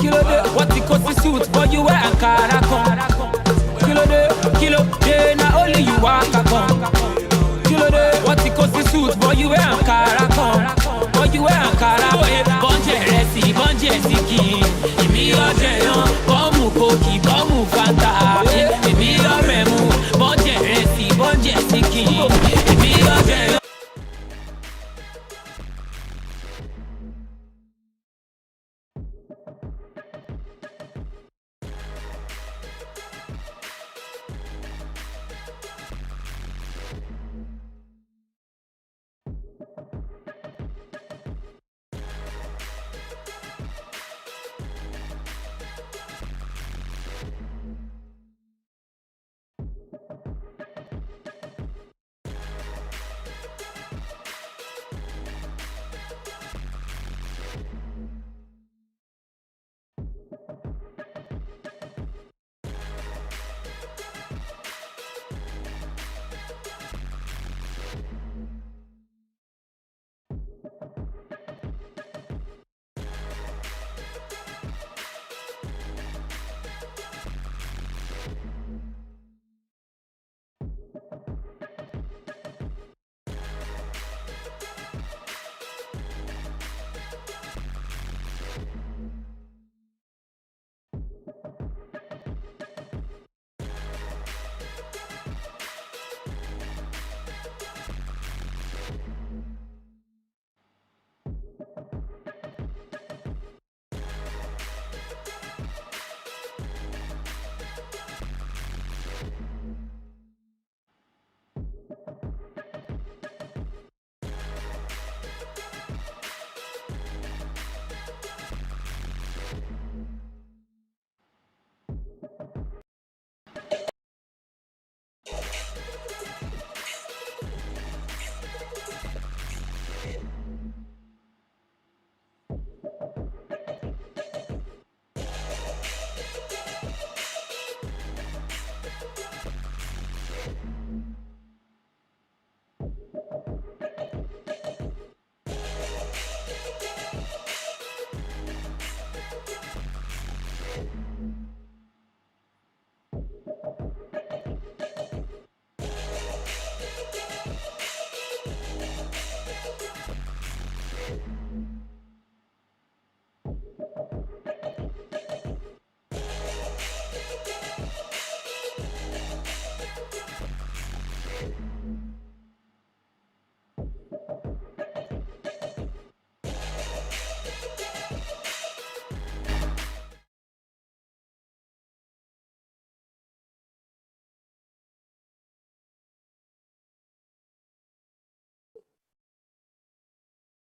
Kilo de, what the cost suit, but you wear Ankara come. Kilo de, na only you walk a come. Kilo de, what the cost suit, but you wear Ankara come. But you wear Ankara come. Bonje resi, bonje siki. Imi oje yon, bomu koki, bomu fanta. Imi oremu, bonje resi, bonje siki. Imi oje yon.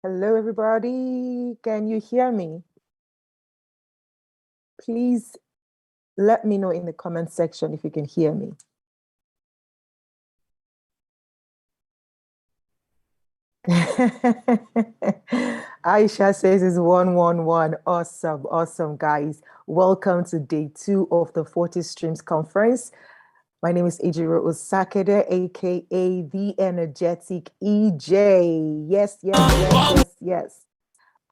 Hello, everybody. Can you hear me? Please let me know in the comment section if you can hear me. Aisha says it's 111. Awesome, awesome, guys. Welcome to day 2 of the 40 Streams Conference. My name is Ejiro Osakede, aka the Energetic EJ. Yes, yes, yes, yes, yes.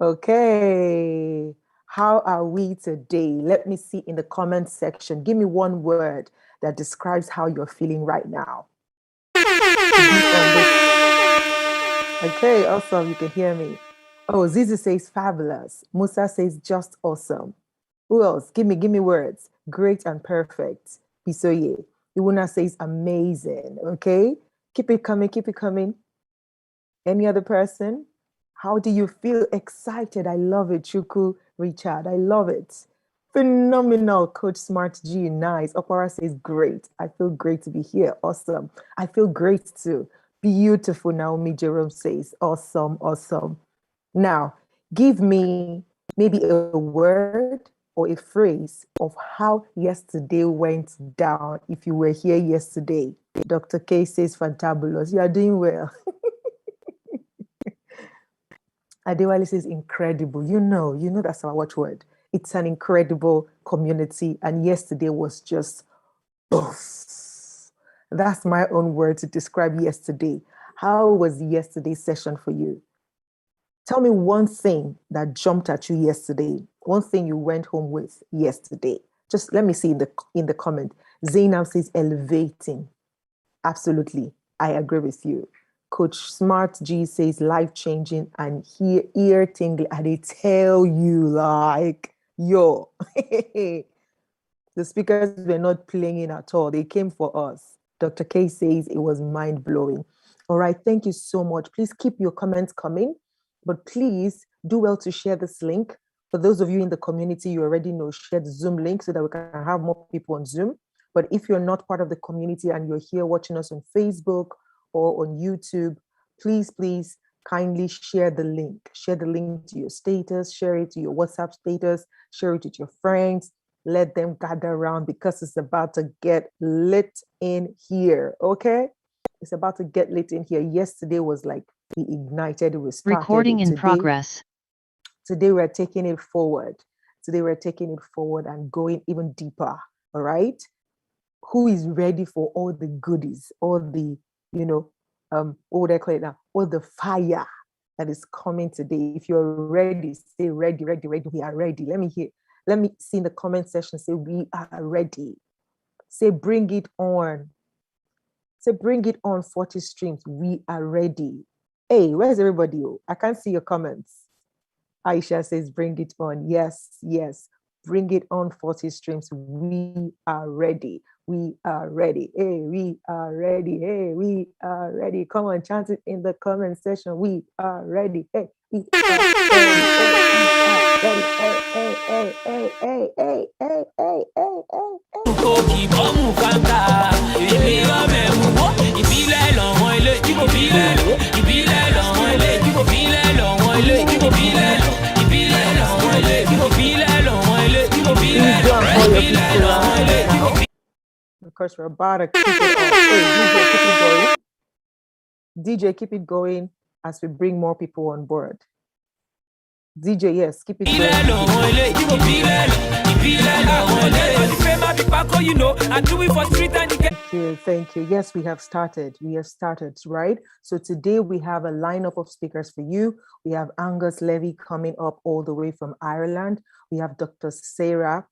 Okay. How are we today? Let me see in the comment section. Give me one word that describes how you're feeling right now. Okay, awesome. You can hear me. Oh, Zizi says fabulous. Musa says just awesome. Who else? Give me words. Great and perfect. Bisoye. Iwuna says amazing. Okay. Keep it coming. Keep it coming. Any other person? How do you feel? Excited. I love it. Chuku, Richard. I love it. Phenomenal, Coach Smart G. Nice. Opera says great. I feel great to be here. Awesome. I feel great too. Beautiful, Naomi Jerome says. Awesome, awesome. Now, give me maybe a word or a phrase of how yesterday went down if you were here yesterday. Dr. K says fantabulous. You are doing well. Adewale says incredible. You know that's our watchword. It's an incredible community. And yesterday was just oof. That's my own word to describe yesterday. How was yesterday's session for you? Tell me one thing that jumped at you yesterday. One thing you went home with yesterday. Just let me see in the comment. Zainab says elevating. Absolutely. I agree with you. Coach Smart G says life changing and ear tingling. And they tell you like, yo, the speakers were not playing at all. They came for us. Dr. K says it was mind blowing. All right. Thank you so much. Please keep your comments coming, but please do well to share this link. For those of you in the community, you already know, share the Zoom link so that we can have more people on Zoom. But if you're not part of the community and you're here watching us on Facebook or on YouTube, please kindly share the link. Share the link to your status, share it to your WhatsApp status, share it with your friends. Let them gather around because it's about to get lit in here, okay? It's about to get lit in here. Yesterday was like we ignited, we started. Recording in progress. Today we're taking it forward. Today we're taking it forward and going even deeper, all right? Who is ready for all the goodies, all the, what would I call it now? All the fire that is coming today. If you're ready, say ready, ready, ready. We are ready. Let me see in the comment section, say we are ready. Say bring it on. Say bring it on, 40 streams. We are ready. Hey, where's everybody? I can't see your comments. Aisha says bring it on. Yes, yes. Bring it on, 40 streams. We are ready. We are ready. Hey, we are ready. Hey, we are ready. Come on, chant it in the comment section. We are ready. Hey, we are ready. Hey, hey, hey, hey, hey, hey, hey, Of course, we're about to keep it up. Hey, DJ, keep it going as we bring more people on board. DJ, yes, keep it going. Thank you. Yes, we have started. Right? So today we have a lineup of speakers for you. We have Angus Levy coming up all the way from Ireland. We have Dr. Sarah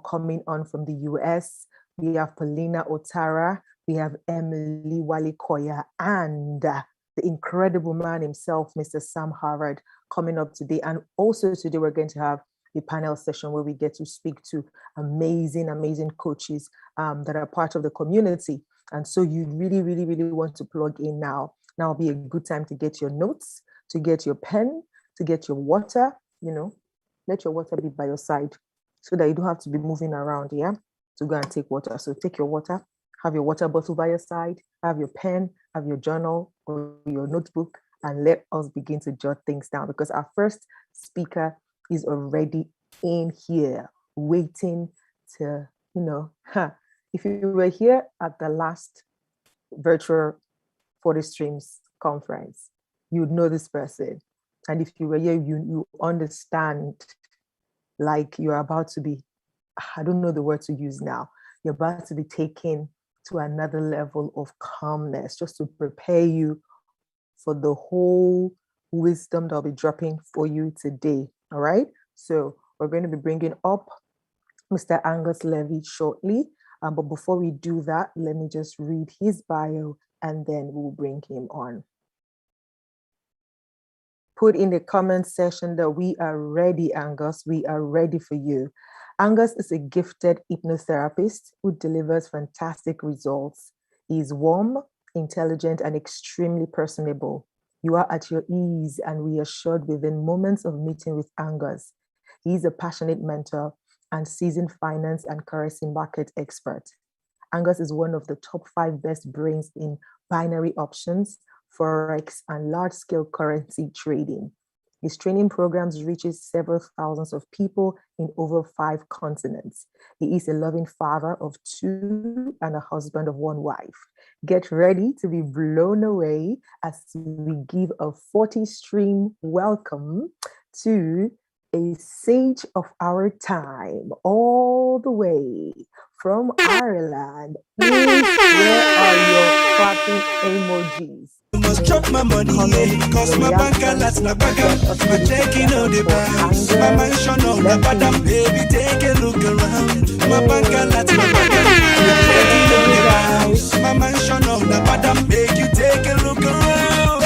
coming on from the US. We have Paulina Otara. We have Emily Walikoya and the incredible man himself, Mr. Sam Harvard, coming up today. And also today we're going to have a panel session where we get to speak to amazing coaches that are part of the community. And so you really, really, really want to plug in now. Now will be a good time to get your notes, to get your pen, to get your water, let your water be by your side so that you don't have to be moving around, yeah, to go and take water. So take your water, have your water bottle by your side, have your pen, have your journal or your notebook, and let us begin to jot things down because our first speaker is already in here waiting to, if you were here at the last virtual 40 Streams conference, you would know this person. And if you were here, you understand, like you're about to be, I don't know the word to use now, you're about to be taken to another level of calmness, just to prepare you for the whole wisdom that I'll be dropping for you today. All right. So we're going to be bringing up Mr. Angus Levy shortly. But before we do that, let me just read his bio and then we'll bring him on. Put in the comment section that we are ready, Angus. We are ready for you. Angus is a gifted hypnotherapist who delivers fantastic results. He is warm, intelligent, and extremely personable. You are at your ease and reassured within moments of meeting with Angus. He is a passionate mentor and seasoned finance and currency market expert. Angus is one of the top 5 best brains in binary options, Forex, and large-scale currency trading. His training programs reaches several thousands of people in over 5 continents. He is a loving father of 2 and a husband of 1 wife. Get ready to be blown away as we give a 40-stream welcome to a sage of our time, all the way from Ireland. Please, where are your clapping emojis? You must chop my money, yeah, cause my bank alerts na bagam. My checking on the bounce, my mansion on the bottom. Baby, take a look around. My bank alerts na bagam. My checking on the bounce, my mansion on the bottom. Make you take a look around.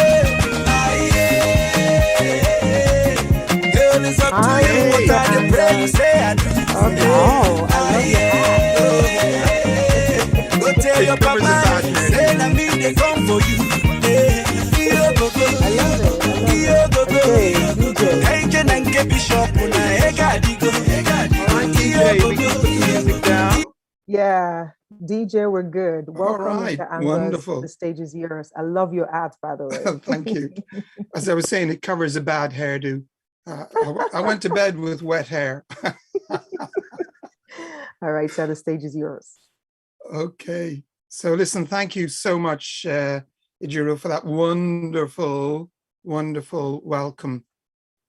Girl, it's up to you. What are the pray you say I do? Go tell your papa, say na me they come for you. Yeah, DJ, we're good. Welcome, right, Mr. Angus. wonderful. The stage is yours. I love your ads, by the way. Thank you. As I was saying, it covers a bad hairdo. I went to bed with wet hair. All right, so the stage is yours. Okay. So listen, thank you so much, Ejiro, for that wonderful, wonderful welcome.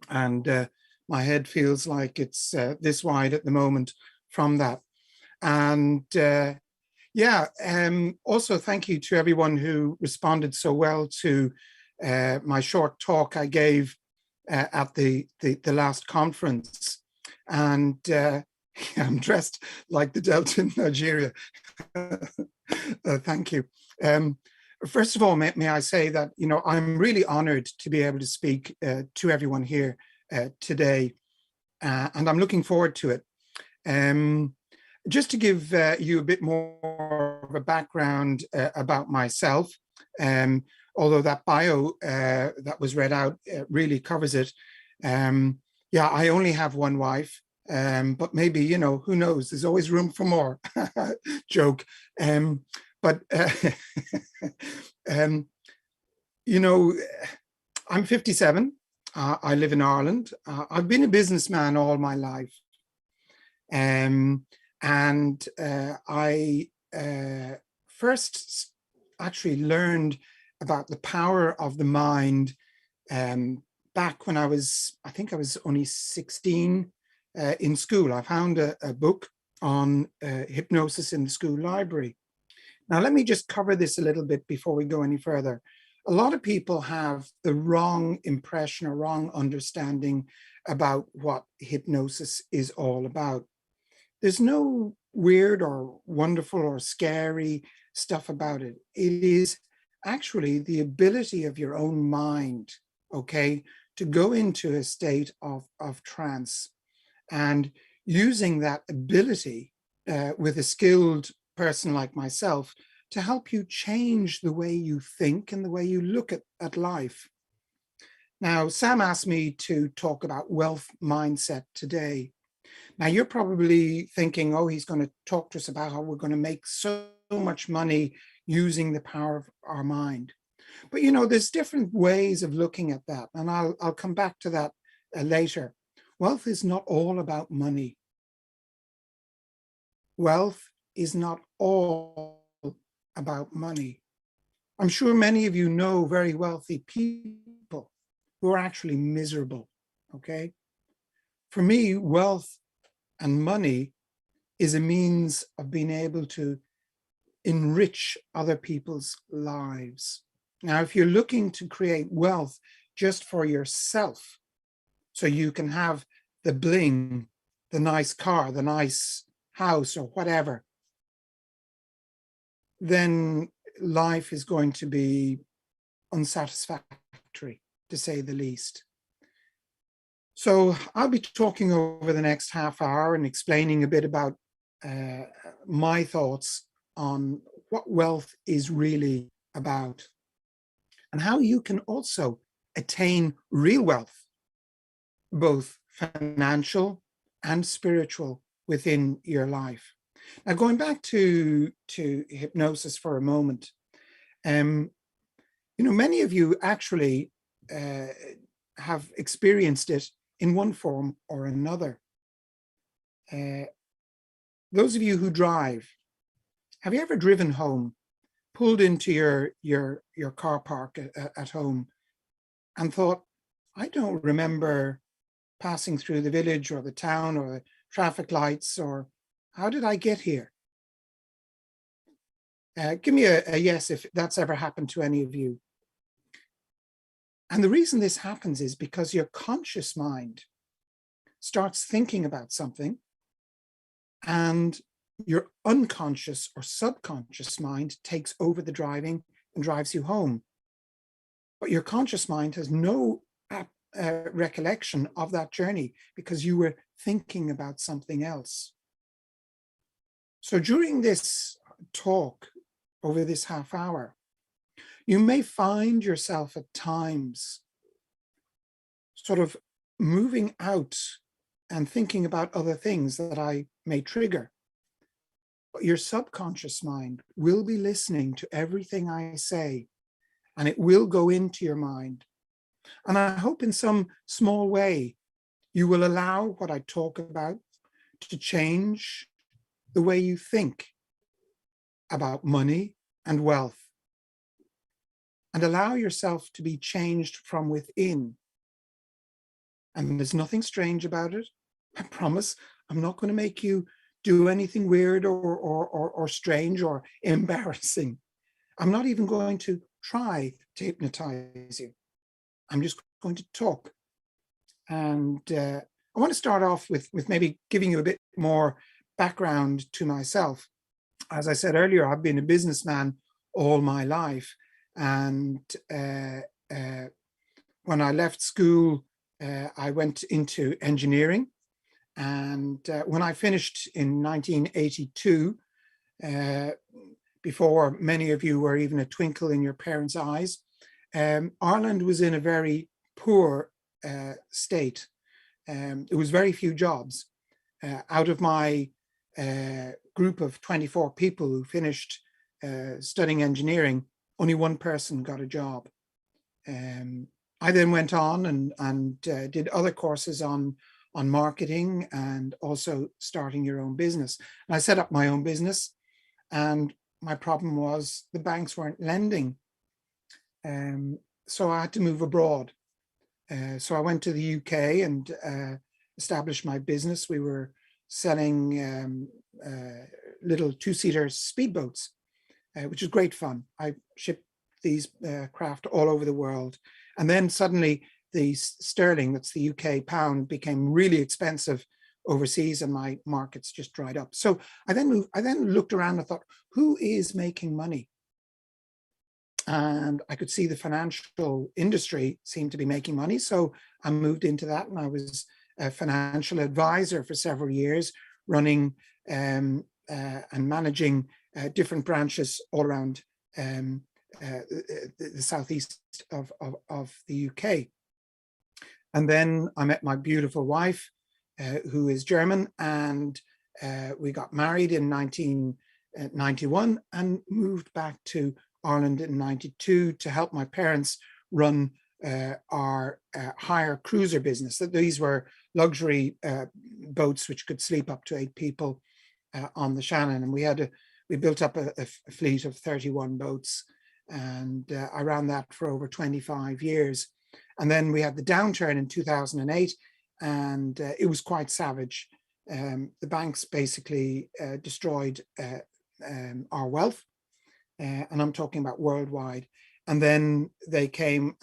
And my head feels like it's this wide at the moment from that. And also thank you to everyone who responded so well to my short talk I gave at the last conference. And I'm dressed like the Delta in Nigeria. Thank you. First of all, may I say that, you know, I'm really honored to be able to speak to everyone here today, and I'm looking forward to it. Just to give you a bit more of a background about myself, although that bio that was read out really covers it. Yeah, I only have one wife, but maybe, you know, who knows, there's always room for more. Joke. But, you know, I'm 57. I live in Ireland. I've been a businessman all my life. And I first actually learned about the power of the mind back when I think I was only 16 in school. I found a book on hypnosis in the school library. Now, let me just cover this a little bit before we go any further. A lot of people have the wrong impression or wrong understanding about what hypnosis is all about. There's no weird or wonderful or scary stuff about it. It is actually the ability of your own mind, okay, to go into a state of trance, and using that ability with a skilled person like myself to help you change the way you think and the way you look at life. Now, Sam asked me to talk about wealth mindset today. Now, you're probably thinking, oh, he's going to talk to us about how we're going to make so much money using the power of our mind. But, you know, there's different ways of looking at that, and I'll come back to that later. Wealth is not all about money. Wealth is not all about money. I'm sure many of you know very wealthy people who are actually miserable, okay? For me, wealth and money is a means of being able to enrich other people's lives. Now, if you're looking to create wealth just for yourself, so you can have the bling, the nice car, the nice house, or whatever, then life is going to be unsatisfactory, to say the least. So I'll be talking over the next half hour and explaining a bit about my thoughts on what wealth is really about and how you can also attain real wealth, both financial and spiritual, within your life. Now, going back to hypnosis for a moment, you know, many of you actually have experienced it in one form or another. Those of you who drive, have you ever driven home, pulled into your car park at home and thought, I don't remember passing through the village or the town or the traffic lights, or how did I get here? Give me a yes if that's ever happened to any of you. And the reason this happens is because your conscious mind starts thinking about something, and your unconscious or subconscious mind takes over the driving and drives you home. But your conscious mind has no recollection of that journey because you were thinking about something else. So during this talk, over this half hour, you may find yourself at times sort of moving out and thinking about other things that I may trigger. But your subconscious mind will be listening to everything I say, and it will go into your mind. And I hope in some small way, you will allow what I talk about to change the way you think about money and wealth, and allow yourself to be changed from within. And there's nothing strange about it. I promise I'm not going to make you do anything weird or strange or embarrassing. I'm not even going to try to hypnotize you. I'm just going to talk. And I want to start off with maybe giving you a bit more background to myself. As I said earlier, I've been a businessman all my life. And when I left school, I went into engineering. And when I finished in 1982, before many of you were even a twinkle in your parents' eyes, Ireland was in a very poor state. There was very few jobs. Out of my group of 24 people who finished studying engineering, only one person got a job. I then went on and did other courses on marketing and also starting your own business. And I set up my own business, and my problem was the banks weren't lending. So I had to move abroad. So I went to the UK and established my business. We were selling little two-seater speedboats, which is great fun. I shipped these craft all over the world. And then suddenly the sterling, that's the UK pound, became really expensive overseas, and my markets just dried up. So I then looked around and thought, who is making money? And I could see the financial industry seemed to be making money. So I moved into that, and I was a financial advisor for several years, running and managing different branches all around the southeast of the UK. And then I met my beautiful wife, who is German, and we got married in 1991 and moved back to Ireland in 92 to help my parents run our hire cruiser business. These were luxury boats which could sleep up to 8 people on the Shannon, and we built up a fleet of 31 boats, and I ran that for over 25 years. And then we had the downturn in 2008, and it was quite savage. The banks basically destroyed our wealth, and I'm talking about worldwide. And then they came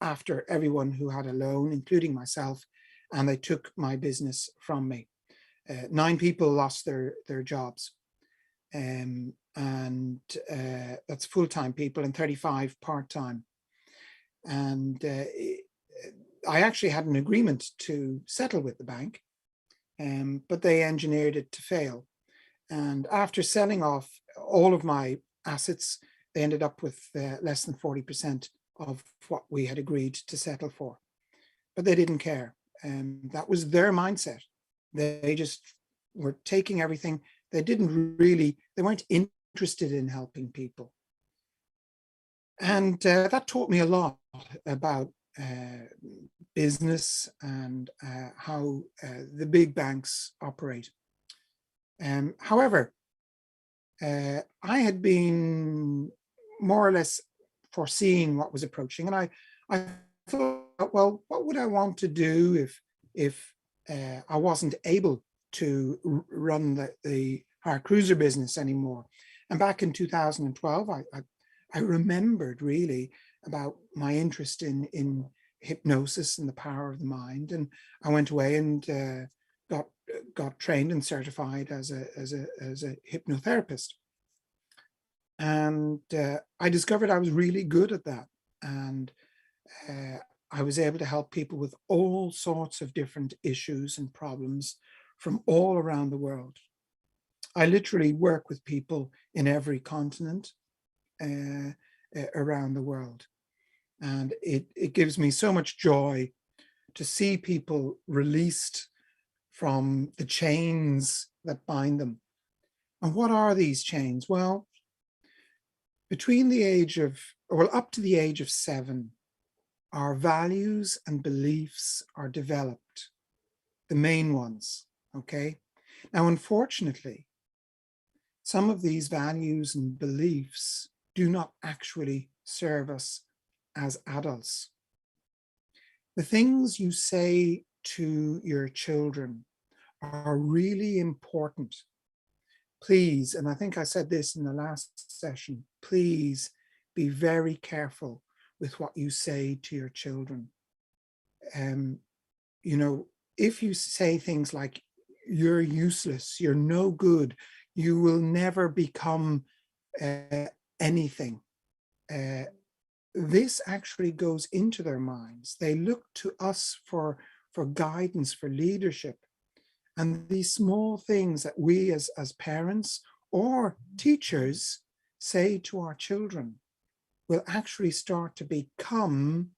after everyone who had a loan, including myself, and they took my business from me. 9 people lost their jobs, and that's full-time people, and 35 part-time. And I actually had an agreement to settle with the bank, but they engineered it to fail. And after selling off all of my assets, they ended up with less than 40% of what we had agreed to settle for. But they didn't care. That was their mindset. They just were taking everything. They weren't interested in helping people. And that taught me a lot about business and how the big banks operate. However, I had been more or less foreseeing what was approaching, and I thought, well, what would I want to do if I wasn't able to run the hire cruiser business anymore? And back in 2012, I remembered really about my interest in hypnosis and the power of the mind. And I went away and got trained and certified as a hypnotherapist. And I discovered I was really good at that. And I was able to help people with all sorts of different issues and problems from all around the world. I literally work with people in every continent around the world. And it gives me so much joy to see people released from the chains that bind them. And what are these chains? Well, between the age of, well, up to the age of 7, our values and beliefs are developed, the main ones, okay? Now, unfortunately, some of these values and beliefs do not actually serve us as adults. The things you say to your children are really important. Please, and I think I said this in the last session, please be very careful with what you say to your children. You know, if you say things like, you're useless, you're no good, you will never become anything, this actually goes into their minds. They look to us for guidance, for leadership. And these small things that we as parents or teachers say to our children will actually start to become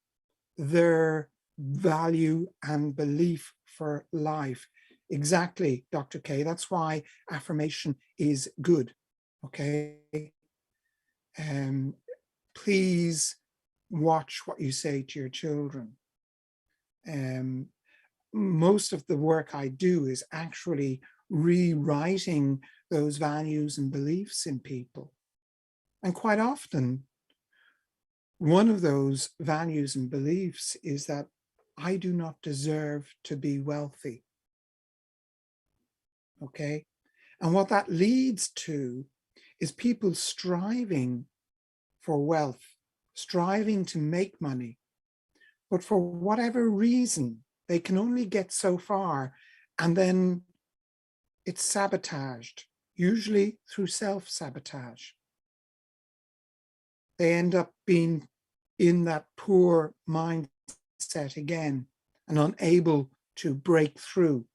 their value and belief for life. Exactly, Dr. K. That's why affirmation is good, okay? Please watch what you say to your children. Most of the work I do is actually rewriting those values and beliefs in people. And quite often, one of those values and beliefs is that I do not deserve to be wealthy. Okay? And what that leads to is people striving for wealth, striving to make money, but for whatever reason, they can only get so far, and then it's sabotaged, usually through self-sabotage. They end up being in that poor mindset again and unable to break through.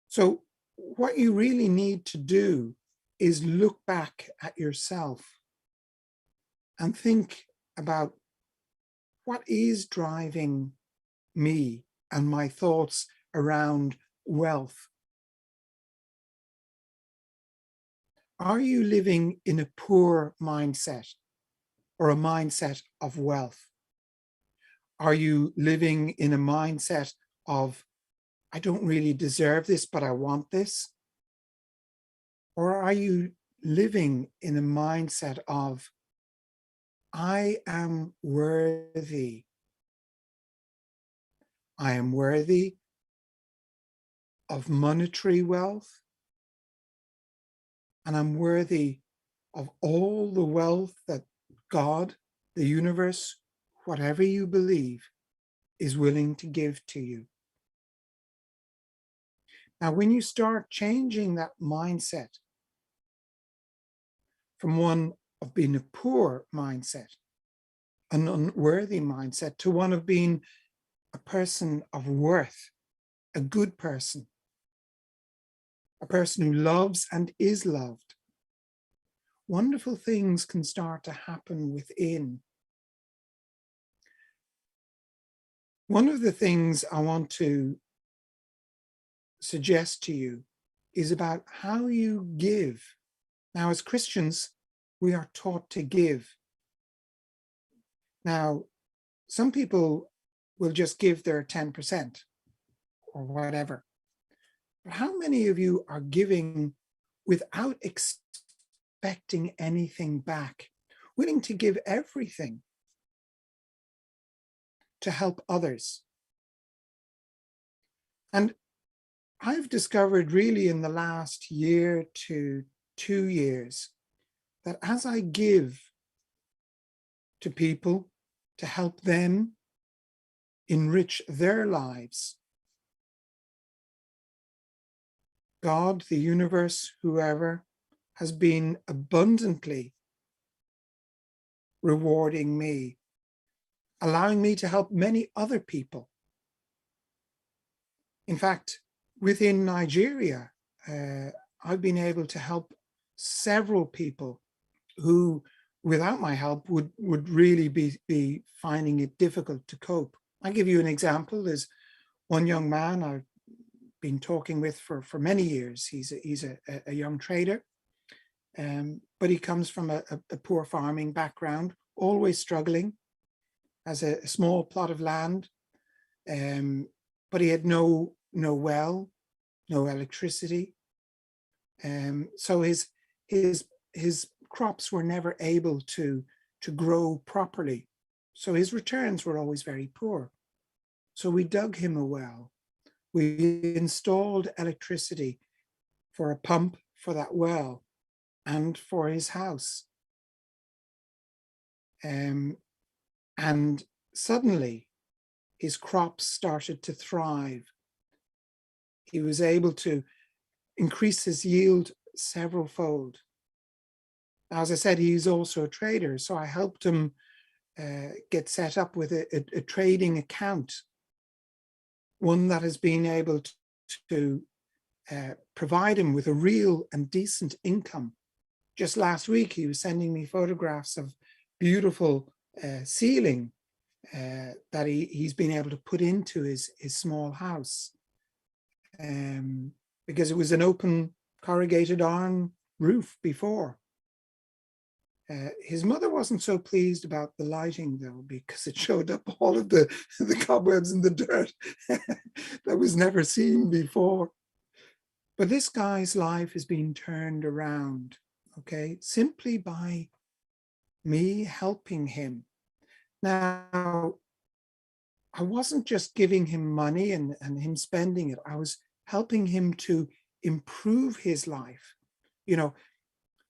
So what you really need to do is look back at yourself and think about what is driving me and my thoughts around wealth. Are you living in a poor mindset or a mindset of wealth? Are you living in a mindset of, I don't really deserve this, but I want this? Or are you living in a mindset of, I am worthy. I am worthy of monetary wealth, and I'm worthy of all the wealth that God, the universe, whatever you believe, is willing to give to you. Now, when you start changing that mindset from one of being a poor mindset, an unworthy mindset, to one of being a person of worth, a good person, a person who loves and is loved, wonderful things can start to happen within. One of the things I want to suggest to you is about how you give. Now, as Christians, we are taught to give. Now, some people will just give their 10% or whatever. But how many of you are giving without expecting anything back, willing to give everything to help others? And I've discovered really in the last year to 2 years that as I give to people to help them enrich their lives, God, the universe, whoever, has been abundantly rewarding me, allowing me to help many other people. In fact, within Nigeria, I've been able to help several people who, without my help, would really be finding it difficult to cope. I'll give you an example. There's one young man I've been talking with for many years. He's a young trader, but he comes from a poor farming background, always struggling, has a small plot of land, but he had no well, no electricity. So his crops were never able to grow properly. So his returns were always very poor. So we dug him a well. We installed electricity for a pump for that well and for his house. And suddenly his crops started to thrive. He was able to increase his yield several fold. As I said, he's also a trader, so I helped him get set up with a trading account, one that has been able to provide him with a real and decent income. Just last week, he was sending me photographs of beautiful ceiling that he's been able to put into his small house, because it was an open corrugated iron roof before. His mother wasn't so pleased about the lighting, though, because it showed up all of the cobwebs and the dirt that was never seen before. But this guy's life has been turned around, okay, simply by me helping him. Now, I wasn't just giving him money and him spending it. I was helping him to improve his life. You know,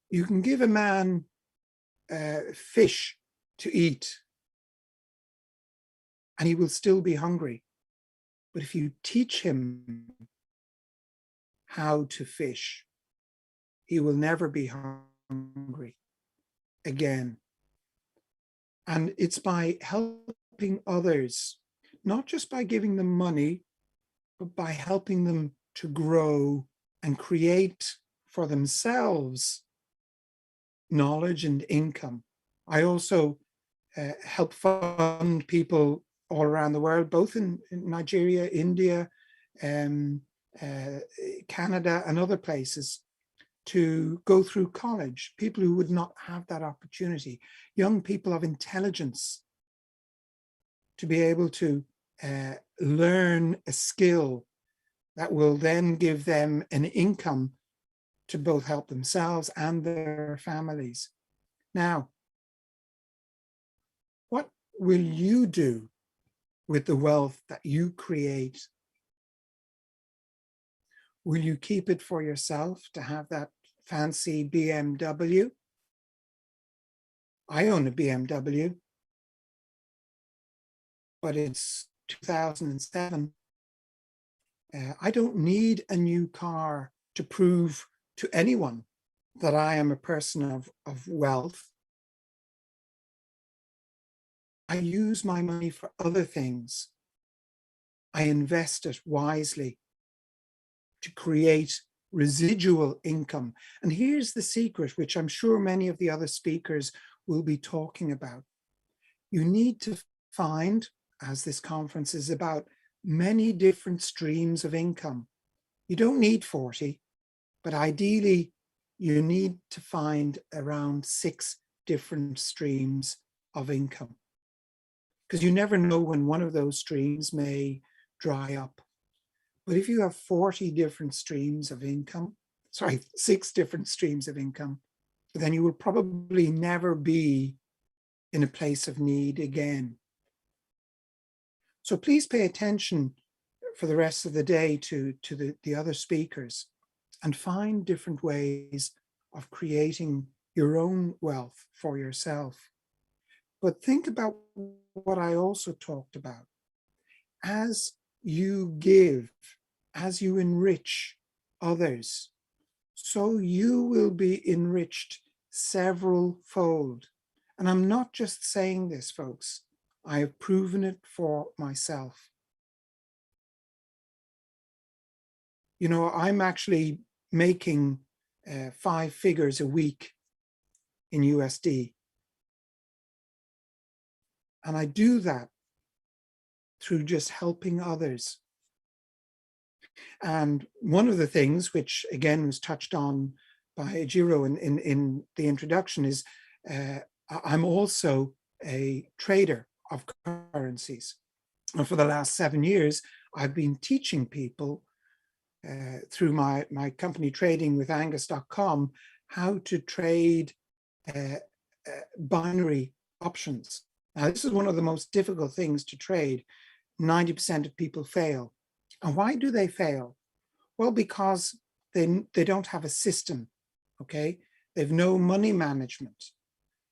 you can give a man fish to eat and he will still be hungry. But if you teach him how to fish, he will never be hungry again. And it's by helping others, not just by giving them money, but by helping them to grow and create for themselves knowledge and income. I also help fund people all around the world, both in Nigeria, India, Canada, and other places, to go through college, people who would not have that opportunity, young people of intelligence, to be able to learn a skill that will then give them an income to both help themselves and their families. Now, what will you do with the wealth that you create? Will you keep it for yourself to have that fancy BMW? I own a BMW, but it's 2007. I don't need a new car to prove to anyone that I am a person of wealth. I use my money for other things. I invest it wisely to create residual income. And here's the secret, which I'm sure many of the other speakers will be talking about. You need to find, as this conference is about, many different streams of income. You don't need 40, but ideally you need to find around 6 different streams of income, because you never know when one of those streams may dry up. But if you have 40 different streams of income, 6 different streams of income, then you will probably never be in a place of need again. So please pay attention for the rest of the day to the other speakers and find different ways of creating your own wealth for yourself. But think about what I also talked about. As you give, as you enrich others, so you will be enriched several fold. And I'm not just saying this, folks. I have proven it for myself. You know, I'm actually making 5 figures a week in USD. And I do that through just helping others. And one of the things, which again was touched on by Jiro in the introduction, is I'm also a trader of currencies. And for the last 7 years, I've been teaching people through my company tradingwithangus.com how to trade binary options. Now, this is one of the most difficult things to trade. 90% of people fail. And why do they fail? Well, because they don't have a system, okay? They've no money management.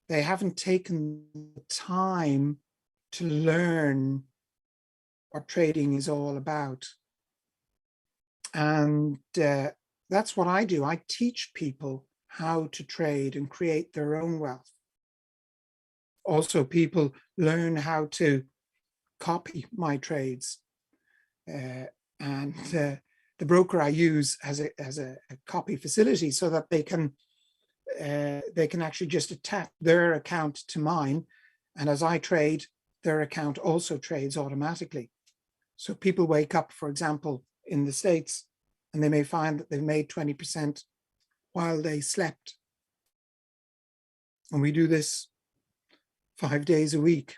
They haven't taken the time to learn what trading is all about. And that's what I do. I teach people how to trade and create their own wealth. Also, people learn how to copy my trades. And the broker I use has a copy facility so that they can actually just attach their account to mine. And as I trade, their account also trades automatically. So people wake up, for example, in the States, and they may find that they've made 20% while they slept. And we do this 5 days a week.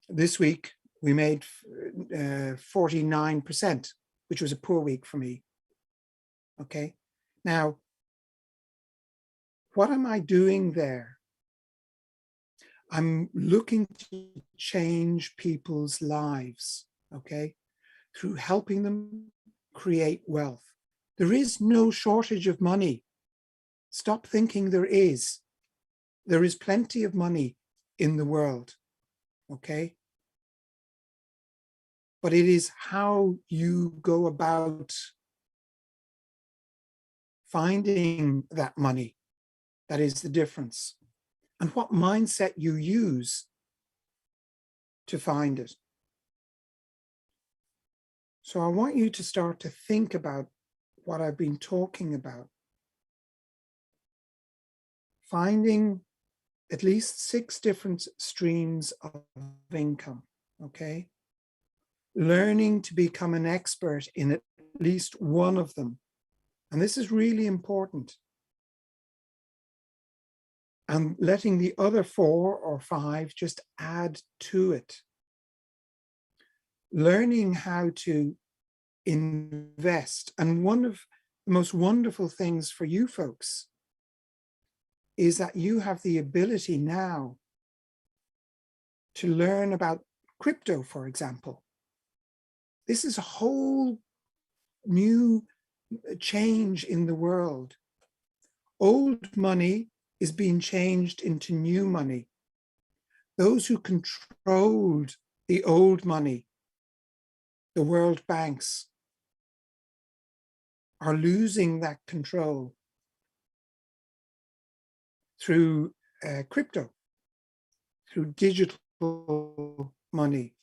This week, we made 49%, which was a poor week for me. Okay. Now, what am I doing there? I'm looking to change people's lives, okay, through helping them create wealth. There is no shortage of money. Stop thinking there is. There is plenty of money in the world, okay? But it is how you go about finding that money that is the difference, and what mindset you use to find it. So I want you to start to think about what I've been talking about. Finding at least 6 different streams of income, okay? Learning to become an expert in at least one of them. And this is really important. And letting the other 4 or 5 just add to it. Learning how to invest. And one of the most wonderful things for you folks is that you have the ability now to learn about crypto, for example. This is a whole new change in the world. Old money is being changed into new money. Those who controlled the old money, the world banks, are losing that control through crypto, through digital money,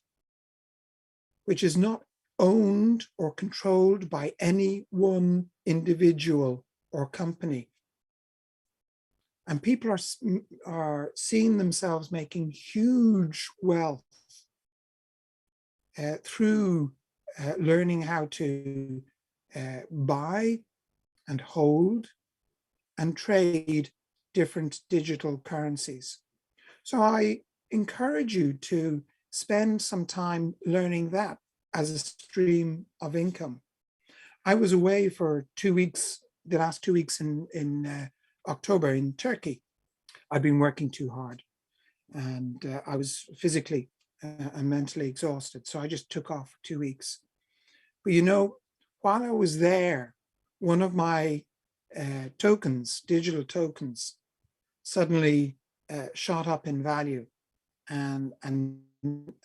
which is not owned or controlled by any one individual or company. And people are seeing themselves making huge wealth through learning how to buy and hold and trade different digital currencies. So I encourage you to spend some time learning that as a stream of income. I was away for 2 weeks, the last 2 weeks in October in Turkey. I'd been working too hard and I was physically and mentally exhausted. So I just took off for 2 weeks. But you know, while I was there, one of my tokens, digital tokens, suddenly shot up in value and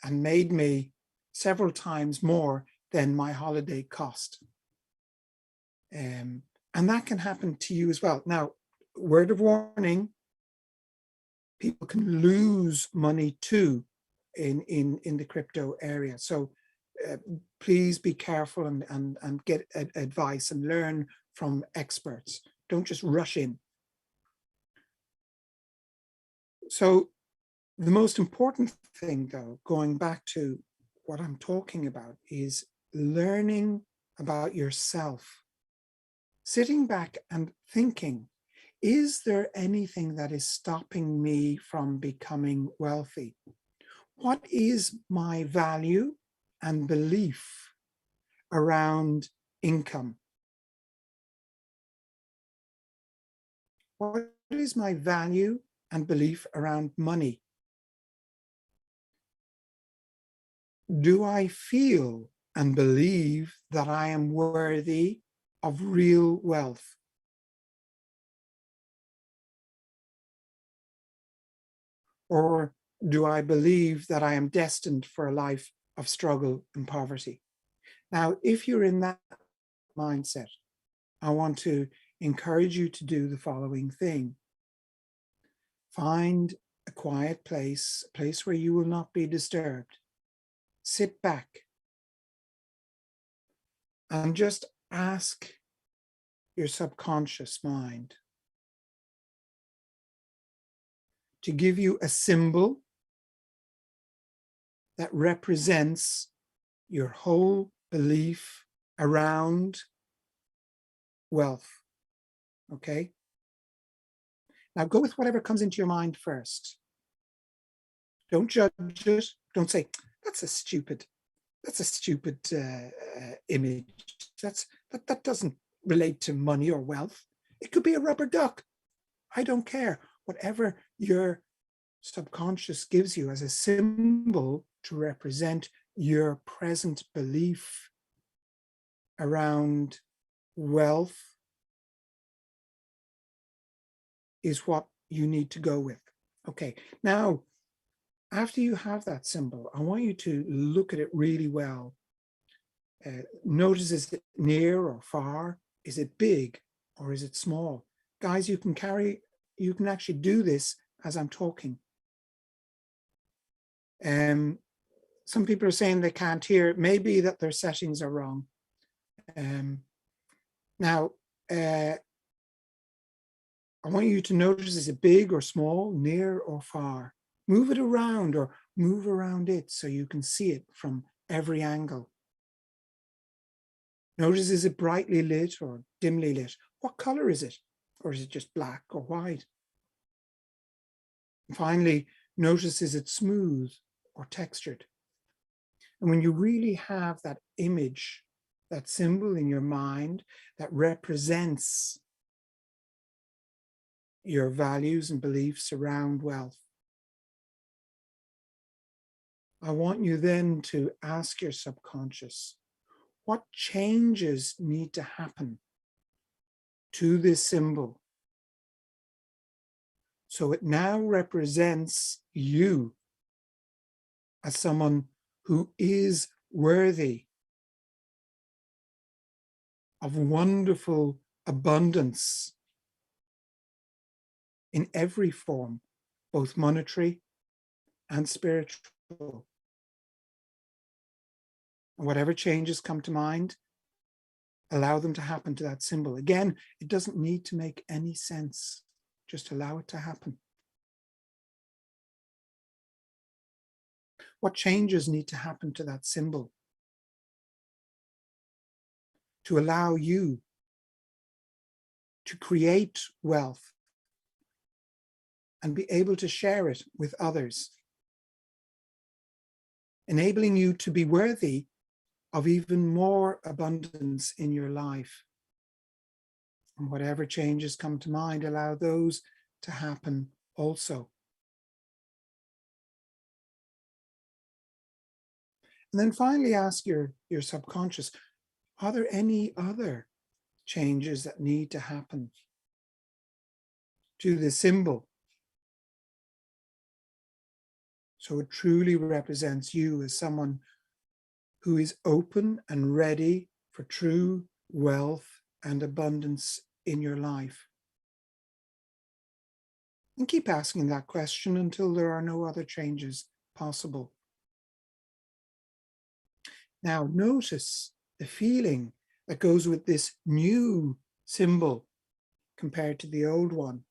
made me several times more than my holiday cost. And that can happen to you as well. Now, word of warning, people can lose money too in the crypto area. So please be careful and get advice and learn from experts. Don't just rush in. So the most important thing, though, going back to what I'm talking about, is learning about yourself. Sitting back and thinking, is there anything that is stopping me from becoming wealthy? What is my value and belief around income? What is my value and belief around money? Do I feel and believe that I am worthy of real wealth? Or do I believe that I am destined for a life of struggle and poverty? Now, if you're in that mindset, I want to encourage you to do the following thing. Find a quiet place, a place where you will not be disturbed. Sit back and just ask your subconscious mind to give you a symbol that represents your whole belief around wealth. Okay? Now go with whatever comes into your mind first. Don't judge it. Don't say, that's a stupid image. That doesn't relate to money or wealth. It could be a rubber duck. I don't care. Whatever your subconscious gives you as a symbol to represent your present belief around wealth is what you need to go with. Okay, now, after you have that symbol, I want you to look at it really well. Notice, is it near or far? Is it big or is it small? Guys, you can actually do this as I'm talking. Some people are saying they can't hear. It may be that their settings are wrong. Now, I want you to notice, is it big or small, near or far? Move it around or move around it so you can see it from every angle. Notice, is it brightly lit or dimly lit? What color is it? Or is it just black or white? And finally, notice, is it smooth or textured? And when you really have that image, that symbol in your mind that represents your values and beliefs around wealth, I want you then to ask your subconscious, what changes need to happen to this symbol so it now represents you as someone who is worthy of wonderful abundance in every form, both monetary and spiritual. And whatever changes come to mind, allow them to happen to that symbol. Again, it doesn't need to make any sense. Just allow it to happen. What changes need to happen to that symbol to allow you to create wealth and be able to share it with others, enabling you to be worthy of even more abundance in your life? And whatever changes come to mind, allow those to happen also. And then finally ask your subconscious, are there any other changes that need to happen to the symbol. So it truly represents you as someone who is open and ready for true wealth and abundance in your life. And keep asking that question until there are no other changes possible. Now notice the feeling that goes with this new symbol compared to the old one.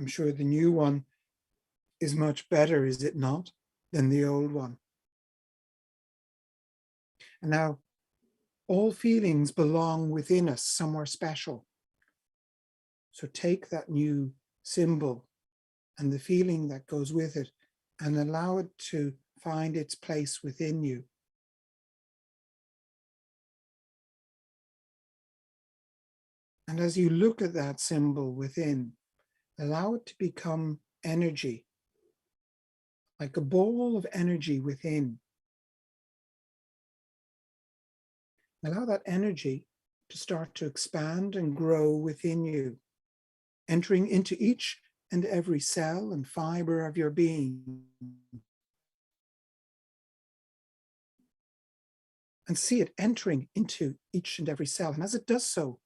I'm sure the new one is much better, is it not, than the old one? And now, all feelings belong within us somewhere special. So take that new symbol and the feeling that goes with it and allow it to find its place within you. And as you look at that symbol within, allow it to become energy, like a ball of energy within. Allow that energy to start to expand and grow within you, entering into each and every cell and fiber of your being. And see it entering into each and every cell. And as it does so,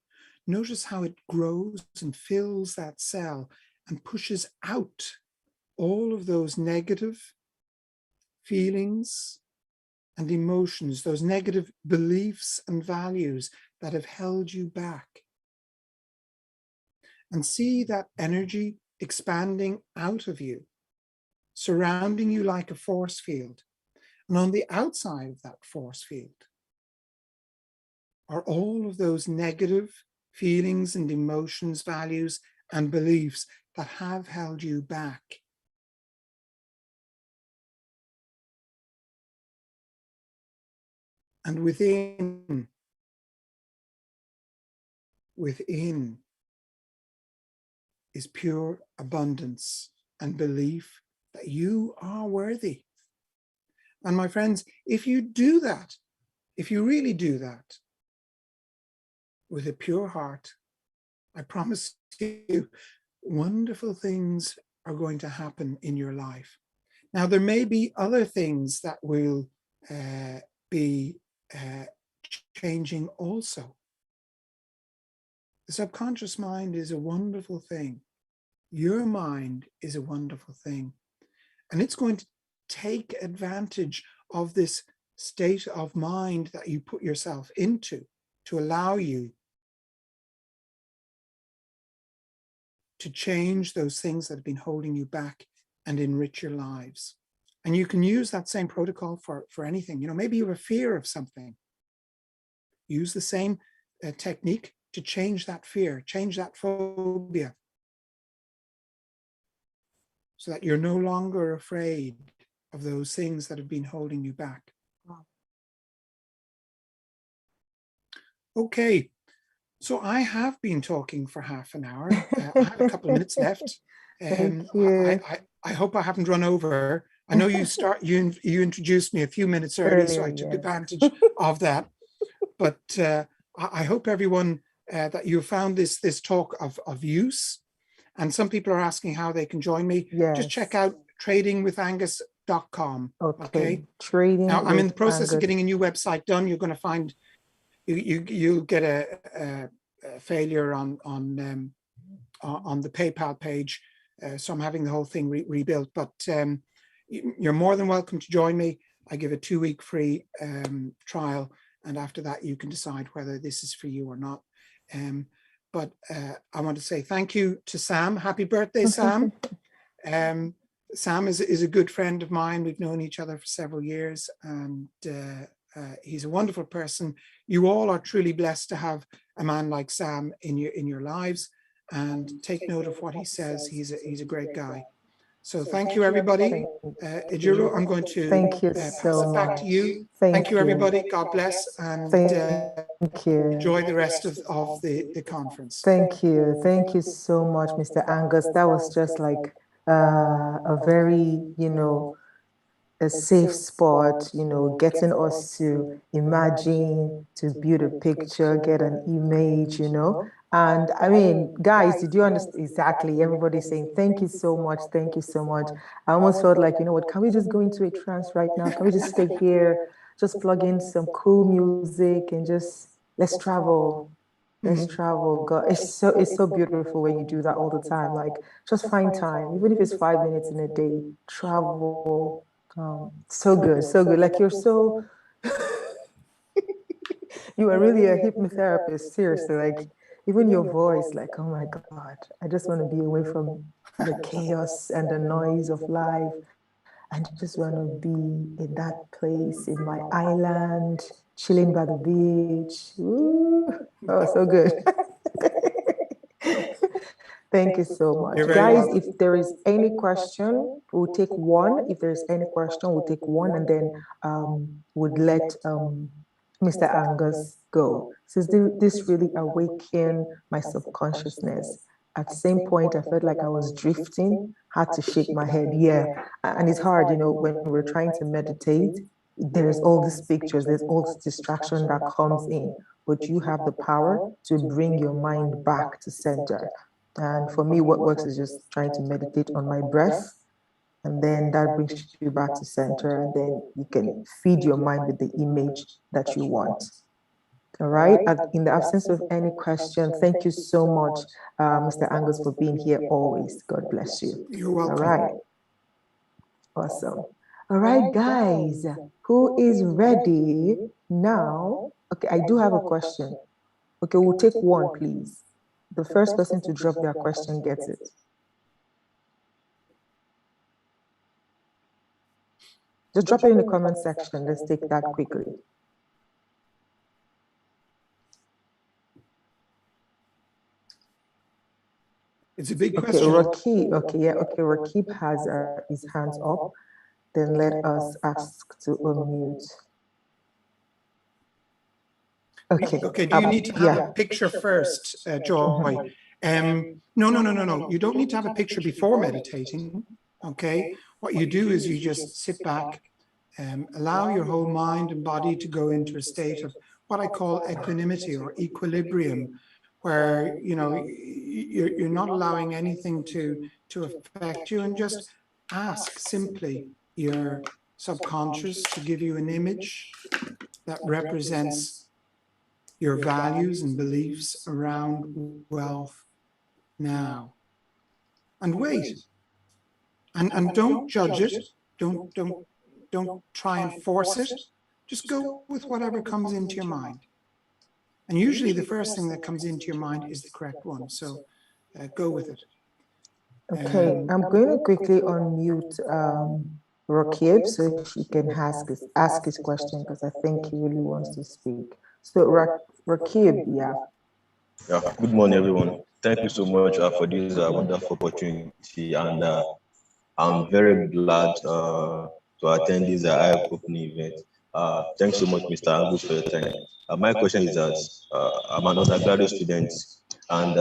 notice how it grows and fills that cell and pushes out all of those negative feelings and emotions, those negative beliefs and values that have held you back. And see that energy expanding out of you, surrounding you like a force field. And on the outside of that force field are all of those negative feelings and emotions, values and beliefs that have held you back. And within is pure abundance and belief that you are worthy. And my friends, if you do that, if you really do that with a pure heart, I promise you, wonderful things are going to happen in your life. Now, there may be other things that will be changing also. The subconscious mind is a wonderful thing. Your mind is a wonderful thing. And it's going to take advantage of this state of mind that you put yourself into to allow you to change those things that have been holding you back and enrich your lives. And you can use that same protocol for anything. You know, maybe you have a fear of something. Use the same technique to change that fear, change that phobia, so that you're no longer afraid of those things that have been holding you back. Wow. Okay, so I have been talking for half an hour. I have a couple of minutes left. Thank you. I hope I haven't run over. I know you introduced me a few minutes early, so I Earlier, took yes. advantage of that. But I hope everyone that you found this talk of use. And some people are asking how they can join me. Just check Yes. out tradingwithangus.com. Okay. Trading Now I'm in the with process of Angus. getting a new website done. You're going to find you'll get a failure on the PayPal page. So I'm having the whole thing rebuilt. But you're more than welcome to join me. I give a 2-week free trial, and after that you can decide whether this is for you or not. But I want to say thank you to Sam. Happy birthday, Sam. Sam is a good friend of mine. We've known each other for several years, and he's a wonderful person. You all are truly blessed to have a man like Sam in your lives, and take note of what he says. He's a great guy. So thank you, everybody. Ejiro, I'm going to Thank you pass so it back much. to you. Thank Thank you, you. everybody. God bless, and Thank you. enjoy the rest of the conference. Thank you. Thank you so much, Mr. Angus. That was just like a very, a safe spot, you know, getting us to imagine, to build a picture, get an image, you know. And I mean, guys, did you understand? Exactly. Everybody's saying, thank you so much. Thank you so much. I almost felt like, you know what, can we just go into a trance right now? Can we just stay here, just plug in some cool music and just let's travel. Let's travel. God, it's so beautiful when you do that all the time. Like just find time, even if it's 5 minutes in a day, travel. So good, so good. Like you're so you are really a hypnotherapist, seriously. Like even your voice, like, oh my God, I just want to be away from the chaos and the noise of life. I just want to be in that place, in my island, chilling by the beach. Ooh. Oh, so good. Thank you so much. You're very Guys, welcome. if there is any question, we'll take one. If there's any question, we'll take one and then would let Mr. Angus go. Since this really awakened my subconsciousness. At the same point, I felt like I was drifting, had to shake my head. Yeah. And it's hard, you know, when we're trying to meditate, there's all these pictures, there's all this distraction that comes in, but you have the power to bring your mind back to center. And for me, what works is just trying to meditate on my breath. And then that brings you back to center. And then you can feed your mind with the image that you want. All right. In the absence of any question, thank you so much, Mr. Angus, for being here always. God bless you. You're welcome. All right. Awesome. All right, guys, who is ready now? Okay, I do have a question. Okay, we'll take one, please. The first person to drop their question gets it. Just drop it in the comment section. Let's take that quickly. It's a big Okay, question. Rakib. Okay, yeah. Okay, Rakib has his hands up. Then let us ask to unmute. Okay. Okay, do you need to have a picture first, Joy? No. You don't need to have a picture before meditating, okay? What you do is you just sit back, allow your whole mind and body to go into a state of what I call equanimity or equilibrium, where, you know, you're not allowing anything to affect you, and just ask simply your subconscious to give you an image that represents your values and beliefs around wealth now. And wait. And don't judge it. Don't try and force it. Just go with whatever comes into your mind. And usually the first thing that comes into your mind is the correct one. So go with it. Okay, I'm going to quickly unmute Rakib so he can ask his question, because I think he really wants to speak. So Rakib, yeah. Yeah. Good morning, everyone. Thank you so much for this wonderful opportunity, and I'm very glad to attend this eye-opening event. Thanks so much, Mr. Angus, for your time. My question is that I'm an undergraduate student, and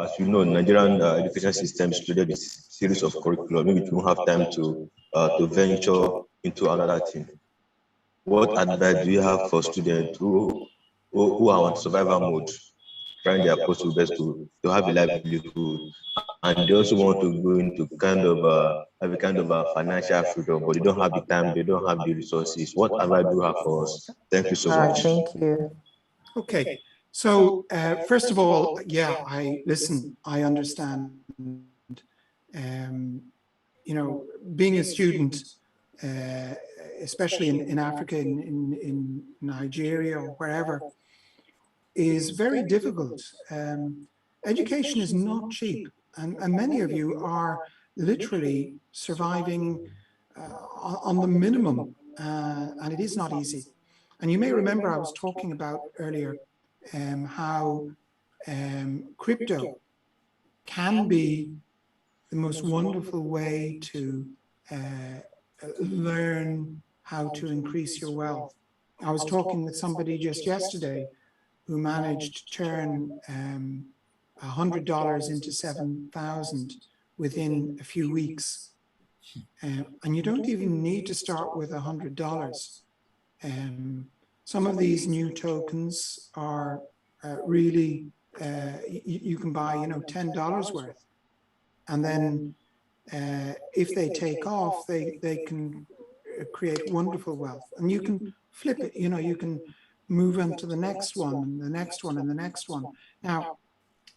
as you know, Nigerian education system included a series of curriculum in which we don't have time to venture into another thing. What advice do you have for students who are on survival mode, trying their possible best to have a livelihood, and they also want to go into have a kind of financial freedom, but they don't have the time, they don't have the resources? What advice do you have for us? Thank you so much. Thank you. Okay, so first of all, yeah, I understand. You know, being a student, especially in Africa, in Nigeria or wherever, is very difficult. Education is not cheap, and many of you are literally surviving on the minimum, and it is not easy. And you may remember I was talking about earlier how crypto can be the most wonderful way to learn how to increase your wealth. I was talking with somebody just yesterday who managed to turn $100 into 7,000 within a few weeks. And you don't even need to start with $100. Some of these new tokens are really, you can buy, $10 worth. And then if they take off, they can create wonderful wealth. And you can flip it, you can move on to the next one, and the next one, and the next one. Now,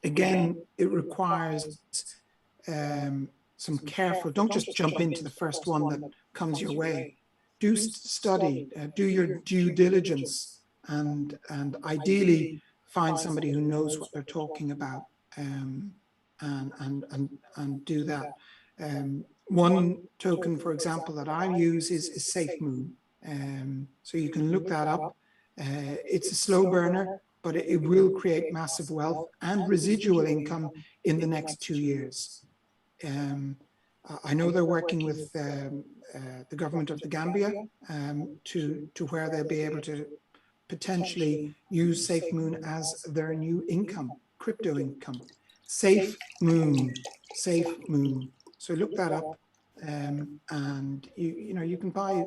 again, it requires some careful, don't just jump into the first one that comes your way. Do study, do your due diligence, and ideally find somebody who knows what they're talking about, and do that. One token, for example, that I use is SafeMoon. So you can look that up. It's a slow burner, but it will create massive wealth and residual income in the next 2 years. I know they're working with the government of the Gambia to where they'll be able to potentially use SafeMoon as their new income, crypto income. SafeMoon. So look that up, and you can buy a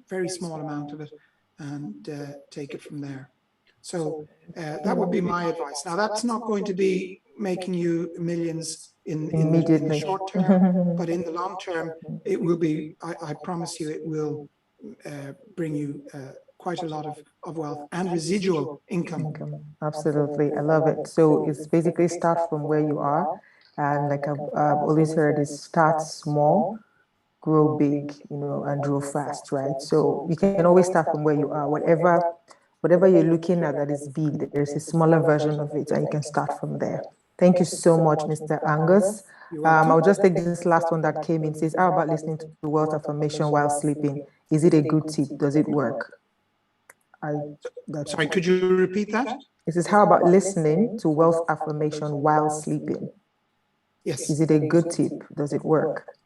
very small amount of it and take it from there. So that would be my advice. Now, that's not going to be making you millions in the short term, but in the long term, it will be, I promise you, it will bring you quite a lot of wealth and residual income. Absolutely, I love it. So it's basically start from where you are, and like I've always heard, is start small, grow big, and grow fast, right? So you can always start from where you are. Whatever you're looking at that is big, there's a smaller version of it, and you can start from there. Thank you so much, Mr. Angus. I'll just take this last one that came in. It says, how about listening to wealth affirmation while sleeping? Is it a good tip? Does it work? Sorry, could you repeat that? It says, how about listening to wealth affirmation while sleeping? Yes. Is it a good tip? Does it work?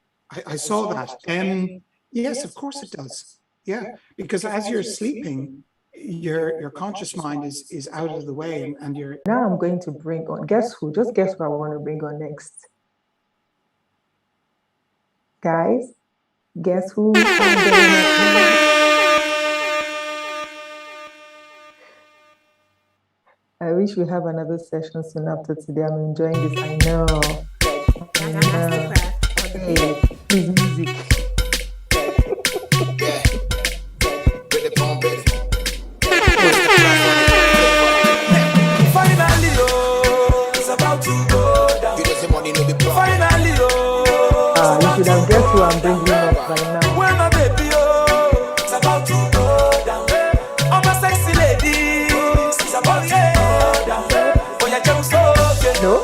I saw that. Yes, of course it does. Yeah, because as you're sleeping, your conscious mind is out of the way, and you're. Now I'm going to bring on, guess who? Just guess who I want to bring on next. Guys, guess who? I wish we have another session soon after today. I'm enjoying this. I know. Hey, please, music. Finally, it's about to go down. Finally, you should have guessed who I'm bringing up right now. where my baby, it's about to go down. I'm a sexy lady, it's about to go down. Oh, yeah, jump so okay. No?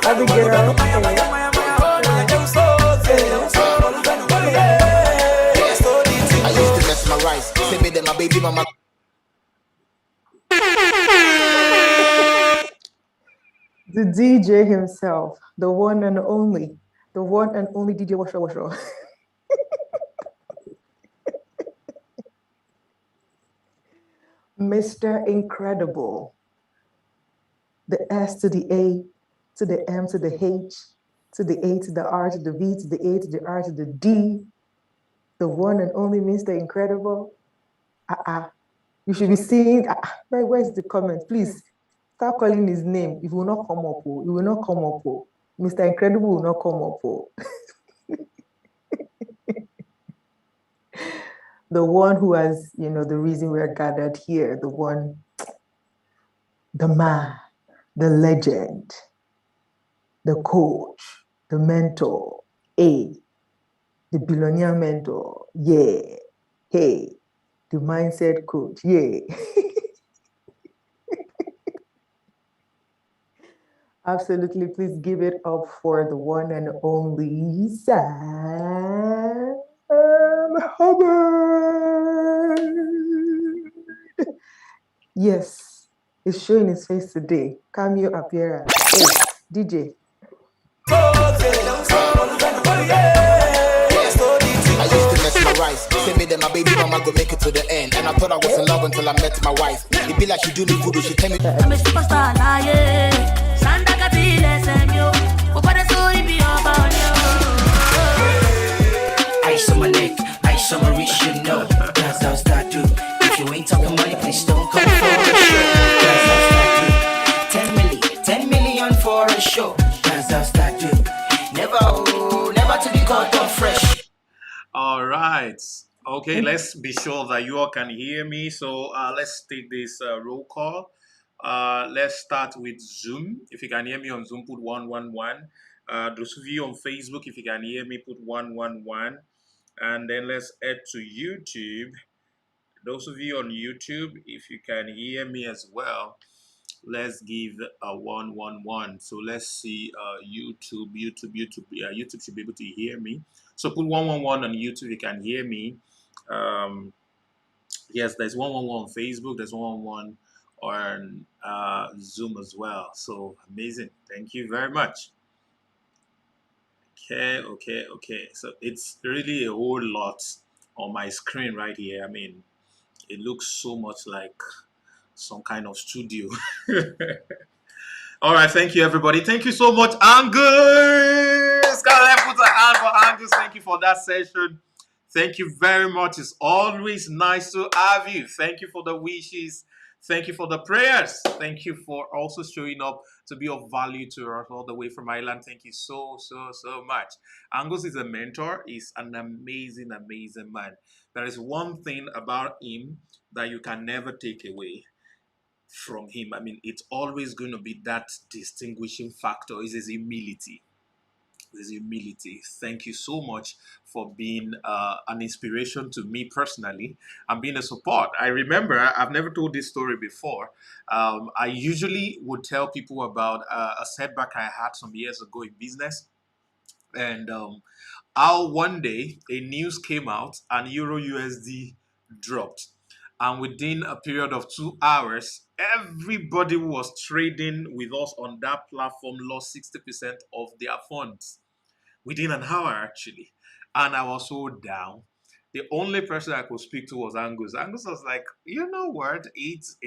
Abigail. I used to mesmerize, say me that my baby mama. The DJ himself, the one and only DJ Washo. Mr. Incredible. The S to the A, to the M to the H, to the A to the R to the V to the A to the R to the D. The one and only Mr. Incredible. You should be seeing, right, where's the comment? Please start calling his name. It will not come up. It will not come up. Mr. Incredible will not come up. The one who has, the reason we're gathered here, the one, the man, the legend, the coach, the mentor, the billionaire mentor, the mindset coach, Absolutely, please give it up for the one and only Sam Hubbard. Yes, it's showing his face today. Cameo appearance. Hey, DJ. I used to mesmerize, say me that my baby mama go make it to the end. And I thought I was in love until I met my wife. It be like she do me voodoo, she tell me I'm a superstar, nah, yeah. Santa Capile, Samuel. What the story be about you? Ice on my neck, ice on my wrist, you know. That's how start to. If you ain't talking money, please don't come for a show. That's how start to. 10 million for a show. That's how start to. Never to be caught up fresh. All right. Okay, let's be sure that you all can hear me. So let's take this roll call. Let's start with Zoom. If you can hear me on Zoom, put 111. Those of you on Facebook, if you can hear me, put 111. And then let's add to YouTube. Those of you on YouTube, if you can hear me as well, let's give a 111. So let's see YouTube. Yeah, YouTube should be able to hear me. So put 111 on YouTube. You can hear me. Yes, there's 111 on Facebook. There's 111 on Zoom as well. So amazing. Thank you very much. Okay. So it's really a whole lot on my screen right here. I mean, it looks so much like some kind of studio. All right, thank you, everybody. Thank you so much, Angus. Let's put a hand for Angus. Thank you for that session. Thank you very much. It's always nice to have you. Thank you for the wishes. Thank you for the prayers. Thank you for also showing up to be of value to us all the way from Ireland. Thank you so much. Angus is a mentor. He's an amazing man. There is one thing about him that you can never take away from him. I mean, it's always going to be that distinguishing factor is his humility. Thank you so much for being an inspiration to me personally and being a support. I remember, I've never told this story before. I usually would tell people about a setback I had some years ago in business. And how one day a news came out and Euro USD dropped. And within a period of 2 hours, everybody who was trading with us on that platform lost 60% of their funds. Within an hour, actually. And I was so down. The only person I could speak to was Angus. Angus was like, you know what? It's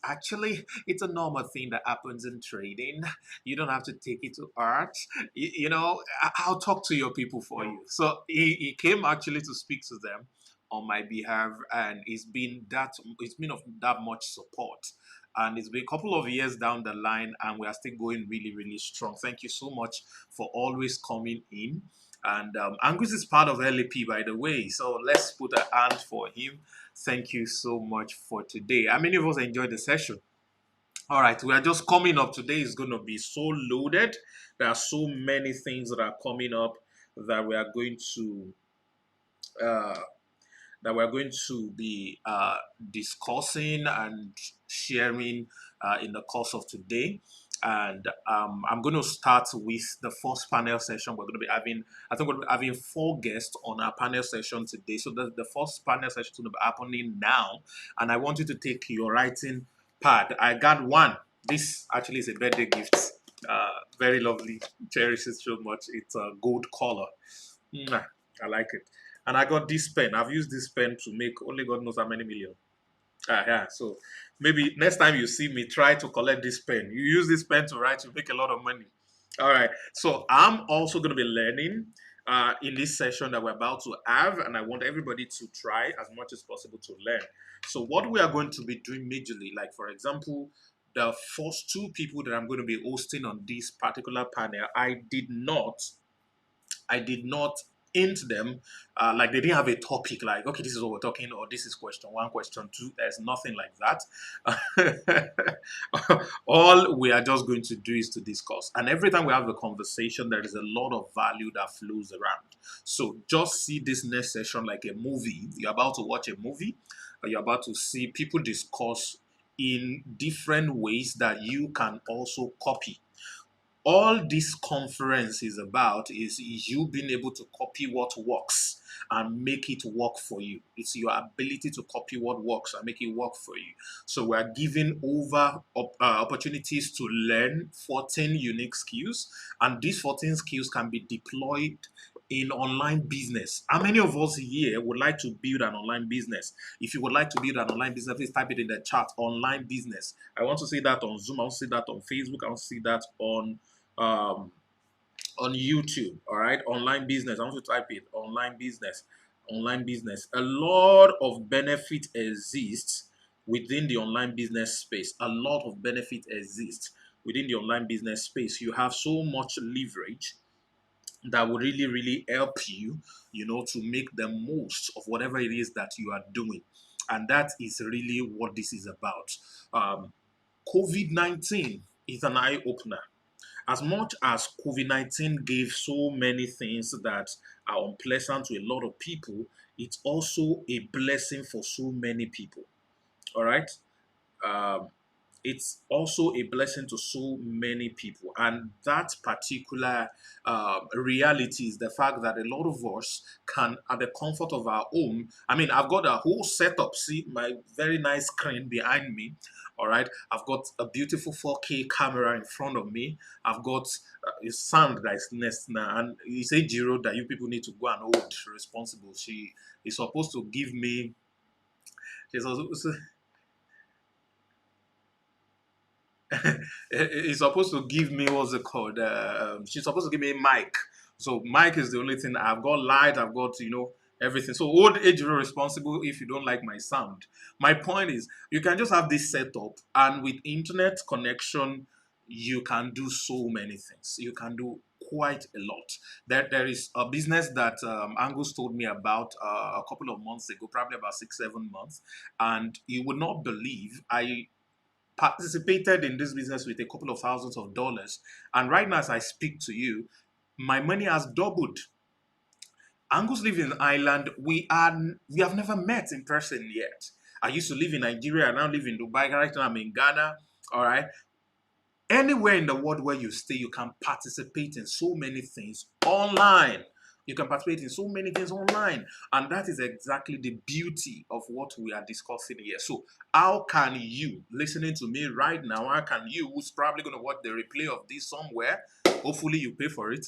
actually a normal thing that happens in trading. You don't have to take it to heart. You know, I'll talk to your people for you. So he came actually to speak to them on my behalf, and it's been of that much support. And it's been a couple of years down the line, and we are still going really strong. Thank you so much for always coming in. And Angus is part of LAP, by the way. So let's put a hand for him. Thank you so much for today. How many of us enjoyed the session? All right, we are just coming up. Today is going to be so loaded. There are so many things that are coming up that we are going to be discussing and sharing in the course of today. And I'm going to start with the first panel session. We're going to be having 4 guests on our panel session today. So the first panel session is going to be happening now. And I want you to take your writing pad. I got one. This actually is a birthday gift. Very lovely. Cherish it so much. It's a gold color. I like it. And I got this pen. I've used this pen to make only God knows how many million. Yeah, so maybe next time you see me, try to collect this pen. You use this pen to write, you make a lot of money. All right, so I'm also going to be learning in this session that we're about to have, and I want everybody to try as much as possible to learn. So what we are going to be doing majorly, like for example, the first 2 people that I'm going to be hosting on this particular panel, I did not into them, like they didn't have a topic like, okay, this is what we're talking, or this is question 1, question 2. There's nothing like that. All we are just going to do is to discuss. And every time we have a conversation, there is a lot of value that flows around. So just see this next session like a movie. You're about to watch a movie, or you're about to see people discuss in different ways that you can also copy. All this conference is about is you being able to copy what works and make it work for you. It's your ability to copy what works and make it work for you. So we're giving over opportunities to learn 14 unique skills, and these 14 skills can be deployed in online business. How many of us here would like to build an online business? If you would like to build an online business, please type it in the chat. Online business. I want to see that on Zoom. I want to see that on Facebook. I want to see that on YouTube. All right, online business. I want to type it. Online business. Online business. A lot of benefit exists within the online business space. A lot of benefit exists within the online business space. You have so much leverage that will really, really help you, to make the most of whatever it is that you are doing. And that is really what this is about. COVID-19 is an eye-opener. As much as COVID-19 gave so many things that are unpleasant to a lot of people, it's also a blessing for so many people. All right? It's also a blessing to so many people. And that particular reality is the fact that a lot of us can, at the comfort of our home, I've got a whole setup. See my very nice screen behind me. All right. I've got a beautiful 4K camera in front of me. I've got a sound that is next now. And you say, Jiro, that you people need to go and hold responsible. She is supposed to give me, she's also, he's supposed to give me, what's it called? She's supposed to give me a mic. So mic is the only thing. I've got light, I've got, everything. So old age responsible if you don't like my sound. My point is, you can just have this setup, and with internet connection, you can do so many things. You can do quite a lot. There is a business that Angus told me about a couple of months ago, probably about 6-7 months, and you would not believe I participated in this business with a couple of thousands of dollars, and right now as I speak to you, my money has doubled. Angus lives in Ireland. We have never met in person yet. I used to live in Nigeria. I now live in Dubai. Right now I'm in Ghana. All right. Anywhere in the world where you stay, you can participate in so many things online. You can participate in so many things online. And that is exactly the beauty of what we are discussing here. So how can you, listening to me right now, how can you, who's probably going to watch the replay of this somewhere, hopefully you pay for it,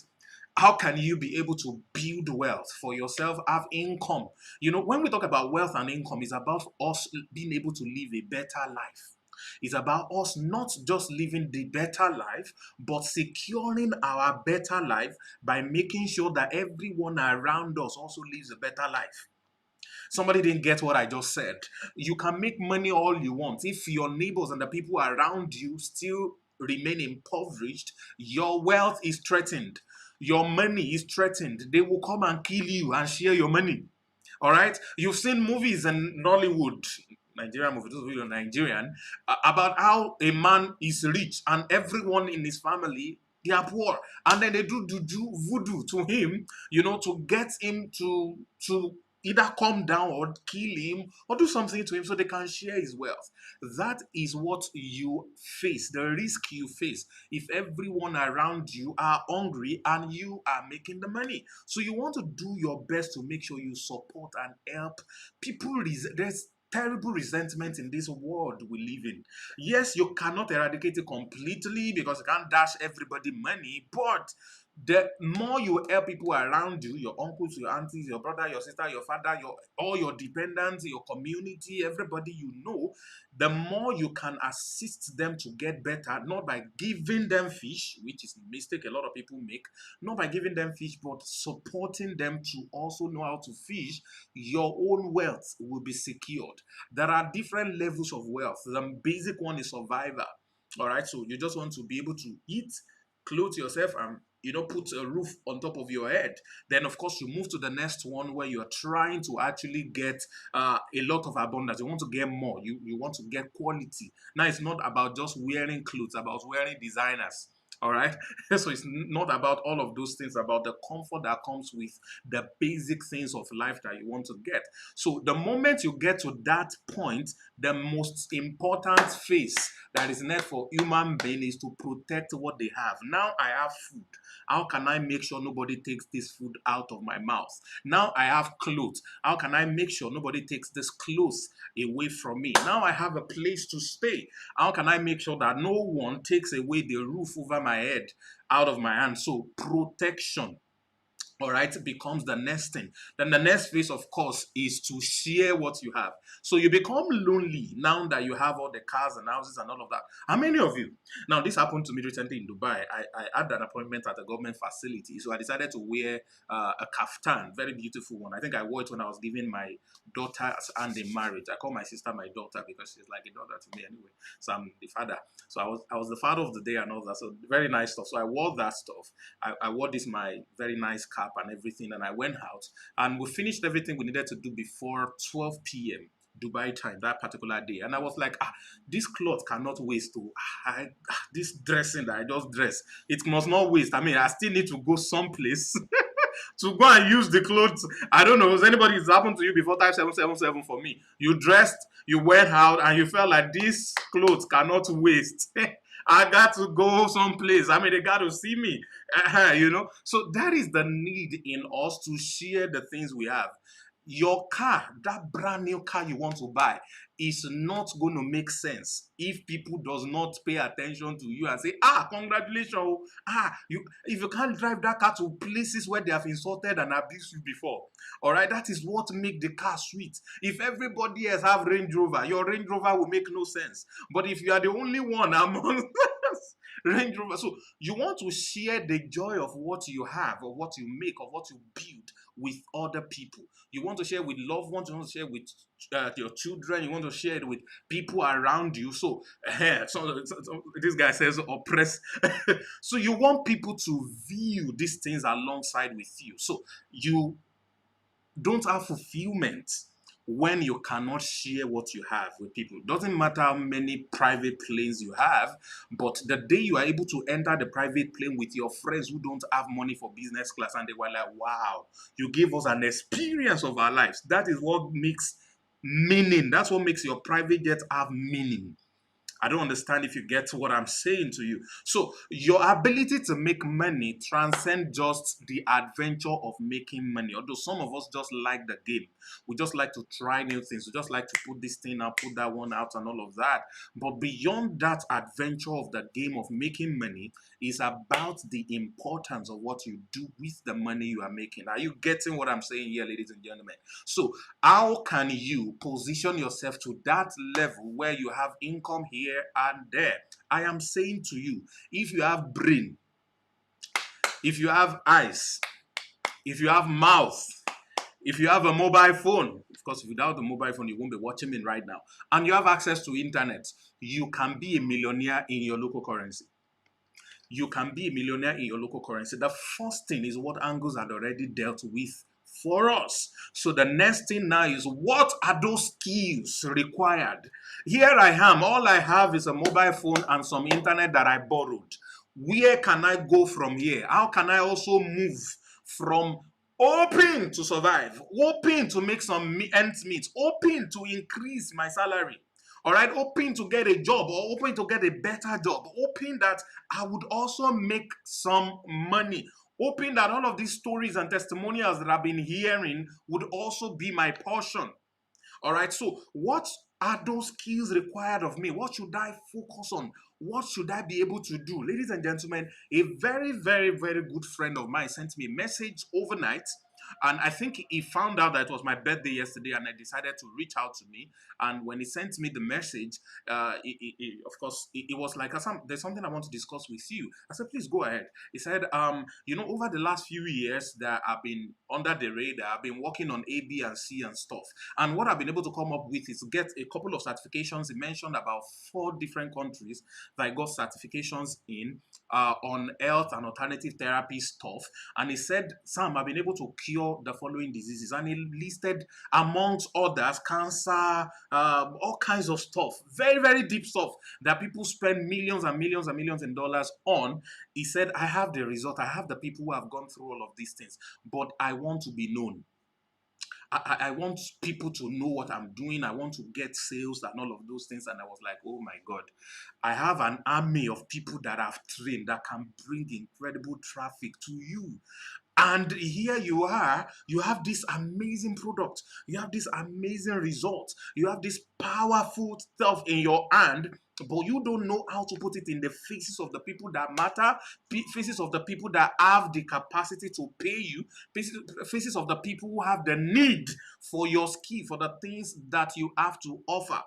how can you be able to build wealth for yourself, have income? When we talk about wealth and income, it's about us being able to live a better life. It's about us not just living the better life, but securing our better life by making sure that everyone around us also lives a better life. Somebody didn't get what I just said. You can make money all you want. If your neighbors and the people around you still remain impoverished, your wealth is threatened. Your money is threatened. They will come and kill you and share your money. All right? You've seen movies in Nollywood, Nigerian movies, those are Nigerian, about how a man is rich and everyone in his family, they are poor. And then they do voodoo to him, to get him to either come down or kill him or do something to him so they can share his wealth. That is what you face, the risk you face if everyone around you are hungry and you are making the money. So you want to do your best to make sure you support and help people. There's terrible resentment in this world we live in. Yes, you cannot eradicate it completely because you can't dash everybody money, but the more you help people around you, your uncles, your aunties, your brother, your sister, your father, all your dependents, your community, everybody you know, the more you can assist them to get better, not by giving them fish, which is a mistake a lot of people make, not by giving them fish, but supporting them to also know how to fish, your own wealth will be secured. There are different levels of wealth. The basic one is survival. All right, so you just want to be able to eat, clothe yourself, and put a roof on top of your head. Then, of course, you move to the next one where you're trying to actually get a lot of abundance. You want to get more. You want to get quality. Now, it's not about just wearing clothes, it's about wearing designers. All right. So it's not about all of those things, about the comfort that comes with the basic things of life that you want to get. So the moment you get to that point, the most important phase that is needed for human being is to protect what they have. Now I have food. How can I make sure nobody takes this food out of my mouth? Now I have clothes. How can I make sure nobody takes this clothes away from me? Now I have a place to stay. How can I make sure that no one takes away the roof over my head out of my hand? So protection. all right, becomes the next thing. Then the next phase, of course, is to share what you have. So you become lonely now that you have all the cars and houses and all of that. How many of you? Now, this happened to me recently in Dubai. I had an appointment at a government facility. So I decided to wear a kaftan, very beautiful one. I think I wore it when I was giving my daughter's hand in marriage. I call my sister my daughter because she's like a daughter to me anyway. So I'm the father. So I was the father of the day and all that. So very nice stuff. So I wore that stuff. I wore this, my very nice cap and everything, and I went out and we finished everything we needed to do before 12 p.m. Dubai time that particular day. And I was like, this cloth cannot waste. This dressing that I just dressed, it must not waste. I mean, I still need to go someplace to go and use the clothes. I don't know, has anybody has happened to you before? Type 777 for me. You dressed, you went out, and you felt like this clothes cannot waste. I got to go someplace. I mean, they got to see me, you know. So that is the need in us to share the things we have. Your car, that brand new car you want to buy, is not going to make sense if people does not pay attention to you and say, congratulations, if you can't drive that car to places where they have insulted and abused you before, all right, that is what make the car sweet. If everybody else have Range Rover, your Range Rover will make no sense. But if you are the only one among Range Rover, so you want to share the joy of what you have, or what you make, or what you build with other people. You want to share with loved ones, you want to share with your children, you want to share it with people around you. So this guy says oppress. So you want people to view these things alongside with you. So you don't have fulfillment when you cannot share what you have with people. Doesn't matter how many private planes you have, but the day you are able to enter the private plane with your friends who don't have money for business class, and they were like, wow, you gave us an experience of our lives. That is what makes meaning. That's what makes your private jet have meaning. I don't understand if you get what I'm saying to you. So your ability to make money transcends just the adventure of making money. Although some of us just like the game. We just like to try new things. We just like to put this thing out, put that one out and all of that. But beyond that adventure of the game of making money is about the importance of what you do with the money you are making. Are you getting what I'm saying here, ladies and gentlemen? So how can you position yourself to that level where you have income here and there? I am saying to you, if you have brain, if you have eyes, if you have mouth, if you have a mobile phone, of course, without the mobile phone, you won't be watching me right now, and you have access to internet, you can be a millionaire in your local currency. You can be a millionaire in your local currency. The first thing is what Angus had already dealt with for us. So the next thing now is, what are those skills required? Here I am. All I have is a mobile phone and some internet that I borrowed. Where can I go from here? How can I also move from hoping to survive, hoping to make some ends meet, hoping to increase my salary, all right, hoping to get a job or hoping to get a better job, hoping that I would also make some money, hoping that all of these stories and testimonials that I've been hearing would also be my portion. All right, so what are those skills required of me? What should I focus on? What should I be able to do? Ladies and gentlemen, a very, very, very good friend of mine sent me a message overnight. And I think he found out that it was my birthday yesterday, and I decided to reach out to me. And when he sent me the message, of course, it was like, there's something I want to discuss with you. I said, please go ahead. He said, over the last few years that I've been under the radar, I've been working on A, B, and C and stuff. And what I've been able to come up with is to get a couple of certifications. He mentioned about 4 different countries that I got certifications in on health and alternative therapy stuff. And he said, Sam, I've been able to cure the following diseases, and he listed amongst others cancer, all kinds of stuff, very, very deep stuff that people spend millions and millions and millions in dollars on. He said, I have the result, I have the people who have gone through all of these things, but I want to be known. I want people to know what I'm doing. I want to get sales and all of those things. And I was like, oh my God, I have an army of people that I've trained that can bring incredible traffic to you. And here you are, you have this amazing product, you have this amazing result, you have this powerful stuff in your hand, but you don't know how to put it in the faces of the people that matter, faces of the people that have the capacity to pay you, faces of the people who have the need for your skill, for the things that you have to offer.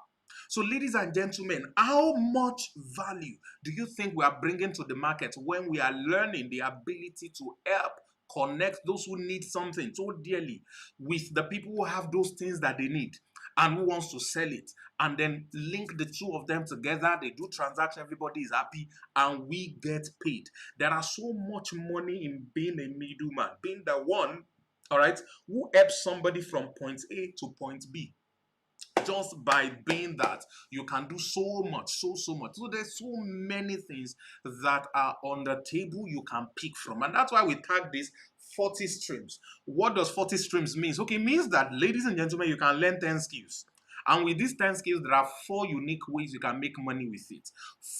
So, ladies and gentlemen, how much value do you think we are bringing to the market when we are learning the ability to help connect those who need something so dearly with the people who have those things that they need and who wants to sell it, and then link the two of them together? They do transaction, everybody is happy, and we get paid. There are so much money in being a middleman, being the one, all right, who helps somebody from point A to point B. Just by being that, you can do so much, so much. So there's so many things that are on the table you can pick from. And that's why we tag this 40 streams. What does 40 streams mean? Okay, it means that, ladies and gentlemen, you can learn 10 skills. And with these 10 skills, there are 4 unique ways you can make money with it.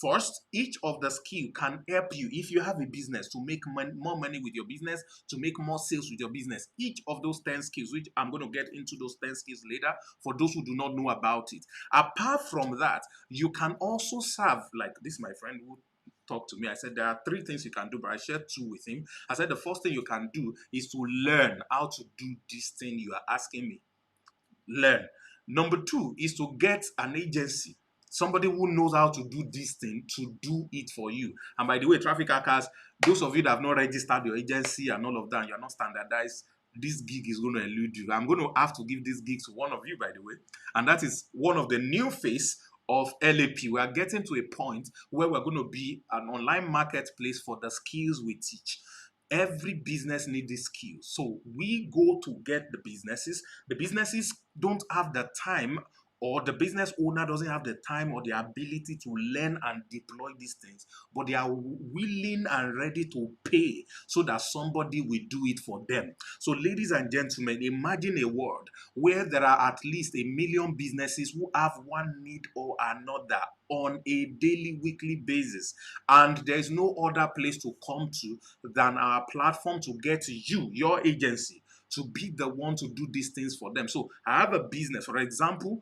First, each of the skill can help you, if you have a business, to make more money with your business, to make more sales with your business. Each of those 10 skills, which I'm going to get into those 10 skills later for those who do not know about it. Apart from that, you can also serve, like this, my friend who talked to me. I said there are 3 things you can do, but I shared 2 with him. I said the first thing you can do is to learn how to do this thing you are asking me. Learn. Number 2 is to get an agency, somebody who knows how to do this thing, to do it for you. And by the way, traffic hackers, those of you that have not registered your agency and all of that, you're not standardized, this gig is going to elude you. I'm going to have to give this gig to one of you, by the way. And that is one of the new face of LAP. We are getting to a point where we're going to be an online marketplace for the skills we teach. Every business needs these skills. So we go to get the businesses. The businesses don't have the time, or the business owner doesn't have the time or the ability to learn and deploy these things, but they are willing and ready to pay so that somebody will do it for them. So, ladies and gentlemen, imagine a world where there are at least 1 million businesses who have one need or another on a daily, weekly basis, and there's no other place to come to than our platform to get you, your agency, to be the one to do these things for them. So I have a business, for example,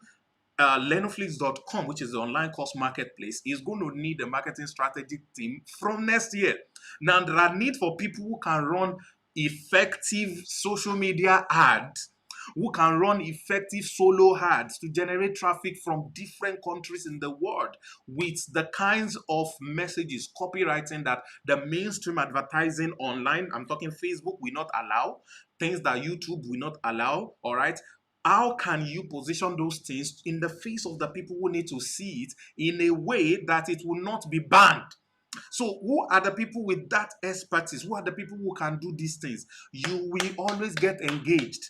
Lenoflix.com, which is the online course marketplace, is going to need a marketing strategy team from next year. Now, there are need for people who can run effective social media ads, who can run effective solo ads to generate traffic from different countries in the world with the kinds of messages, copywriting that the mainstream advertising online, I'm talking Facebook, will not allow, things that YouTube will not allow, all right? How can you position those things in the face of the people who need to see it in a way that it will not be banned? So who are the people with that expertise? Who are the people who can do these things? You will always get engaged.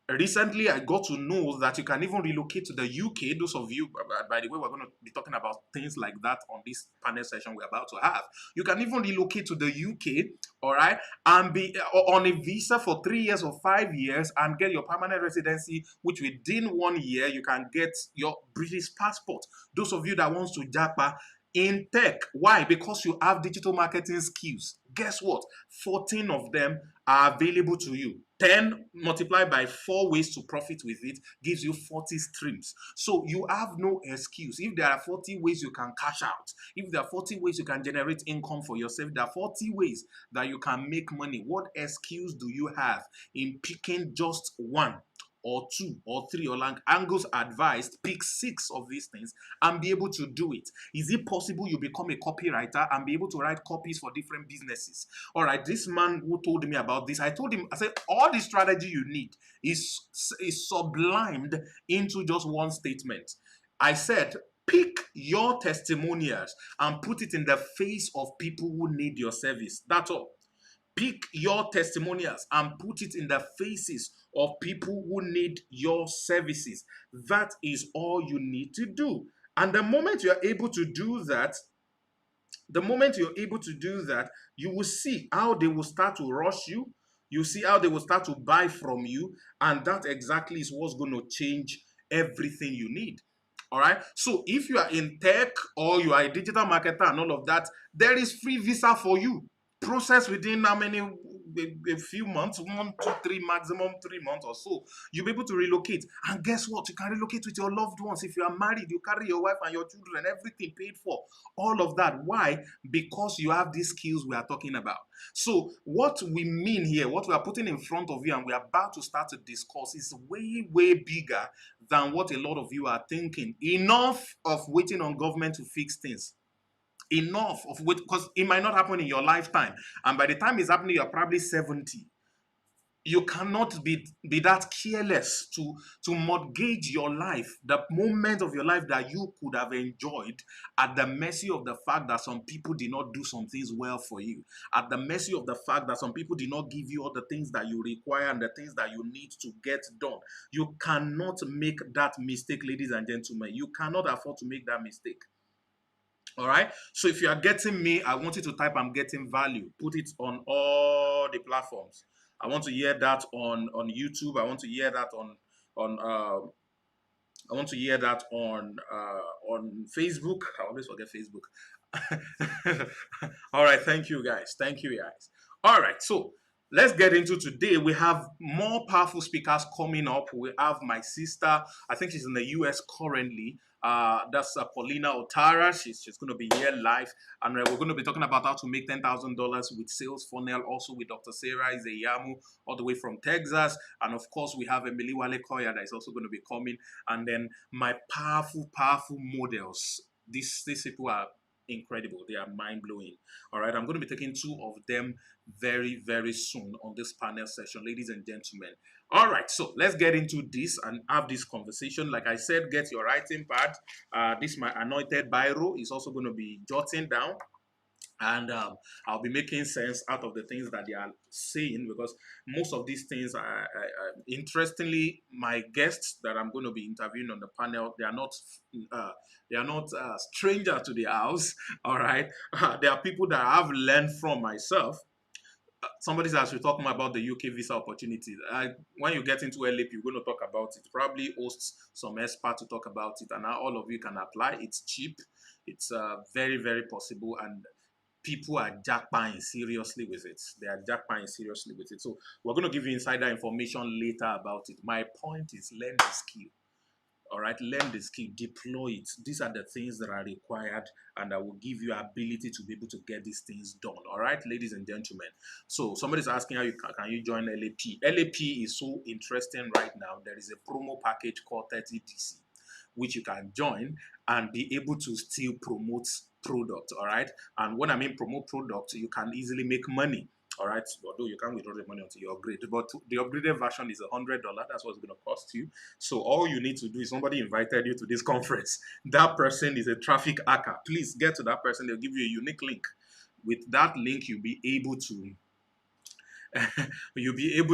Recently, I got to know that you can even relocate to the UK. Those of you, by the way, we're going to be talking about things like that on this panel session we're about to have. You can even relocate to the UK, all right, and be on a visa for 3 years or 5 years and get your permanent residency, which within 1 year, you can get your British passport. Those of you that wants to japa in tech, why? Because you have digital marketing skills. Guess what? 14 of them are available to you. 10 multiplied by 4 ways to profit with it gives you 40 streams. So you have no excuse. If there are 40 ways you can cash out, if there are 40 ways you can generate income for yourself, there are 40 ways that you can make money. What excuse do you have in picking just 1 or 2 or 3, or like Angus advised, pick 6 of these things and be able to do it? Is it possible you become a copywriter and be able to write copies for different businesses? All right, this man who told me about this, I told him, I said, all the strategy you need is sublimed into just one statement. I said, pick your testimonials and put it in the face of people who need your service. That's all. Pick your testimonials and put it in the faces of people who need your services. That is all you need to do. And the moment you're able to do that, you will see how they will start to rush you. You see how they will start to buy from you. And that exactly is what's going to change everything you need. All right. So if you are in tech or you are a digital marketer and all of that, there is free visa for you. process within how many, a few months, 1, 2, 3, maximum 3 months or so, you'll be able to relocate. And guess what? You can relocate with your loved ones. If you are married, you carry your wife and your children, everything paid for. All of that. Why? Because you have these skills we are talking about. So what we mean here, what we are putting in front of you and we are about to start to discuss is way, way bigger than what a lot of you are thinking. Enough of waiting on government to fix things. Enough of wait, because it might not happen in your lifetime. And by the time it's happening, you're probably 70. You cannot be that careless to mortgage your life, the moment of your life that you could have enjoyed, at the mercy of the fact that some people did not do some things well for you, at the mercy of the fact that some people did not give you all the things that you require and the things that you need to get done. You cannot make that mistake, ladies and gentlemen. You cannot afford to make that mistake. All right. So if you are getting me, I want you to type "I'm getting value." Put it on all the platforms. I want to hear that on YouTube. I want to hear that on I want to hear that on Facebook. I always forget Facebook. All right. Thank you, guys. Thank you, guys. All right. So let's get into today. We have more powerful speakers coming up. We have my sister. I think she's in the US currently. That's Paulina Otara. She's going to be here live. And we're going to be talking about how to make $10,000 with Sales Funnel. Also with Dr. Sarah Izeyamu, all the way from Texas. And of course, we have Emily Wale Koya that is also going to be coming. And then my powerful, powerful models. These people are incredible. They are mind-blowing. All right, I'm going to be taking 2 of them very, very soon on this panel session, ladies and gentlemen. All right, so let's get into this and have this conversation. Like I said, get your writing pad. This my anointed biro is also going to be jotting down. And I'll be making sense out of the things that they are saying, because most of these things are, interestingly, my guests that I'm going to be interviewing on the panel, they are not strangers to the house. All right, they are people that I've learned from myself. Somebody's actually talking about the UK visa opportunities. When you get into LAP, you're going to talk about it. Probably host some experts to talk about it, and now all of you can apply. It's cheap. It's very, very possible, and people are jackpotting seriously with it. They are jackpotting seriously with it. So we're going to give you insider information later about it. My point is, learn the skill. All right, learn the skill, deploy it. These are the things that are required and that will give you ability to be able to get these things done. All right, ladies and gentlemen. So somebody's asking how can you join LAP? LAP is so interesting right now. There is a promo package called 30DC, which you can join and be able to still promote product. All right, and when I mean promote product, you can easily make money. All right, although you can't withdraw the money until you upgrade, but the upgraded version is $100. That's what's going to cost you. So all you need to do is, somebody invited you to this conference. That person is a traffic hacker. Please get to that person. They'll give you a unique link. With that link, you'll be able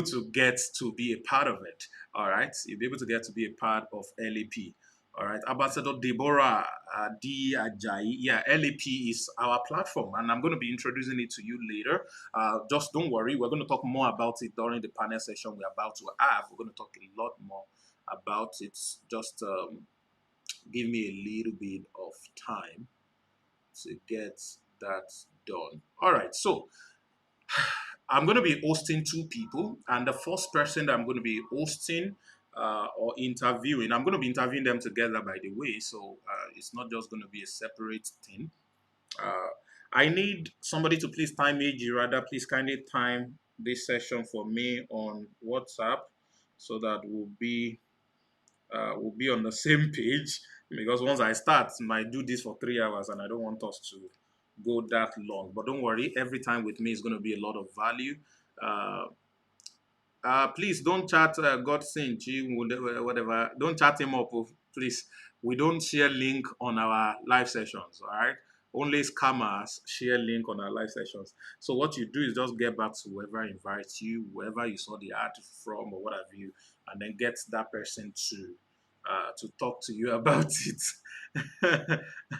to get to be a part of it. All right, you'll be able to get to be a part of LAP. All right, Ambassador Deborah D. Ajayi. Yeah, LAP is our platform, and I'm going to be introducing it to you later. Just don't worry, we're going to talk more about it during the panel session we're about to have. We're going to talk a lot more about it. Just give me a little bit of time to get that done. All right, so I'm going to be hosting 2 people, and the first person that I'm going to be hosting or interviewing, I'm going to be interviewing them together, by the way, so it's not just going to be a separate thing. I need somebody to please time me, Girada. Please kindly time this session for me on WhatsApp so that we'll be on the same page, because once I start, I might do this for 3 hours and I don't want us to go that long. But don't worry, every time with me is going to be a lot of value. Please don't chat Godson, whatever. Don't chat him up, please. We don't share link on our live sessions, all right? Only scammers share link on our live sessions. So what you do is just get back to whoever invites you, whoever you saw the ad from or what have you, and then get that person to talk to you about it.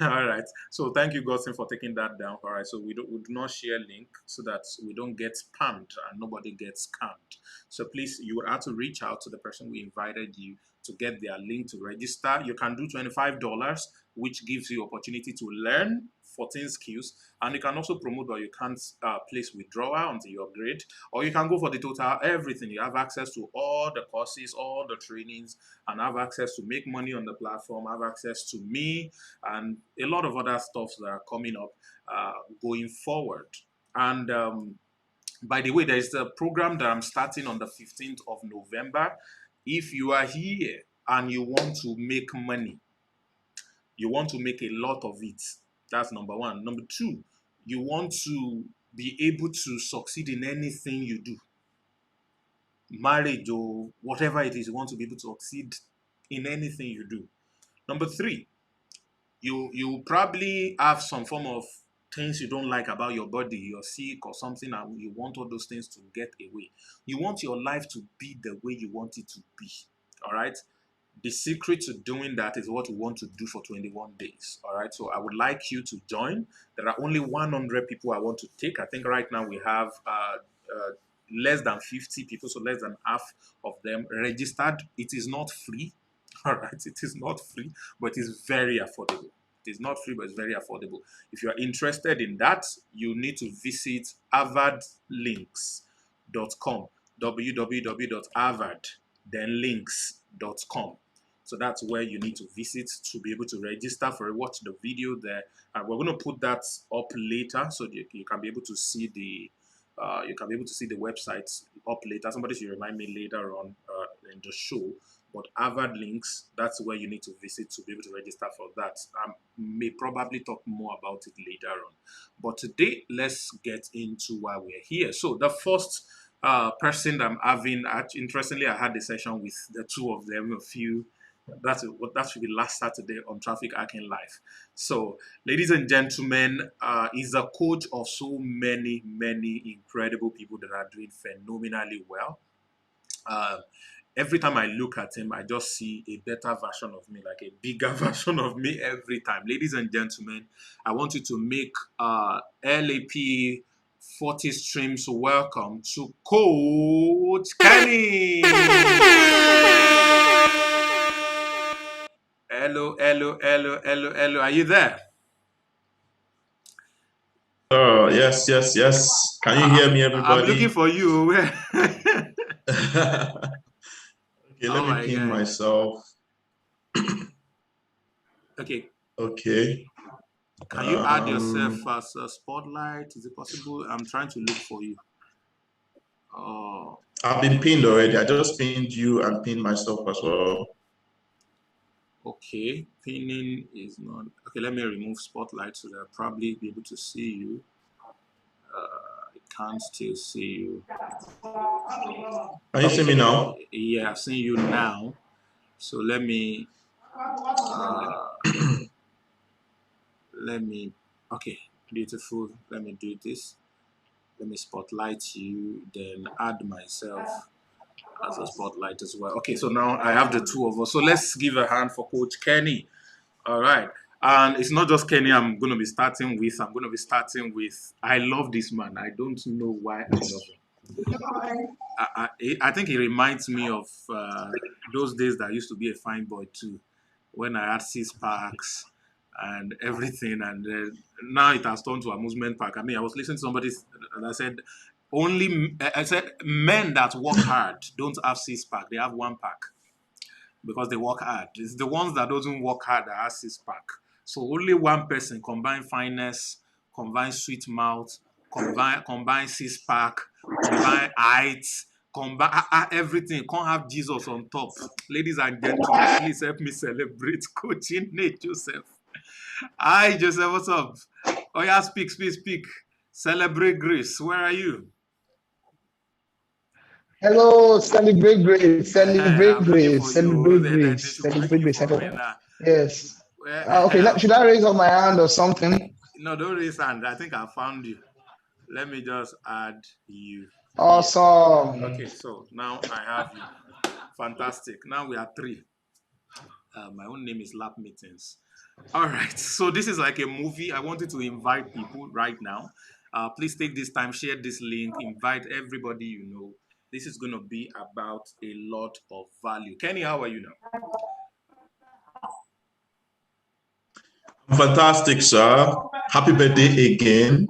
All right. So thank you, Godson, for taking that down. All right. So we do not share link so that we don't get spammed and nobody gets scammed. So please, you would have to reach out to the person we invited you to get their link to register. You can do $25, which gives you opportunity to learn 14 skills, and you can also promote, but you can't place withdrawal until you upgrade, or you can go for the total everything. You have access to all the courses, all the trainings, and have access to make money on the platform, have access to me, and a lot of other stuff that are coming up going forward. And by the way, there is a program that I'm starting on the 15th of November. If you are here and you want to make money, you want to make a lot of it, that's number one. Number two, you want to be able to succeed in anything you do, marriage or whatever it is, you want to be able to succeed in anything you do. Number three, you probably have some form of things you don't like about your body, you're sick or something, and you want all those things to get away. You want your life to be the way you want it to be. All right. The secret to doing that is what we want to do for 21 days. All right. So I would like you to join. There are only 100 people I want to take. I think right now we have less than 50 people, so less than half of them registered. It is not free. All right. It is not free, but it is very affordable. It is not free, but it's very affordable. If you are interested in that, you need to visit harvardlinks.com, www.harvardlinks.com. So that's where you need to visit to be able to register for it. Watch the video there. And we're going to put that up later so you can be able to see the websites up later. Somebody should remind me later on in the show. But Harvard Links, that's where you need to visit to be able to register for that. I may probably talk more about it later on. But today, let's get into why we're here. So the first person I'm having, interestingly, I had a session with the two of them that should be last Saturday on Traffic Hacking Live. So, ladies and gentlemen, he's a coach of so many incredible people that are doing phenomenally well. Every time I look at him, I just see a better version of me, like a bigger version of me every time. Ladies and gentlemen, I want you to make LAP 40 Streams welcome to Coach Kenny. Hello. Are you there? Oh, yes. Can you hear me, everybody? I'm looking for you. Okay, let me pin myself. Okay. Can you add yourself as a spotlight? Is it possible? I'm trying to look for you. I've been pinned already. I just pinned you and pinned myself as well. Okay, pinning is not... Okay, let me remove spotlight so that I'll probably be able to see you. I can't still see you. Can you see me now? Yeah, I've seen you now. So let me... Okay, beautiful. Let me do this. Let me spotlight you, then add myself as a spotlight as well. Okay, so now I have the two of us. So let's give a hand for Coach Kenny. All right. And it's not just Kenny I'm going to be starting with. I love this man. I don't know why I love him. I think he reminds me of those days that I used to be a fine boy too, when I had 6 packs and everything, and now it has turned to amusement park. I mean, I was listening to somebody and I said men that work hard don't have 6 pack, they have 1 pack because they work hard. It's the ones that doesn't work hard that have 6 pack. So only one person combine fineness, combine sweet mouth, combine 6 pack, combine height, combine everything. Can't have Jesus on top. Ladies and gentlemen, please help me celebrate Coaching Nate Joseph. Hi Joseph, what's up? Oh yeah, speak. Celebrate grace. Where are you? Hello, celebrate grace. Yes. Okay, should I raise up my hand or something? No, don't raise hand. I think I found you. Let me just add you. Awesome. Okay, so now I have you. Fantastic. Now we are 3. My own name is Lap Meetings. All right. So this is like a movie. I wanted to invite people right now. Please take this time, share this link, invite everybody you know. This is going to be about a lot of value. Kenny, how are you now? Fantastic, sir. Happy birthday again.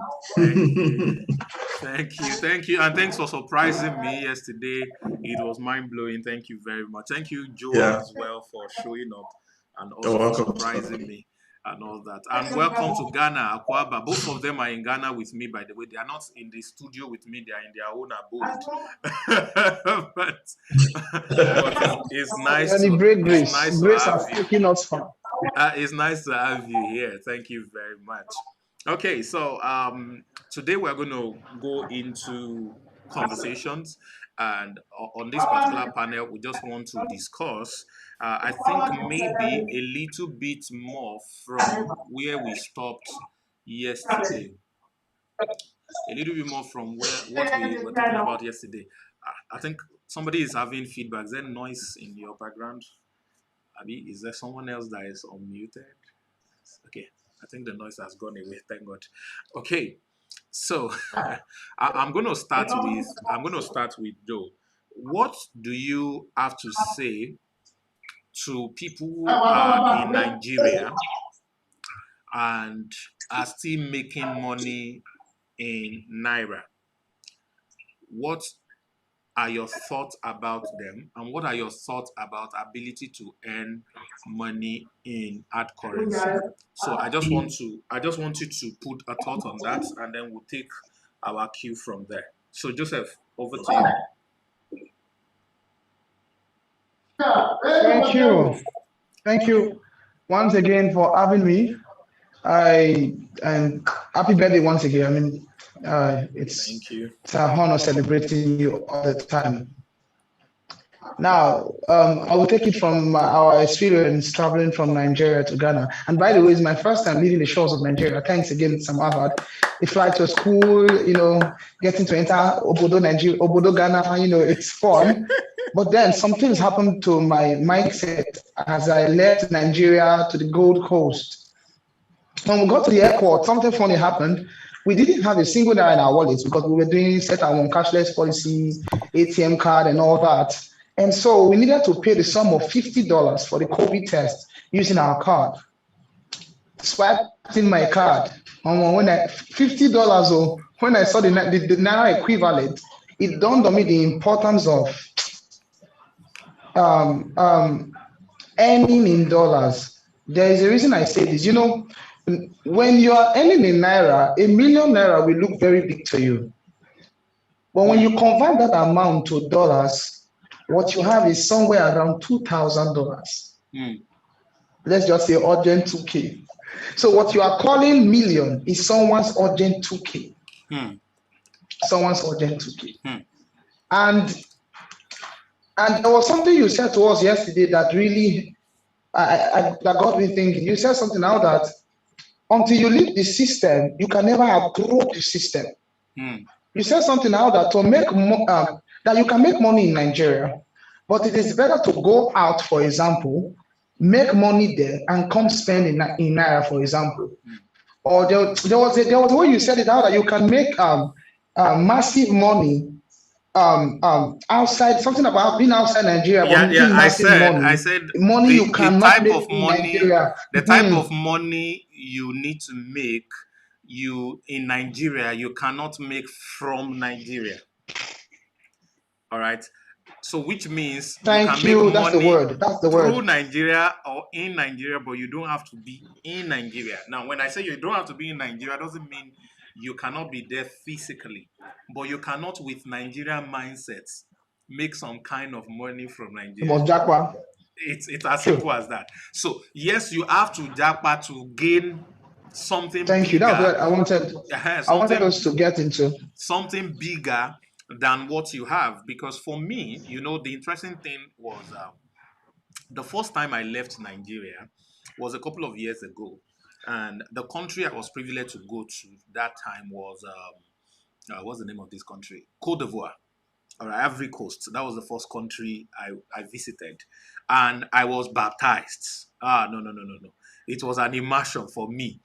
Thank you, and thanks for surprising me yesterday. It was mind blowing. Thank you very much. Thank you, Joe, Yeah. as well, for showing up and You're also for welcome. surprising me and all that. And welcome to Ghana, Akwaba. Both of them are in Ghana with me, by the way. They are not in the studio with me; they are in their own abode. but it's nice And the to great it's Grace. nice to Grace have has you. taken us far. It's nice to have you here. Thank you very much. Okay, so today we're going to go into conversations, and on this particular panel, we just want to discuss. I think maybe a little bit more from where we stopped yesterday. A little bit more from what we were talking about yesterday. I think somebody is having feedback. Is there noise in your background? Abi, is there someone else that is unmuted? Okay, I think the noise has gone away. Thank God. Okay, so I'm going to start with Joe. What do you have to say to people who are in Nigeria and are still making money in Naira? What are your thoughts about them, and what are your thoughts about ability to earn money in hard currency? So I just want you to put a thought on that, and then we'll take our cue from there. So Joseph, over to you. Thank you once again for having me. And happy birthday once again. I mean, Thank you. It's an honor celebrating you all the time. Now, I will take it from our experience traveling from Nigeria to Ghana. And by the way, it's my first time leaving the shores of Nigeria. Thanks again, Sam Ahmad. The flight to school, getting to enter Obodo, Nigeria, Obodo, Ghana, it's fun. But then some things happened to my mindset as I left Nigeria to the Gold Coast. When we got to the airport, something funny happened. We didn't have a single naira in our wallets because we were doing set our own cashless policy, ATM card, and all that. And so we needed to pay the sum of $50 for the COVID test using our card. Swiped in my card. When I $50, when I saw the naira equivalent, it dawned on me the importance of earning in dollars. There is a reason I say this. When you are earning in naira, $1 million naira will look very big to you. But when you convert that amount to dollars, what you have is somewhere around $2,000. Let's just say urgent 2K. So what you are calling million is someone's urgent 2K. Someone's urgent 2K. And there was something you said to us yesterday that really that got me thinking. You said something now that until you leave the system, you can never outgrow the system. You said something now that to make that you can make money in Nigeria, but it is better to go out, for example, make money there and come spend in Naira, for example. Or there was a way you said it out that you can make massive money outside, something about being outside Nigeria. I said money you cannot make in Nigeria. The type of money you need to make in Nigeria, you cannot make from Nigeria. All right. So which means you can make money through Nigeria or in Nigeria, but you don't have to be in Nigeria. Now, when I say you don't have to be in Nigeria, doesn't mean you cannot be there physically, but you cannot, with Nigerian mindsets, make some kind of money from Nigeria. It's as simple as that. So yes, you have to japa to gain something. Thank you. That's what I wanted us to get into something bigger than what you have. Because for me, the interesting thing was the first time I left Nigeria was a couple of years ago, and the country I was privileged to go to that time was what's the name of this country? Cote d'Ivoire. All right, Ivory Coast. That was the first country I visited, and I was baptized. No. It was an immersion for me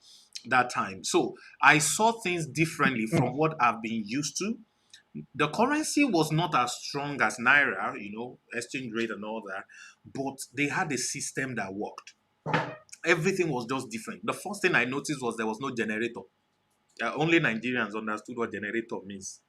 that time. So I saw things differently from what I've been used to. The currency was not as strong as Naira, exchange rate and all that, but they had a system that worked. Everything was just different. The first thing I noticed was there was no generator. Only Nigerians understood what generator means.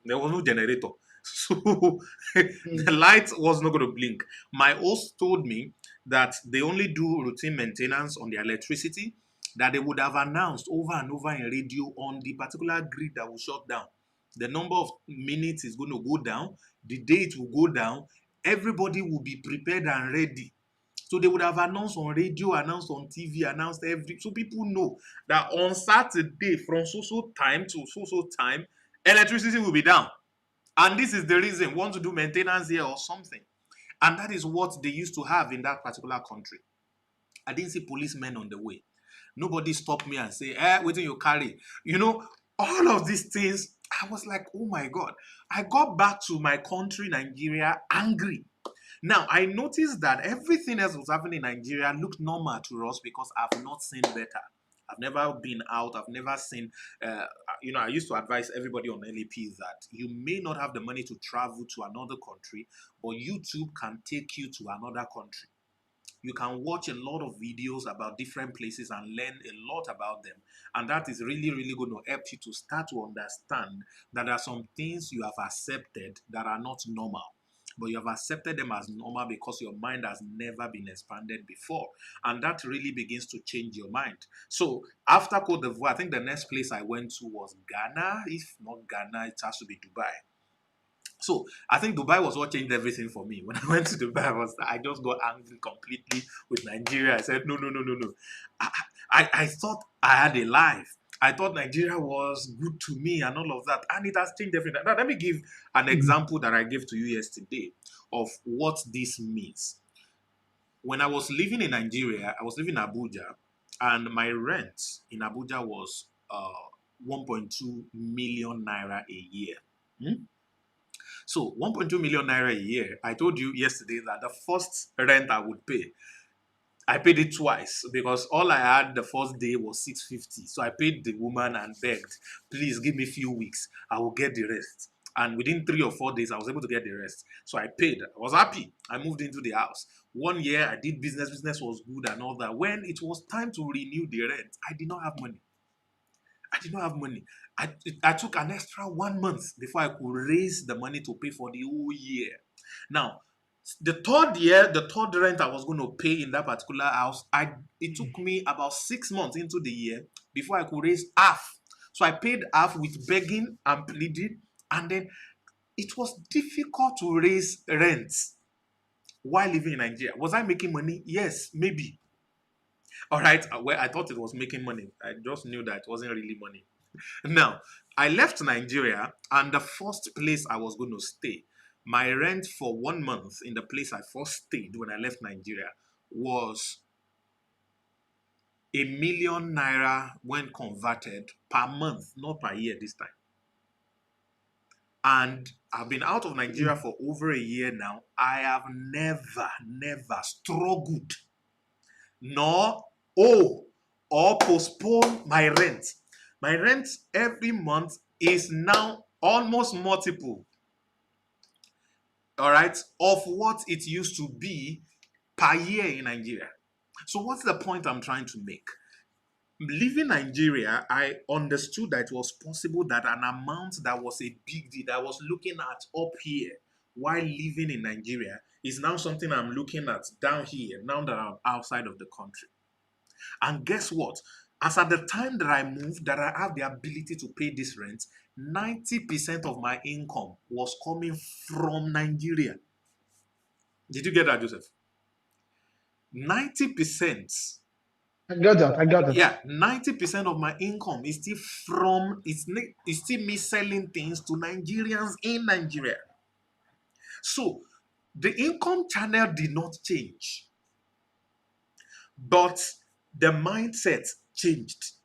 There was no generator. So the light was not going to blink. My host told me that they only do routine maintenance on the electricity, that they would have announced over and over in radio on the particular grid that will shut down. The number of minutes is going to go down. The day it will go down. Everybody will be prepared and ready. So they would have announced on radio, announced on TV, announced so people know that on Saturday from so time to so time, electricity will be down. And this is the reason, want to do maintenance here or something. And that is what they used to have in that particular country. I didn't see policemen on the way. Nobody stopped me and say, what do you carry? You know, all of these things, I was like, oh my God. I got back to my country, Nigeria, angry. Now, I noticed that everything else was happening in Nigeria looked normal to us because I've not seen better. I've never been out. I've never seen, I used to advise everybody on LAP that you may not have the money to travel to another country, but YouTube can take you to another country. You can watch a lot of videos about different places and learn a lot about them. And that is really, really going to help you to start to understand that there are some things you have accepted that are not normal. But you have accepted them as normal because your mind has never been expanded before. And that really begins to change your mind. So after Cote d'Ivoire, I think the next place I went to was Ghana. If not Ghana, it has to be Dubai. So I think Dubai was what changed everything for me. When I went to Dubai, I just got angry completely with Nigeria. I said, no. I thought I had a life. I thought Nigeria was good to me and all of that. And it has changed everything. Now, let me give an example that I gave to you yesterday of what this means. When I was living in Nigeria, I was living in Abuja, and my rent in Abuja was 1.2 million naira a year. So 1.2 million naira a year, I told you yesterday that the first rent I would pay, I paid it twice because all I had the first day was 650. So I paid the woman and begged, please give me a few weeks. I will get the rest. And within 3 or 4 days, I was able to get the rest. So I paid. I was happy. I moved into the house. 1 year, I did business. Business was good and all that. When it was time to renew the rent, I did not have money. I took an extra 1 month before I could raise the money to pay for the whole year. Now, the third rent I was going to pay in that particular house, it took me about 6 months into the year before I could raise half. So I paid half with begging and pleading, and then it was difficult to raise rent while living in Nigeria. Was I making money? Yes, maybe. All right, well, I thought it was making money. I just knew that it wasn't really money. Now, I left Nigeria, and the first place I was going to stay, my rent for 1 month in the place I first stayed when I left Nigeria was 1 million naira when converted per month, not per year this time. And I've been out of Nigeria for over a year now. I have never struggled, nor owe or postpone my rent. My rent every month is now almost multiple, all right, of what it used to be per year in Nigeria. So what's the point I'm trying to make? Leaving Nigeria, I understood that it was possible that an amount that was a big deal, that I was looking at up here while living in Nigeria, is now something I'm looking at down here, now that I'm outside of the country. And guess what? As at the time that I moved, that I have the ability to pay this rent, 90% of my income was coming from Nigeria. Did you get that, Joseph? 90%. I got that. Yeah, 90% of my income is still me selling things to Nigerians in Nigeria. So the income channel did not change, but the mindset changed.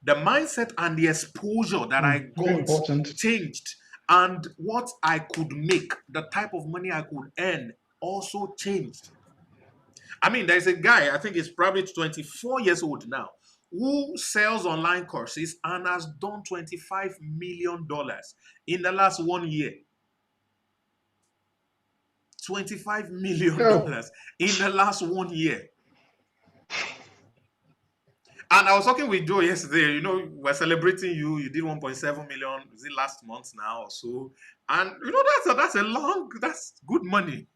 The mindset and the exposure that I got changed, and what I could make, the type of money I could earn, also changed. I mean, there's a guy, I think he's probably 24 years old now, who sells online courses and has done $25 million in the last 1 year. $25 million in the last 1 year. And I was talking with Joe yesterday. We're celebrating you. You did 1.7 million. Is it last month now or so? And that's good money.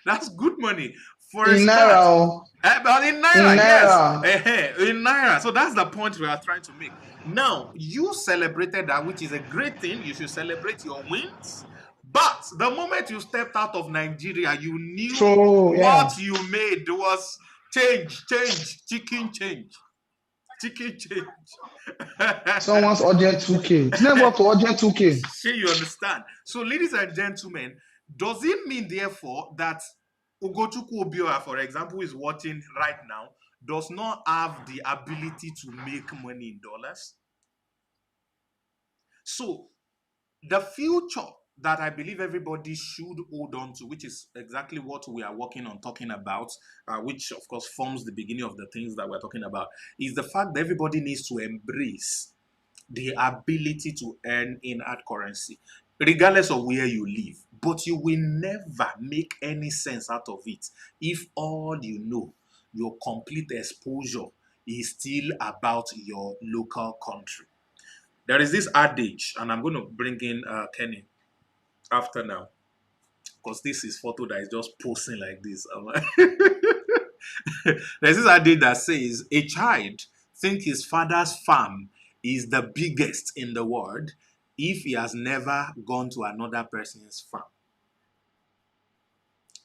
That's good money for a In start. Naira. But in Naira, yes. In Naira. So that's the point we are trying to make. Now, you celebrated that, which is a great thing. You should celebrate your wins. But the moment you stepped out of Nigeria, you knew what you made was change, chicken change. Someone's urgent 2K. It's never to urgent 2K. Sure, you understand. So, ladies and gentlemen, does it mean, therefore, that Ugochukwu Obiora, for example, is watching right now, does not have the ability to make money in dollars? So, the future that I believe everybody should hold on to, which is exactly what we are working on talking about, which of course forms the beginning of the things that we're talking about, is the fact that everybody needs to embrace the ability to earn in hard currency, regardless of where you live. But you will never make any sense out of it if all you know, your complete exposure, is still about your local country. There is this adage, and I'm going to bring in Kenny after now, because this is photo that is just posing like this. There's this adage that says, a child thinks his father's farm is the biggest in the world if he has never gone to another person's farm.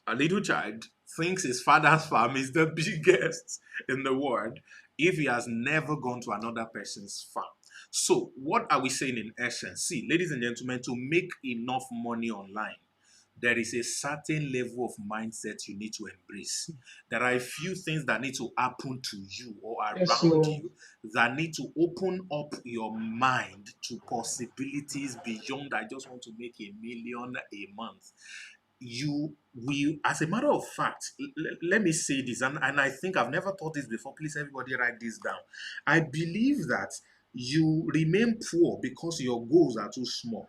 A little child thinks his father's farm is the biggest in the world if he has never gone to another person's farm. So, what are we saying in essence? See, ladies and gentlemen, to make enough money online, there is a certain level of mindset you need to embrace. There are a few things that need to happen to you or around you that need to open up your mind to possibilities beyond, I just want to make $1 million a month. You will, as a matter of fact, let me say this, and I think I've never thought this before. Please, everybody write this down. I believe that you remain poor because your goals are too small.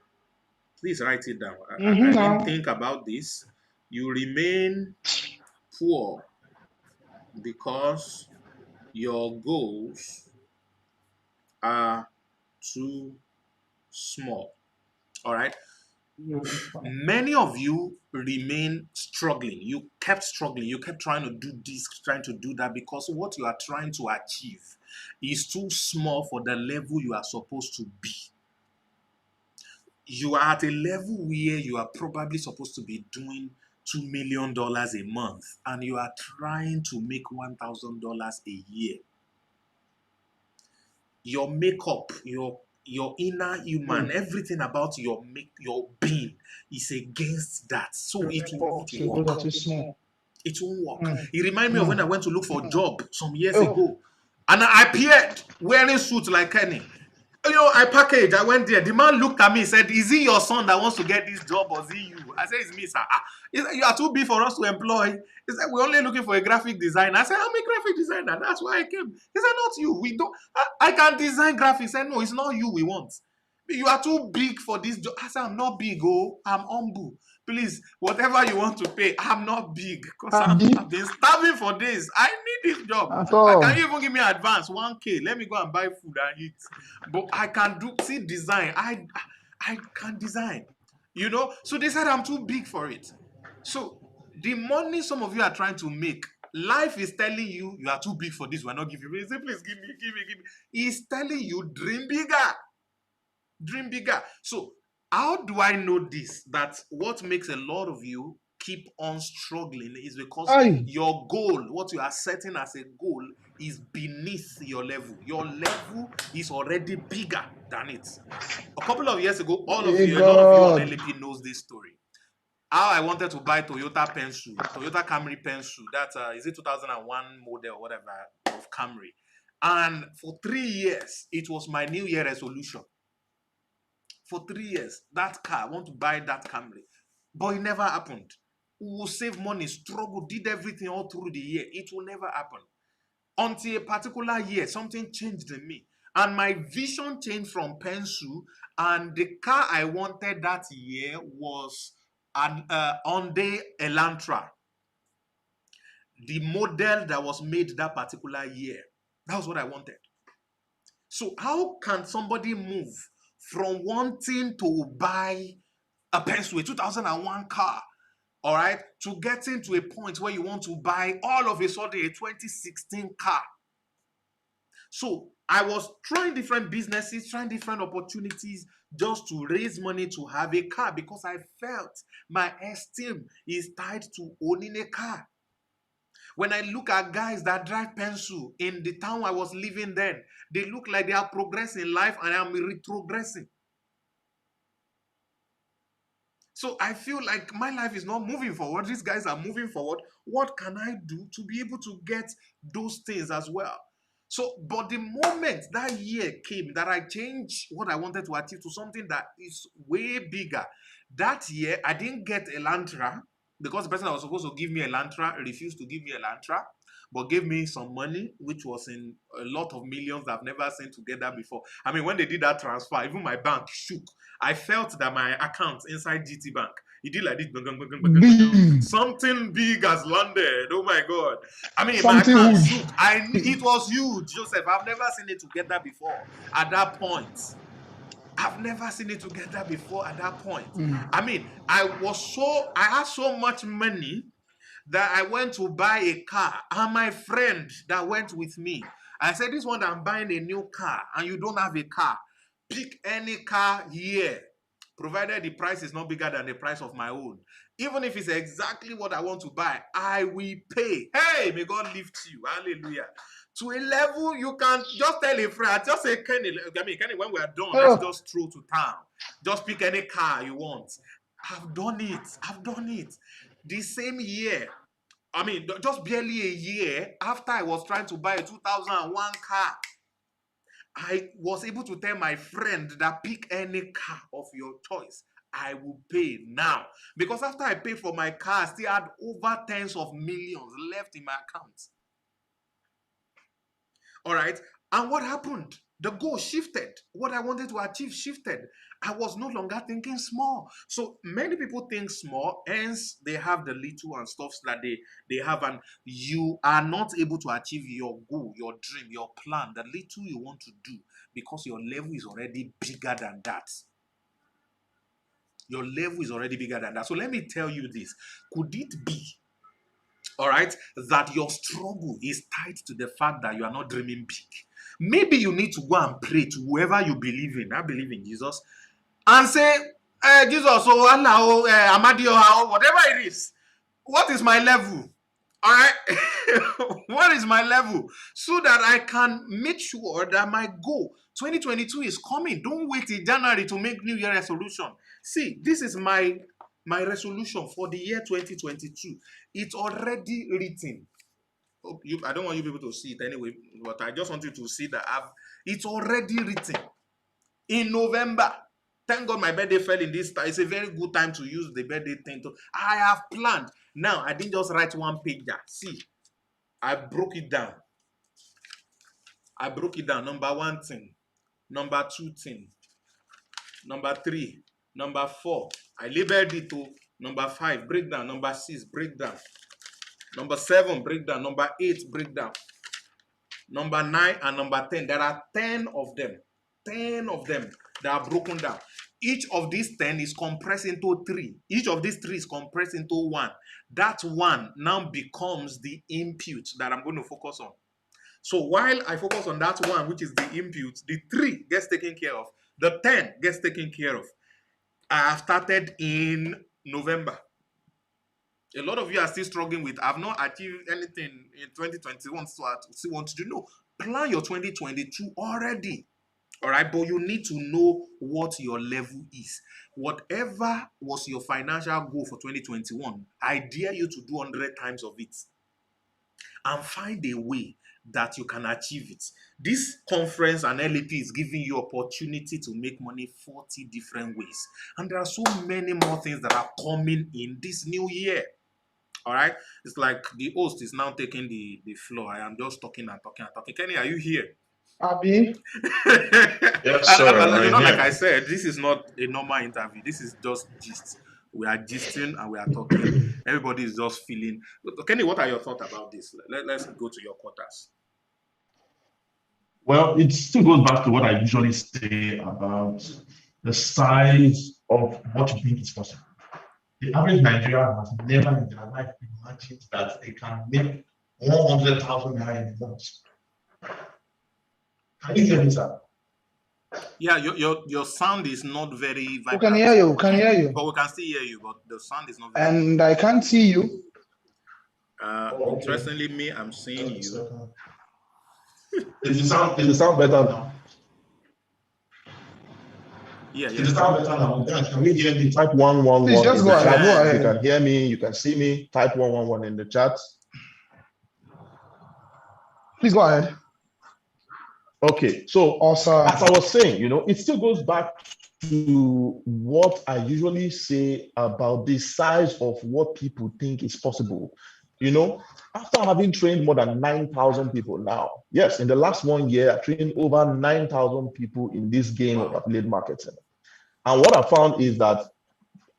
Please write it down. I didn't think about this. You remain poor because your goals are too small. All right? Many of you remain struggling. You kept struggling. You kept trying to do this, trying to do that, because what you are trying to achieve is too small for the level you are supposed to be. You are at a level where you are probably supposed to be doing $2 million a month, and you are trying to make $1,000 a year. Your makeup, your inner human, everything about your being is against that. So it won't work. It won't work. It reminds me of when I went to look for a job some years ago, and I appeared wearing suits like Kenny. I packaged. I went there. The man looked at me and said, "Is it your son that wants to get this job, or is it you?" I said, "It's me, sir." He said, "You are too big for us to employ." He said, "We're only looking for a graphic designer." I said, "I'm a graphic designer. That's why I came." He said, "Not you. We don't. I can design graphics." He said, "No, it's not you we want. You are too big for this job." I said, "I'm not big. I'm humble. Please, whatever you want to pay, I'm not big, because I've been starving for days. I need this job. Can you even give me advance 1K? Let me go and buy food and eat." But I can design. I can design. So they said I'm too big for it. So the money some of you are trying to make, life is telling you are too big for this. We're not giving you. Say, please give me. It's telling you dream bigger. Dream bigger. So how do I know this? That what makes a lot of you keep on struggling is because your goal, what you are setting as a goal, is beneath your level. Your level is already bigger than it. A couple of years ago, a lot of you on LP knows this story. How I wanted to buy Toyota Camry pencil. That is it 2001 model or whatever of Camry. And for 3 years, it was my New Year resolution. For 3 years, that car, I want to buy that Camry. But it never happened. We will save money, struggle, did everything all through the year. It will never happen. Until a particular year, something changed in me. And my vision changed from pencil. And the car I wanted that year was an Hyundai Elantra. the model that was made that particular year. That was what I wanted. So how can somebody move from wanting to buy a pencil, a 2001 car, all right, to getting to a point where you want to buy all of a sudden a 2016 car? So I was trying different businesses, trying different opportunities just to raise money to have a car, because I felt my esteem is tied to owning a car. When I look at guys that drive pencil in the town I was living then, they look like they are progressing in life and I'm retrogressing. So I feel like my life is not moving forward. These guys are moving forward. What can I do to be able to get those things as well? So, but the moment that year came that I changed what I wanted to achieve to something that is way bigger, that year I didn't get Elantra, because the person that was supposed to give me Elantra refused to give me Elantra, but gave me some money, which was in a lot of millions that I've never seen together before. I mean, when they did that transfer, even my bank shook. I felt that my account inside GT Bank, it did like this. Something big has landed. Oh my God. I mean, something my account shook. It was huge, Joseph. I've never seen it together before at that point. I've never seen it together before at that point. I mean, I had so much money that I went to buy a car, and my friend that went with me, I said, this one, I'm buying a new car and you don't have a car, pick any car here, provided the price is not bigger than the price of my own. Even if it's exactly what I want to buy, I will pay. Hey, may God lift you. Hallelujah. To a level you can just tell a friend, just say, Kenny, when we are done, let's just throw to town. Just pick any car you want. I've done it. The same year, I mean, just barely a year after I was trying to buy a 2001 car, I was able to tell my friend that pick any car of your choice. I will pay now. Because after I paid for my car, I still had over tens of millions left in my account. All right. And what happened? The goal shifted. What I wanted to achieve shifted. I was no longer thinking small. So many people think small, hence they have the little and stuff that they have, and you are not able to achieve your goal, your dream, your plan, the little you want to do, because your level is already bigger than that. Your level is already bigger than that. So let me tell you this. Could it be, all right, that your struggle is tied to the fact that you are not dreaming big? Maybe you need to go and pray to whoever you believe in. I believe in Jesus. And say, Jesus, oh Allah, oh Amadi, oh whatever it is. What is my level? All right? What is my level? So that I can make sure that my goal, 2022 is coming. Don't wait till January to make New Year resolution. See, this is my resolution for the year 2022. It's already written. I don't want you people to see it anyway, but I just want you to see that it's already written. In November, thank God my birthday fell in this time. It's a very good time to use the birthday thing. I have planned. Now, I didn't just write one page there. See, I broke it down. Number 1 thing. Number 2 thing. Number 3. Number 4. I labeled it to number 5, breakdown. Number 6, breakdown. Number 7, breakdown. Number 8, breakdown. Number 9 and number 10. There are 10 of them. 10 of them that are broken down. Each of these 10 is compressed into 3. Each of these 3 is compressed into 1. That 1 now becomes the input that I'm going to focus on. So while I focus on that 1, which is the input, the 3 gets taken care of. The 10 gets taken care of. I have started in November. A lot of you are still struggling with, I've not achieved anything in 2021, so I still want to know. Plan your 2022 already. All right, but you need to know what your level is. Whatever was your financial goal for 2021, I dare you to do 100 times of it. And find a way that you can achieve it. This conference and LAP is giving you opportunity to make money 40 different ways. And there are so many more things that are coming in this new year. All right? It's like the host is now taking the floor. I am just talking and talking and talking. Kenny, are you here? Abi? Yes, sir. Like I said, this is not a normal interview. This is just gist. We are gisting and we are talking. Everybody is just feeling. Kenny, what are your thoughts about this? Let's go to your quarters. Well, it still goes back to what I usually say about the size of what you think is possible. The average Nigerian has never in their life imagined that they can make 100,000 naira in a month. Can you hear me, sir? Yeah, your sound is not very We vibrant. can hear you. Can hear you. But we can still hear you, but the sound is not very. And I can't see you. Interestingly, me, I'm seeing you. Is the sound better now? Yeah. Is the sound better now? Can we hear me? Type 111 Please just in go the ahead. chat. Go ahead. You can hear me, you can see me. Type 111 in the chat. Please go ahead. Okay, so Awesome. as I was saying, it still goes back to what I usually say about the size of what people think is possible. After having trained more than 9,000 people now, yes, in the last 1 year, I trained over 9,000 people in this game of affiliate marketing. And what I found is that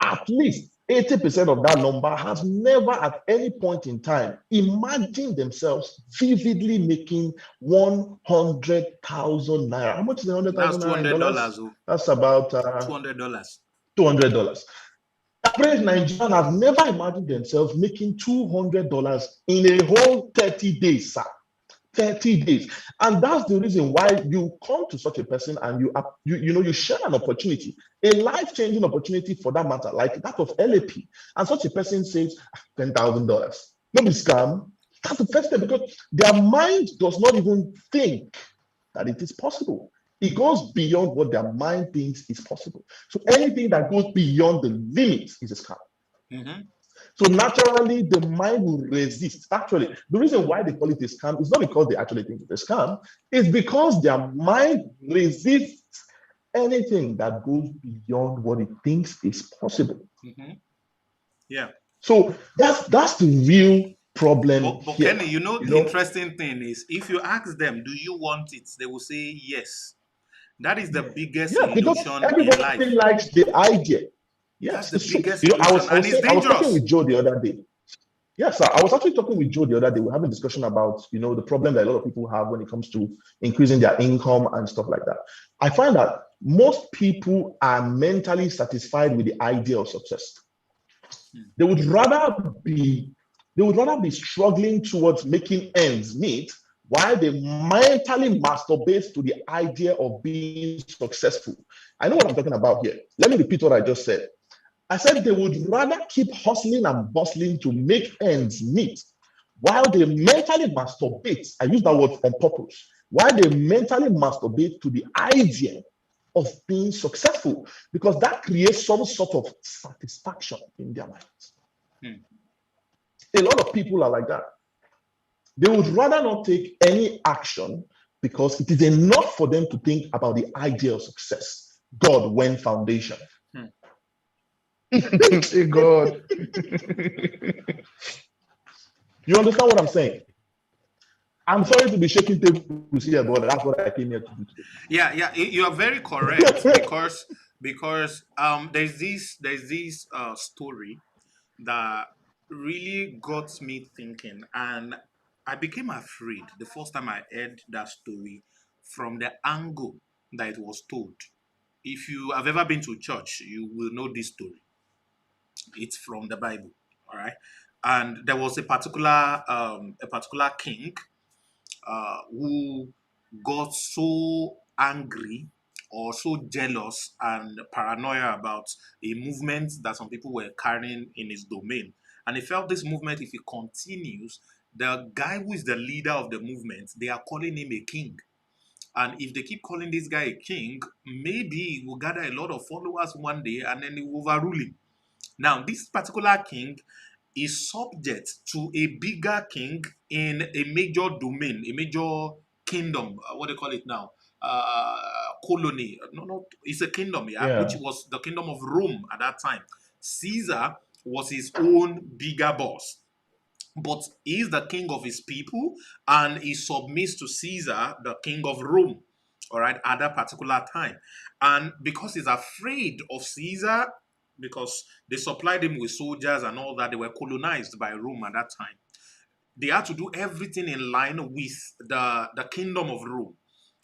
at least 80% of that number has never at any point in time imagined themselves vividly making 100,000 naira. How much is 100,000 naira in dollars? That's about $200. $200. Average Nigerian have never imagined themselves making $200 in a whole 30 days, sir. 30 days. And that's the reason why you come to such a person and you share an opportunity, a life-changing opportunity for that matter, like that of LAP. And such a person says $10,000. No be scam. That's the first step, because their mind does not even think that it is possible. It goes beyond what their mind thinks is possible. So anything that goes beyond the limits is a scam. Mm-hmm. So naturally, the mind will resist. Actually, the reason why they call it a scam is not because they actually think it's a scam. It's because their mind resists anything that goes beyond what it thinks is possible. Mm-hmm. Yeah. So that's the real problem. But here. Kenny, the interesting thing is, if you ask them, do you want it? They will say yes. That is the biggest illusion in life. Everybody likes the idea. Yes, that's the biggest illusion. I was talking with Joe the other day. Yes, sir. I was actually talking with Joe the other day. We're having a discussion about, the problem that a lot of people have when it comes to increasing their income and stuff like that. I find that most people are mentally satisfied with the idea of success. They would rather be struggling towards making ends meet while they mentally masturbate to the idea of being successful. I know what I'm talking about here. Let me repeat what I just said. I said they would rather keep hustling and bustling to make ends meet while they mentally masturbate. I use that word on purpose. While they mentally masturbate to the idea of being successful, because that creates some sort of satisfaction in their minds. A lot of people are like that. They would rather not take any action because it is enough for them to think about the idea of success. God, when foundation. God. You understand what I'm saying? I'm sorry to be shaking tables here, but that's what I came here to do today. Yeah, you are very correct because there's this story that really got me thinking, and I became afraid the first time I heard that story from the angle that it was told. If you have ever been to church, you will know this story. It's from the Bible, all right? And there was a particular king who got so angry or so jealous and paranoia about a movement that some people were carrying in his domain. And he felt this movement, if it continues, the guy who is the leader of the movement, they are calling him a king. And if they keep calling this guy a king, maybe he will gather a lot of followers one day and then he will overrule him. Now, this particular king is subject to a bigger king in a major domain, a major kingdom. What do they call it now? Colony. No, it's a kingdom, which was the kingdom of Rome at that time. Caesar was his own bigger boss. But he is the king of his people and he submits to Caesar, the king of Rome, all right, at that particular time. And because he's afraid of Caesar, because they supplied him with soldiers and all that. They were colonized by Rome at that time. They had to do everything in line with the kingdom of Rome.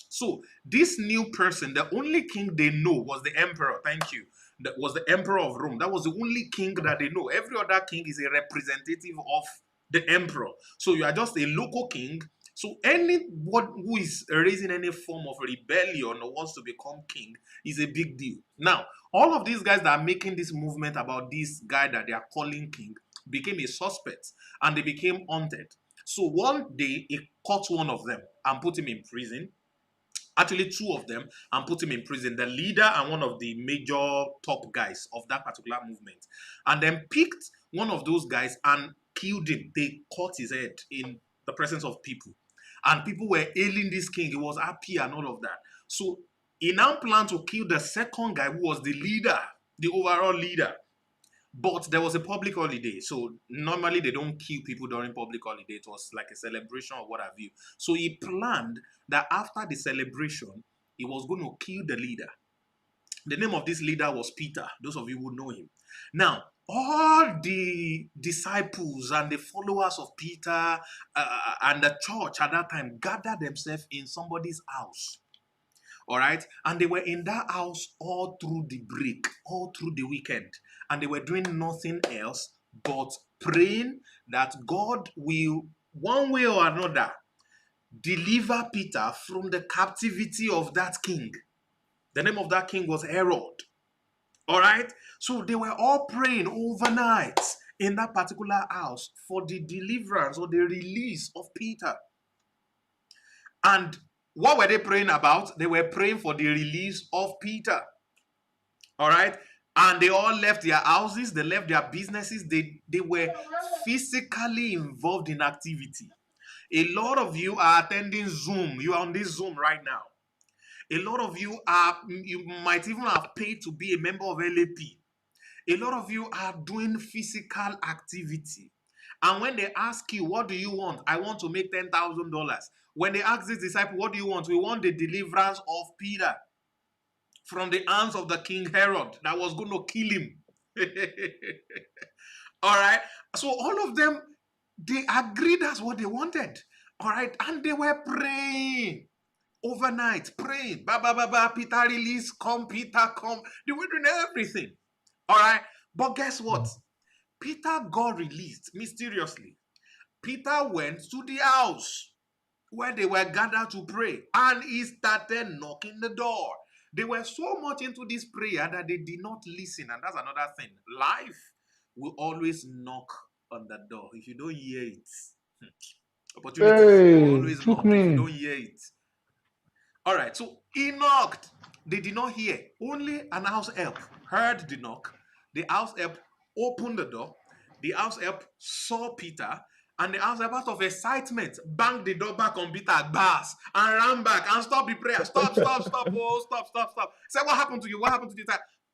So this new person, the only king they know was the emperor. Thank you. That was the emperor of Rome. That was the only king that they know. Every other king is a representative of the emperor. So you are just a local king. So anyone who is raising any form of rebellion or wants to become king is a big deal. Now, all of these guys that are making this movement about this guy that they are calling king became a suspect and they became haunted. So one day, he caught one of them and put him in prison. Actually, two of them, and put him in prison. The leader and one of the major top guys of that particular movement. And then picked one of those guys and killed him. They cut his head in the presence of people. And people were hailing this king. He was happy and all of that. So he now planned to kill the second guy who was the leader, the overall leader. But there was a public holiday. So normally they don't kill people during public holiday. It was like a celebration or what have you. So he planned that after the celebration, he was going to kill the leader. The name of this leader was Peter. Those of you who know him. Now, all the disciples and the followers of Peter and the church at that time gathered themselves in somebody's house. All right. And they were in that house all through the break, all through the weekend. And they were doing nothing else but praying that God will, one way or another, deliver Peter from the captivity of that king. The name of that king was Herod. All right. So they were all praying overnight in that particular house for the deliverance or the release of Peter. And what were they praying about? They were praying for the release of Peter. All right. And they all left their houses. They left their businesses. They were physically involved in activity. A lot of you are attending Zoom. You are on this Zoom right now. A lot of you might even have paid to be a member of LAP. A lot of you are doing physical activity. And when they ask you, what do you want? I want to make $10,000. When they ask this disciple, what do you want? We want the deliverance of Peter from the hands of the King Herod that was going to kill him. All right. So all of them, they agreed that's what they wanted. All right. And they were praying overnight, praying. Peter release, come, Peter, come. They were doing everything. All right. But guess what? Peter got released mysteriously. Peter went to the house where they were gathered to pray, and he started knocking the door. They were so much into this prayer that they did not listen. And that's another thing. Life will always knock on the door. If you don't hear it, opportunity will always knock if you don't hear it. All right, so he knocked. They did not hear. Only an house help heard the knock. The house help opened the door. The house help saw Peter, and the house help, out of excitement, banged the door back on Peter Bass and ran back and stopped the prayer. Stop. Oh, stop. Say, what happened to you? What happened to you?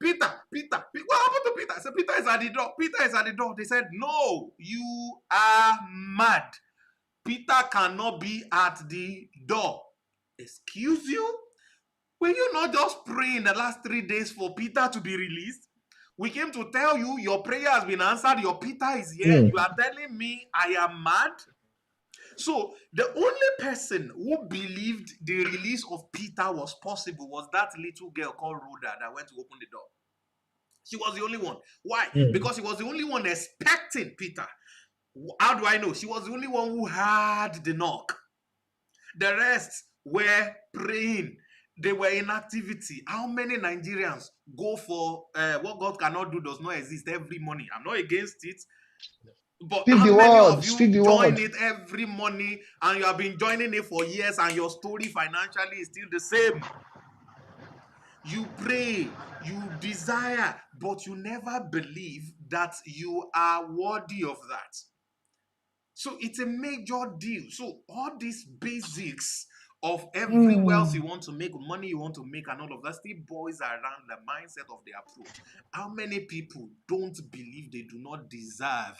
Peter, what happened to Peter? I said, Peter is at the door. Peter is at the door. They said, no, you are mad. Peter cannot be at the door. Excuse you? Were you not just praying the last 3 days for Peter to be released? We came to tell you your prayer has been answered. Your Peter is here. You are telling me I am mad? So the only person who believed the release of Peter was possible was that little girl called Rhoda that went to open the door. She was the only one. Why? Because she was the only one expecting Peter. How do I know? She was the only one who had the knock. The rest were praying. They were in activity. How many Nigerians go for what God cannot do does not exist every morning? I'm not against it. But Speak how the many word, of you speak the join word. it every morning and you have been joining it for years and your story financially is still the same? You pray, you desire, but you never believe that you are worthy of that. So it's a major deal. So all these basics of every wealth you want to make, money you want to make, and all of that still boils around the mindset of the approach. How many people don't believe they do not deserve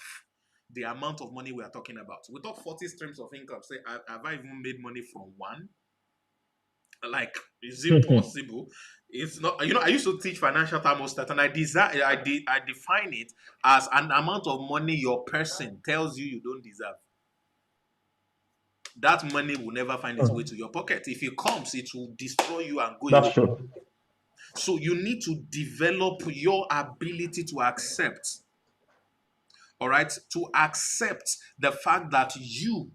the amount of money we are talking about? We talk 40 streams of income. Say, have I even made money from one? Like, is it possible? It's not. I used to teach financial thermostat, and I define it as an amount of money your person tells you don't deserve. That money will never find its way to your pocket. If it comes, it will destroy you and go That's away. true. So you need to develop your ability to accept. All right, to accept the fact that you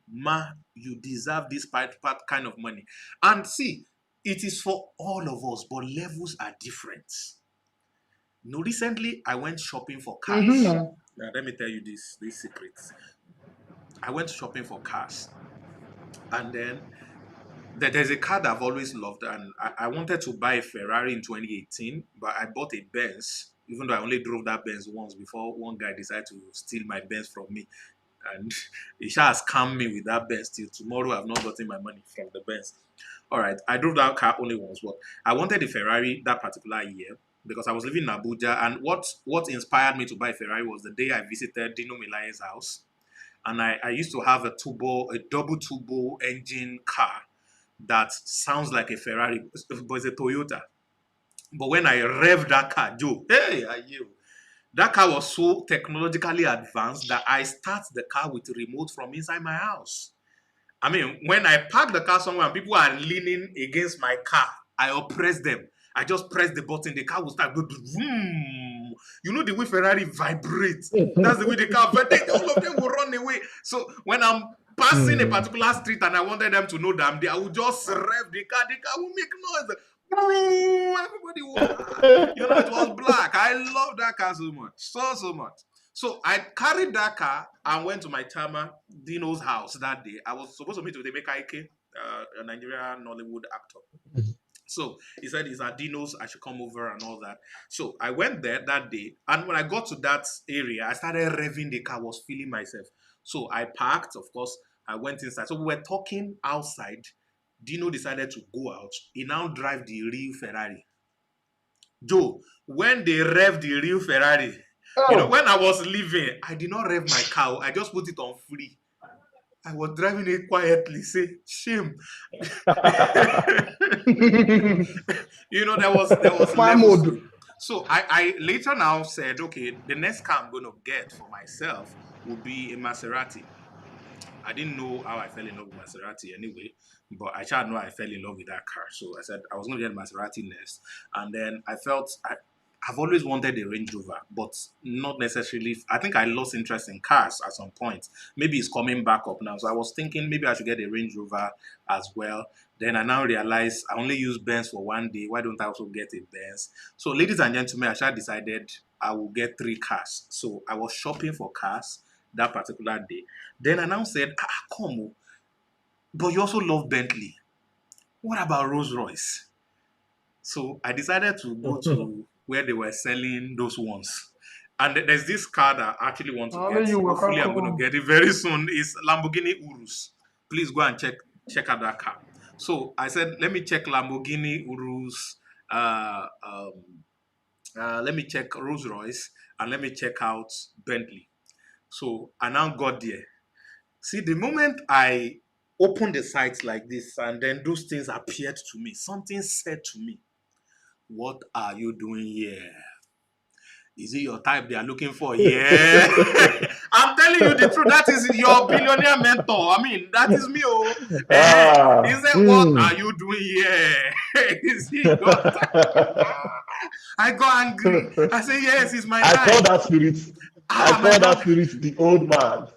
deserve this kind of money. And see, it is for all of us, but levels are different. Recently I went shopping for cars. Now, let me tell you these secrets. I went shopping for cars, and then there's a car that I've always loved, and I wanted to buy a Ferrari in 2018, but I bought a Benz, even though I only drove that Benz once before one guy decided to steal my Benz from me. And he has scammed me with that Benz till tomorrow. I've not gotten my money from the Benz. All right, I drove that car only once. But I wanted a Ferrari that particular year because I was living in Abuja. And what inspired me to buy a Ferrari was the day I visited Dino Milaye's house. And I used to have a double turbo engine car that sounds like a Ferrari, but it's a Toyota. But when I revved that car, Joe, that car was so technologically advanced that I start the car with a remote from inside my house. I mean, when I park the car somewhere and people are leaning against my car, I oppress them. I just press the button, the car will start going boom. You know the way Ferrari vibrates. That's the way the car vibrates. All of them will run away. So when I'm passing a particular street and I wanted them to know that I'm there, I would just rev the car will make noise. Everybody will, it was black. I love that car so much. So much. So I carried that car and went to my chama, Dino's house that day. I was supposed to meet with Emeka Ike, a Nigerian Nollywood actor. So he said he's at Dino's, I should come over and all that. So I went there that day, and when I got to that area, I started revving the car, I was feeling myself. So I parked, of course, I went inside. So we were talking outside. Dino decided to go out. He now drive the real Ferrari. Joe, when they rev the real Ferrari, when I was leaving, I did not rev my car. I just put it on free. I was driving it quietly. Say, shame. There was my mode. So I later now said, okay, the next car I'm going to get for myself will be a Maserati. I didn't know how I fell in love with Maserati anyway, but I know I fell in love with that car. So I said I was going to get Maserati next. And then I felt I've always wanted a Range Rover, but not necessarily. I think I lost interest in cars at some point. Maybe it's coming back up now. So I was thinking maybe I should get a Range Rover as well. Then I now realized I only use Benz for one day. Why don't I also get a Benz? So ladies and gentlemen, I decided I will get 3 cars. So I was shopping for cars that particular day. Then I now said, come, but you also love Bentley. What about Rolls Royce? So I decided to go to where they were selling those ones. And there's this car that I actually want to get. Hopefully I'm going to get it very soon. It's Lamborghini Urus. Please go and check out that car. So I said, let me check Lamborghini Urus. Let me check Rolls Royce. And let me check out Bentley. So I now got there. See, the moment I opened the site like this and then those things appeared to me, something said to me, what are you doing here? Is it your type they are looking for? Yeah. I'm telling you the truth. That is your billionaire mentor. I mean, that is me. He said, what are you doing here? Is he your type? I got angry. I said, yes, it's my type. I call that spirit. That spirit the old man.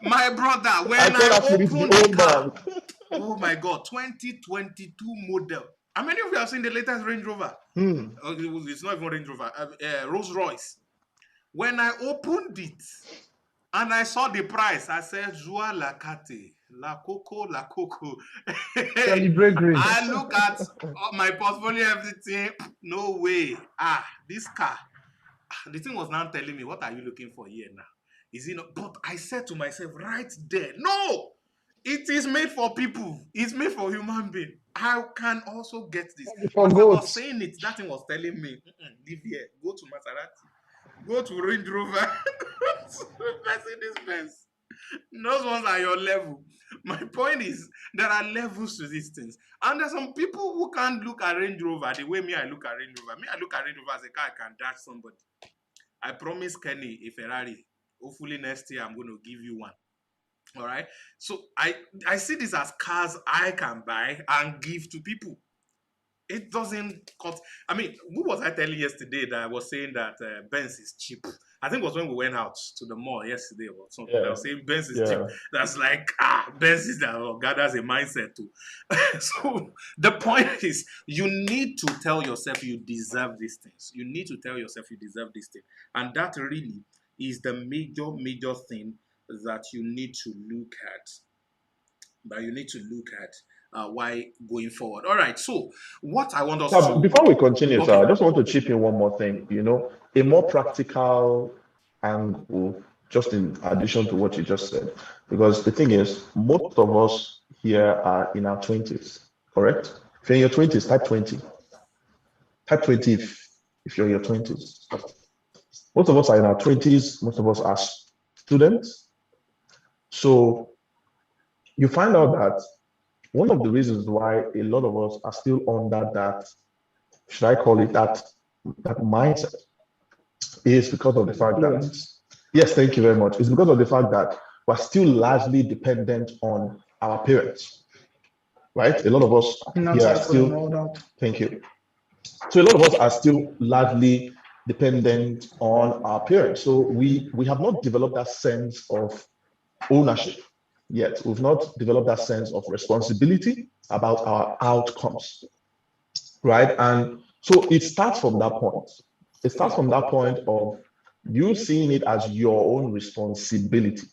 My brother, when I opened the car, oh my God, 2022 model. How many of you have seen the latest Range Rover? It's not even Range Rover, Rolls Royce. When I opened it and I saw the price, I said, Joa la Cate, la Coco. Celebrate grace. I look at my portfolio, everything. No way. This car. The thing was now telling me, what are you looking for here now? Is it not? But I said to myself right there, no, it is made for people. It's made for human beings. I can also get this. As I was saying it, that thing was telling me, live here, go to Maserati, go to Range Rover, Mercedes Benz. Those ones are your level. My point is there are levels to these things. And there's some people who can't look at Range Rover the way me I look at Range Rover. Me, I look at Range Rover as a car I can dash somebody. I promise Kenny a Ferrari. Hopefully next year I'm going to give you one. All right. So I see this as cars I can buy and give to people. It doesn't cost. I mean, who was I telling yesterday that I was saying that Benz is cheap? I think it was when we went out to the mall yesterday or something. I was saying Benz is cheap. That's like, Benz is that. Oh God, that's a mindset too. So the point is, you need to tell yourself you deserve these things. You need to tell yourself you deserve this thing. And that really is the major thing that you need to look at. That you need to look at. Why going forward. All right, so what I want us to... Before we continue, sir, I just want to chip in one more thing, a more practical angle, just in addition to what you just said, because the thing is, most of us here are in our 20s, correct? If you're in your 20s, type 20. Type 20 if you're in your 20s. Most of us are in our 20s, most of us are students. So you find out that one of the reasons why a lot of us are still under that, should I call it that mindset, is because of the fact that, yes, thank you very much. It's because of the fact that we're still largely dependent on our parents, right? A lot of us here are still, thank you. So a lot of us are still largely dependent on our parents. So we have not developed that sense of ownership yet. We've not developed that sense of responsibility about our outcomes, right? And so it starts from that point. It starts from that point of you seeing it as your own responsibility.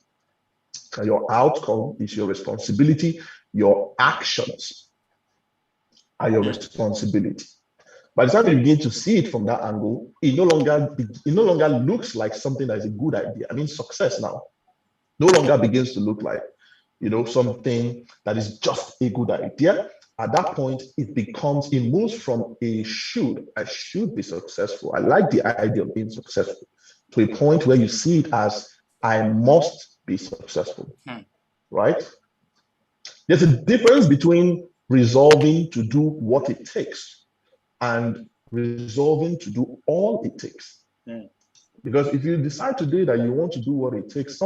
Your outcome is your responsibility. Your actions are your responsibility. By the time you begin to see it from that angle, it no longer looks like something that is a good idea. I mean, success now no longer begins to look like something that is just a good idea. At that point, it moves from I should be successful. I like the idea of being successful, to a point where you see it as I must be successful, right? There's a difference between resolving to do what it takes and resolving to do all it takes. Because if you decide today that you want to do what it takes,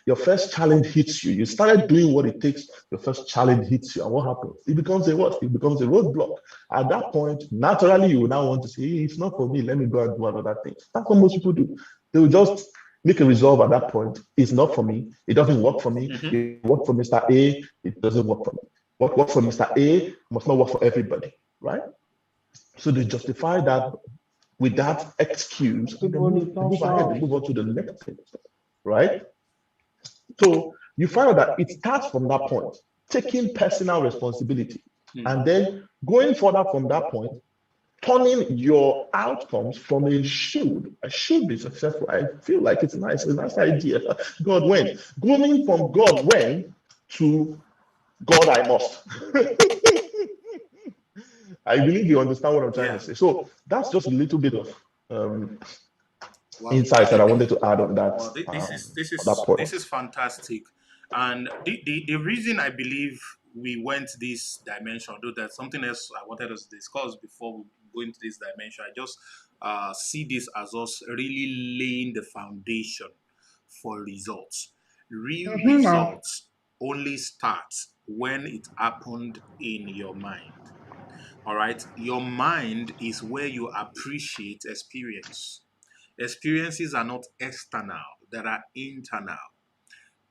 your first challenge hits you. You started doing what it takes, your first challenge hits you. And what happens? It becomes a what? It becomes a roadblock. At that point, naturally, you will now want to say, hey, it's not for me. Let me go and do another thing. That's what most people do. They will just make a resolve at that point. It's not for me. It doesn't work for me. It worked for Mr. A. It doesn't work for me. What works for Mr. A must not work for everybody, right? So they justify that with that excuse, they move ahead, they move on to the next thing, right? So you find out that it starts from that point, taking personal responsibility, and then going further from that point, turning your outcomes from I should be successful. I feel like it's a nice idea. God when, going from God when to God I must. I believe you understand what I'm trying to say. So that's just a little bit of insights that I wanted to add on that. Well, this is fantastic, and the reason I believe we went this dimension, though there's something else I wanted us to discuss before we go into this dimension. I just see this as us really laying the foundation for results. Real results only start when it happened in your mind. All right, your mind is where you appreciate experience. Experiences are not external, they are internal.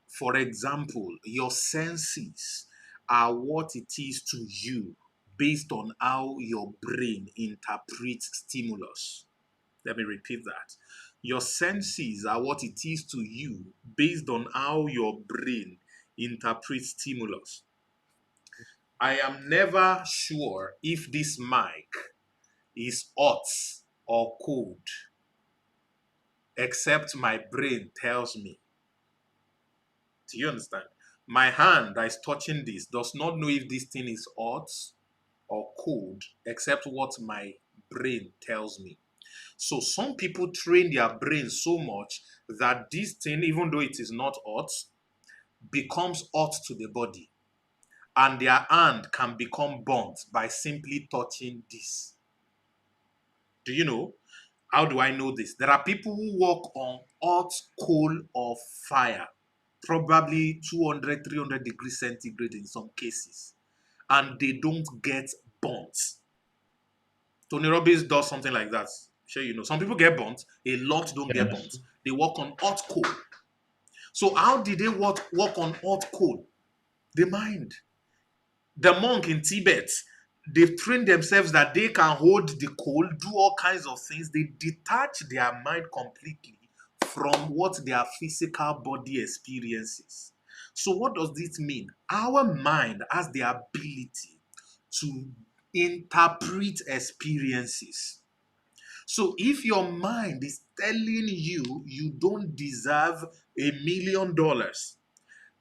For example, your senses are what it is to you based on how your brain interprets stimulus. Let me repeat that. Your senses are what it is to you based on how your brain interprets stimulus. I am never sure if this mic is hot or cold, except my brain tells me. Do you understand? My hand that is touching this does not know if this thing is hot or cold, except what my brain tells me. So some people train their brain so much that this thing, even though it is not hot, becomes hot to the body. and their hand can become burnt by simply touching this. Do you know? How do I know this? There are people who walk on hot coal or fire, probably 200, 300 degrees centigrade in some cases, and they don't get burnt. Tony Robbins does something like that. Sure, you know. Some people get burnt, a lot don't get burnt. They walk on hot coal. So how did they walk on hot coal? The mind. The monk in Tibet, they've trained themselves that they can hold the coal, do all kinds of things. They detach their mind completely from what their physical body experiences. So what does this mean? Our mind has the ability to interpret experiences. So if your mind is telling you you don't deserve $1 million,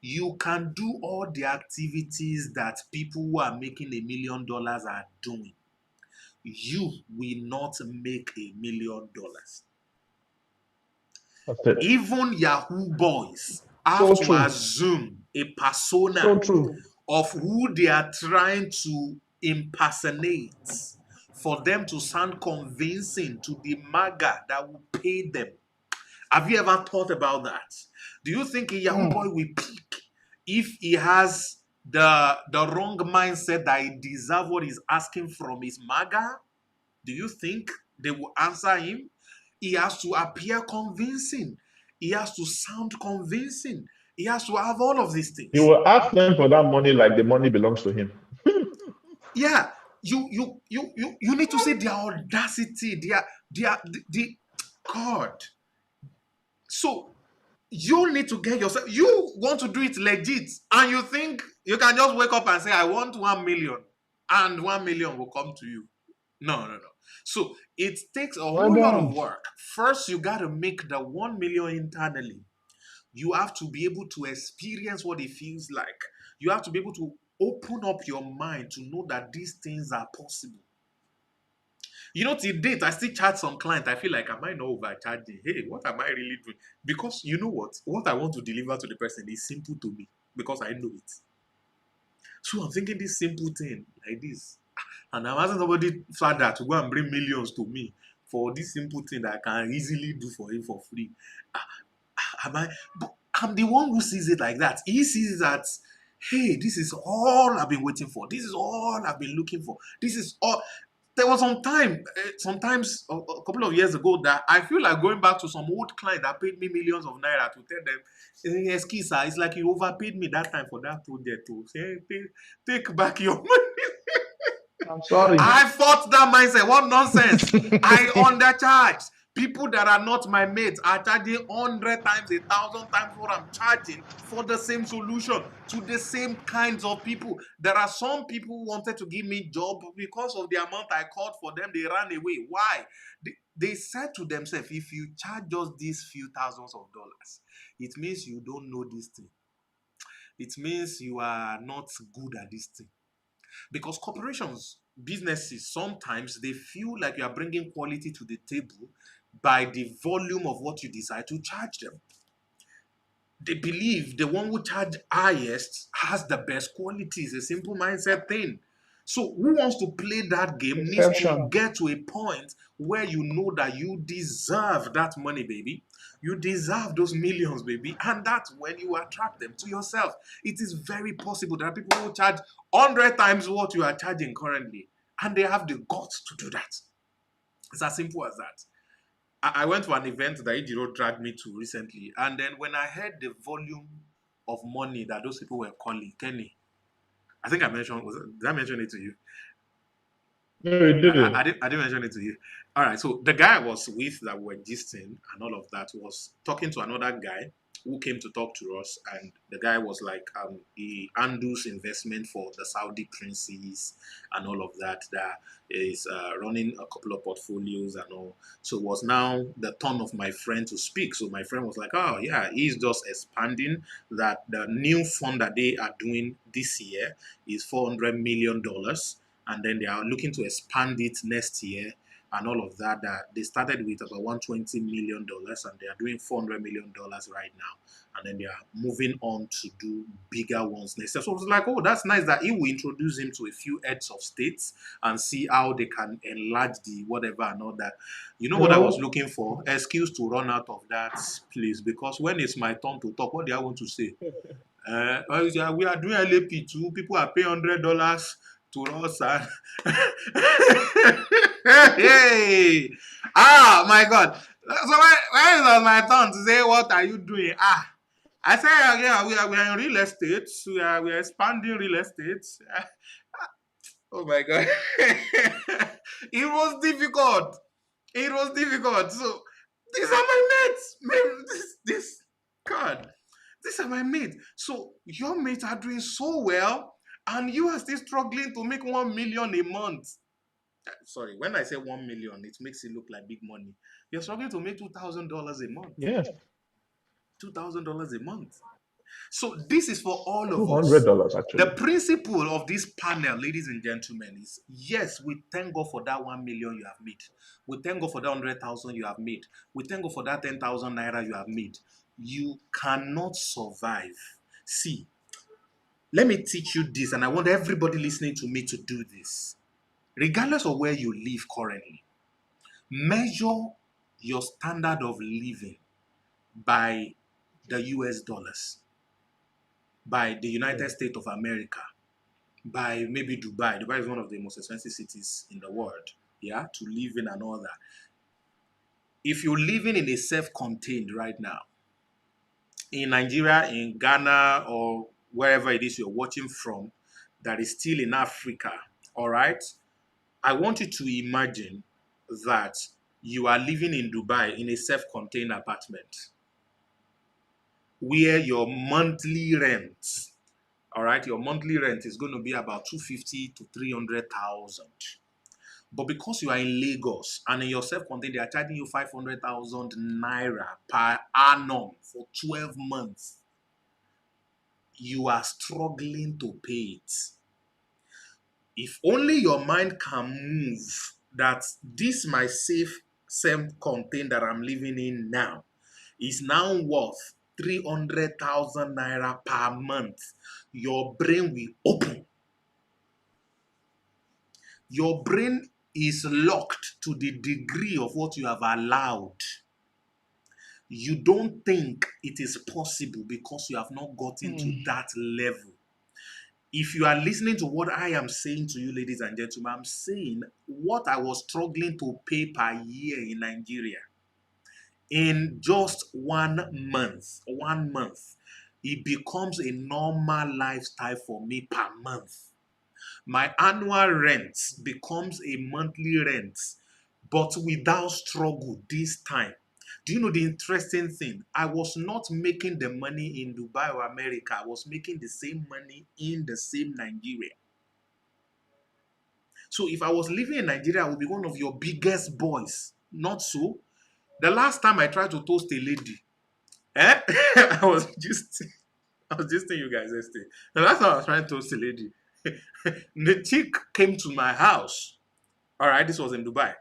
you can do all the activities that people who are making $1 million are doing. You will not make $1 million. Even Yahoo boys have to assume a persona of who they are trying to impersonate for them to sound convincing to the MAGA that will pay them. Have you ever thought about that? Do you think a Yahoo boy will peak if he has the wrong mindset that he deserves what he's asking from his MAGA? Do you think they will answer him? He has to appear convincing. He has to sound convincing. He has to have all of these things. He will ask them for that money like the money belongs to him. Yeah, you need to see their audacity, their God. So you need to get yourself. You want to do it legit, and you think you can just wake up and say, "I want 1 million," and 1 million will come to you. No. So it takes a whole lot of work. First, you got to make the 1 million internally. You have to be able to experience what it feels like. You have to be able to open up your mind to know that these things are possible. You know, till date, I still charge some clients. I feel like, am I not overcharging? Hey, what am I really doing? Because you know what? What I want to deliver to the person is simple to me because I know it. So I'm thinking this simple thing like this. And I'm asking somebody father to go and bring millions to me for this simple thing that I can easily do for him for free. But I'm the one who sees it like that. He sees that, hey, this is all I've been waiting for. This is all I've been looking for. This is all. There was some time, sometimes a couple of years ago, that I feel like going back to some old client that paid me millions of naira to tell them, excuse sir, it's like you overpaid me that time for that project to say, take back your money. I'm sorry. I fought that mindset. What nonsense. I undercharged. People that are not my mates are charging 100 times, 1,000 times what I'm charging for the same solution to the same kinds of people. There are some people who wanted to give me job because of the amount I called for them. They ran away. Why? They said to themselves, if you charge just these few thousands of dollars, it means you don't know this thing. It means you are not good at this thing. Because corporations, businesses, sometimes they feel like you are bringing quality to the table by the volume of what you decide to charge them. They believe the one who charge highest has the best quality. It's a simple mindset thing. So who wants to play that game needs to get to a point where you know that you deserve that money, baby. You deserve those millions, baby. And that's when you attract them to yourself. It is very possible. There are people who charge 100 times what you are charging currently. And they have the guts to do that. It's as simple as that. I went to an event that Ejiro dragged me to recently. And then when I heard the volume of money that those people were calling, Kenny, I think I mentioned, did I mention it to you? No, you didn't. I didn't mention it to you. All right, so the guy I was with that were gisting and all of that was talking to another guy who came to talk to us, and the guy was like, he handles investment for the Saudi princes and all of that. That is running a couple of portfolios and all. So it was now the turn of my friend to speak. So my friend was like, oh yeah, he's just expanding that the new fund that they are doing this year is $400 million. And then they are looking to expand it next year and all of that, that they started with about $120 million and they are doing $400 million right now. And then they are moving on to do bigger ones next year. So I was like, oh, that's nice that he will introduce him to a few heads of states and see how they can enlarge the whatever and all that. You know what I was looking for? Excuse to run out of that place, because when it's my turn to talk, what do I want to say? We are doing LAP too. People are paying $100 to us. And hey, my God. So when it was my turn to say, what are you doing? I said, yeah, we are in real estate. We are expanding real estate. Oh my God. It was difficult. It was difficult. So these are my mates. This God. These are my mates. So your mates are doing so well, and you are still struggling to make 1 million a month. Sorry, when I say 1 million, it makes it look like big money. You're struggling to make $2,000 a month. Yeah. $2,000 a month. So this is for all of us. $200 actually. The principle of this panel, ladies and gentlemen, is yes, we thank God for that 1 million you have made. We thank God for that 100,000 you have made. We thank God for that 10,000 naira you have made. You cannot survive. See, let me teach you this, and I want everybody listening to me to do this. Regardless of where you live currently, measure your standard of living by the US dollars, by the United States of America, by maybe Dubai. Dubai is one of the most expensive cities in the world, yeah, to live in and all that. If you're living in a self-contained right now, in Nigeria, in Ghana, or wherever it is you're watching from, that is still in Africa, all right? I want you to imagine that you are living in Dubai in a self-contained apartment where your monthly rent, all right, your monthly rent is going to be about 250 to 300,000. But because you are in Lagos and in your self-contained, they are charging you 500,000 naira per annum for 12 months, you are struggling to pay it. If only your mind can move that this my safe self-contained that I'm living in now is now worth 300,000 naira per month, your brain will open. Your brain is locked to the degree of what you have allowed. You don't think it is possible because you have not gotten to that level. If you are listening to what I am saying to you, ladies and gentlemen, I'm saying what I was struggling to pay per year in Nigeria. In just 1 month, it becomes a normal lifestyle for me per month. My annual rent becomes a monthly rent, but without struggle this time. Do you know the interesting thing? I was not making the money in Dubai or America. I was making the same money in the same Nigeria. So if I was living in Nigeria, I would be one of your biggest boys. Not so. The last time I tried to toast a lady, I was just you guys yesterday. The last time I was trying to toast a lady, the chick came to my house. All right, this was in Dubai.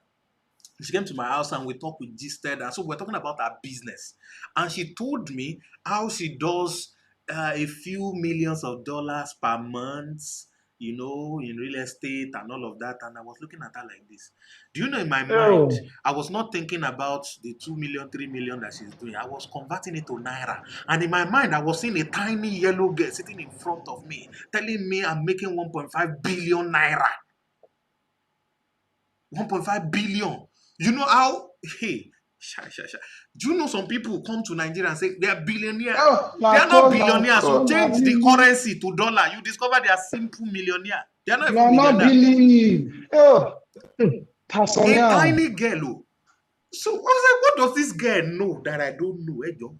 She came to my house and we talked, we gisted, and so we're talking about her business. And she told me how she does a few millions of dollars per month, you know, in real estate and all of that. And I was looking at her like this. Do you know, in my mind, I was not thinking about the 2 million, 3 million that she's doing. I was converting it to naira. And in my mind, I was seeing a tiny yellow girl sitting in front of me, telling me I'm making 1.5 billion naira. 1.5 billion. You know how, hey, do you know some people come to Nigeria and say they are billionaires? They are not billionaires. So change the currency to dollar. You discover they are simple millionaires. They are not even millionaires. A tiny girl. So I was like, what does this girl know that I don't know?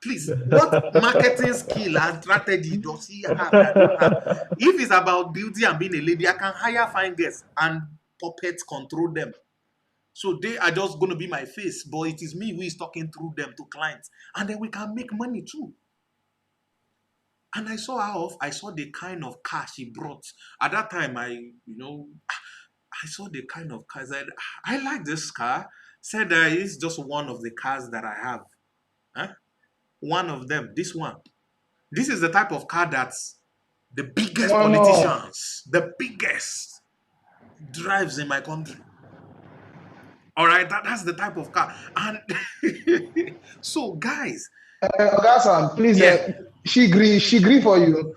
Please, what marketing skill and strategy does he have that I don't have? If it's about beauty and being a lady, I can hire fine girls and puppets control them. So they are just going to be my face, but it is me who is talking through them to clients. And then we can make money too. And I saw her off. I saw the kind of car she brought. At that time, I I saw the kind of car. I said, I like this car. Said it's just one of the cars that I have. Huh? One of them, this one. This is the type of car that's the biggest politicians, the biggest drives in my country. All right, that's the type of car. And so, guys. Ogasan, please, she agree for you.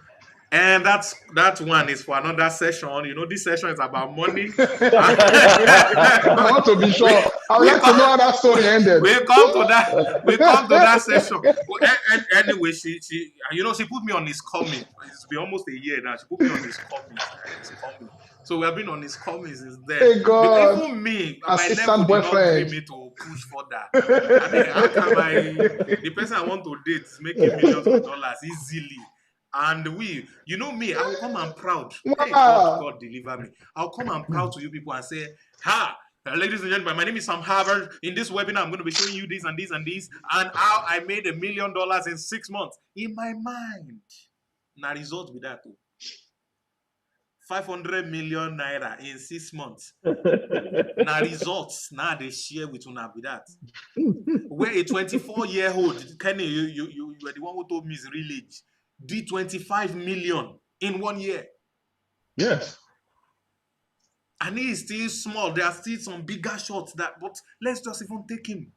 And that one is for another session. You know, this session is about money. I want to be sure. I would like to know how that story ended. We come to that session. Anyway, she you know, she put me on his coming. It's been almost a year now. She put me on his coming. So we have been on his coming since then. Hey God. Even me, assistant my level boyfriend. did not bring me to push further. I mean, how can the person I want to date is making millions of dollars easily? And you know me, I will come and proud. Hey, God deliver me. I'll come and proud to you people and say, ladies and gentlemen, my name is Sam Harvard. In this webinar, I'm going to be showing you this and this and this, and how I made $1 million in 6 months. In my mind, now result with that too. 500 million naira in 6 months. Now results, now they share with una with that. Where a 24-year-old, Kenny, you were the one who told me his real age, did 25 million in 1 year. Yes. And he is still small. There are still some bigger shots but let's just even take him.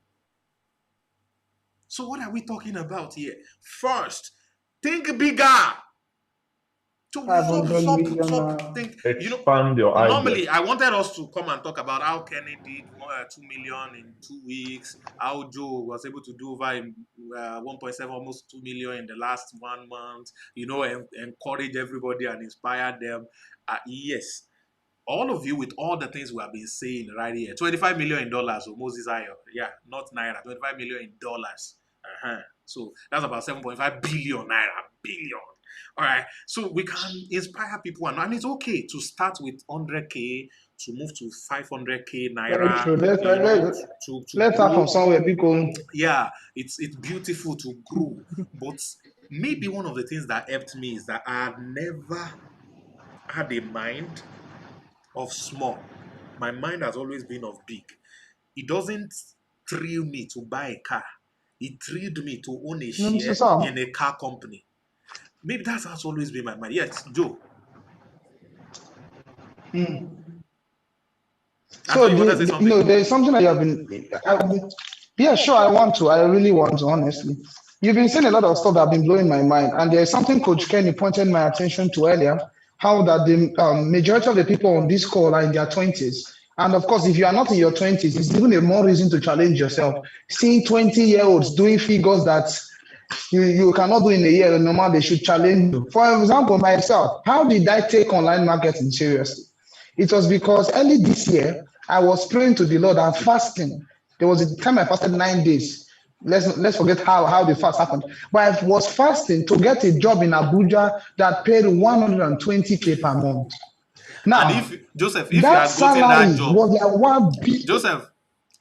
So what are we talking about here? First, think bigger. So think, expand your idea. Normally, I wanted us to come and talk about how Kenny did 2 million in 2 weeks, how Joe was able to do over 1.7, almost 2 million in the last 1 month, you know, encourage everybody and inspire them. Yes, all of you with all the things we have been saying right here. $25 million, oh, Moses Ayo. Yeah, not Naira, $25 million. So that's about 7.5 billion Naira. Billion. All right, so we can inspire people, and it's okay to start with 100K to move to 500K Naira. Let's start from somewhere, people. Yeah, it's beautiful to grow, but maybe one of the things that helped me is that I had never had a mind of small. My mind has always been of big. It doesn't thrill me to buy a car. It thrilled me to own a share in a car company. Maybe that's always been my mind. Yes, Joe. So, there's something that you have been. Yeah, sure, I want to. I really want to, honestly. You've been saying a lot of stuff that have been blowing my mind. And there's something Coach Kenny pointed my attention to earlier, how that the majority of the people on this call are in their 20s. And of course, if you are not in your 20s, it's even a more reason to challenge yourself. Seeing 20-year-olds doing figures that you cannot do in a year, normal, they should challenge you. For example, myself, how did I take online marketing seriously? It was because early this year, I was praying to the Lord and fasting. There was a time I fasted 9 days. Let's forget how the fast happened. But I was fasting to get a job in Abuja that paid 120K per month. Now, and if you had gotten that job, was like 1 billion. Joseph,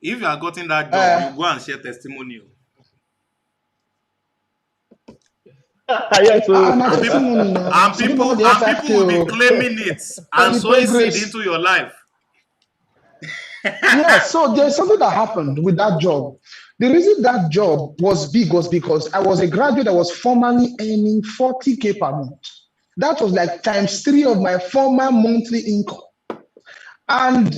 if you had gotten that job, you go and share testimonial. And people will be claiming it and sowing seed into your life. Yeah, so there's something that happened with that job. The reason that job was big was because I was a graduate that was formerly earning 40K per month. That was like ×3 of my former monthly income. And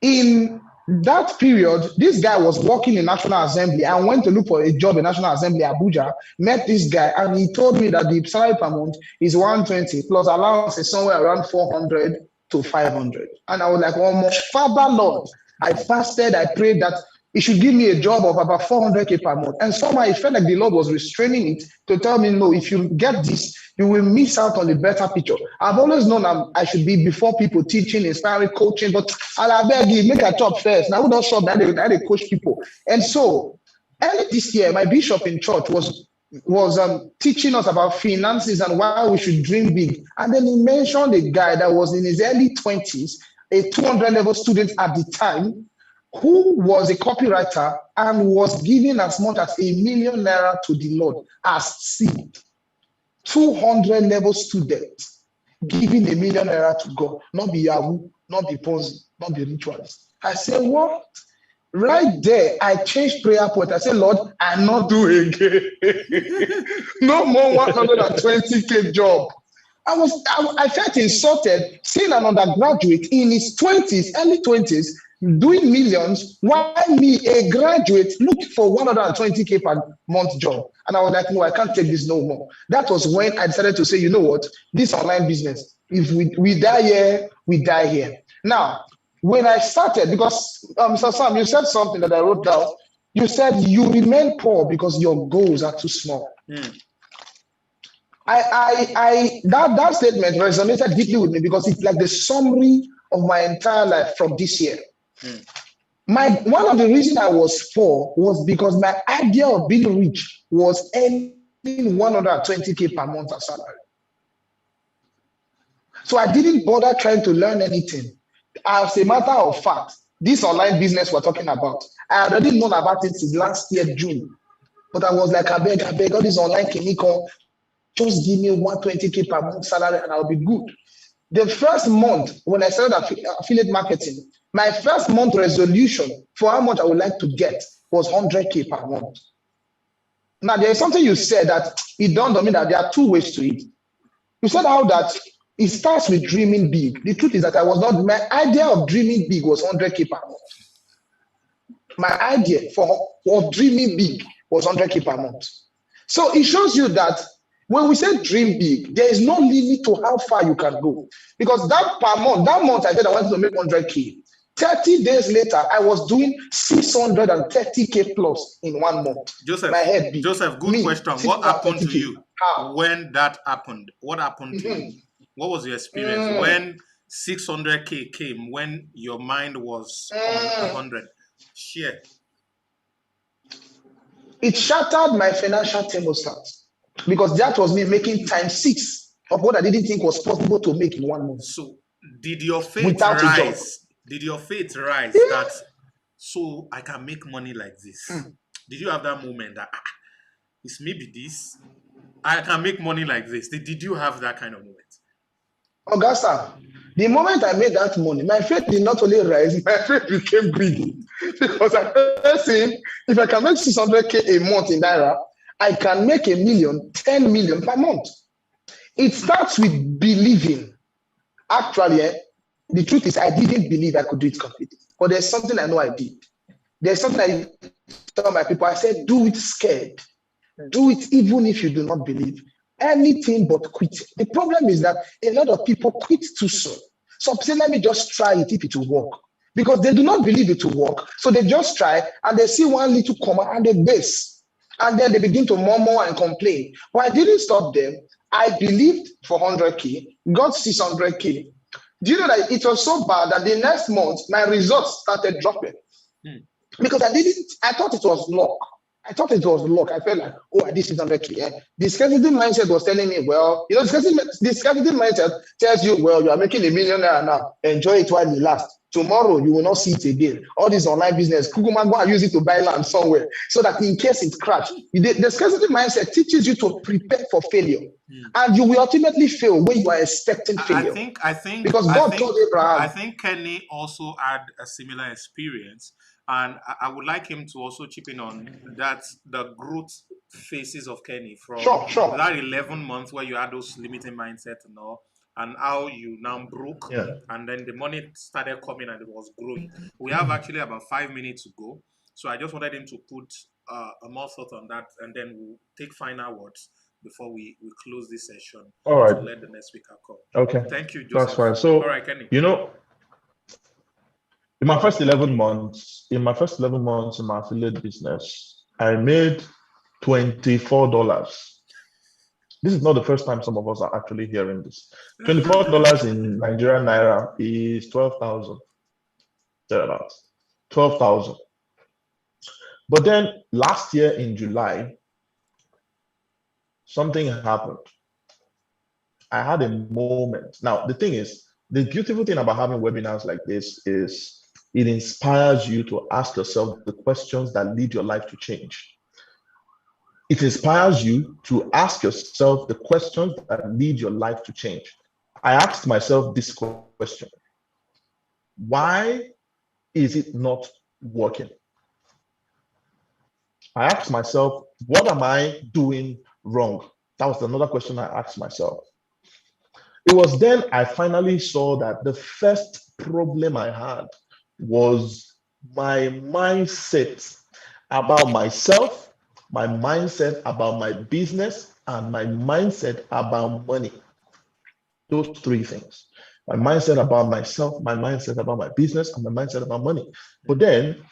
in that period, this guy was working in National Assembly. I went to look for a job in National Assembly, Abuja, met this guy, and he told me that the salary per month is 120 plus allowance is somewhere around 400 to 500. And I was like, oh my Father Lord, I fasted, I prayed that he should give me a job of about 400K per month. And somehow it felt like the Lord was restraining it to tell me, no, if you get this, you will miss out on the better picture. I've always known I should be before people, teaching, inspiring, coaching, but I'll beg you, make a chop first. Now, we don't shop that they coach people. And so early this year, my bishop in church was teaching us about finances and why we should dream big. And then he mentioned a guy that was in his early 20s, a 200 level student at the time, who was a copywriter and was giving as much as $1 million naira to the Lord as seed. 200 level student giving $1 million naira to God, not be Yahoo. not be Ponzi, not be rituals. I said, what? Right there, I changed prayer point. I said, Lord, I'm not doing again. No more 120K job. I felt insulted seeing an undergraduate in his 20s, early 20s, doing millions, while me, a graduate, looked for 120K per month job. And I was like, no, I can't take this no more. That was when I decided to say, you know what, this online business, if we die here, we die here. Now, when I started, because Mr. Sam, you said something that I wrote down. You said you remain poor because your goals are too small. That statement resonated deeply with me because it's like the summary of my entire life from this year. One of the reasons I was poor was because my idea of being rich was earning 120K per month as salary. So I didn't bother trying to learn anything. As a matter of fact, this online business we're talking about, I already known about it since last year, June. But I was like, I beg, all this online clinical, just give me 120K per month salary and I'll be good. The first month, when I started affiliate marketing, my first month resolution for how much I would like to get was 100K per month. Now, there is something you said that it dawned on me that there are two ways to it. You said how that it starts with dreaming big. The truth is that my idea of dreaming big was 100K per month. My idea of dreaming big was 100K per month. So it shows you that when we say dream big, there is no limit to how far you can go. Because that month I said I wanted to make 100K. 30 days later, I was doing 630K plus in 1 month. Joseph, good question. What happened to you when that happened? What happened to you? What was your experience when 600K came, when your mind was on 100? Share. It shattered my financial thermostat because that was me making ×6 of what I didn't think was possible to make in 1 month. So did your faith rise? Did your faith rise that so I can make money like this? Did you have that moment that it's maybe this? I can make money like this. Did you have that kind of moment? Augusta, the moment I made that money, my faith did not only rise, my faith became greedy. Because I started saying, if I can make 600K a month in Naira, I can make 1 million, 10 million per month. It starts with believing. Actually, the truth is I didn't believe I could do it completely. But there's something I know I did. There's something I tell my people. I said, do it scared. Do it even if you do not believe. Anything but quit. The problem is that a lot of people quit too soon. So say, let me just try it if it will work. Because they do not believe it will work. So they just try and they see one little comma and they base. And then they begin to murmur and complain. But I didn't stop them. I believed for 100K, got 600K. Do you know that it was so bad that the next month, my results started dropping? Because I thought it was luck. I thought it was luck. I felt like, oh, this is 100K. The scarcity mindset was telling me, well, the scarcity mindset tells you, well, you are making $1 million now. Enjoy it while it lasts. Tomorrow, you will not see it again. All this online business, Kukuma, go and use it to buy land somewhere so that in case it crashes. The scarcity mindset teaches you to prepare for failure. And you will ultimately fail when you are expecting failure. I think because God told Abraham. I think Kenny also had a similar experience. And I would like him to also chip in on that, the growth phases of Kenny from that 11 months where you had those limiting mindset and all, and how you now broke, and then the money started coming and it was growing. We have actually about 5 minutes to go. So I just wanted him to put a more thought on that, and then we'll take final words before we close this session. All right. To let the next speaker come. Okay. Thank you, Joseph. That's fine. So, all right, Kenny. You know, in my first 11 months in my affiliate business, I made $24. This is not the first time some of us are actually hearing this. $24 in Nigerian Naira is 12,000. Thereabouts. 12,000. But then last year in July, something happened. I had a moment. Now, the thing is, the beautiful thing about having webinars like this is it inspires you to ask yourself the questions that lead your life to change. It inspires you to ask yourself the questions that lead your life to change. I asked myself this question. Why is it not working? I asked myself, what am I doing wrong? That was another question I asked myself. It was then I finally saw that the first problem I had was my mindset about myself, my mindset about my business, and my mindset about money. Those three things. My mindset about myself, my mindset about my business, and my mindset about money. But then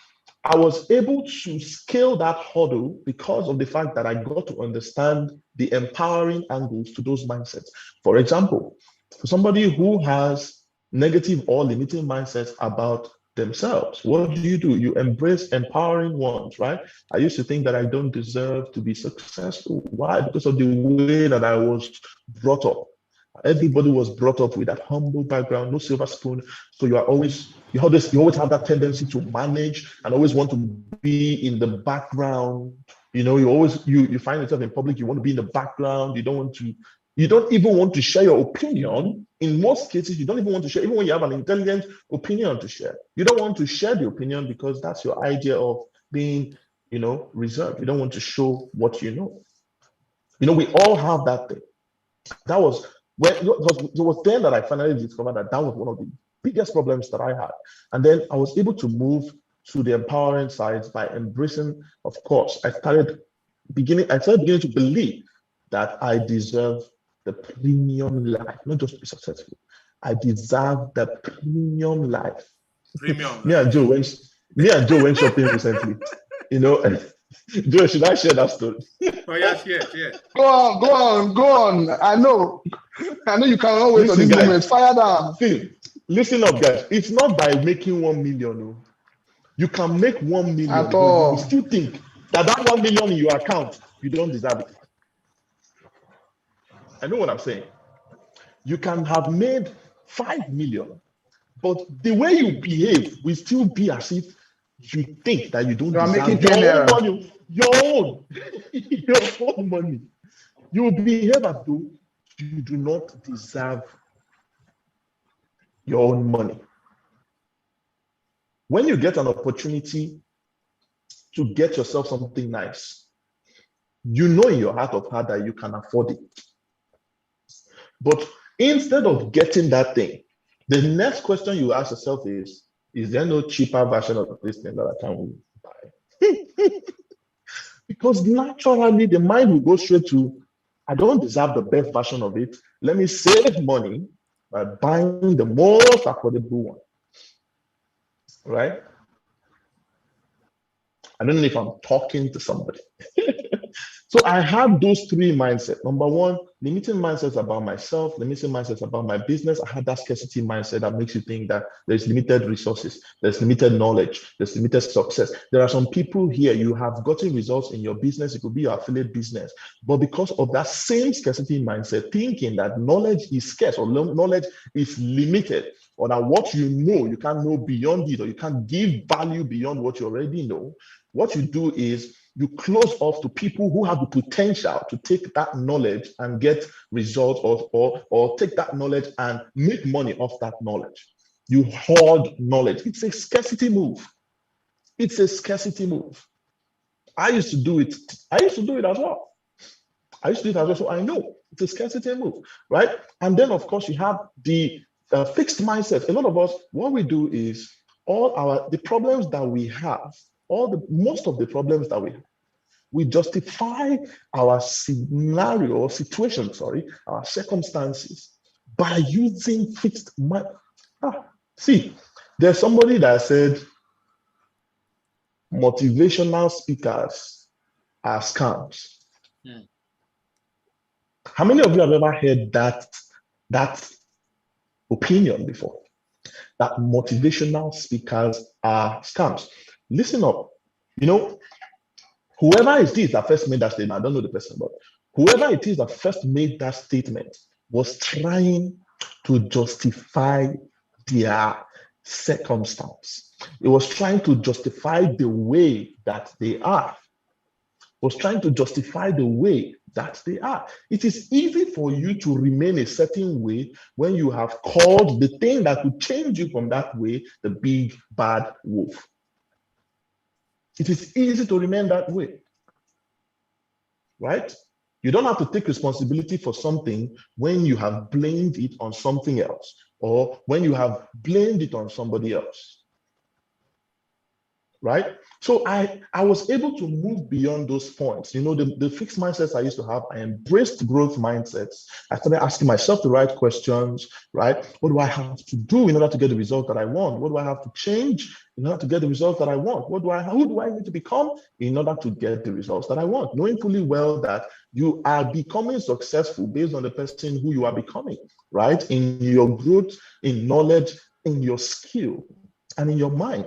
I was able to scale that hurdle because of the fact that I got to understand the empowering angles to those mindsets. For example, for somebody who has negative or limiting mindsets about themselves, what do? You embrace empowering ones, right? I used to think that I don't deserve to be successful. Why? Because of the way that I was brought up. Everybody was brought up with that humble background, no silver spoon. So you always have that tendency to manage and always want to be in the background. You know, you find yourself in public, you want to be in the background. You don't even want to share your opinion. In most cases, you don't even want to share, even when you have an intelligent opinion to share. You don't want to share the opinion because that's your idea of being, reserved. You don't want to show what you know. We all have that thing. That was it was then that I finally discovered that was one of the biggest problems that I had. And then I was able to move to the empowering side by embracing, of course, I started beginning to believe that I deserve the premium life, not just to be successful. I deserve the premium life. Me and Joe went shopping recently. Joe, should I share that story? Oh yes, yes. Go on. I know you cannot wait for this moment. Fire down. Listen up, guys. It's not by making 1 million. No. You can make 1 million, at but all. you will still think that 1 million in your account, you don't deserve it. I know what I'm saying. You can have made 5 million, but the way you behave will still be as if you think that you don't deserve your own money. Your own money. You will behave as though you do not deserve your own money. When you get an opportunity to get yourself something nice, you know in your heart of heart that you can afford it. But instead of getting that thing, the next question you ask yourself is there no cheaper version of this thing that I can buy? Because naturally, the mind will go straight to, I don't deserve the best version of it. Let me save money by buying the most affordable one. Right? I don't know if I'm talking to somebody. So I have those three mindsets. Number one, limiting mindsets about myself, limiting mindsets about my business. I had that scarcity mindset that makes you think that there's limited resources, there's limited knowledge, there's limited success. There are some people here, you have gotten results in your business. It could be your affiliate business. But because of that same scarcity mindset, thinking that knowledge is scarce or knowledge is limited, or that what you know, you can't know beyond it, or you can't give value beyond what you already know, what you do is you close off to people who have the potential to take that knowledge and get results or take that knowledge and make money off that knowledge. You hoard knowledge. It's a scarcity move. It's a scarcity move. I used to do it as well. So I know it's a scarcity move, right? And then, of course, you have the fixed mindset. A lot of us, what we do is the problems that we have, most of the problems that we justify our our circumstances by using fixed mind. See, there's somebody that said motivational speakers are scams. How many of you have ever heard that opinion before? That motivational speakers are scams. Listen up. Whoever it is that first made that statement, I don't know the person, but whoever it is that first made that statement was trying to justify their circumstance. It was trying to justify the way that they are. was trying to justify the way that they are. It is easy for you to remain a certain way when you have called the thing that could change you from that way the big bad wolf. It is easy to remain that way, right? You don't have to take responsibility for something when you have blamed it on something else, or when you have blamed it on somebody else. Right? So I was able to move beyond those points. You know, the fixed mindsets I used to have, I embraced growth mindsets. I started asking myself the right questions, right? What do I have to do in order to get the result that I want? What do I have to change in order to get the results that I want? Who do I need to become in order to get the results that I want? Knowing fully well that you are becoming successful based on the person who you are becoming, right? In your growth, in knowledge, in your skill, and in your mind.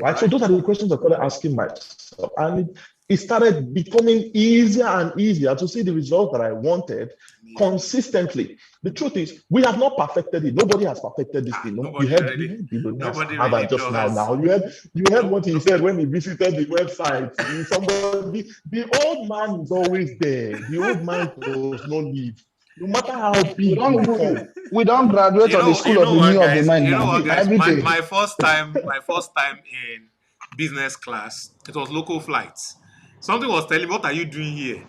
Right? So those are the questions I started asking myself. And it started becoming easier and easier to see the results that I wanted consistently. The truth is, we have not perfected it. Nobody has perfected this thing. You heard just now. You heard what he said when he visited the website. The old man is always there. The old man does not leave. No matter how big we don't graduate on the school of renewal of the mind. You know what, guys? My first time in business class, it was local flights. Something was telling me, "What are you doing here?"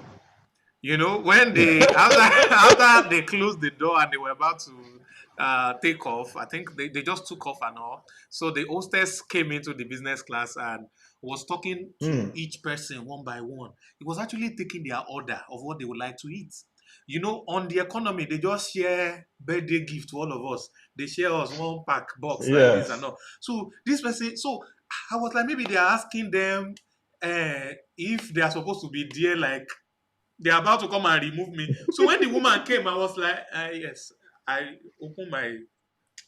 You know, when they after they closed the door and they were about to take off, I think they just took off and all. So the hostess came into the business class and was talking to each person one by one. It was actually taking their order of what they would like to eat. You know, on the economy, they just share birthday gift to all of us. They share us one pack box like this and all. So this person, so I was like, maybe they are asking them if they are supposed to be there, like they're about to come and remove me. So when the woman came, I was like, yes, I opened my,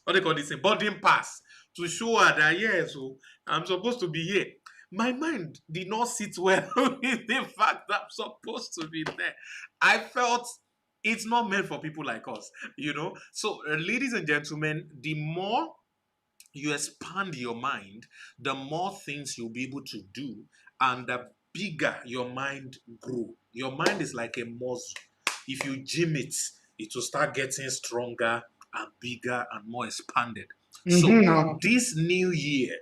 what they call this, a boarding pass to show her that, yes, so I'm supposed to be here. My mind did not sit well with the fact that I'm supposed to be there. I felt it's not meant for people like us, you know. So, ladies and gentlemen, the more you expand your mind, the more things you'll be able to do, and the bigger your mind grow. Your mind is like a muscle. If you gym it, it will start getting stronger and bigger and more expanded. So this new year,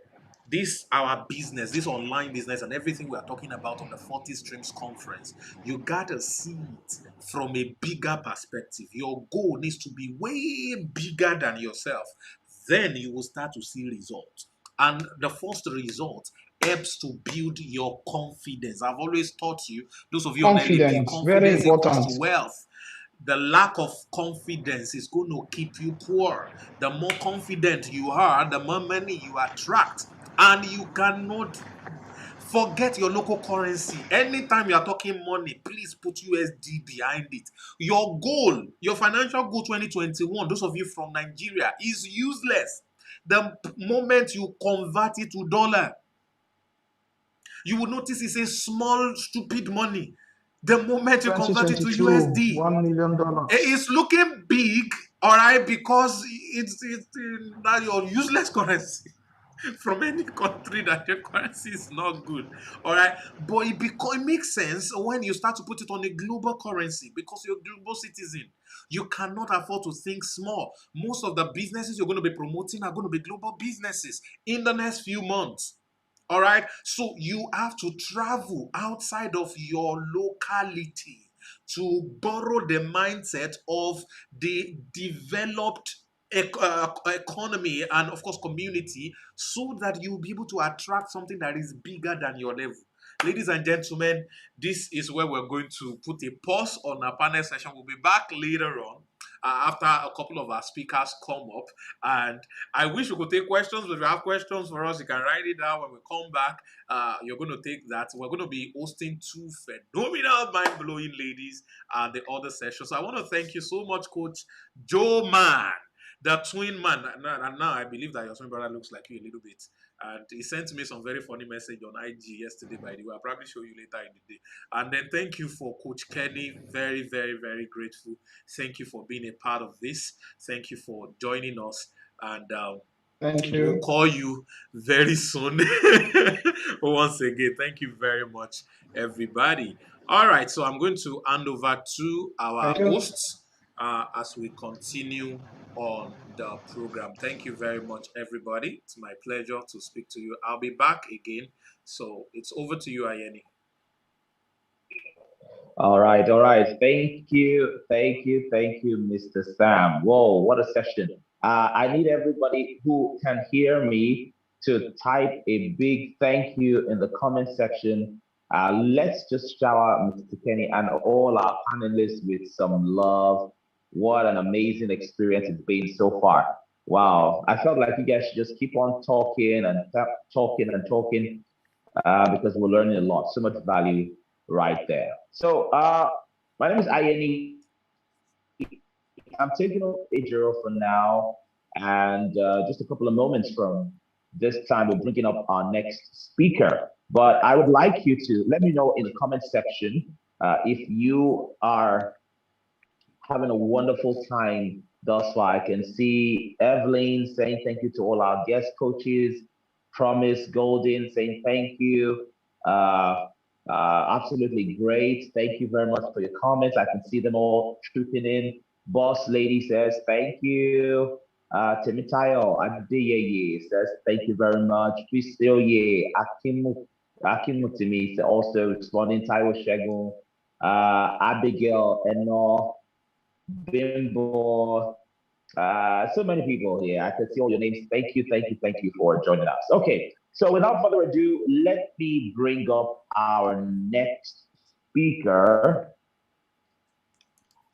this our business, this online business, and everything we are talking about on the 40 Streams conference, you gotta see it from a bigger perspective. Your goal needs to be way bigger than yourself. Then you will start to see results. And the first result helps to build your confidence. I've always taught you, those of you on LAP, confidence equals to wealth. The lack of confidence is going to keep you poor. The more confident you are, the more money you attract. And you cannot forget your local currency. Anytime you are talking money, please put USD behind it. Your goal, your financial goal 2021, those of you from Nigeria, is useless. The moment you convert it to dollar, you will notice it's a small, stupid money. The moment you convert it to USD, $1 million. It's looking big, all right, because it's now your useless currency from any country that your currency is not good, all right. But it makes sense when you start to put it on a global currency because you're a global citizen. You cannot afford to think small. Most of the businesses you're going to be promoting are going to be global businesses in the next few months. All right, so you have to travel outside of your locality to borrow the mindset of the developed economy and, of course, community, so that you'll be able to attract something that is bigger than your level. Ladies and gentlemen, this is where we're going to put a pause on our panel session. We'll be back later on. After a couple of our speakers come up, and I wish we could take questions. If you have questions for us, you can write it down. When we come back, you're going to take that. We're going to be hosting two phenomenal, mind-blowing ladies at the other session. So I want to thank you so much, Coach Joe Man, the twin man. And now I believe that your twin brother looks like you a little bit. And he sent me some very funny message on IG yesterday, by the way. I'll probably show you later in the day. And then thank you for Coach Kenny. Very, very, very grateful. Thank you for being a part of this. Thank you for joining us. And Thank We'll you. call you very soon. Once again, thank you very much, everybody. All right, so I'm going to hand over to our Thank you. hosts as we continue on the program. Thank you very much, everybody. It's my pleasure to speak to you. I'll be back again. So it's over to you, Ayeni. All right, all right. Thank you, Mr. Sam. Whoa, what a session. I need everybody who can hear me to type a big thank you in the comment section. Let's just shower Mr. Kenny and all our panelists with some love. What an amazing experience it's been so far. Wow, I felt like you guys should just keep on talking and talking because we're learning a lot, so much value right there. So my name is Ayeni. I'm taking over Ejiro for now, and just a couple of moments from this time, we're bringing up our next speaker. But I would like you to let me know in the comment section if you are having a wonderful time thus far. I can see Evelyn saying thank you to all our guest coaches, Promise Golden saying thank you. Absolutely great. Thank you very much for your comments. I can see them all trooping in. Boss Lady says thank you. Temitayo Adeyeye says thank you very much. Prisilye Akimutimi also responding. Taiwo Shegun, Abigail Eno, Bimbo, so many people here. I can see all your names. Thank you for joining us. Okay, so without further ado, let me bring up our next speaker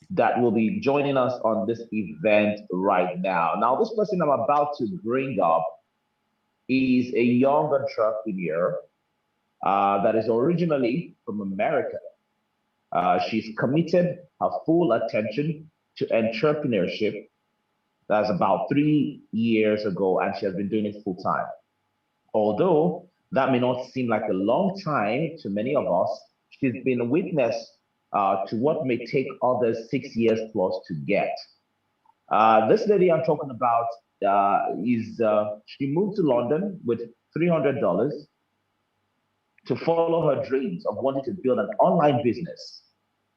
that will be joining us on this event right now. Now, this person I'm about to bring up is a young entrepreneur that is originally from America. She's committed her full attention to entrepreneurship. That's about 3 years ago, and she has been doing it full time. Although that may not seem like a long time to many of us, she's been a witness to what may take others 6 years plus to get. This lady I'm talking about she moved to London with $300 to follow her dreams of wanting to build an online business.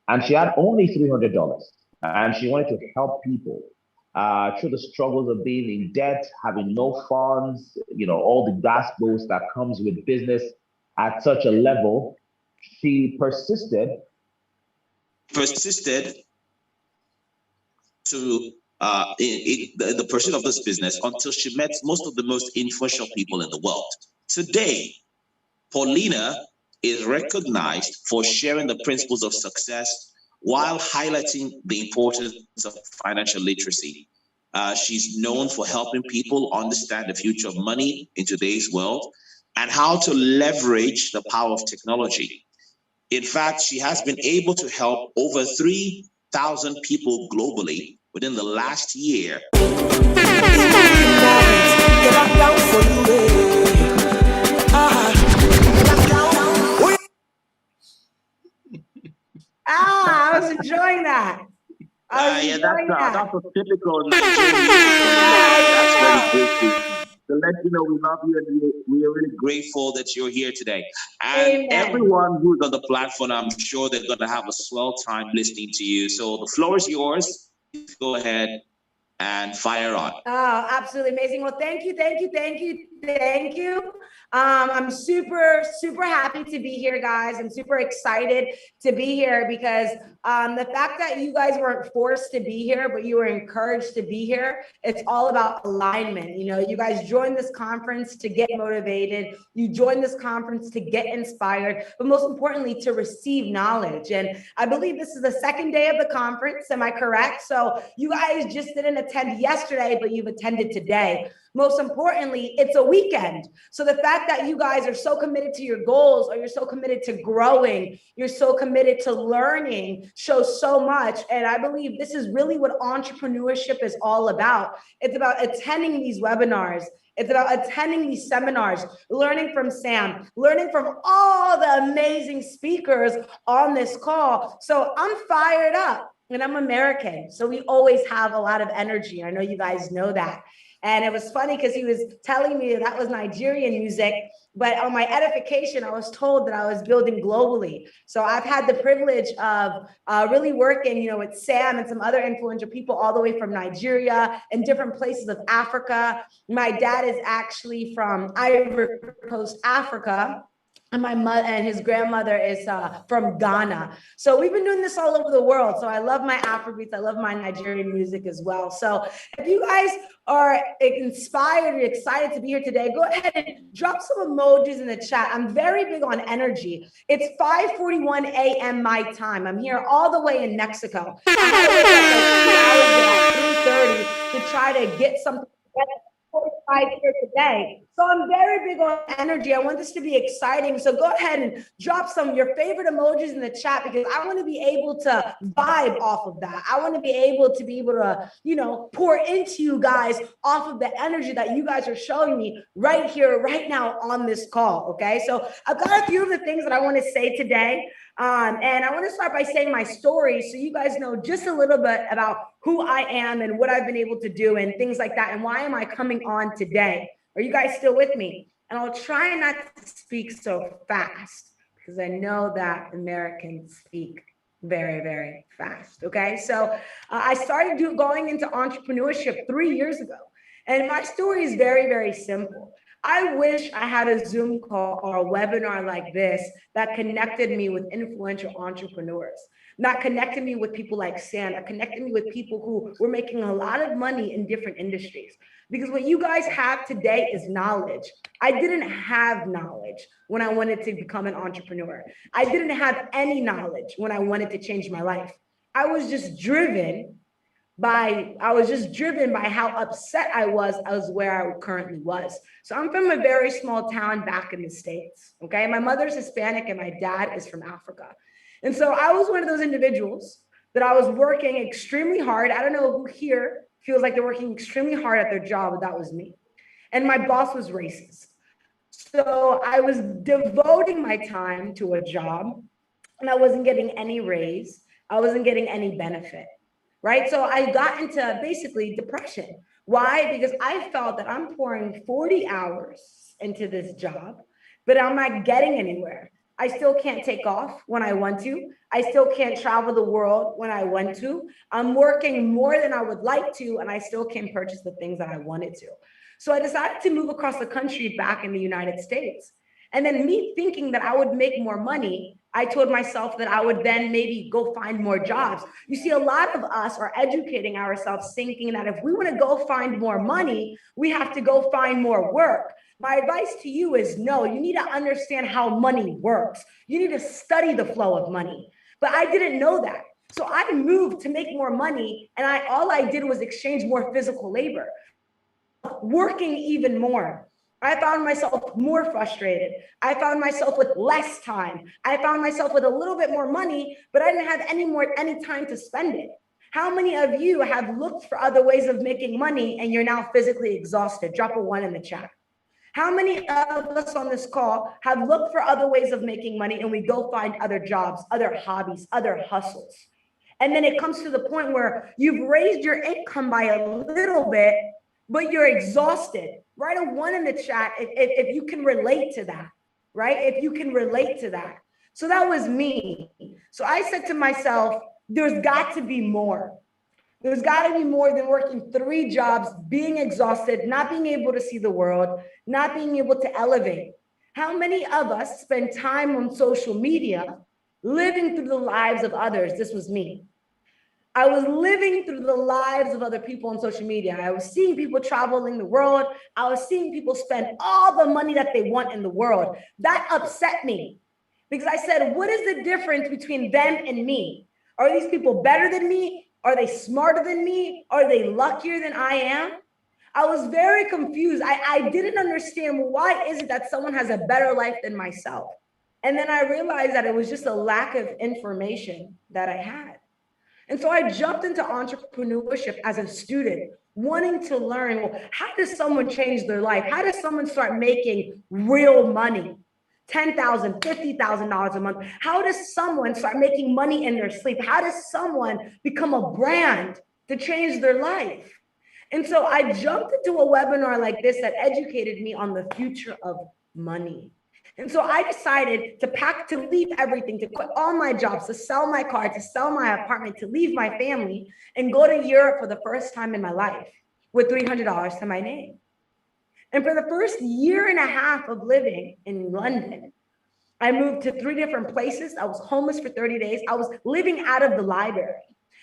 And she had only $300, and she wanted to help people through the struggles of being in debt, having no funds, all the gospels that comes with business at such a level. She persisted to in the pursuit of this business until she met most of the most influential people in the world. Today, Paulina is recognized for sharing the principles of success while highlighting the importance of financial literacy. She's known for helping people understand the future of money in today's world and how to leverage the power of technology. In fact, she has been able to help over 3,000 people globally within the last year. I was enjoying that. That's a typical Nigerian. That's very good. To let you know, we love you and we are really grateful that you're here today. And Amen. Everyone who's on the platform, I'm sure they're going to have a swell time listening to you. So the floor is yours. Go ahead and fire on. Oh, absolutely amazing. Well, thank you. I'm super happy to be here, guys. I'm super excited to be here because the fact that you guys weren't forced to be here, but you were encouraged to be here, it's all about alignment. You guys joined this conference to get motivated. You joined this conference to get inspired, but most importantly, to receive knowledge. And I believe this is the second day of the conference. Am I correct? So you guys just didn't attend yesterday, but you've attended today. Most importantly, it's a weekend. So the fact that you guys are so committed to your goals, or you're so committed to growing, you're so committed to learning, shows so much. And I believe this is really what entrepreneurship is all about. It's about attending these webinars. It's about attending these seminars, learning from Sam, learning from all the amazing speakers on this call. So I'm fired up, and I'm American. So we always have a lot of energy. I know you guys know that. And it was funny because he was telling me that was Nigerian music, but on my edification, I was told that I was building globally. So I've had the privilege of really working, with Sam and some other influential people all the way from Nigeria and different places of Africa. My dad is actually from Ivory Coast, Africa. And my mother and his grandmother is from Ghana. So we've been doing this all over the world. So I love my Afrobeats. I love my Nigerian music as well. So if you guys are inspired or excited to be here today, go ahead and drop some emojis in the chat. I'm very big on energy. It's 5:41 a.m. my time. I'm here all the way in Mexico. I had to wake up 3:30 to try to get something here today. So I'm very big on energy. I want this to be exciting. So go ahead and drop some of your favorite emojis in the chat, because I want to be able to vibe off of that. I want to be able to, pour into you guys off of the energy that you guys are showing me right here, right now on this call. Okay. So I've got a few of the things that I want to say today. And I want to start by saying my story so you guys know just a little bit about who I am and what I've been able to do and things like that. And why am I coming on today? Are you guys still with me? And I'll try not to speak so fast because I know that Americans speak very, very fast. Okay. So I started going into entrepreneurship 3 years ago. And my story is very, very simple. I wish I had a Zoom call or a webinar like this that connected me with influential entrepreneurs, not connected me with people like Sam, that connected me with people who were making a lot of money in different industries. Because what you guys have today is knowledge. I didn't have knowledge when I wanted to become an entrepreneur. I didn't have any knowledge when I wanted to change my life. I was just driven by how upset I was where I currently was. So I'm from a very small town back in the States, okay? My mother's Hispanic and my dad is from Africa. And so I was one of those individuals that I was working extremely hard. I don't know who here feels like they're working extremely hard at their job, but that was me. And my boss was racist. So I was devoting my time to a job and I wasn't getting any raise. I wasn't getting any benefit. Right? So I got into basically depression. Why? Because I felt that I'm pouring 40 hours into this job, but I'm not getting anywhere. I still can't take off when I want to. I still can't travel the world when I want to. I'm working more than I would like to, and I still can't purchase the things that I wanted to. So I decided to move across the country back in the United States. And then me thinking that I would make more money, I told myself that I would then maybe go find more jobs. You see, a lot of us are educating ourselves thinking that if we want to go find more money, we have to go find more work. My advice to you is no, you need to understand how money works. You need to study the flow of money. But I didn't know that. So I moved to make more money, and all I did was exchange more physical labor, working even more. I found myself more frustrated. I found myself with less time. I found myself with a little bit more money, but I didn't have any time to spend it. How many of you have looked for other ways of making money and you're now physically exhausted? Drop a 1 in the chat. How many of us on this call have looked for other ways of making money and we go find other jobs, other hobbies, other hustles? And then it comes to the point where you've raised your income by a little bit, but you're exhausted. Write a 1 in the chat if you can relate to that, right? If you can relate to that. So that was me. So I said to myself, there's got to be more. There's got to be more than working 3 jobs, being exhausted, not being able to see the world, not being able to elevate. How many of us spend time on social media living through the lives of others? This was me. I was living through the lives of other people on social media. I was seeing people traveling the world. I was seeing people spend all the money that they want in the world. That upset me because I said, what is the difference between them and me? Are these people better than me? Are they smarter than me? Are they luckier than I am? I was very confused. I didn't understand, why is it that someone has a better life than myself? And then I realized that it was just a lack of information that I had. And so I jumped into entrepreneurship as a student, wanting to learn, well, how does someone change their life? How does someone start making real money? $10,000, $50,000 a month. How does someone start making money in their sleep? How does someone become a brand to change their life? And so I jumped into a webinar like this that educated me on the future of money. And so I decided to leave everything, to quit all my jobs, to sell my car, to sell my apartment, to leave my family and go to Europe for the first time in my life with $300 to my name. And for the first year and a half of living in London, I moved to 3 different places. I was homeless for 30 days. I was living out of the library.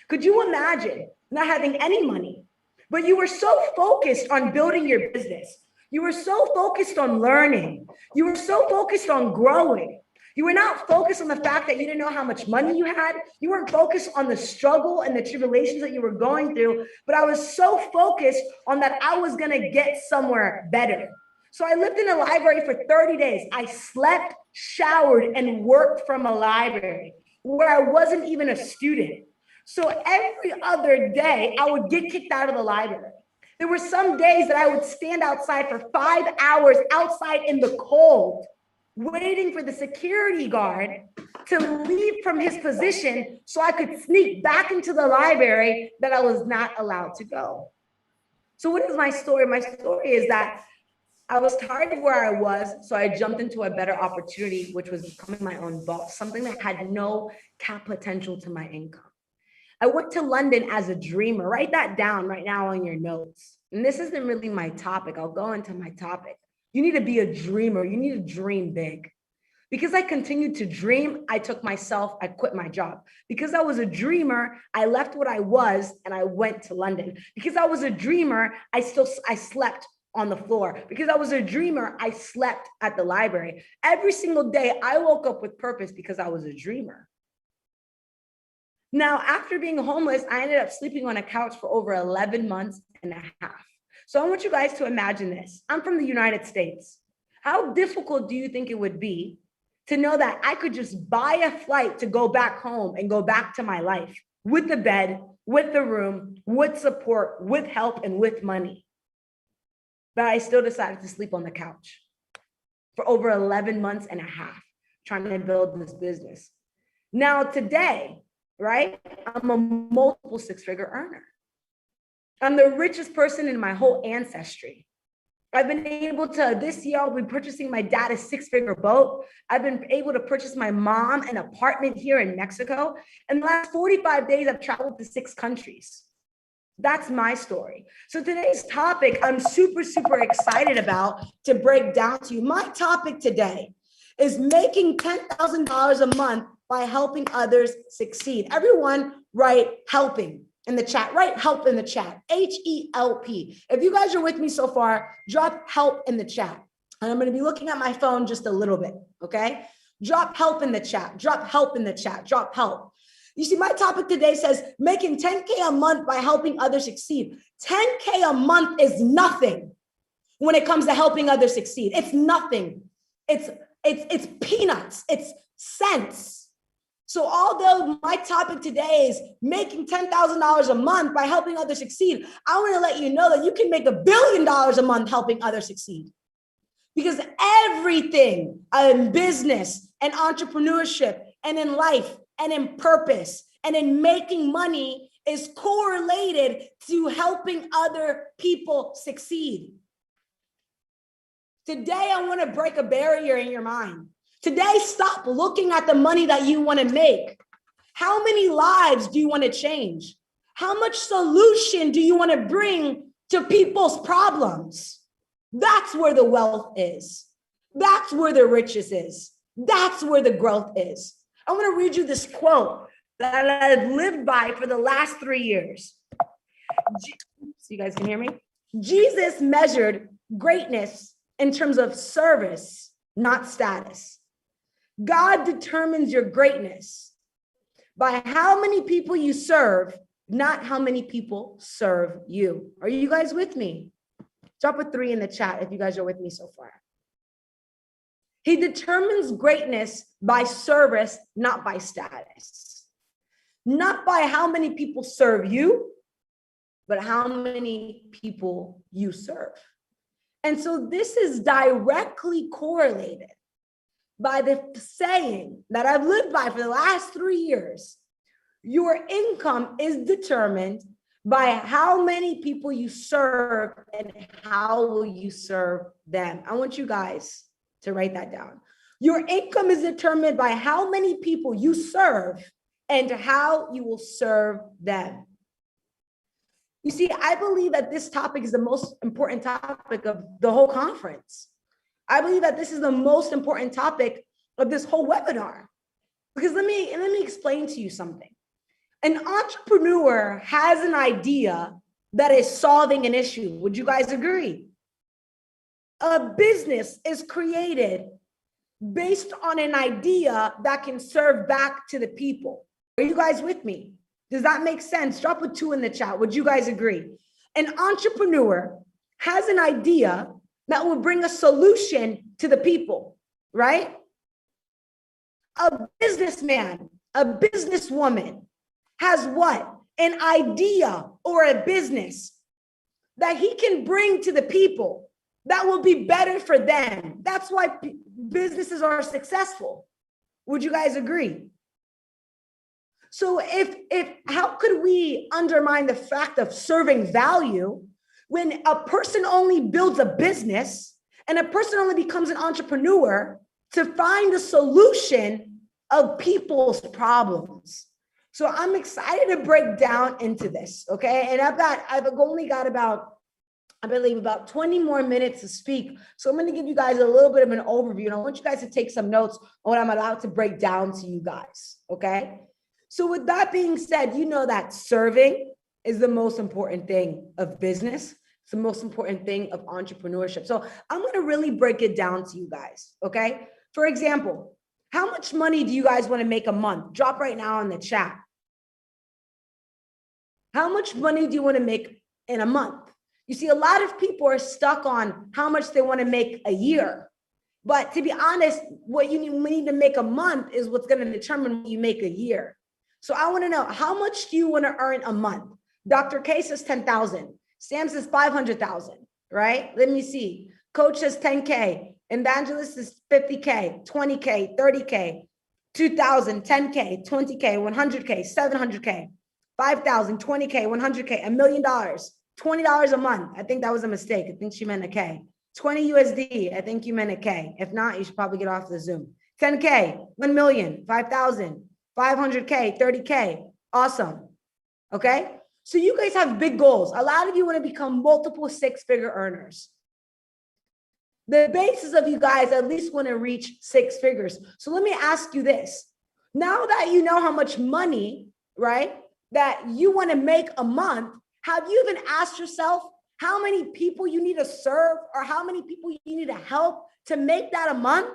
Could you imagine not having any money, but you were so focused on building your business? You were so focused on learning. You were so focused on growing. You were not focused on the fact that you didn't know how much money you had. You weren't focused on the struggle and the tribulations that you were going through, but I was so focused on that I was gonna get somewhere better. So I lived in a library for 30 days. I slept, showered, and worked from a library where I wasn't even a student. So every other day, I would get kicked out of the library. There were some days that I would stand outside for 5 hours outside in the cold, waiting for the security guard to leave from his position so I could sneak back into the library that I was not allowed to go. So what is my story? My story is that I was tired of where I was, so I jumped into a better opportunity, which was becoming my own boss, something that had no cap potential to my income. I went to London as a dreamer. Write that down right now on your notes. And this isn't really my topic. I'll go into my topic. You need to be a dreamer. You need to dream big. Because I continued to dream, I quit my job. Because I was a dreamer, I left what I was and I went to London. Because I was a dreamer, I slept on the floor. Because I was a dreamer, I slept at the library. Every single day, I woke up with purpose because I was a dreamer. Now, after being homeless, I ended up sleeping on a couch for over 11 months and a half. So I want you guys to imagine this. I'm from the United States. How difficult do you think it would be to know that I could just buy a flight to go back home and go back to my life with the bed, with the room, with support, with help, and with money? But I still decided to sleep on the couch for over 11 months and a half, trying to build this business. Now today, right, I'm a multiple 6-figure earner. I'm the richest person in my whole ancestry. I've been able to, this year, I'll be purchasing my dad a 6-figure boat. I've been able to purchase my mom an apartment here in Mexico. In the last 45 days, I've traveled to 6 countries. That's my story. So today's topic, I'm super, super excited about to break down to you. My topic today is making $10,000 a month by helping others succeed. Everyone write helping in the chat, write help in the chat, H-E-L-P. If you guys are with me so far, drop help in the chat. And I'm gonna be looking at my phone just a little bit, okay? Drop help in the chat, drop help in the chat, drop help. You see, my topic today says making 10K a month by helping others succeed. 10K a month is nothing when it comes to helping others succeed. It's nothing. It's peanuts, it's cents. So although my topic today is making $10,000 a month by helping others succeed, I want to let you know that you can make $1 billion a month helping others succeed. Because everything in business and entrepreneurship and in life and in purpose and in making money is correlated to helping other people succeed. Today, I want to break a barrier in your mind. Today, stop looking at the money that you want to make. How many lives do you want to change? How much solution do you want to bring to people's problems? That's where the wealth is. That's where the riches is. That's where the growth is. I want to read you this quote that I've lived by for the last 3 years. So you guys can hear me? Jesus measured greatness in terms of service, not status. God determines your greatness by how many people you serve, not how many people serve you. Are you guys with me? Drop a 3 in the chat if you guys are with me so far. He determines greatness by service, not by status. Not by how many people serve you, but how many people you serve. And so this is directly correlated by the saying that I've lived by for the last 3 years. Your income is determined by how many people you serve and how will you serve them. I want you guys to write that down. Your income is determined by how many people you serve and how you will serve them. You see, I believe that this topic is the most important topic of the whole conference. I believe that this is the most important topic of this whole webinar. Because let me explain to you something. An entrepreneur has an idea that is solving an issue. Would you guys agree? A business is created based on an idea that can serve back to the people. Are you guys with me? Does that make sense? Drop a 2 in the chat. Would you guys agree? An entrepreneur has an idea that will bring a solution to the people, right? A businessman, a businesswoman has what? An idea or a business that he can bring to the people that will be better for them. That's why businesses are successful. Would you guys agree? So how could we undermine the fact of serving value when a person only builds a business and a person only becomes an entrepreneur to find a solution of people's problems? So I'm excited to break down into this, okay? And I've only got about, I believe, about 20 more minutes to speak. So I'm going to give you guys a little bit of an overview, and I want you guys to take some notes on what I'm about to break down to you guys, okay? So with that being said, you know that serving is the most important thing of business. It's the most important thing of entrepreneurship. So I'm going to really break it down to you guys, okay? For example, how much money do you guys want to make a month? Drop right now in the chat. How much money do you want to make in a month? You see, a lot of people are stuck on how much they want to make a year. But to be honest, what you need to make a month is what's going to determine what you make a year. So I want to know, how much do you want to earn a month? Dr. K says 10,000. Sam says 500,000, right? Let me see. Coach says 10K. Evangelist is 50K, 20K, 30K, 2,000, 10K, 20K, 100K, 700K, 5,000, 20K, 100K, $1 million, $20 a month. I think that was a mistake. I think she meant a K. 20 USD. I think you meant a K. If not, you should probably get off the Zoom. 10K, 1 million, 5,000, 500K, 30K. Awesome. Okay. So you guys have big goals. A lot of you want to become multiple 6-figure earners. The basis of you guys at least want to reach 6 figures. So let me ask you this. Now that you know how much money, right, that you want to make a month, have you even asked yourself how many people you need to serve or how many people you need to help to make that a month?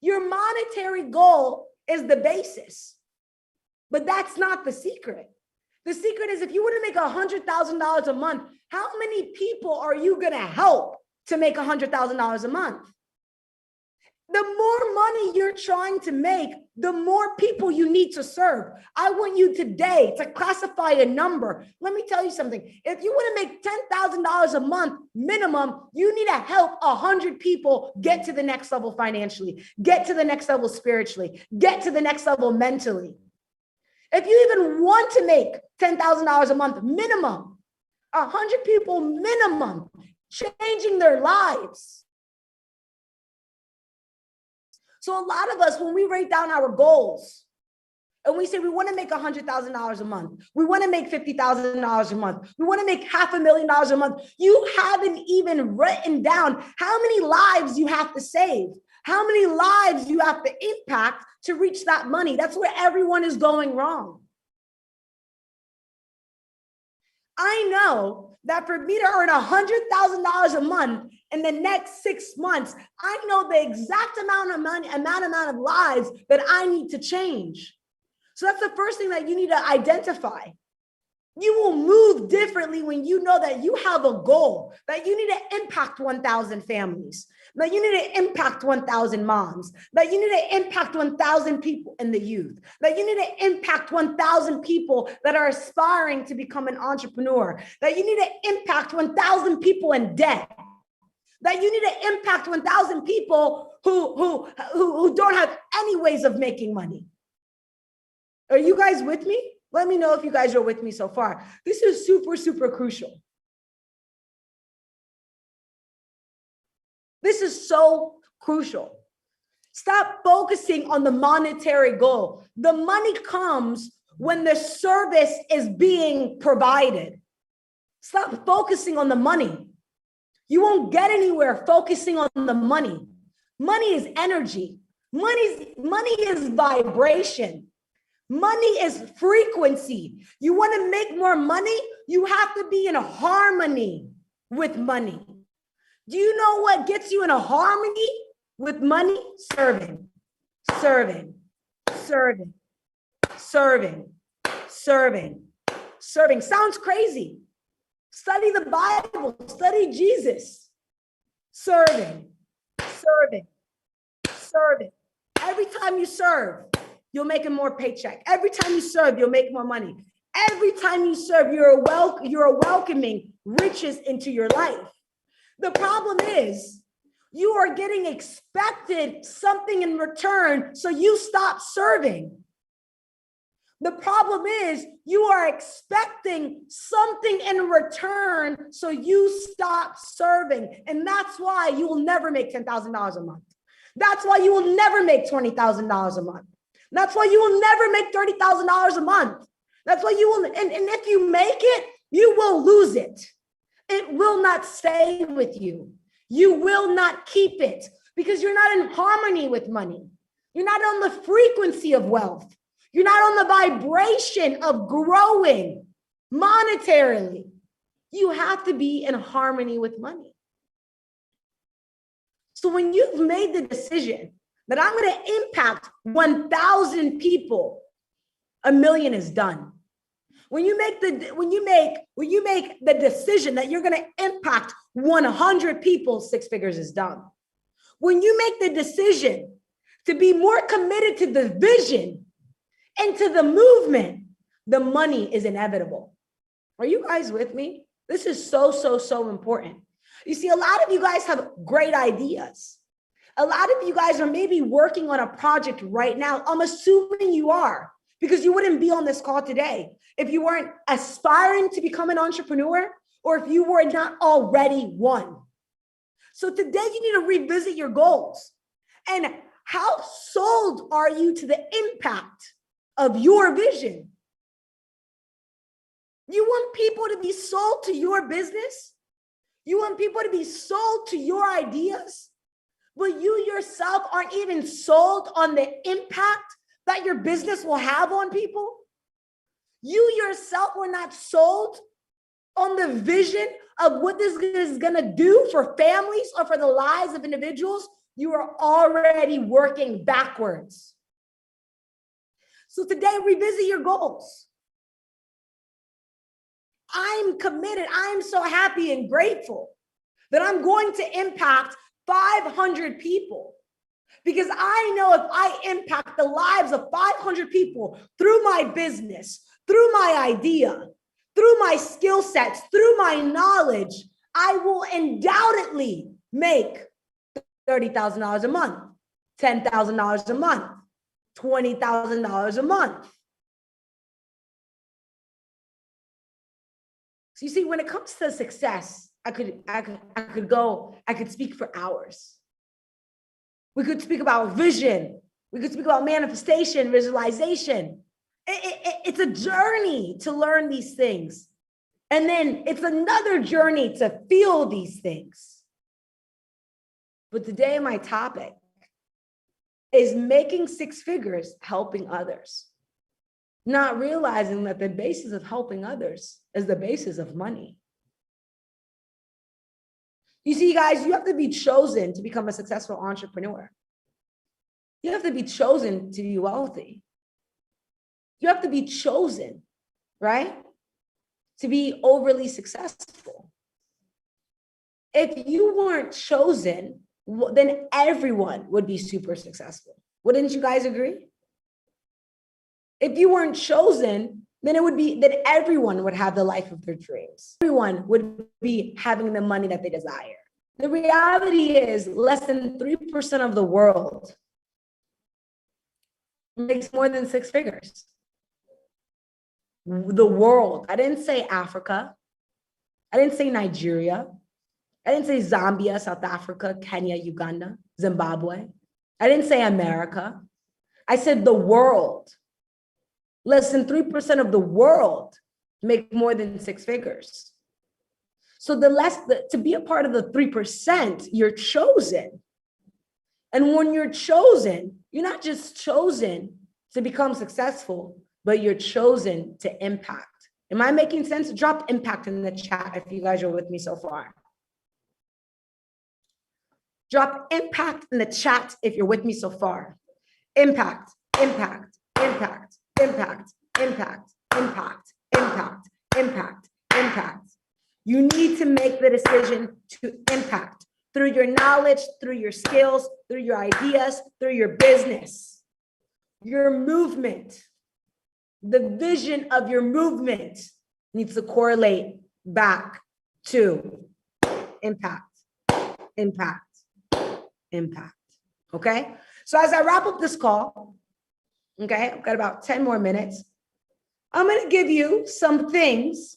Your monetary goal is the basis, but that's not the secret. The secret is if you want to make $100,000 a month, how many people are you going to help to make $100,000 a month? The more money you're trying to make, the more people you need to serve. I want you today to classify a number. Let me tell you something. If you want to make $10,000 a month minimum, you need to help 100 people get to the next level financially, get to the next level spiritually, get to the next level mentally. If you even want to make $10,000 a month minimum, 100 people minimum, changing their lives. So a lot of us, when we write down our goals and we say we want to make $100,000 a month, we want to make $50,000 a month, we want to make $500,000 a month, you haven't even written down how many lives you have to save, how many lives you have to impact to reach that money. That's where everyone is going wrong. I know that for me to earn $100,000 a month in the next 6 months, I know the exact amount of money, amount of lives that I need to change. So that's the first thing that you need to identify. You will move differently when you know that you have a goal, that you need to impact 1,000 families, that you need to impact 1,000 moms, that you need to impact 1,000 people in the youth, that you need to impact 1,000 people that are aspiring to become an entrepreneur, that you need to impact 1,000 people in debt, that you need to impact 1,000 people who don't have any ways of making money. Are you guys with me? Let me know if you guys are with me so far. This is super, super crucial. This is so crucial. Stop focusing on the monetary goal. The money comes when the service is being provided. Stop focusing on the money. You won't get anywhere focusing on the money. Money is energy. Money is vibration. Money is frequency. You want to make more money? You have to be in harmony with money. Do you know what gets you in a harmony with money? Serving, serving, serving, serving, serving, serving. Sounds crazy. Study the Bible, study Jesus. Serving, serving, serving. Every time you serve, you'll make a more paycheck. Every time you serve, you'll make more money. Every time you serve, you're welcoming riches into your life. The problem is you are getting expected something in return, so you stop serving. The problem is you are expecting something in return, so you stop serving. And that's why you will never make $10,000 a month. That's why you will never make $20,000 a month. That's why you will never make $30,000 a month. That's why you will, and if you make it, you will lose it. It will not stay with you. You will not keep it because you're not in harmony with money. You're not on the frequency of wealth. You're not on the vibration of growing monetarily. You have to be in harmony with money. So when you've made the decision that I'm going to impact 1,000 people, $1 million is done. When you make the decision that you're going to impact 100 people, 6 figures is done. When you make the decision to be more committed to the vision and to the movement, the money is inevitable. Are you guys with me? This is so, so, so important. You see, a lot of you guys have great ideas. A lot of you guys are maybe working on a project right now. I'm assuming you are, because you wouldn't be on this call today if you weren't aspiring to become an entrepreneur or if you were not already one. So today you need to revisit your goals. And how sold are you to the impact of your vision? You want people to be sold to your business? You want people to be sold to your ideas? But you yourself aren't even sold on the impact that your business will have on people? You yourself were not sold on the vision of what this is going to do for families or for the lives of individuals. You are already working backwards. So today, revisit your goals. I'm committed. I'm so happy and grateful that I'm going to impact 500 people. Because I know if I impact the lives of 500 people through my business, through my idea, through my skill sets, through my knowledge, I will undoubtedly make $30,000 a month, $10,000 a month, $20,000 a month. So you see, when it comes to success, I could speak for hours. We could speak about vision. We could speak about manifestation, visualization. It's a journey to learn these things. And then it's another journey to feel these things. But today, my topic is making 6 figures, helping others. Not realizing that the basis of helping others is the basis of money. You see, guys, you have to be chosen to become a successful entrepreneur. You have to be chosen to be wealthy. You have to be chosen, right, to be overly successful. If you weren't chosen, then everyone would be super successful. Wouldn't you guys agree? If you weren't chosen, then it would be that everyone would have the life of their dreams. Everyone would be having the money that they desire. The reality is less than 3% of the world makes more than 6 figures. the world. I didn't say Africa. I didn't say Nigeria. I didn't say Zambia, South Africa, Kenya, Uganda, Zimbabwe. I didn't say America. I said the world. Less than 3% of the world make more than 6 figures. So to be a part of the 3%, you're chosen. And when you're chosen, you're not just chosen to become successful, but you're chosen to impact. Am I making sense? Drop impact in the chat if you guys are with me so far. Drop impact in the chat if you're with me so far. Impact, impact, impact, impact, impact, impact, impact, impact, impact. You need to make the decision to impact through your knowledge, through your skills, through your ideas, through your business, your movement. The vision of your movement needs to correlate back to impact, impact, impact. Okay? So as I wrap up this call, okay, I've got about 10 more minutes. I'm going to give you some things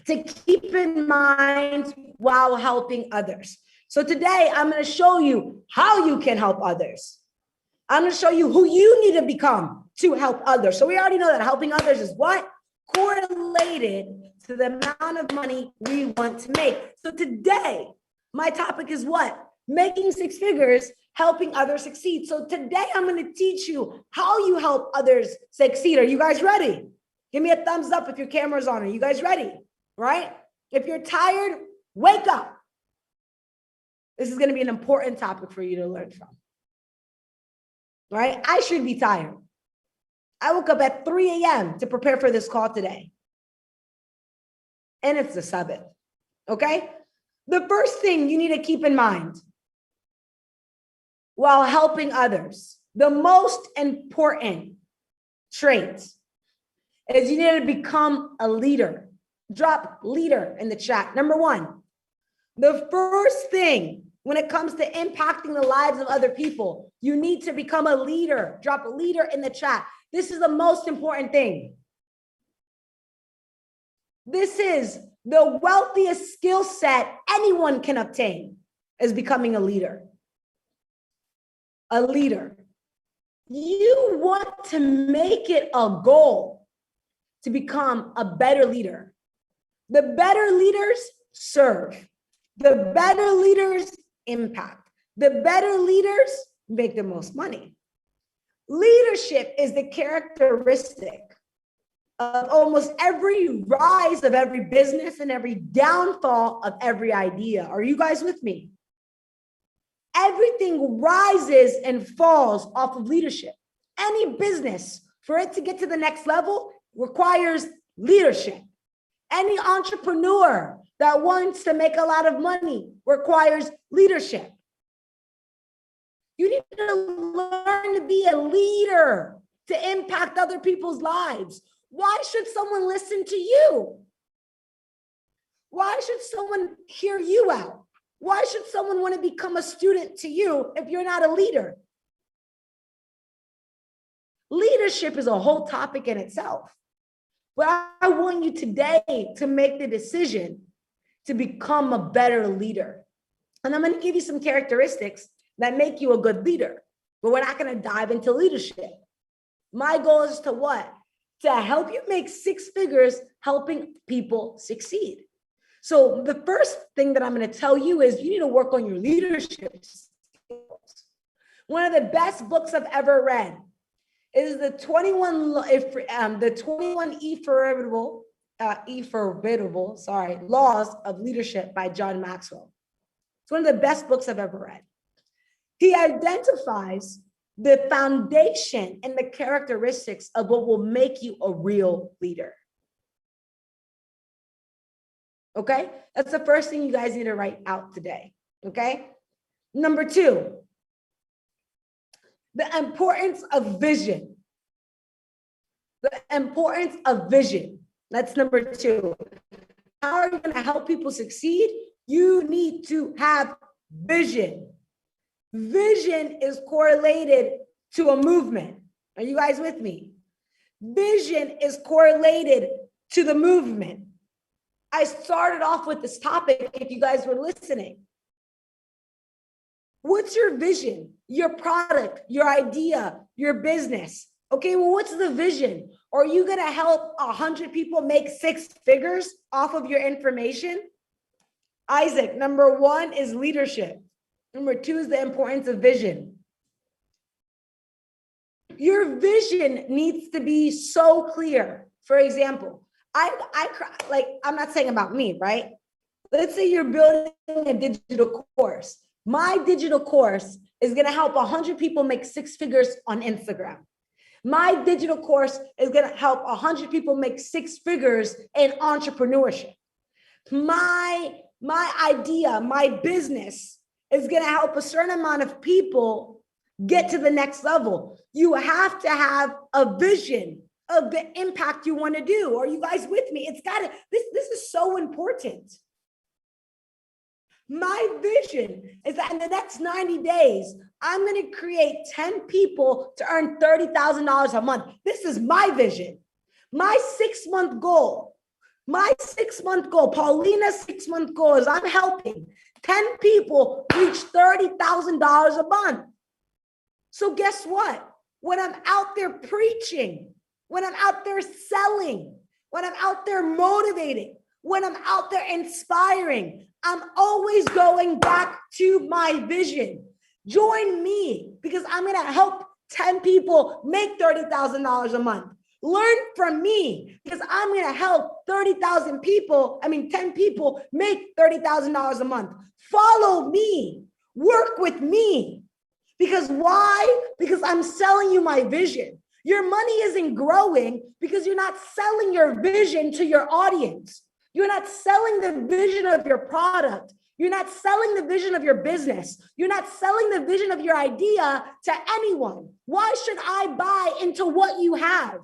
to keep in mind while helping others. So today I'm going to show you how you can help others. I'm going to show you who you need to become to help others. So we already know that helping others is what? Correlated to the amount of money we want to make. So today, my topic is what? Making 6 figures, helping others succeed. So today I'm going to teach you how you help others succeed. Are you guys ready? Give me a thumbs up if your camera's on. Are you guys ready? Right? If you're tired, wake up. This is going to be an important topic for you to learn from. Right? I should be tired. I woke up at 3 a.m. to prepare for this call today. And it's the 7th. Okay? The first thing you need to keep in mind while helping others, the most important trait is you need to become a leader. Drop leader in the chat. Number 1, the first thing when it comes to impacting the lives of other people, you need to become a leader. Drop a leader in the chat. This is the most important thing. This is the wealthiest skill set anyone can obtain, is becoming a leader. A leader. You want to make it a goal to become a better leader. The better leaders serve. The better leaders impact. The better leaders make the most money. Leadership is the characteristic of almost every rise of every business and every downfall of every idea. Are you guys with me? Everything rises and falls off of leadership. Any business, for it to get to the next level, requires leadership. Any entrepreneur that wants to make a lot of money requires leadership. You need to learn to be a leader to impact other people's lives. Why should someone listen to you? Why should someone hear you out? Why should someone want to become a student to you if you're not a leader? Leadership is a whole topic in itself. But I want you today to make the decision to become a better leader. And I'm going to give you some characteristics that make you a good leader. But we're not going to dive into leadership. My goal is to what? To help you make 6 figures helping people succeed. So the first thing that I'm going to tell you is you need to work on your leadership skills. One of the best books I've ever read is the 21 Laws of Leadership by John Maxwell. It's one of the best books I've ever read. He identifies the foundation and the characteristics of what will make you a real leader. Okay? That's the first thing you guys need to write out today. Okay? Number 2, the importance of vision. The importance of vision. That's number 2. How are you going to help people succeed? You need to have vision. Vision is correlated to a movement. Are you guys with me? Vision is correlated to the movement. I started off with this topic, if you guys were listening. What's your vision, your product, your idea, your business? Okay, well, what's the vision? Are you gonna help 100 people make 6 figures off of your information? Isaac, number 1 is leadership. Number 2 is the importance of vision. Your vision needs to be so clear. For example, I'm not saying about me, right? Let's say you're building a digital course. My digital course is going to help 100 people make 6 figures on Instagram. My digital course is going to help 100 people make 6 figures in entrepreneurship. My idea, my business is going to help a certain amount of people get to the next level. You have to have a vision of the impact you want to do. Are you guys with me? This is so important. My vision is that in the next 90 days, I'm going to create 10 people to earn $30,000 a month. This is my vision. My 6-month goal, Paulina's 6-month goal is I'm helping 10 people reach $30,000 a month. So guess what? When I'm out there preaching, when I'm out there selling, when I'm out there motivating, when I'm out there inspiring, I'm always going back to my vision. Join me because I'm going to help 10 people make $30,000 a month. Learn from me because I'm going to help 10 people make $30,000 a month. Follow me. Work with me. Because why? Because I'm selling you my vision. Your money isn't growing because you're not selling your vision to your audience. You're not selling the vision of your product. You're not selling the vision of your business. You're not selling the vision of your idea to anyone. Why should I buy into what you have?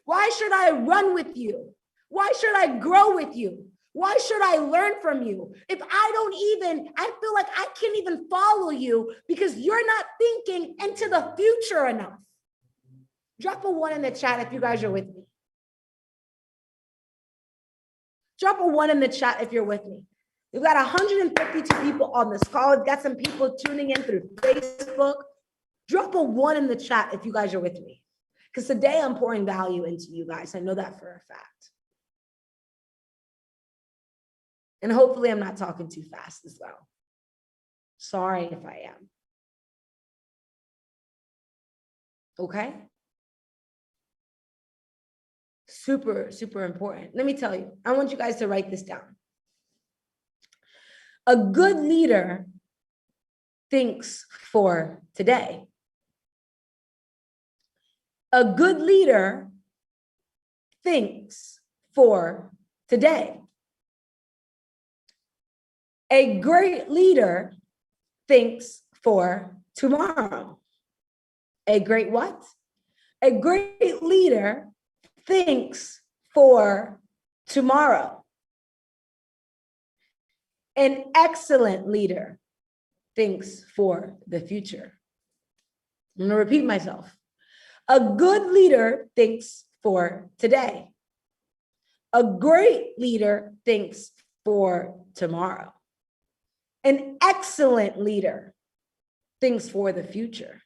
Why should I run with you? Why should I grow with you? Why should I learn from you? If I feel like I can't even follow you because you're not thinking into the future enough. Drop a 1 in the chat if you guys are with me. Drop a 1 in the chat if you're with me. We've got 152 people on this call. We've got some people tuning in through Facebook. Drop a 1 in the chat if you guys are with me. Because today I'm pouring value into you guys. I know that for a fact. And hopefully I'm not talking too fast as well. Sorry if I am. Okay? Super, super important. Let me tell you, I want you guys to write this down. A good leader thinks for today. A good leader thinks for today. A great leader thinks for tomorrow. A great what? A great leader thinks for tomorrow. An excellent leader thinks for the future. I'm going to repeat myself. A good leader thinks for today. A great leader thinks for tomorrow. An excellent leader thinks for the future.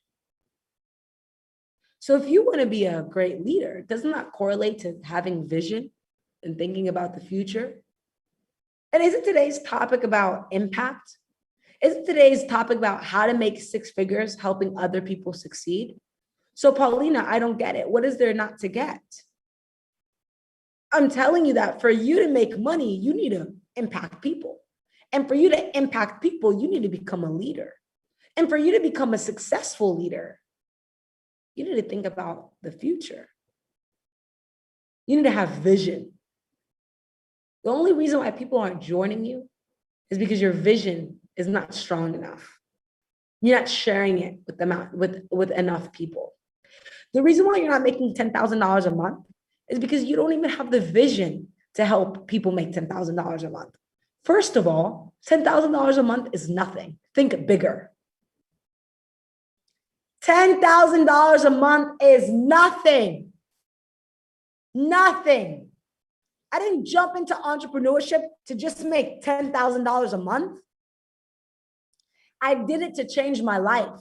So if you want to be a great leader, doesn't that correlate to having vision and thinking about the future? And isn't today's topic about impact? Isn't today's topic about how to make 6 figures, helping other people succeed? So Paulina, I don't get it. What is there not to get? I'm telling you that for you to make money, you need to impact people. And for you to impact people, you need to become a leader. And for you to become a successful leader, you need to think about the future. You need to have vision. The only reason why people aren't joining you is because your vision is not strong enough. You're not sharing it with enough people. The reason why you're not making $10,000 a month is because you don't even have the vision to help people make $10,000 a month. First of all, $10,000 a month is nothing. Think bigger. $10,000 a month is nothing. Nothing. I didn't jump into entrepreneurship to just make $10,000 a month. I did it to change my life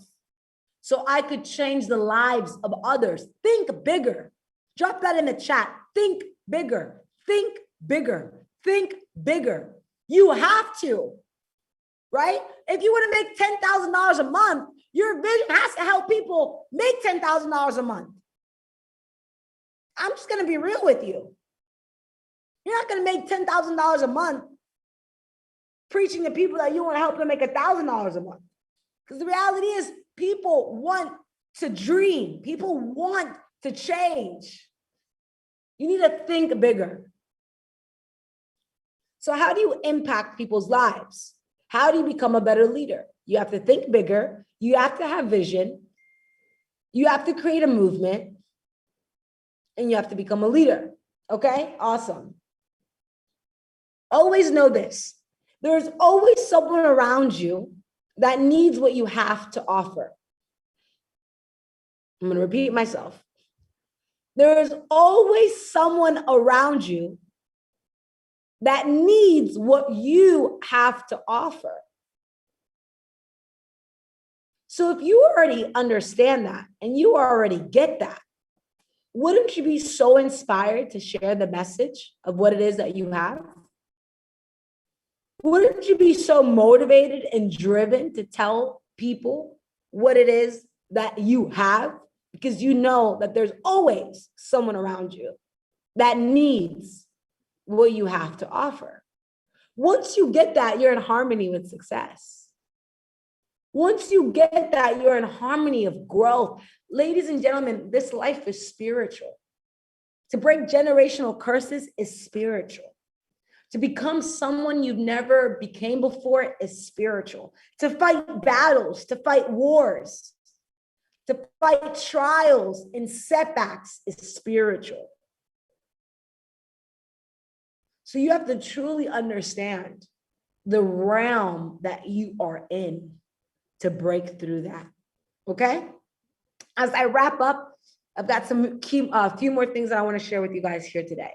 so I could change the lives of others. Think bigger. Drop that in the chat. Think bigger. Think bigger. Think bigger. You have to, right? If you want to make $10,000 a month, your vision has to help people make $10,000 a month. I'm just going to be real with you. You're not going to make $10,000 a month preaching to people that you want to help them make $1,000 a month. Because the reality is people want to dream. People want to change. You need to think bigger. So how do you impact people's lives? How do you become a better leader? You have to think bigger. You have to have vision. You have to create a movement. And you have to become a leader. Okay? Awesome. Always know this. There's always someone around you that needs what you have to offer. I'm going to repeat myself. There is always someone around you that needs what you have to offer. So if you already understand that and you already get that, wouldn't you be so inspired to share the message of what it is that you have? Wouldn't you be so motivated and driven to tell people what it is that you have? Because you know that there's always someone around you that needs what you have to offer. Once you get that, you're in harmony with success. Once you get that, you're in harmony of growth. Ladies and gentlemen, this life is spiritual. To break generational curses is spiritual. To become someone you've never became before is spiritual. To fight battles, to fight wars, to fight trials and setbacks is spiritual. So you have to truly understand the realm that you are in to break through that, okay? As I wrap up, I've got some few more things that I want to share with you guys here today.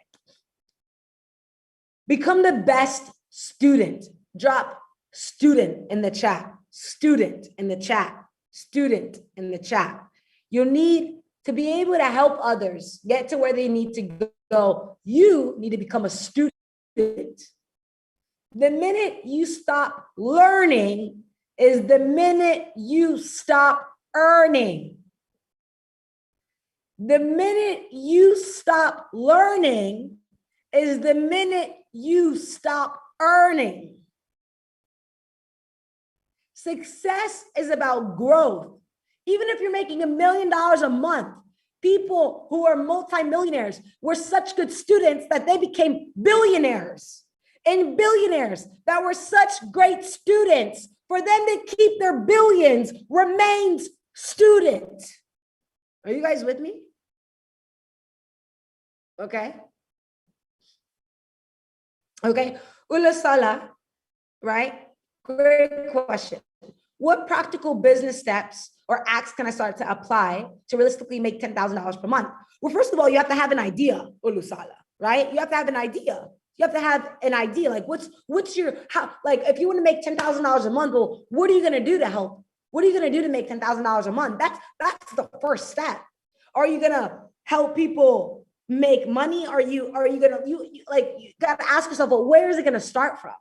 Become the best student. Drop student in the chat. Student in the chat. Student in the chat. You'll need to be able to help others get to where they need to go. You need to become a student. The minute you stop learning is the minute you stop earning. The minute you stop learning is the minute you stop earning. Success is about growth. Even if you're making $1 million a month, people who are multimillionaires were such good students that they became billionaires, and billionaires that were such great students, for them to keep their billions remains student. Are you guys with me? Okay. Okay. Ula Sala, right? Great question. What practical business steps or acts can I start to apply to realistically make $10,000 per month? Well, first of all, you have to have an idea, Ulusala, right? You have to have an idea. You have to have an idea. Like, what's your, how, like, if you want to make $10,000 a month, well, what are you going to do to help? What are you going to do to make $10,000 a month? That's the first step. Are you going to help people make money? Are you going to, you got to ask yourself, well, where is it going to start from?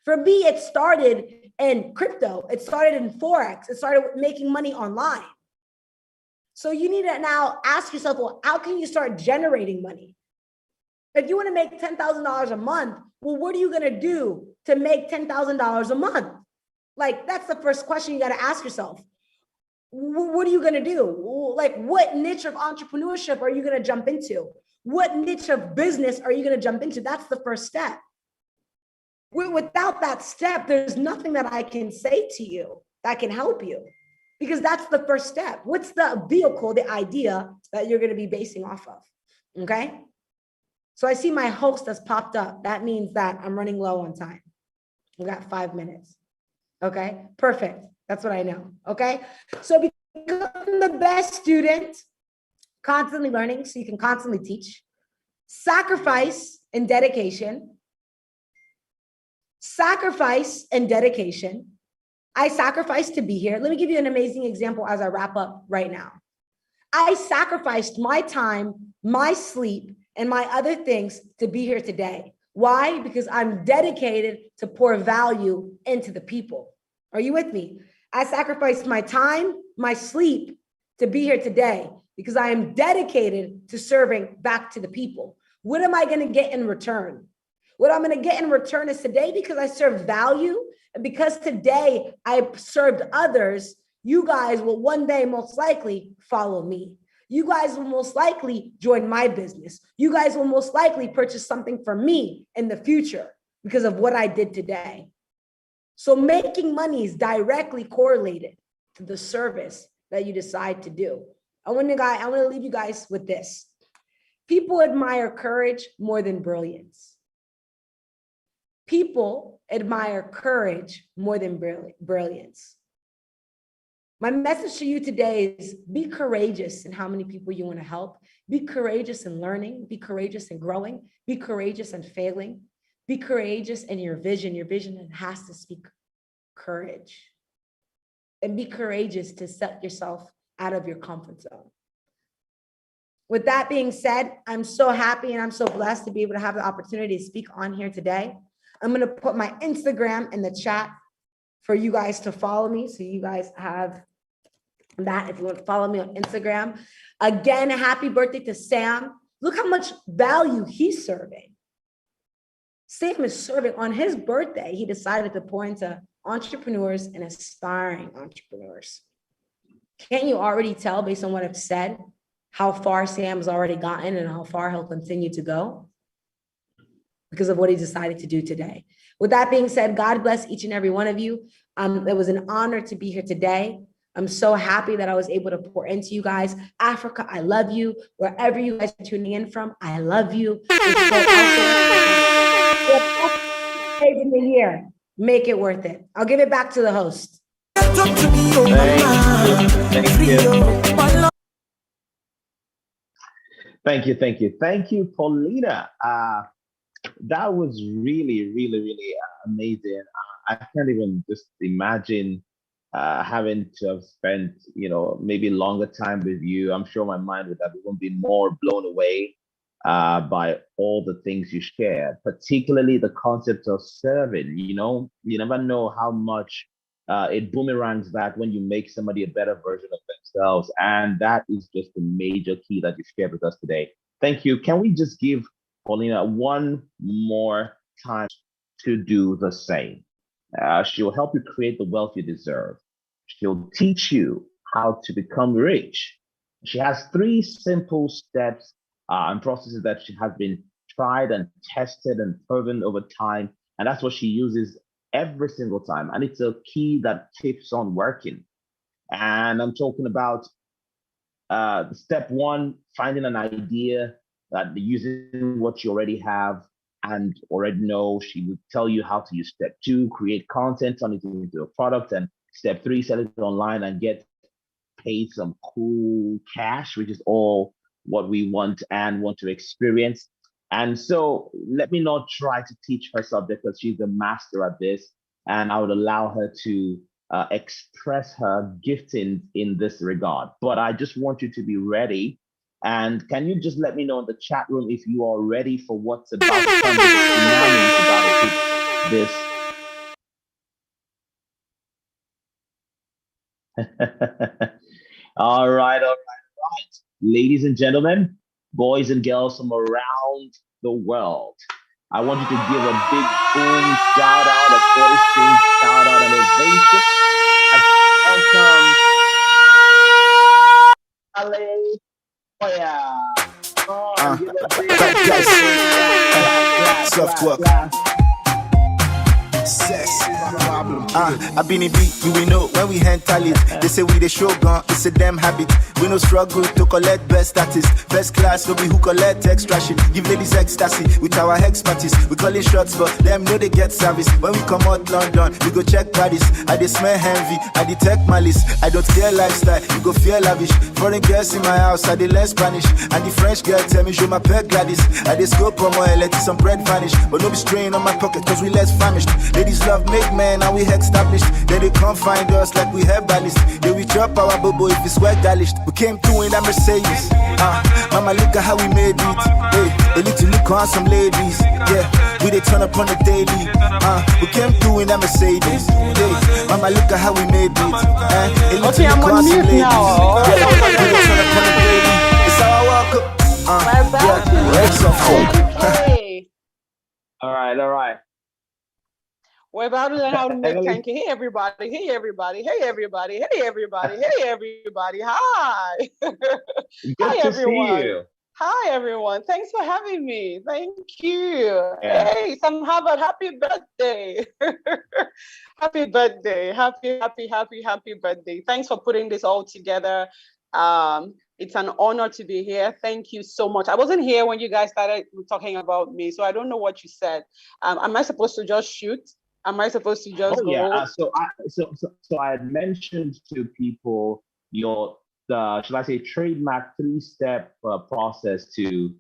For me, it started in crypto. It started in Forex. It started making money online. So you need to now ask yourself, well, how can you start generating money? If you want to make $10,000 a month, well, what are you going to do to make $10,000 a month? Like, that's the first question you got to ask yourself. What are you going to do? Like, what niche of entrepreneurship are you going to jump into? What niche of business are you going to jump into? That's the first step. Without that step, there's nothing that I can say to you that can help you, because that's the first step. What's the vehicle, the idea that you're going to be basing off of? Okay. So I see my host has popped up. That means that I'm running low on time. We got 5 minutes. Okay, perfect. That's what I know. Okay. So become the best student, constantly learning so you can constantly teach. sacrifice and dedication. Sacrifice and dedication. I sacrificed to be here. Let me give you an amazing example as I wrap up right now. I sacrificed my time, my sleep, and my other things to be here today. Why? Because I'm dedicated to pour value into the people. Are you with me? I sacrificed my time, my sleep to be here today because I am dedicated to serving back to the people. What am I going to get in return? What I'm going to get in return is today, because I serve value and because today I served others, you guys will one day most likely follow me. You guys will most likely join my business. You guys will most likely purchase something from me in the future because of what I did today. So making money is directly correlated to the service that you decide to do. I want to leave you guys with this. People admire courage more than brilliance. People admire courage more than brilliance. My message to you today is be courageous in how many people you want to help. Be courageous in learning. Be courageous in growing. Be courageous in failing. Be courageous in your vision. Your vision has to speak courage. And be courageous to set yourself out of your comfort zone. With that being said, I'm so happy and I'm so blessed to be able to have the opportunity to speak on here today. I'm going to put my Instagram in the chat for you guys to follow me. So you guys have that if you want to follow me on Instagram. Again, happy birthday to Sam. Look how much value he's serving. Sam is serving. On his birthday, he decided to pour into entrepreneurs and aspiring entrepreneurs. Can't you already tell based on what I've said how far Sam's already gotten and how far he'll continue to go because of what he decided to do today? With that being said, God bless each and every one of you. It was an honor to be here today. I'm so happy that I was able to pour into you guys. Africa, I love you. Wherever you guys are tuning in from, I love you. In the year, make it worth it. I'll give it back to the host. Thank you, Paulina. That was really amazing. I can't even just imagine having to have spent, maybe longer time with you. I'm sure my mind would have even been more blown away by all the things you shared, particularly the concept of serving. You never know how much it boomerangs back when you make somebody a better version of themselves. And that is just the major key that you shared with us today. Thank you. Can we just give Paulina one more time to do the same? She'll help you create the wealth you deserve. She'll teach you how to become rich. She has 3 simple steps and processes that has been tried and tested and proven over time. And that's what she uses every single time. And it's a key that keeps on working. And I'm talking about step 1, finding an idea that using what you already have and already know. She will tell you how to use step 2, create content, turn it into a product. And step 3, sell it online and get paid some cool cash, which is all what we want and want to experience. And so let me not try to teach her subject because she's a master at this. And I would allow her to express her gifting in this regard. But I just want you to be ready. And can you just let me know in the chat room if you are ready for what's about to come? About to hit this. All right. Ladies and gentlemen, boys and girls from around the world, I want you to give a big boom shout out, a 40-string shout out, and ovation. Soft work. I been in beat, you will know when we handle it. They say we the shogun, it's a damn habit. We no struggle to collect best status. First class, no be who collect extra shit. Give ladies ecstasy with our expertise. We call it shots, but them know they get service. When we come out London, we go check Paris. I dey smell envy, I detect malice. I don't care lifestyle, you go feel lavish. Foreign girls in my house, I dey learn Spanish. And the French girl tell me, je m'appelle Gladys. I dey scope on my let some bread vanish. But no be strain on my pocket, cause we less famished. Ladies love make men, and we established. Then they come find us like we have ballast. They we drop our bobo if it's well galished. We came through in that Mercedes. Mama, look at how we made it. Hey, they need to look on some ladies. Yeah, we they turn up on the daily. We came through in that Mercedes. Hey, mama, look at how we made it. They need to look on some ladies. Yeah, we they turn up on the daily. It's how I walk up. All right. We're about to learn how to make 10K. Hey everybody, hey everybody, hey everybody, hey everybody, hey everybody. Hi. Hi everyone. Hi everyone. Thanks for having me. Thank you. Yeah. Hey, Sam Harvard, happy birthday. Happy birthday. Happy birthday. Thanks for putting this all together. It's an honor to be here. Thank you so much. I wasn't here when you guys started talking about me, so I don't know what you said. Am I supposed to just shoot? Am I supposed to just go? Yeah. So I had mentioned to people your should I say trademark 3-step process to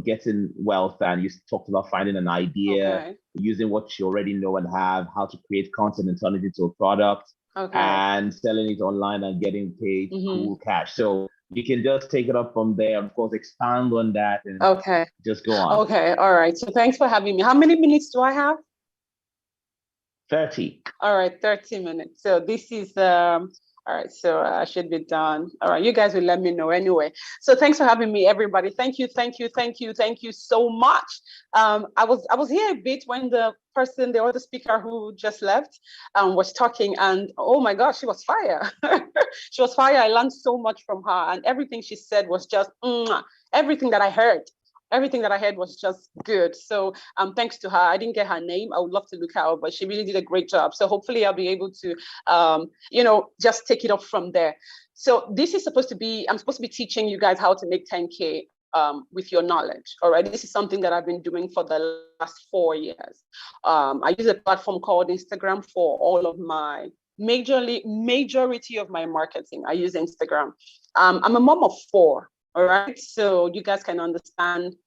getting wealth, and you talked about finding an idea, using what you already know and have, how to create content and turn it into a product, and selling it online and getting paid cool cash. So you can just take it up from there, and of course expand on that and just go on. Okay, all right. So thanks for having me. How many minutes do I have? 30. All right, 30 minutes. So this is all right, so I should be done. All right, you guys will let me know anyway. So thanks for having me, everybody. Thank you so much. I was here a bit when the other speaker who just left was talking, and oh my gosh, she was fire. She was fire. I learned so much from her, and everything she said was just everything that I heard. Everything that I heard was just good. So thanks to her. I didn't get her name. I would love to look her up, but she really did a great job. So hopefully I'll be able to, just take it up from there. So this is supposed to be, I'm supposed to be teaching you guys how to make 10K with your knowledge. All right. This is something that I've been doing for the last 4 years. I use a platform called Instagram for all of my majority of my marketing. I use Instagram. I'm a mom of 4. All right, so you guys can understand.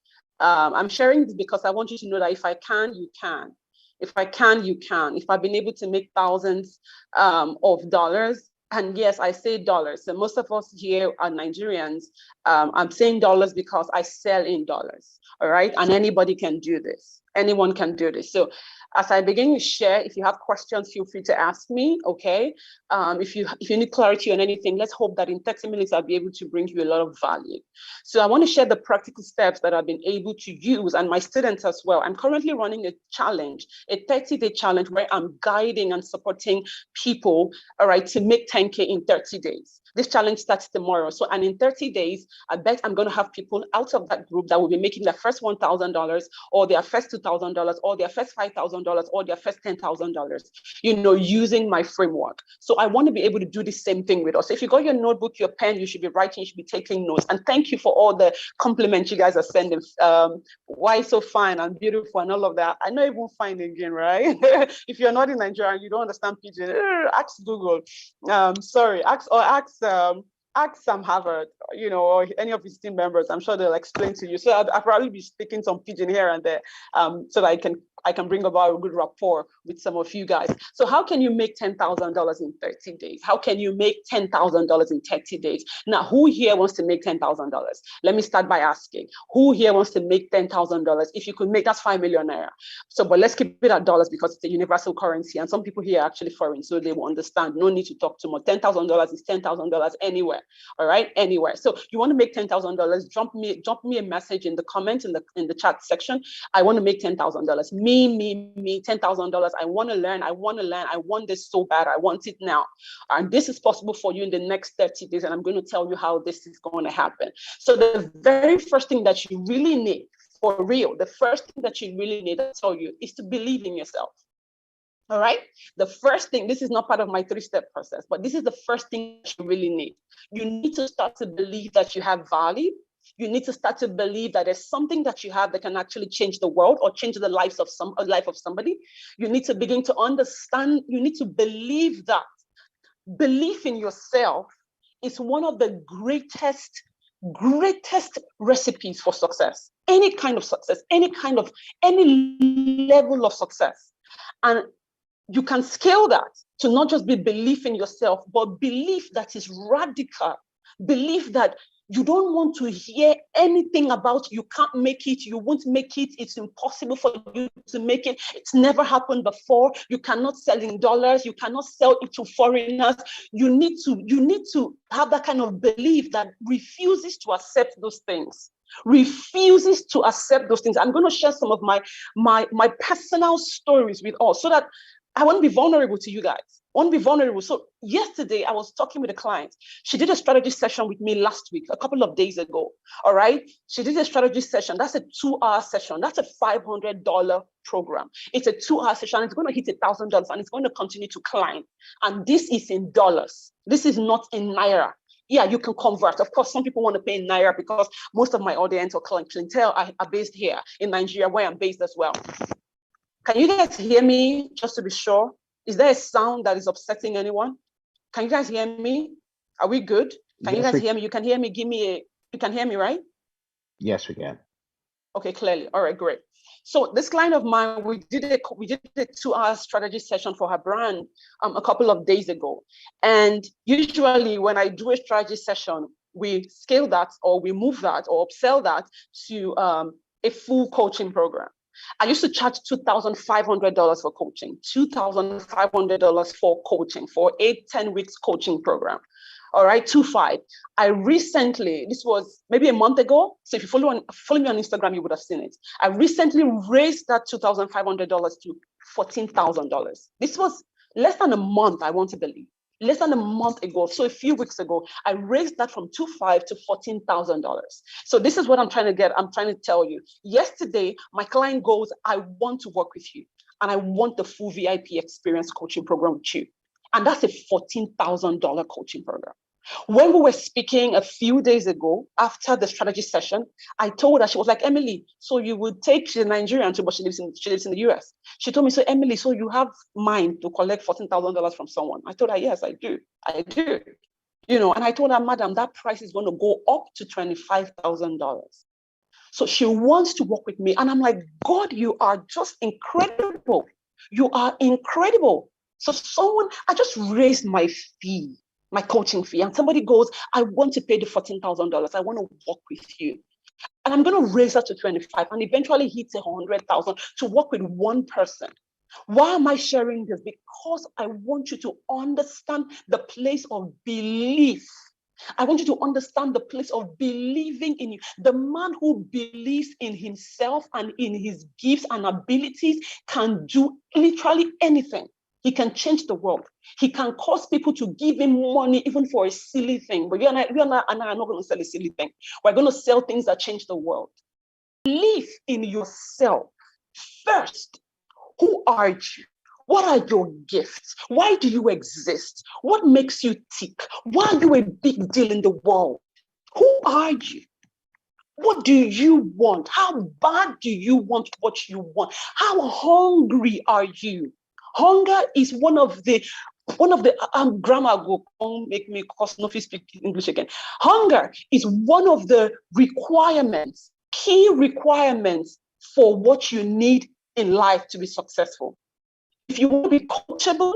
I'm sharing this because I want you to know that if I can, you can. If I can, you can. If I've been able to make thousands of dollars, and yes, I say dollars. So most of us here are Nigerians. I'm saying dollars because I sell in dollars. All right, and anybody can do this. Anyone can do this. So as I begin to share, if you have questions, feel free to ask me, okay? If you need clarity on anything, let's hope that in 30 minutes, I'll be able to bring you a lot of value. So I want to share the practical steps that I've been able to use, and my students as well. I'm currently running a challenge, a 30-day challenge where I'm guiding and supporting people, all right, to make 10K in 30 days. This challenge starts tomorrow. So, and in 30 days, I bet I'm going to have people out of that group that will be making their first $1,000 or their first $2,000 or their first $5,000 or their first $10,000, using my framework. So I want to be able to do the same thing with us. So if you got your notebook, your pen, you should be writing, you should be taking notes. And thank you for all the compliments you guys are sending. Why so fine and beautiful and all of that. I know it won't find again, right? If you're not in Nigeria and you don't understand Pidgin, ask Google. Sorry, ask Sam Harvard, or any of his team members. I'm sure they'll explain to you. So I'll probably be speaking some Pidgin here and there, so that I can bring about a good rapport with some of you guys. So how can you make $10,000 in 30 days? How can you make $10,000 in 30 days? Now, who here wants to make $10,000? Let me start by asking, who here wants to make $10,000? If you could make, that's 5 million naira. So, but let's keep it at dollars because it's a universal currency, and some people here are actually foreign, so they will understand. No need to talk too much. $10,000 is $10,000 anywhere. All right, anywhere. So you want to make $10,000? Drop me a message in the comments in the chat section. I want to make $10,000. Me, $10,000. I want to learn. I want this so bad. I want it now. And this is possible for you in the next 30 days. And I'm going to tell you how this is going to happen. So the very first thing that you really need for real, the first thing that you really need to tell you is to believe in yourself. All right. The first thing, this is not part of my 3-step process, but this is the first thing you really need. You need to start to believe that you have value. You need to start to believe that there's something that you have that can actually change the world or change the life of somebody. You need to begin to understand. You need to believe that. Belief in yourself is one of the greatest recipes for success. Any kind of success, any level of success. And you can scale that to not just be belief in yourself, but belief that is radical. Belief that you don't want to hear anything about you can't make it, you won't make it, it's impossible for you to make it, it's never happened before, you cannot sell in dollars, you cannot sell it to foreigners. You need to have that kind of belief that refuses to accept those things. Refuses to accept those things. I'm going to share some of my personal stories with all so that I want to be vulnerable to you guys. I want to be vulnerable. So yesterday I was talking with a client. She did a strategy session with me last week, a couple of days ago. All right. She did a strategy session. That's a 2-hour session. That's a $500 program. It's a 2-hour session. It's going to hit $1,000 and it's going to continue to climb. And this is in dollars. This is not in Naira. Yeah, you can convert. Of course, some people want to pay in Naira because most of my audience or clientele are based here in Nigeria, where I'm based as well. Can you guys hear me, just to be sure? Is there a sound that is upsetting anyone? Can you guys hear me? Are we good? Can you guys hear me? You can hear me. You can hear me, right? Yes, we can. Okay, clearly. All right, great. So this client of mine, we did a 2-hour strategy session for her brand a couple of days ago. And usually when I do a strategy session, we scale that or we move that or upsell that to a full coaching program. I used to charge $2,500 for coaching, $2,500 for coaching for 8-10 weeks coaching program. All right, 2.5. I recently, this was maybe a month ago. So if you follow me on Instagram, you would have seen it. I recently raised that $2,500 to $14,000. This was less than a month, I want to believe. Less than a month ago, so a few weeks ago, I raised that from $2,500 to $14,000. So this is what I'm trying to tell you. Yesterday, my client goes, I want to work with you, and I want the full VIP experience coaching program with you. And that's a $14,000 coaching program. When we were speaking a few days ago, after the strategy session, I told her, she was like, Emily, so you would take, she's Nigerian too, but she lives in the US. She told me, so Emily, so you have mind to collect $14,000 from someone? I told her, yes, I do. You know, and I told her, madam, that price is going to go up to $25,000. So she wants to work with me. And I'm like, God, you are just incredible. You are incredible. So I just raised my fee, my coaching fee, and somebody goes, I want to pay the $14,000. I want to work with you. And I'm going to raise that to 25 and eventually hit 100,000 to work with one person. Why am I sharing this? Because I want you to understand the place of belief. I want you to understand the place of believing in you. The man who believes in himself and in his gifts and abilities can do literally anything. He can change the world. He can cause people to give him money even for a silly thing. But you and I are not going to sell a silly thing. We're going to sell things that change the world. Believe in yourself first. Who are you? What are your gifts? Why do you exist? What makes you tick? Why are you a big deal in the world? Who are you? What do you want? How bad do you want what you want? How hungry are you? Hunger is one of the grammar go make me cause no speak English again. Hunger is one of the requirements, key requirements for what you need in life to be successful. If you want to be coachable,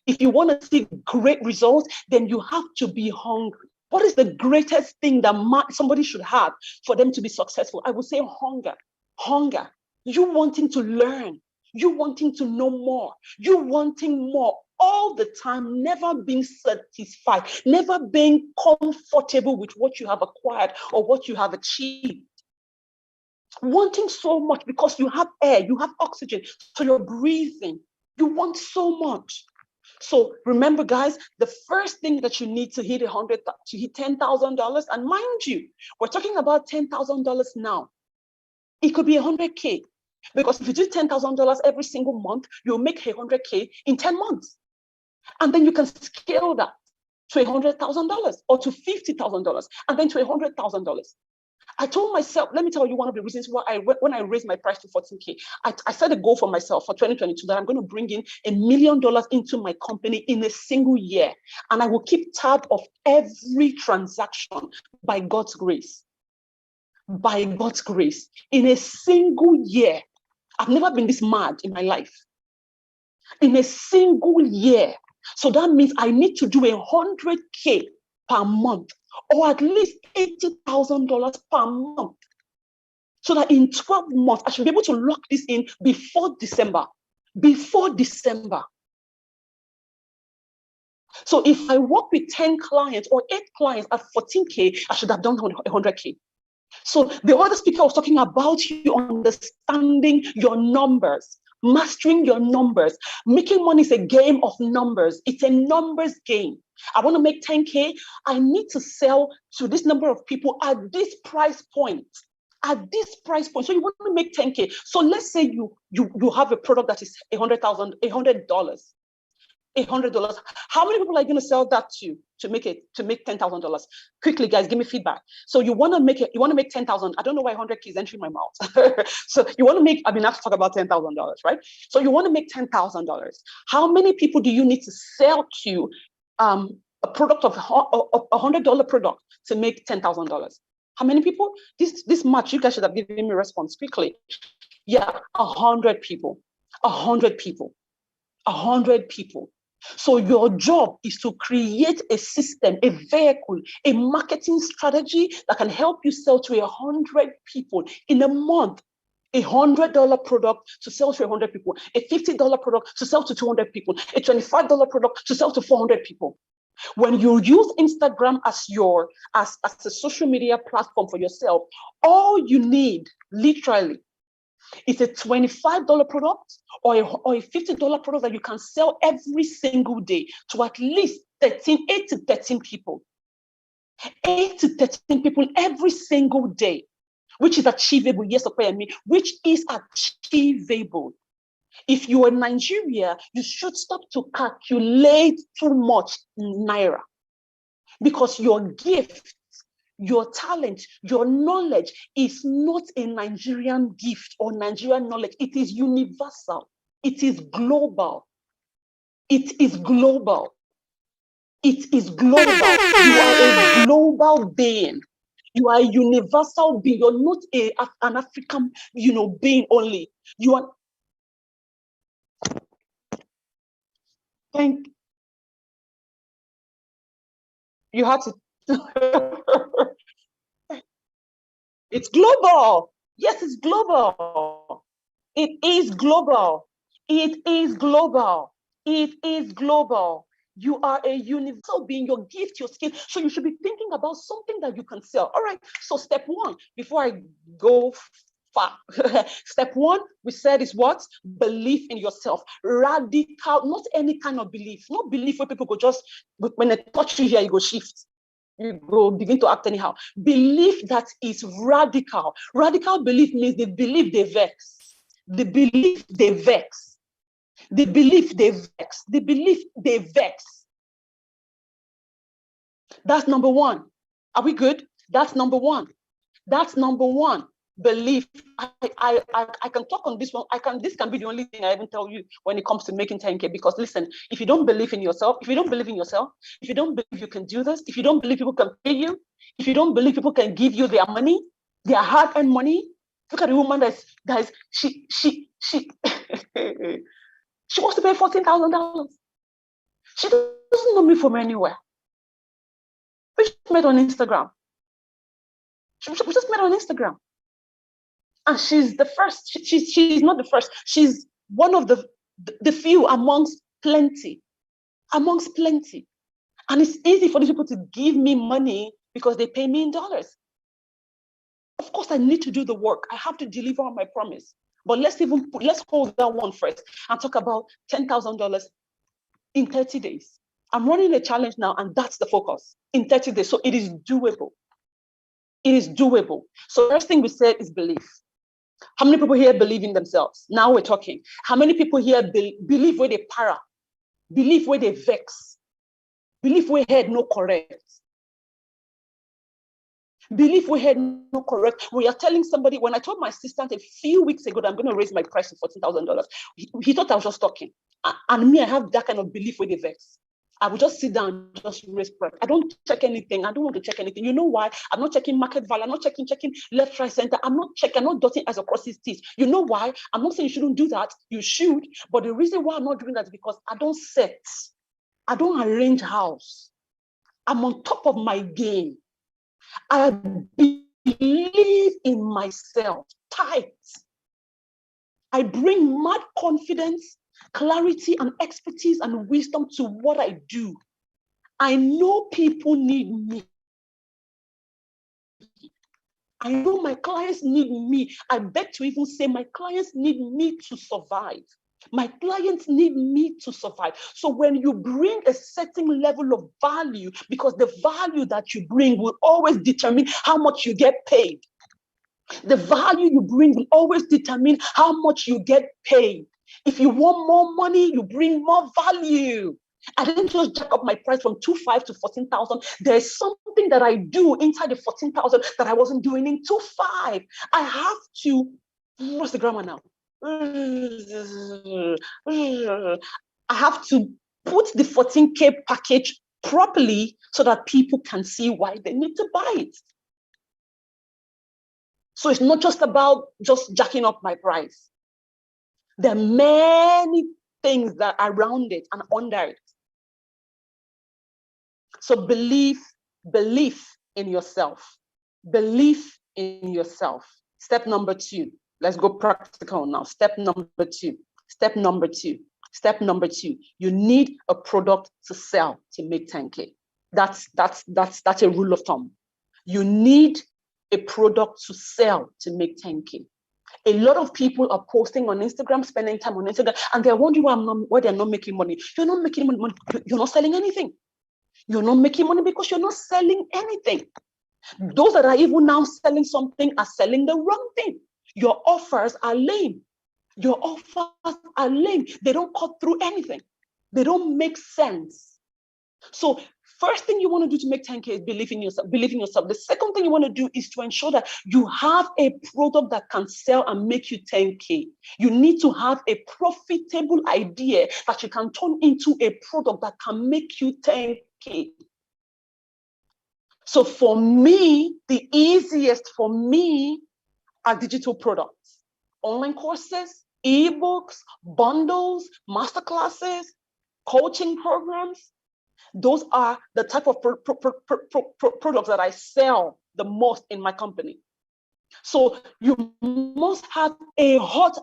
if you want to see great results, then you have to be hungry. What is the greatest thing that somebody should have for them to be successful? I would say hunger. Hunger. You wanting to learn. You wanting to know more. You wanting more all the time, never being satisfied, never being comfortable with what you have acquired or what you have achieved. Wanting so much because you have air, you have oxygen, so you're breathing. You want so much. So remember, guys, the first thing that you need to hit $10,000, and mind you, we're talking about $10,000 now. It could be 100K. Because if you do $10,000 every single month, you'll make 100K in 10 months. And then you can scale that to $100,000 or to $50,000 and then to $100,000. I told myself, let me tell you one of the reasons why when I raised my price to 14K, I set a goal for myself for 2022 that I'm going to bring in $1 million into my company in a single year. And I will keep tab of every transaction by God's grace. By God's grace, in a single year. I've never been this mad in my life. In a single year. So that means I need to do 100K per month, or at least $80,000 per month. So that in 12 months, I should be able to lock this in before December. Before December. So if I work with 10 clients or 8 clients at 14K, I should have done 100K. So the other speaker was talking about you understanding your numbers, mastering your numbers. Making money is a game of numbers. It's a numbers game. I want to make 10K. I need to sell to this number of people at this price point. At this price point. So you want to make 10K. So let's say you have a product that is $100,000. $100. How many people are you going to sell that to make $10,000? Quickly, guys, give me feedback. So you want to make 10,000. I don't know why 100K is entering my mouth. So you want to make, I have to talk about $10,000, right? So you want to make $10,000. How many people do you need to sell to a product of $100 product to make $10,000? How many people? This much, you guys should have given me a response quickly. Yeah, 100 people. 100 people. 100 people. So your job is to create a system, a vehicle, a marketing strategy that can help you sell to 100 people in a month. $100 product to sell to 100 people, a $50 product to sell to 200 people, a $25 product to sell to 400 people. When you use Instagram as a social media platform for yourself, all you need, literally, is a $25 product or a $50 product that you can sell every single day to at least 8 to 13 people. 8 to 13 people every single day, which is achievable. Yes, me, which is achievable. If you are in Nigeria, you should stop to calculate too much in Naira, because your gift, your talent, your knowledge is not a Nigerian gift or Nigerian knowledge. It is universal. It is global. It is global. It is global. You are a global being. You are a universal being. You're not an African, being only. You are. You had to. It's global. Yes, it's global. It is global. It is global. It is global. You are a universal being, your gift, your skill. So you should be thinking about something that you can sell. All right. So step one, before I go far, step one, we said is what? Belief in yourself. Radical, not any kind of belief. Not belief where people go just, when they touch you here, you go shift. You go begin to act anyhow. Belief that is radical. Radical belief means the belief they vex. The belief they vex. The belief they vex. The belief they vex. That's number one. Are we good? That's number one. That's number one. Belief. I can talk on this one. This can be the only thing I even tell you when it comes to making 10K, because listen, if you don't believe in yourself, if you don't believe you can do this, if you don't believe people can pay you, if you don't believe people can give you their money, their hard-earned money, look at the woman that's she she wants to pay $14,000. She doesn't know me from anywhere. We just met on Instagram. We just met on Instagram. And she's the first. She's not the first. She's one of the few amongst plenty. Amongst plenty. And it's easy for these people to give me money because they pay me in dollars. Of course, I need to do the work. I have to deliver on my promise. But let's hold that one first and talk about $10,000 in 30 days. I'm running a challenge now, and that's the focus. In 30 days. So it is doable. It is doable. So first thing we said is belief. How many people here believe in themselves? Now we're talking. How many people here believe where they para, believe where they vex, believe where head no correct? Believe we had no correct. We are telling somebody, when I told my assistant a few weeks ago that I'm going to raise my price to $14,000, he thought I was just talking. And me, I have that kind of belief with the vex. I would just sit down and just raise price. I don't check anything. I don't want to check anything. You know why? I'm not checking market value. I'm not checking left, right, center. I'm not dotting as across his teeth. You know why? I'm not saying you shouldn't do that. You should. But the reason why I'm not doing that is because I don't set. I don't arrange house. I'm on top of my game. I believe in myself tight. I bring mad confidence, clarity, and expertise and wisdom to what I do. I know people need me. I know my clients need me. I beg to even say my clients need me to survive. My clients need me to survive. So when you bring a certain level of value, because the value that you bring will always determine how much you get paid. The value you bring will always determine how much you get paid. If you want more money, you bring more value. I didn't just jack up my price from 2.5 to 14,000. There's something that I do inside the 14,000 that I wasn't doing in 2.5. I have to, what's the grammar now? I have to put the 14K package properly so that people can see why they need to buy it. So it's not just about just jacking up my price. There are many things that are around it and under it. So belief in yourself. Belief in yourself. Step number 2. Let's go practical now. Step number 2. Step number 2. Step number 2. You need a product to sell to make 10K. That's a rule of thumb. You need a product to sell to make 10K. A lot of people are posting on Instagram, spending time on Instagram, and they're wondering why they're not making money. You're not making money. You're not selling anything. You're not making money because you're not selling anything. Those that are even now selling something are selling the wrong thing. Your offers are lame. Your offers are lame. They don't cut through anything. They don't make sense. So first thing you want to do to make 10K is believe in yourself. Believe in yourself. The second thing you want to do is to ensure that you have a product that can sell and make you 10K. You need to have a profitable idea that you can turn into a product that can make you 10K. So for me, the easiest for me are digital products, online courses, ebooks, bundles, masterclasses, coaching programs. Those are the type of products that I sell the most in my company. So you must have a hot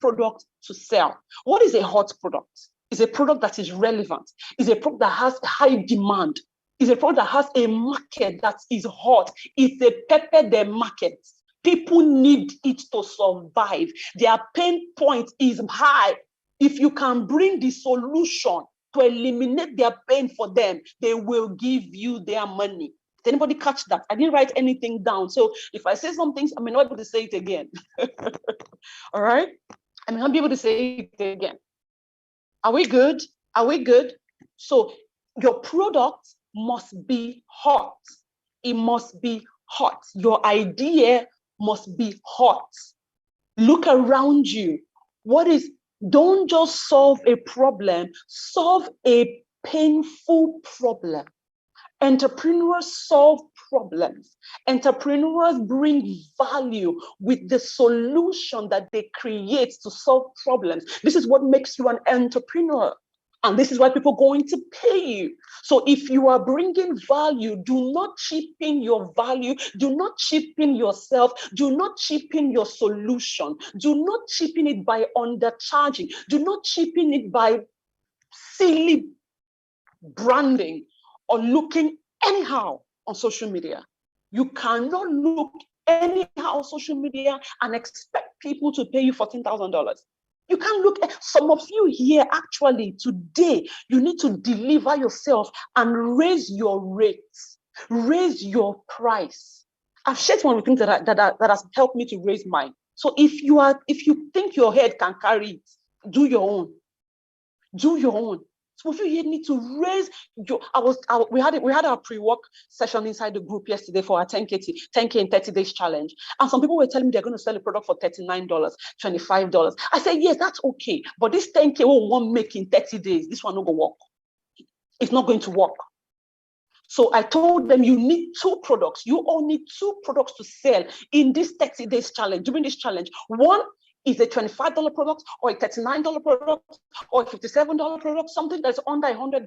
product to sell. What is a hot product? It's a product that is relevant. It's a product that has high demand. It's a product that has a market that is hot. It's a pepper the market. People need it to survive. Their pain point is high. If you can bring the solution to eliminate their pain for them, they will give you their money. Did anybody catch that? I didn't write anything down. So if I say some things, I may not be able to say it again. All right? I may not be able to say it again. Are we good? Are we good? So your product must be hot. It must be hot. Your idea must be hot. Look around you. Don't just solve a problem, solve a painful problem. Entrepreneurs solve problems. Entrepreneurs bring value with the solution that they create to solve problems. This is what makes you an entrepreneur. And this is why people are going to pay you. So if you are bringing value, do not cheapen your value. Do not cheapen yourself. Do not cheapen your solution. Do not cheapen it by undercharging. Do not cheapen it by silly branding or looking anyhow on social media. You cannot look anyhow on social media and expect people to pay you $14,000. You can't look at some of you here actually today. You need to deliver yourself and raise your rates, raise your price. I've shared one of the things that has helped me to raise mine. So if you think your head can carry it, do your own. Do your own. Some of you here need to raise your. We had our pre-work session inside the group yesterday for our 10K in 30 days challenge. And some people were telling me they're going to sell a product for $39, $25. I said, yes, that's okay. But this 10K will won't make in 30 days. This one not going to work. It's not going to work. So I told them you need 2 products. You all need 2 products to sell in this 30 days challenge, during this challenge. One is a $25 product or a $39 product or a $57 product, something that's under $100.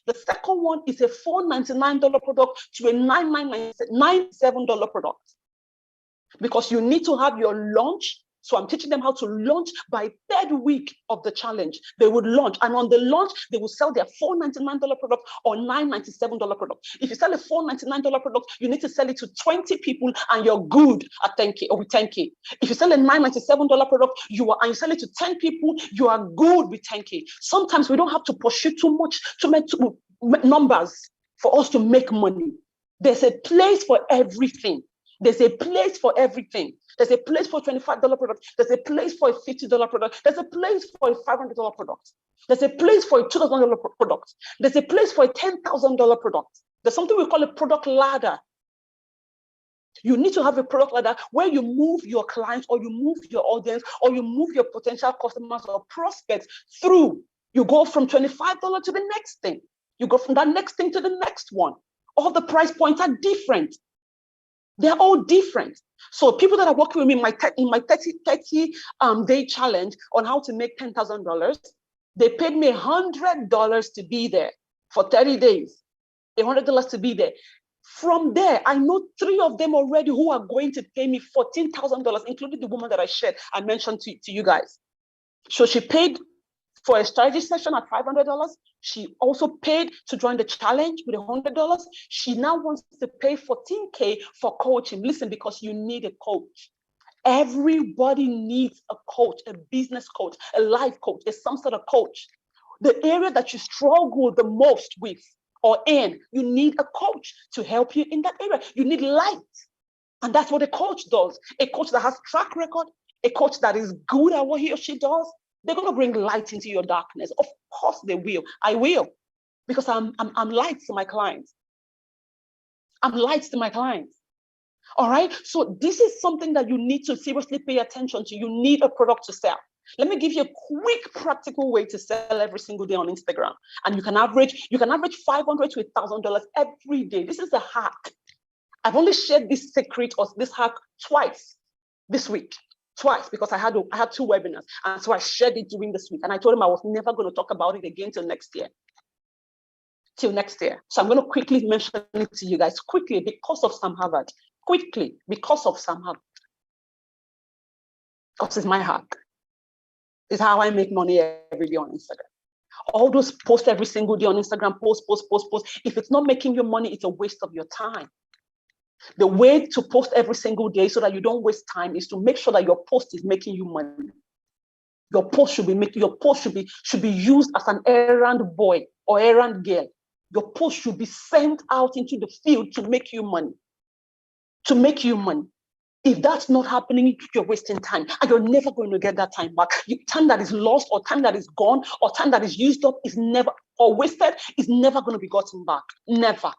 The second one is a $499 product to a $997 product. Because you need to have your launch. So I'm teaching them how to launch by 3rd week of the challenge. They would launch, and on the launch, they will sell their $499 product or $997 product. If you sell a $499 product, you need to sell it to 20 people, and you're good at 10K or with 10K. If you sell a $997 product, you sell it to 10 people, you are good with 10K. Sometimes we don't have to pursue too much numbers for us to make money. There's a place for everything. There's a place for everything. There's a place for a $25 product. There's a place for a $50 product. There's a place for a $500 product. There's a place for a $2,000 product. There's a place for a $10,000 product. There's something we call a product ladder. You need to have a product ladder where you move your clients, or you move your audience, or you move your potential customers or prospects through. You go from $25 to the next thing. You go from that next thing to the next one. All the price points are different. They're all different. So people that are working with me in my 30 day challenge on how to make $10,000, they paid me $100 to be there for 30 days, $100 to be there. From there, I know 3 of them already who are going to pay me $14,000, including the woman that I mentioned to you guys. So she paid for a strategy session at $500. She also paid to join the challenge with $100. She now wants to pay $14K for coaching. Listen, because you need a coach. Everybody needs a coach, a business coach, a life coach, some sort of coach. The area that you struggle the most with or in, you need a coach to help you in that area. You need light. And that's what a coach does. A coach that has track record, a coach that is good at what he or she does. They're going to bring light into your darkness. Of course they will. I will. Because I'm light to my clients. I'm light to my clients. All right? So this is something that you need to seriously pay attention to. You need a product to sell. Let me give you a quick practical way to sell every single day on Instagram. And you can average $500 to $1,000 every day. This is a hack. I've only shared this secret or this hack twice this week. Twice, because I had 2 webinars. And so I shared it during this week. And I told him I was never going to talk about it again till next year. So I'm going to quickly mention it to you guys, quickly, because of Sam Harvard. Quickly, because of Sam Harvard. Because it's my hack. It's how I make money every day on Instagram. All those posts every single day on Instagram, post. If it's not making you money, it's a waste of your time. The way to post every single day so that you don't waste time is to make sure that your post is making you money. Your post should be used as an errand boy or errand girl. Your post should be sent out into the field to make you money. To make you money. If that's not happening, you're wasting time, and you're never going to get that time back. Time that is lost, or time that is gone, or time that is used up is never, or wasted, is never going to be gotten back. Never.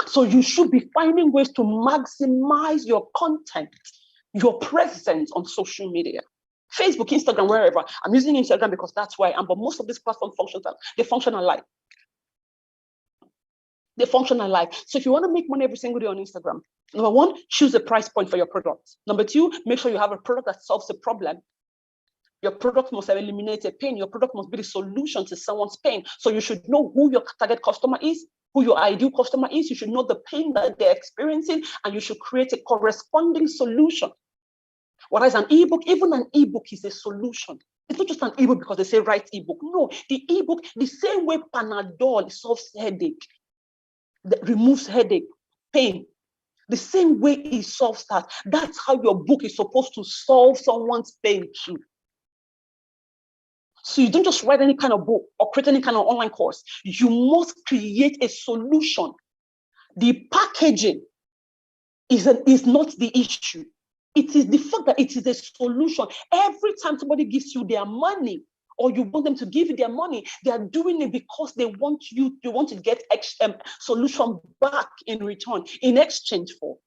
So you should be finding ways to maximize your content, your presence on social media. Facebook, Instagram, wherever. I'm using Instagram because that's where I am, but most of these platform they function alike. They function alike. So if you want to make money every single day on Instagram, number 1, choose a price point for your product. Number 2, make sure you have a product that solves a problem. Your product must eliminate a pain. Your product must be the solution to someone's pain. So you should know who your target customer is, who your ideal customer is. You should know the pain that they're experiencing, and you should create a corresponding solution. Whereas an ebook, even an ebook is a solution. It's not just an ebook because they say write ebook. No, the ebook, the same way Panadol solves headache, that removes headache, pain. The same way it solves that. That's how your book is supposed to solve someone's pain too. So you don't just write any kind of book or create any kind of online course. You must create a solution. The packaging is not the issue. It is the fact that it is a solution. Every time somebody gives you their money, or you want them to give you their money, they are doing it because they want to get solution back in return, in exchange for.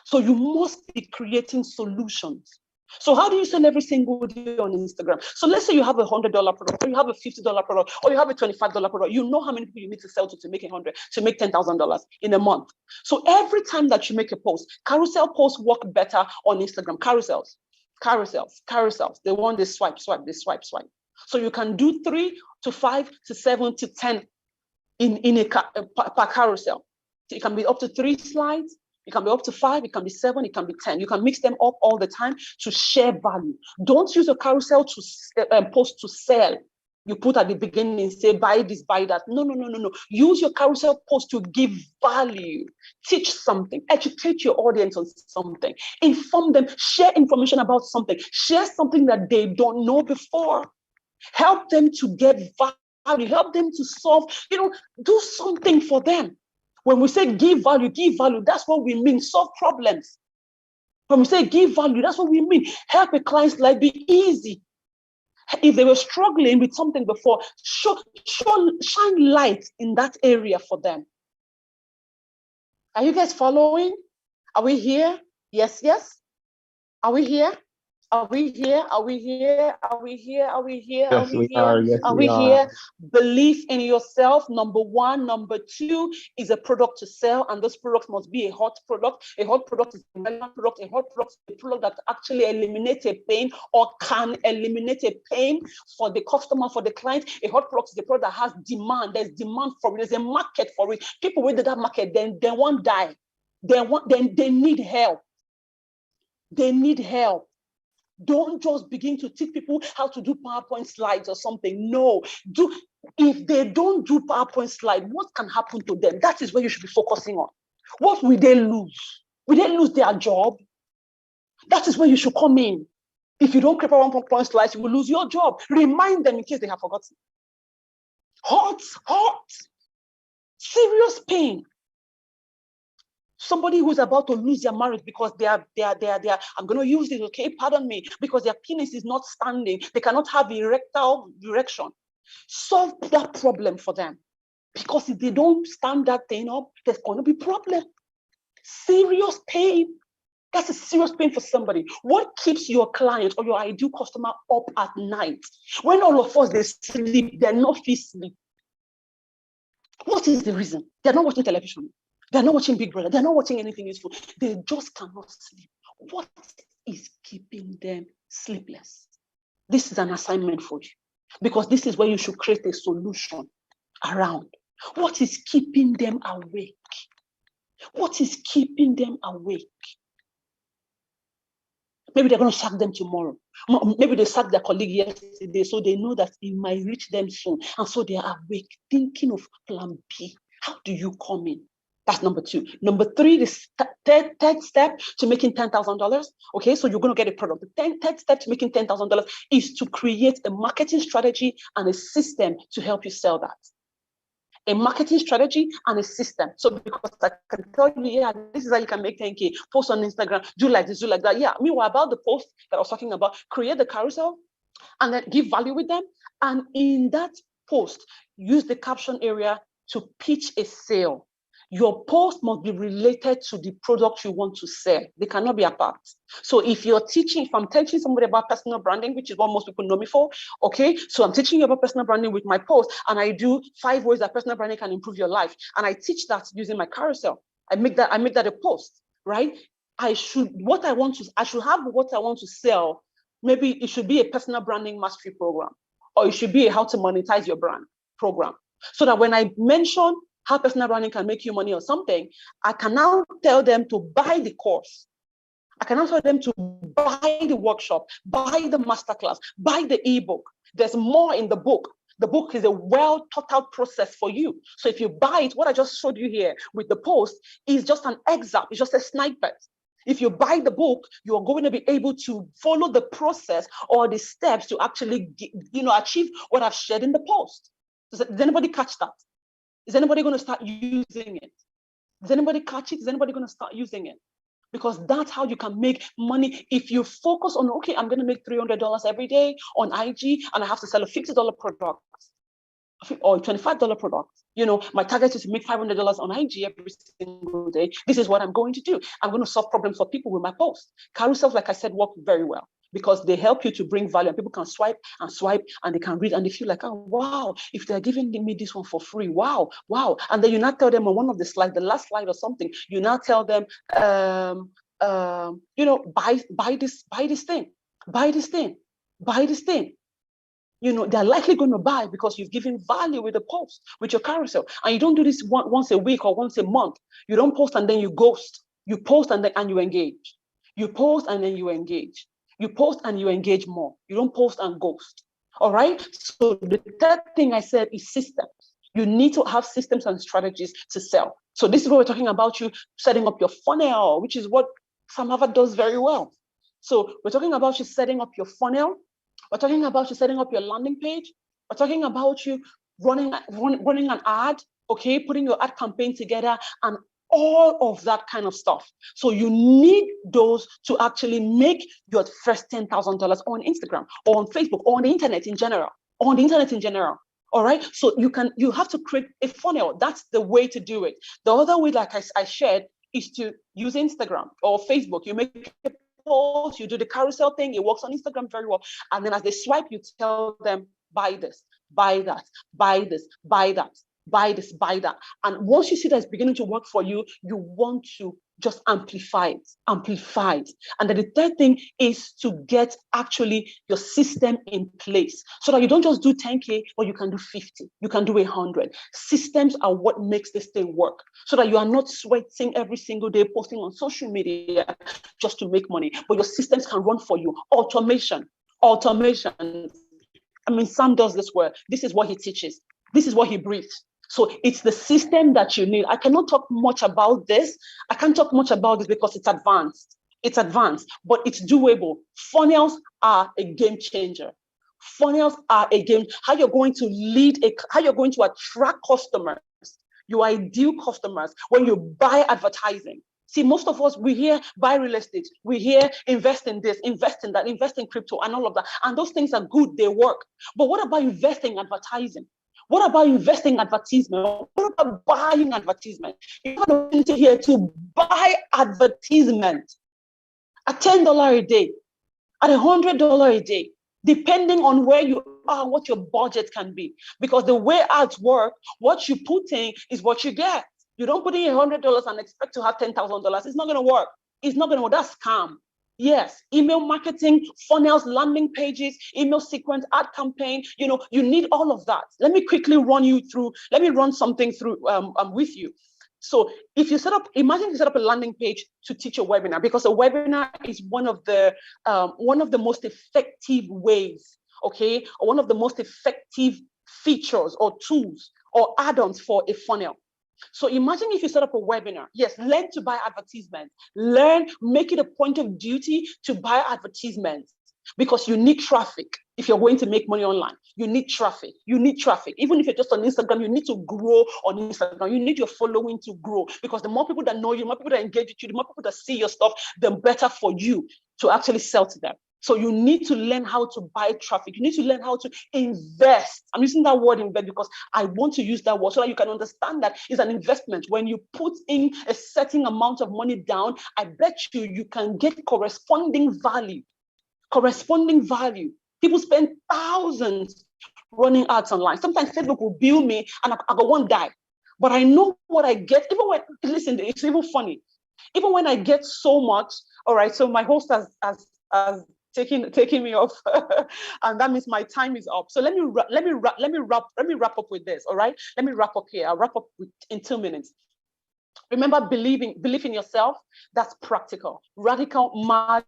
So you must be creating solutions. So how do you sell every single day on Instagram? So let's say you have a $100 product, or you have a $50 product, or you have a $25 product. You know how many people you need to sell to make $10,000 in a month. So every time that you make a post, carousel posts work better on Instagram. Carousels. They want this swipe. So you can do 3 to 5 to 7 to 10 in a per carousel. So it can be up to 3 slides. It can be up to 5, it can be 7, it can be 10. You can mix them up all the time to share value. Don't use a carousel to post to sell. You put at the beginning, say, buy this, buy that. No. Use your carousel post to give value. Teach something. Educate your audience on something. Inform them. Share information about something. Share something that they don't know before. Help them to get value. Help them to solve, do something for them. When we say give value, that's what we mean. Solve problems. When we say give value, that's what we mean. Help a client's life be easy. If they were struggling with something before, shine light in that area for them. Are you guys following? Are we here? Yes. Are we here? Are we here? Are we here? Are we here? Are we here? Yes, we are. Yes, are we we are. here? Belief in yourself, number 1. Number 2 is a product to sell, and this product must be a hot product. A hot product is a relevant product. A hot product is a product that actually eliminates a pain or can eliminate a pain for the customer, for the client. A hot product is a product that has demand. There's demand for it. There's a market for it. People with that market, then they won't die. They need help. They need help. Don't just begin to teach people how to do PowerPoint slides or something. No, if they don't do PowerPoint slide, what can happen to them? That is where you should be focusing on. What will they lose? Will they lose their job? That is where you should come in. If you don't prepare PowerPoint slides, you will lose your job. Remind them in case they have forgotten. Hot, serious pain. Somebody who's about to lose their marriage because they are, I'm going to use this, okay, pardon me, because their penis is not standing. They cannot have erectile erection. Solve that problem for them. Because if they don't stand that thing up, there's going to be problem. Serious pain. That's a serious pain for somebody. What keeps your client or your ideal customer up at night? When all of us, they sleep, they're not feel sleep. What is the reason? They're not watching television. They're not watching Big Brother. They're not watching anything useful. They just cannot sleep. What is keeping them sleepless? This is an assignment for you, because this is where you should create a solution around. What is keeping them awake? What is keeping them awake? Maybe they're going to sack them tomorrow. Maybe they sacked their colleague yesterday, so they know that it might reach them soon. And so they are awake, thinking of plan B. How do you come in? That's number 2. Number 3, the third step to making $10,000. Okay, so you're going to get a product. The third step to making $10,000 is to create a marketing strategy and a system to help you sell that. A marketing strategy and a system. So because I can tell you, yeah, this is how you can make 10K. Post on Instagram, do like this, do like that. Yeah, meanwhile, about the post that I was talking about, create the carousel and then give value with them. And in that post, use the caption area to pitch a sale. Your post must be related to the product you want to sell. They cannot be apart. So if I'm teaching somebody about personal branding, which is what most people know me for, okay? So I'm teaching you about personal branding with my post, and I do 5 ways that personal branding can improve your life. And I teach that using my carousel. I make that a post, right? I should have what I want to sell. Maybe it should be a personal branding mastery program, or it should be a how to monetize your brand program. So that when I mention how personal branding can make you money or something, I can now tell them to buy the course. I can now tell them to buy the workshop, buy the masterclass, buy the ebook. There's more in the book. The book is a well thought out process for you. So if you buy it, what I just showed you here with the post is just an excerpt, it's just a snippet. If you buy the book, you're going to be able to follow the process or the steps to actually achieve what I've shared in the post. Does anybody catch that? Is anybody going to start using it? Does anybody catch it? Is anybody going to start using it? Because that's how you can make money. If you focus on, okay, I'm going to make $300 every day on IG, and I have to sell a $50 product or a $25 product. You know, my target is to make $500 on IG every single day. This is what I'm going to do. I'm going to solve problems for people with my posts. Carousels, like I said, work very well because they help you to bring value, and people can swipe, and they can read, and they feel like, oh, wow, if they're giving me this one for free, wow. And then you now tell them on one of the slides, the last slide or something, you now tell them, you know, buy this thing. You know, they're likely going to buy because you've given value with the post, with your carousel. And you don't do this once a week or once a month. You don't post and then you ghost. You post and you engage. You post and then you engage. You post and you engage more. You don't post and ghost. All right? So the third thing I said is systems. You need to have systems and strategies to sell. So this is what we're talking about, you setting up your funnel, which is what Sam Harvard does very well. So we're talking about you setting up your funnel. We're talking about you setting up your landing page. We're talking about you running an ad, okay, putting your ad campaign together, and all of that kind of stuff. So you need those to actually make your first $10,000 on Instagram or on Facebook or on the internet in general. All right. So you have to create a funnel. That's the way to do it. The other way, like I shared, is to use Instagram or Facebook. You make a post, you do the carousel thing, it works on Instagram very well. And then as they swipe, you tell them, buy this, buy that, buy this, buy that, buy this, buy that. And once you see that it's beginning to work for you, you want to just amplify it. And then the third thing is to get actually your system in place so that you don't just do 10K, but you can do 50, you can do 100. Systems are what makes this thing work so that you are not sweating every single day, posting on social media just to make money, but your systems can run for you. Automation. I mean, Sam does this well. This is what he teaches. This is what he breathes. So it's the system that you need. I cannot talk much about this. I can't talk much about this because it's advanced. It's advanced, but it's doable. Funnels are a game changer. Funnels are a game. How you're going to attract customers, your ideal customers, when you buy advertising. See, most of us, we hear buy real estate, we hear invest in this, invest in that, invest in crypto and all of that. And those things are good, they work. But what about investing in advertising? What about investing in advertisement? What about buying advertisement? You have an opportunity here to buy advertisement at $10 a day, at $100 a day, depending on where you are, what your budget can be. Because the way ads work, what you put in is what you get. You don't put in $100 and expect to have $10,000. It's not going to work. It's not going to work. That's scam. Yes, email marketing, funnels, landing pages, email sequence, ad campaign, you know, you need all of that. Let me quickly run something through with you. So if you imagine you set up a landing page to teach a webinar, because a webinar is one of the most effective ways, okay, or one of the most effective features or tools or add-ons for a funnel. So imagine if you set up a webinar. Yes, learn to buy advertisements. Make it a point of duty to buy advertisements because you need traffic. If you're going to make money online, you need traffic. Even if you're just on Instagram, you need to grow on Instagram. You need your following to grow because the more people that know you, the more people that engage with you, the more people that see your stuff, the better for you to actually sell to them. So you need to learn how to buy traffic. You need to learn how to invest. I'm using that word invest because I want to use that word so that you can understand that it's an investment. When you put in a certain amount of money down, I bet you can get corresponding value. People spend thousands running ads online. Sometimes Facebook will bill me and I go one die. But I know what I get. Listen, it's even funny. Even when I get so much, all right, so my host has taking me off, and that means my time is up. So let me wrap up with this. All right, let me wrap up here. I'll wrap up in 2 minutes. Remember, believe in yourself. That's practical. Radical, mad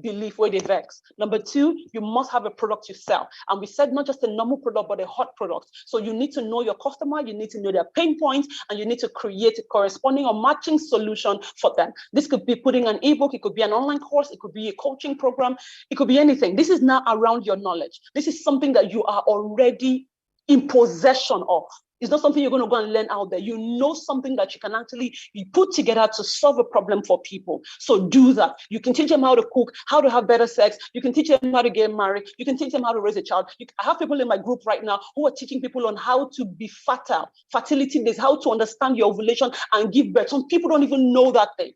belief where they vex. Number 2, you must have a product you sell. And we said not just a normal product, but a hot product. So you need to know your customer, you need to know their pain points, and you need to create a corresponding or matching solution for them. This could be putting an ebook, it could be an online course, it could be a coaching program, it could be anything. This is now around your knowledge. This is something that you are already in possession of. It's not something you're going to go and learn out there. You know something that you can actually put together to solve a problem for people. So do that. You can teach them how to cook, how to have better sex. You can teach them how to get married. You can teach them how to raise a child. I have people in my group right now who are teaching people on how to be fertile, fertility days, how to understand your ovulation and give birth. Some people don't even know that thing.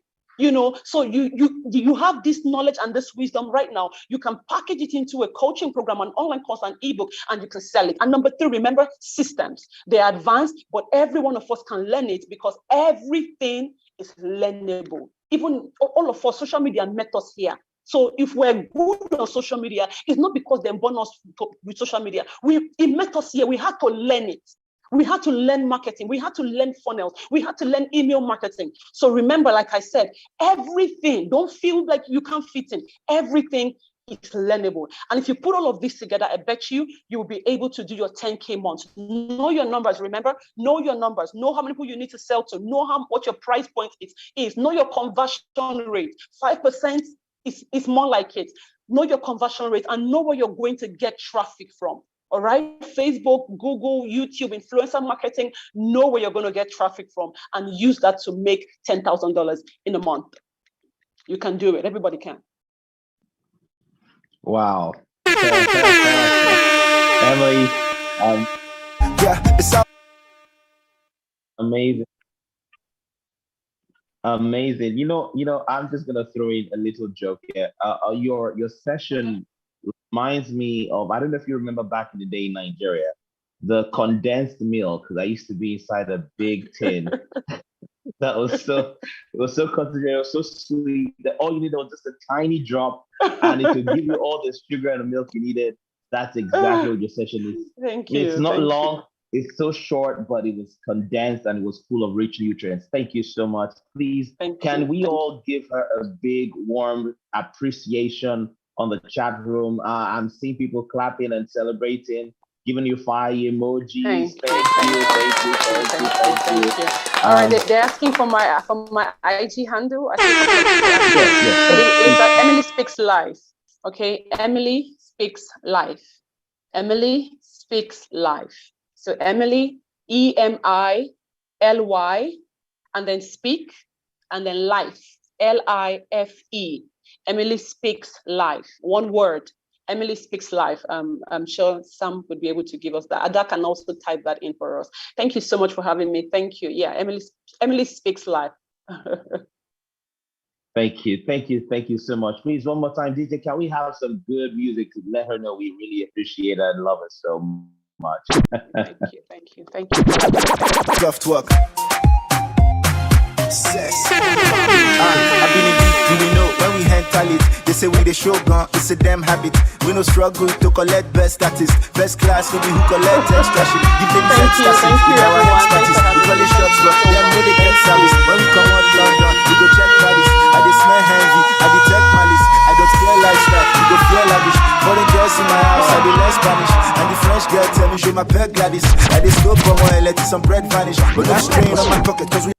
So you have this knowledge and this wisdom right now. You can package it into a coaching program, an online course, an ebook, and you can sell it. And number 3, remember, systems. They are advanced, but every one of us can learn it because everything is learnable. Even all of us, social media met us here. So if we're good on social media, it's not because they born us with social media. It met us here. We had to learn it. We had to learn marketing. We had to learn funnels. We had to learn email marketing. So remember, like I said, everything, don't feel like you can't fit in. Everything is learnable. And if you put all of this together, I bet you will be able to do your 10K months. Know your numbers, remember? Know your numbers. Know how many people you need to sell to. Know what your price point is. Know your conversion rate. 5% is more like it. Know your conversion rate and know where you're going to get traffic from. All right, Facebook, Google, YouTube, influencer marketing, know where you're going to get traffic from and use that to make $10,000 in a month. You can do it. Everybody can. Wow. Emily, it's amazing. Amazing. I'm just gonna throw in a little joke here. Your session reminds me of, I don't know if you remember back in the day in Nigeria, the condensed milk that used to be inside a big tin. It was so concentrated, it was so sweet that all you needed was just a tiny drop and it would give you all the sugar and the milk you needed. That's exactly what your session is. Thank you. It's not long, it's so short, but it was condensed and it was full of rich nutrients. Thank you so much. Please, can we all give her a big, warm appreciation on the chat room? I'm seeing people clapping and celebrating, giving you fire emojis. Thank you. All right, they're asking for my IG handle. It's Emily Speaks Life. Okay, Emily Speaks Life. Emily Speaks Life. So Emily, EMILY, and then speak, and then life, LIFE. Emily Speaks Life. One word. Emily Speaks Life. I'm sure Sam would be able to give us that. Ada can also type that in for us. Thank you so much for having me. Thank you. Yeah, Emily Speaks Life. Thank you so much. Please, one more time, DJ, can we have some good music to let her know we really appreciate her and love her so much? Thank you. Soft work. I've been in deep, do we know when we handle it? They say we the show gun, it's a damn habit. We no struggle to collect best status. First class, we who collect extra shit. Give them ecstasy with our expertise. We call it shots, but they know they get service. When we come out London, we go check Paris. I dey smell heavy, I detect malice. I don't care lifestyle, we go feel lavish. Foreign girls in my house, I dey learn Spanish. And the French girl tell me, show my pet Gladys. I dey scope for more, let some bread vanish. But no strain on my pocket, cause we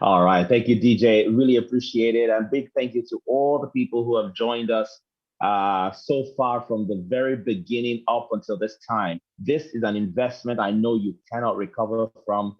All right. Thank you, DJ. Really appreciate it. And big thank you to all the people who have joined us so far from the very beginning up until this time. This is an investment I know you cannot recover from.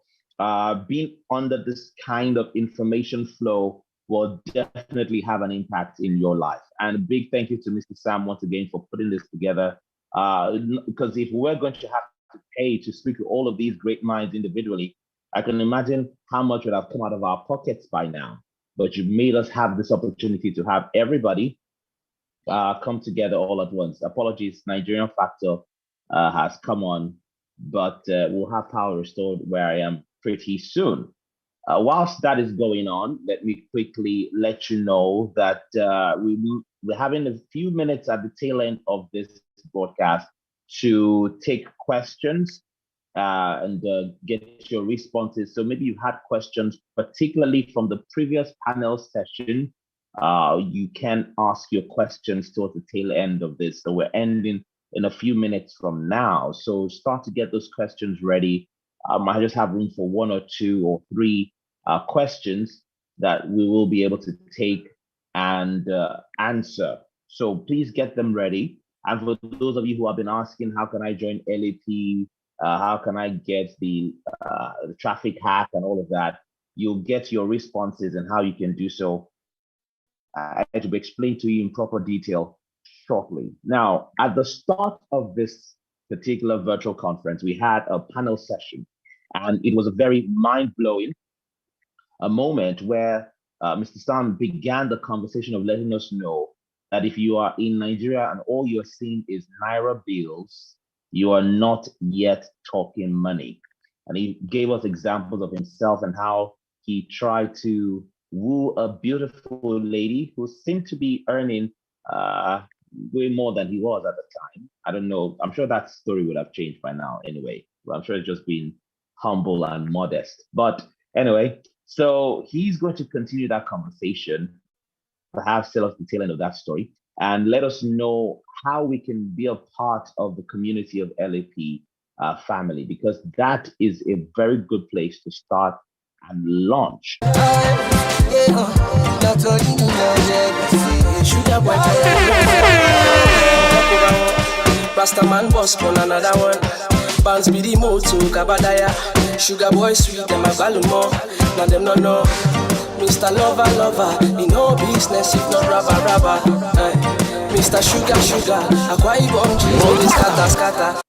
Being under this kind of information flow will definitely have an impact in your life. And a big thank you to Mr. Sam once again for putting this together. Because if we're going to have to pay to speak to all of these great minds individually, I can imagine how much would have come out of our pockets by now. But you made us have this opportunity to have everybody come together all at once. Apologies, Nigerian Factor has come on, but we'll have power restored where I am pretty soon. Whilst that is going on, let me quickly let you know that we're having a few minutes at the tail end of this broadcast to take questions and get your responses. So maybe you've had questions, particularly from the previous panel session. You can ask your questions towards the tail end of this. So we're ending in a few minutes from now. So start to get those questions ready. I just have room for 1 or 2 or 3 questions that we will be able to take and answer. So please get them ready. And for those of you who have been asking, how can I join LAP? How can I get the traffic hack and all of that? You'll get your responses and how you can do so. It will be explained to you in proper detail shortly. Now, at the start of this particular virtual conference, we had a panel session, and it was a very mind-blowing moment where Mr. Stan began the conversation of letting us know that if you are in Nigeria and all you're seeing is Naira bills, you are not yet talking money. And he gave us examples of himself and how he tried to woo a beautiful lady who seemed to be earning way more than he was at the time. I don't know. I'm sure that story would have changed by now anyway. But I'm sure it's just been humble and modest. But anyway, so he's going to continue that conversation, perhaps tell us the tail end of that story, and let us know how we can be a part of the community of LAP family, because that is a very good place to start and launch. Rastaman boss on another one. Bounce be the moto, Kabadaya. Sugar boy sweet, them a galumo. Now them no know. Mr. Lover, in no business if not rubber. Mr. Sugar, Akwa Ibom, Jesus, scatter.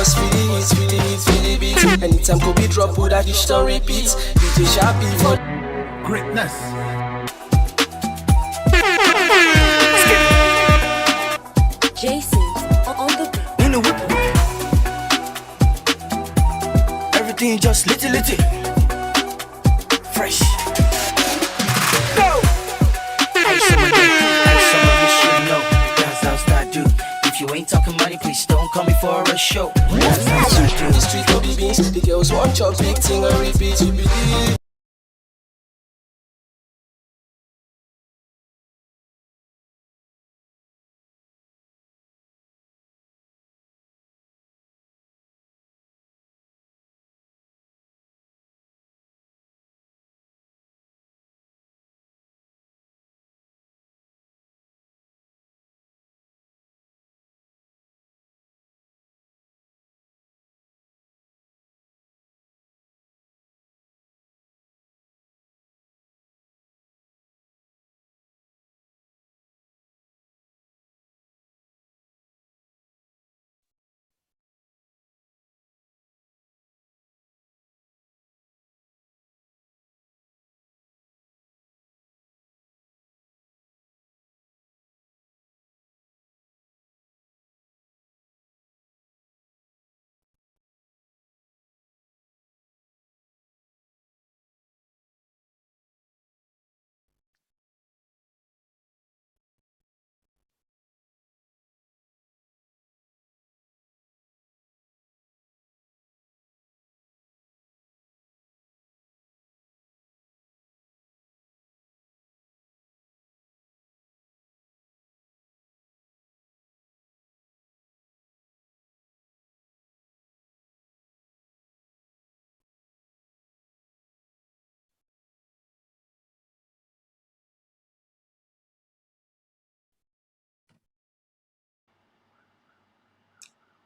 us, feel the beat. Anytime Kobe drop, put that dish on repeat. DJ Sharpie for greatness. Jason on the Everything just little. Fresh. Go! If you ain't talking money, please don't come before a show. the street of the beans. The girls want your big thing and repeat, you believe.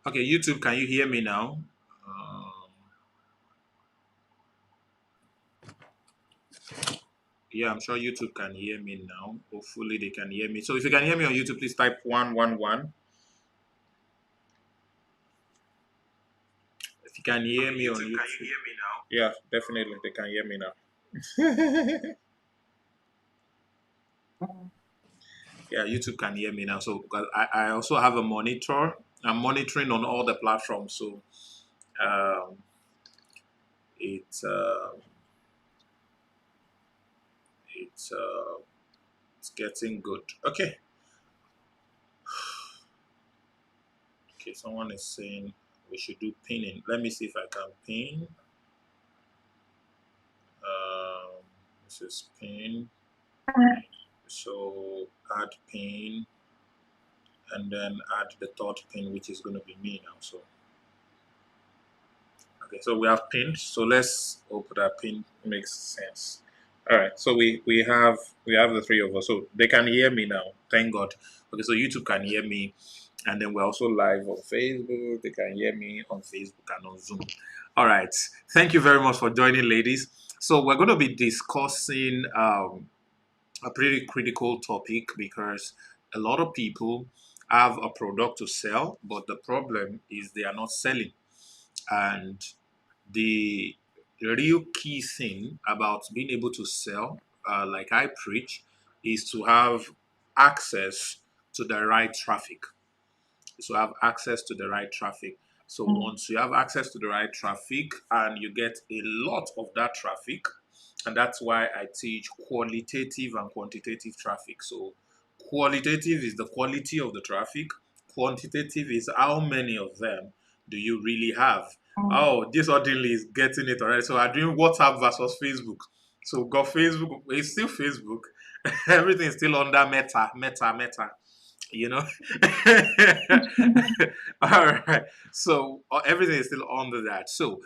Okay, YouTube, can you hear me now? Yeah, I'm sure YouTube can hear me now. Hopefully they can hear me. So if you can hear me on YouTube, please type 111. If you can hear me on YouTube. Can you hear me now? Yeah, definitely they can hear me now. Yeah, YouTube can hear me now. So because I also have a monitor. I'm monitoring on all the platforms. So it's getting good. Okay. Okay, someone is saying we should do pinning. Let me see if I can pin. This is pin. So add pin, and then add the third pin, which is going to be me now. So okay, so we have pinned. So let's hope that pin makes sense. All right, so we have the three of us. So they can hear me now. Thank God. Okay, so YouTube can hear me, and then we're also live on Facebook. They can hear me on Facebook and on Zoom. All right, thank you very much for joining, ladies. So we're going to be discussing a pretty critical topic because a lot of people have a product to sell, but the problem is they are not selling. And the real key thing about being able to sell, like I preach, is to have access to the right traffic. So have access to the right traffic. So once you have access to the right traffic and you get a lot of that traffic, and that's why I teach qualitative and quantitative traffic. So qualitative is the quality of the traffic. Quantitative is how many of them do you really have. Oh, this ordinarily is getting it already. So I'm doing WhatsApp versus Facebook. So got Facebook, it's still Facebook. Everything is still under meta. You know. All right, so everything is still under that. So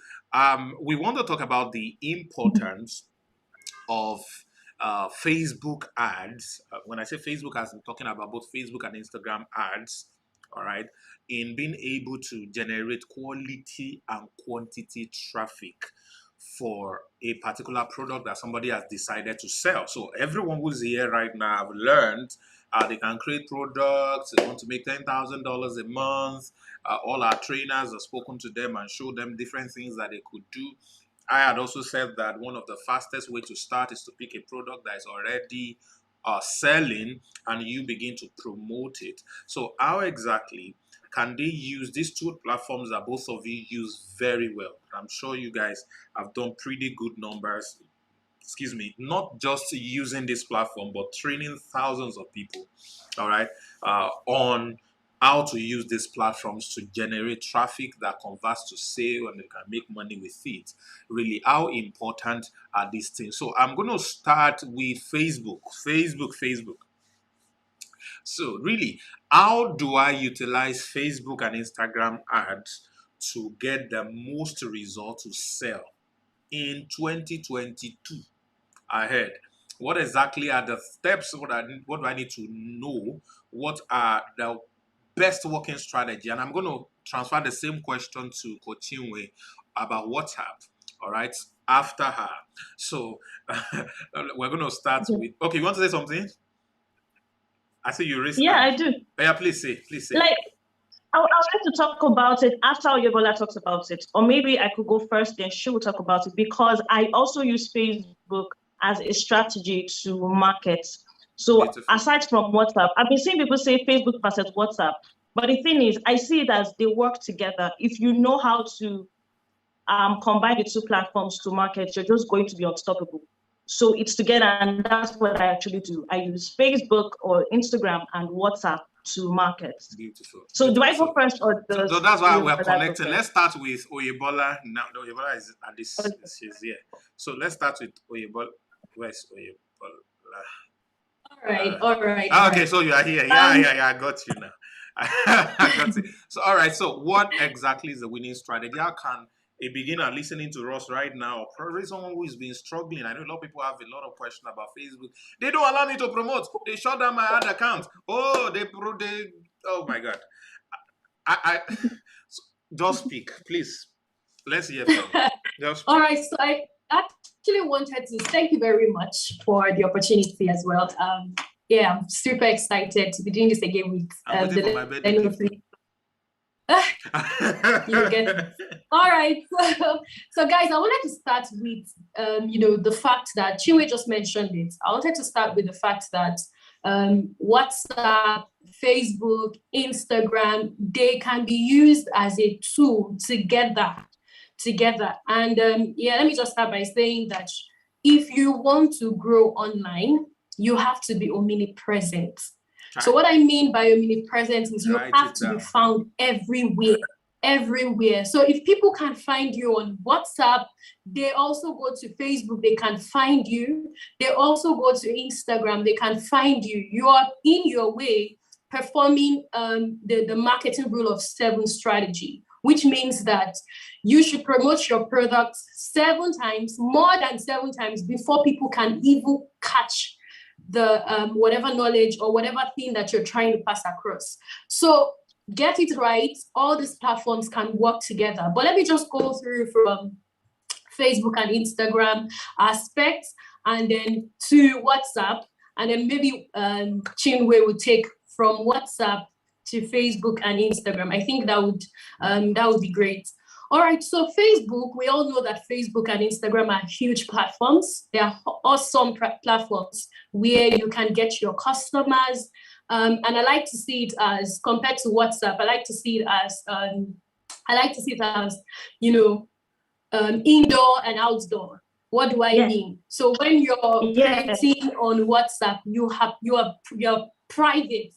we want to talk about the importance of Facebook ads. When I say Facebook ads, I'm talking about both Facebook and Instagram ads. All right, in being able to generate quality and quantity traffic for a particular product that somebody has decided to sell. So everyone who's here right now have learned They can create products. They want to make $10,000 a month. All our trainers have spoken to them and showed them different things that they could do. I had also said that one of the fastest way to start is to pick a product that is already selling and you begin to promote it. So how exactly can they use these two platforms that both of you use very well? I'm sure you guys have done pretty good numbers. Excuse me, not just using this platform, but training thousands of people, all right, on how to use these platforms to generate traffic that converts to sale and they can make money with it. Really, how important are these things? So I'm going to start with Facebook. So really, how do I utilize Facebook and Instagram ads to get the most result to sell in 2022 ahead? What exactly are the steps? What do I need to know? What are the best working strategy? And I'm going to transfer the same question to Kochinwe about WhatsApp, all right, after her. So we're going to start with, okay, you want to say something? I see you raised. Yeah, I do. Yeah, please say. Like, I would like to talk about it after Oyebola talks about it. Or maybe I could go first, then she will talk about it, because I also use Facebook as a strategy to market. So aside from WhatsApp, I've been seeing people say Facebook versus WhatsApp. But the thing is, I see it as they work together. If you know how to combine the two platforms to market, you're just going to be unstoppable. So it's together, and that's what I actually do. I use Facebook or Instagram and WhatsApp to market. Beautiful. So do I go first or so that's why we're connecting. Let's start with Oyebola. Now Oyebola is at this. She's here. So let's start with Oyebola. Where's Oyebola? All right. Okay, so you are here. Yeah, I got you now. I got it. So all right. So what exactly is the winning strategy? How can a beginner listening to us right now, or probably someone who has been struggling? I know a lot of people have a lot of questions about Facebook. They don't allow me to promote. They shut down my ad account. Oh, oh my God. I so just speak, please. Let's hear from you. All right. So I actually wanted to thank you very much for the opportunity as well. Yeah, I'm super excited to be doing this again with the you get it. All right. So guys, I wanted to start with the fact that Chinwe just mentioned it. I wanted to start with the fact that WhatsApp, Facebook, Instagram, they can be used as a tool together. And let me just start by saying that if you want to grow online, you have to be omnipresent. So what I mean by omnipresent is you have to be found everywhere. So if people can find you on WhatsApp, they also go to Facebook, they can find you. They also go to Instagram, they can find you. You are in your way performing the marketing rule of 7 strategy, which means that you should promote your products 7 times, more than 7 times, before people can even catch the whatever knowledge or whatever thing that you're trying to pass across. So get it right. All these platforms can work together. But let me just go through from Facebook and Instagram aspects, and then to WhatsApp, and then maybe Chinwe would take from WhatsApp to Facebook and Instagram. I think that would be great. All right, so Facebook, we all know that Facebook and Instagram are huge platforms. They are awesome platforms where you can get your customers. And I like to see it as, compared to WhatsApp, I like to see it as, indoor and outdoor. What do I mean? So when you're creating on WhatsApp, you're private.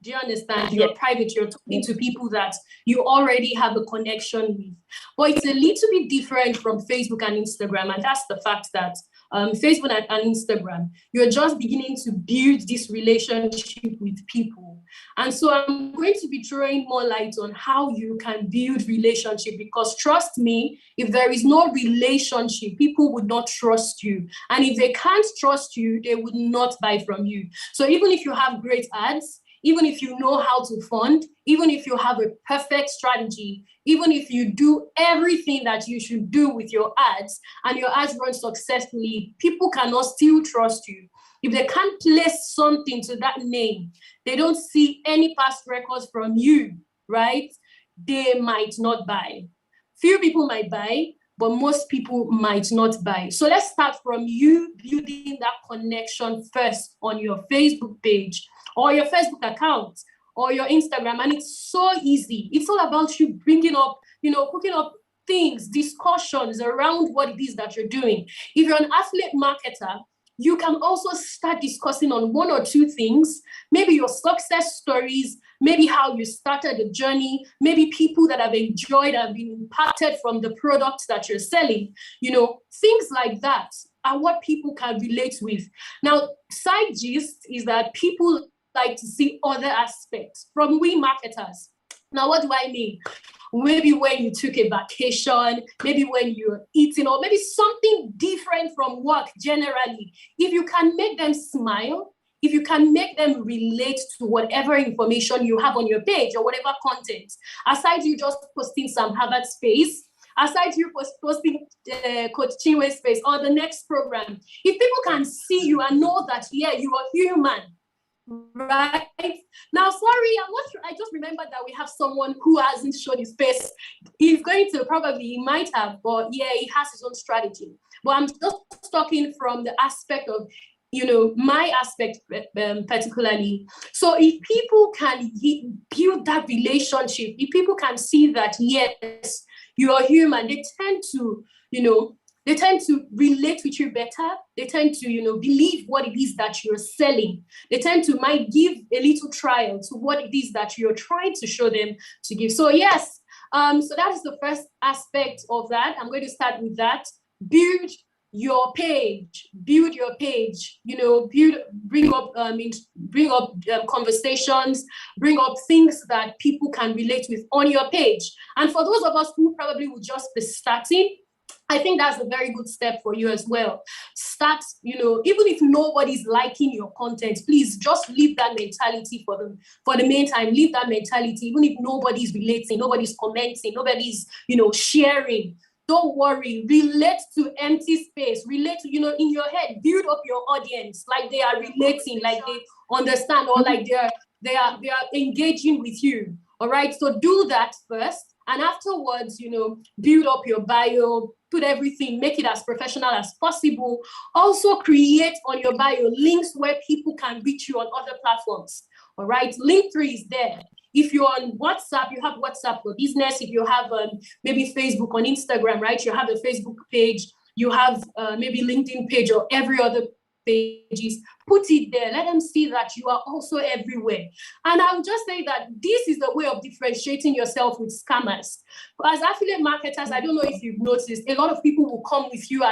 Do you understand? You're private, you're talking to people that you already have a connection with. But it's a little bit different from Facebook and Instagram. And that's the fact that Facebook and Instagram, you're just beginning to build this relationship with people. And so I'm going to be throwing more light on how you can build relationship, because trust me, if there is no relationship, people would not trust you. And if they can't trust you, they would not buy from you. So even if you have great ads, even if you know how to fund, even if you have a perfect strategy, even if you do everything that you should do with your ads and your ads run successfully, people cannot still trust you. if they can't place something to that name, they don't see any past records from you, right? They might not buy. Few people might buy, but most people might not buy. So let's start from you building that connection first on your Facebook page or your Facebook account or your Instagram. And it's so easy. It's all about you bringing up, cooking up things, discussions around what it is that you're doing. If you're an affiliate marketer, you can also start discussing on one or two things, maybe your success stories, maybe how you started the journey, maybe people that have enjoyed and been impacted from the products that you're selling. Things like that are what people can relate with. Now, side gist is that people like to see other aspects from we marketers. Now, what do I mean? Maybe when you took a vacation, maybe when you're eating, or maybe something different from work generally. If you can make them smile, if you can make them relate to whatever information you have on your page or whatever content, aside you just posting some Harvard space, aside you posting Coach Chinwe's space or the next program, if people can see you and know that, yeah, you are human, right? Now, sorry, I'm not sure. I just remembered that we have someone who hasn't shown his face. He's going to he might have, but yeah, he has his own strategy. But I'm just talking from the aspect of, my aspect particularly. So if people can build that relationship, if people can see that, yes, you are human, they tend to, they tend to relate with you better. They tend to, believe what it is that you're selling. They tend to might give a little trial to what it is that you're trying to show them to give. So yes, so that is the first aspect of that. I'm going to start with that. Build your page. Bring up conversations, bring up things that people can relate with on your page. And for those of us who probably will just be starting, I think that's a very good step for you as well. Start, even if nobody's liking your content, please just leave that mentality for the meantime. Leave that mentality, even if nobody's relating, nobody's commenting, nobody's, sharing. Don't worry. Relate to empty space. Relate to, in your head, build up your audience like they are relating, like they understand, or like they are engaging with you. All right. So do that first. And afterwards, build up your bio, put everything, make it as professional as possible. Also create on your bio links where people can reach you on other platforms. All right. Linktree is there. If you're on WhatsApp, you have WhatsApp for business. If you have maybe Facebook on Instagram, right? You have a Facebook page. You have maybe LinkedIn page or every other pages. Put it there. Let them see that you are also everywhere. And I would just say that this is the way of differentiating yourself with scammers. As affiliate marketers, I don't know if you've noticed, a lot of people will come with you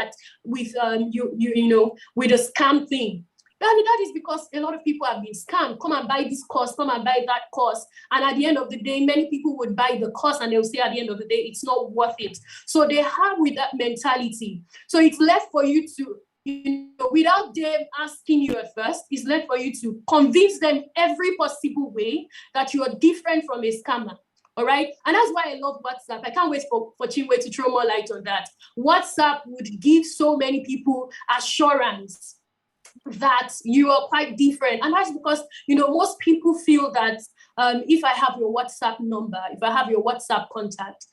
with a scam thing. And that is because a lot of people have been scammed. Come and buy this course, come and buy that course. And at the end of the day, many people would buy the course and they'll say at the end of the day, it's not worth it. So they have with that mentality. So it's left for you to, without them asking you at first, it's left for you to convince them every possible way that you are different from a scammer. All right. And that's why I love WhatsApp. I can't wait for Chinwe to throw more light on that. WhatsApp would give so many people assurance that you are quite different. And that's because, most people feel that if I have your WhatsApp number, if I have your WhatsApp contact,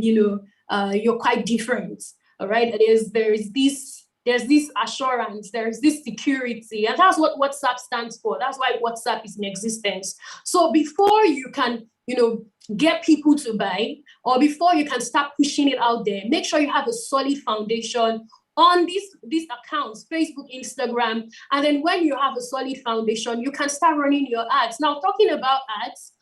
you're quite different. All right. There's this assurance, there's this security, and that's what WhatsApp stands for. That's why WhatsApp is in existence. So before you can, get people to buy, or before you can start pushing it out there, make sure you have a solid foundation on these accounts, Facebook, Instagram. And then when you have a solid foundation, you can start running your ads. Now, talking about ads,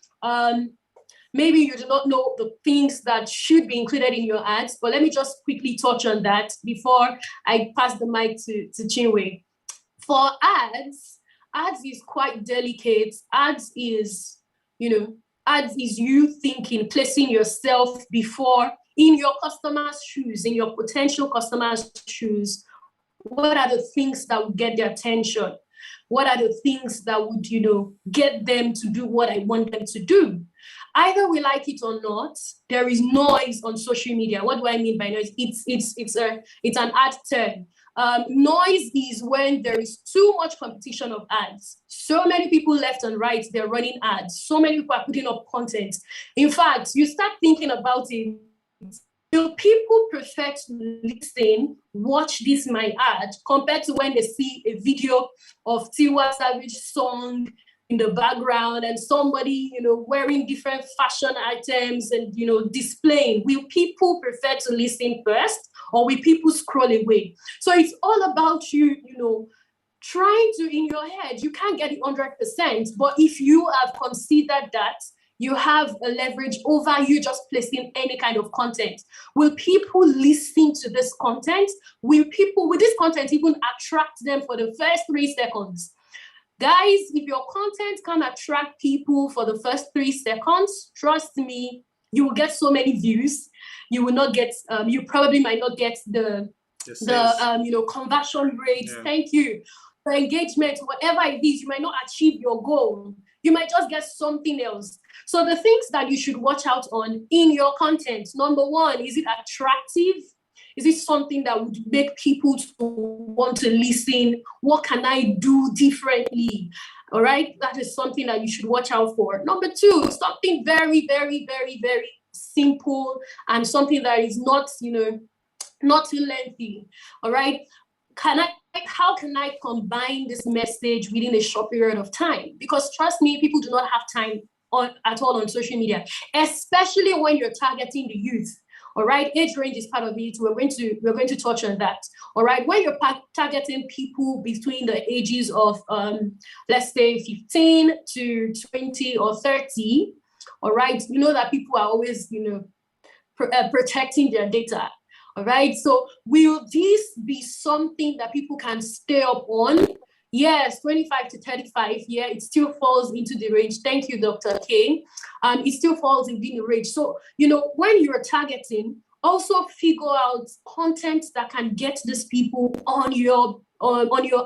maybe you do not know the things that should be included in your ads, but let me just quickly touch on that before I pass the mic to Chinwe. For ads is quite delicate. Ads is you thinking, placing yourself in your customer's shoes, in your potential customer's shoes. What are the things that would get their attention? What are the things that would, get them to do what I want them to do? Either we like it or not, there is noise on social media. What do I mean by noise? It's an ad term. Noise is when there is too much competition of ads. So many people left and right, they're running ads. So many people are putting up content. In fact, you start thinking about it. Do people prefer to listen, watch this my ad, compared to when they see a video of Tiwa Savage song in the background and somebody, wearing different fashion items and, displaying? Will people prefer to listen first, or will people scroll away? So it's all about you, trying to, in your head, you can't get it 100%, but if you have considered that, you have a leverage over you just placing any kind of content. Will people listen to this content? Will this content even attract them for the first 3 seconds? Guys, if your content can attract people for the first 3 seconds, trust me, you will get so many views. You will not get, you probably might not get the conversion rates. Yeah. Thank you. For engagement, whatever it is, you might not achieve your goal. You might just get something else. So the things that you should watch out on in your content, number one, is it attractive? Is it something that would make people to want to listen? What can I do differently? All right, that is something that you should watch out for. Number two, something very, very, very, very simple and something that is not, not too lengthy. All right, how can I combine this message within a short period of time? Because trust me, people do not have time at all on social media, especially when you're targeting the youth. All right, age range is part of it. We're going to touch on that. All right, when you're targeting people between the ages of let's say 15 to 20 or 30, all right, you know that people are always protecting their data. All right, so will this be something that people can stay up on? Yes, 25 to 35, yeah, it still falls into the range. Thank you, Dr. K. It still falls in the range. So, when you're targeting, also figure out content that can get these people on your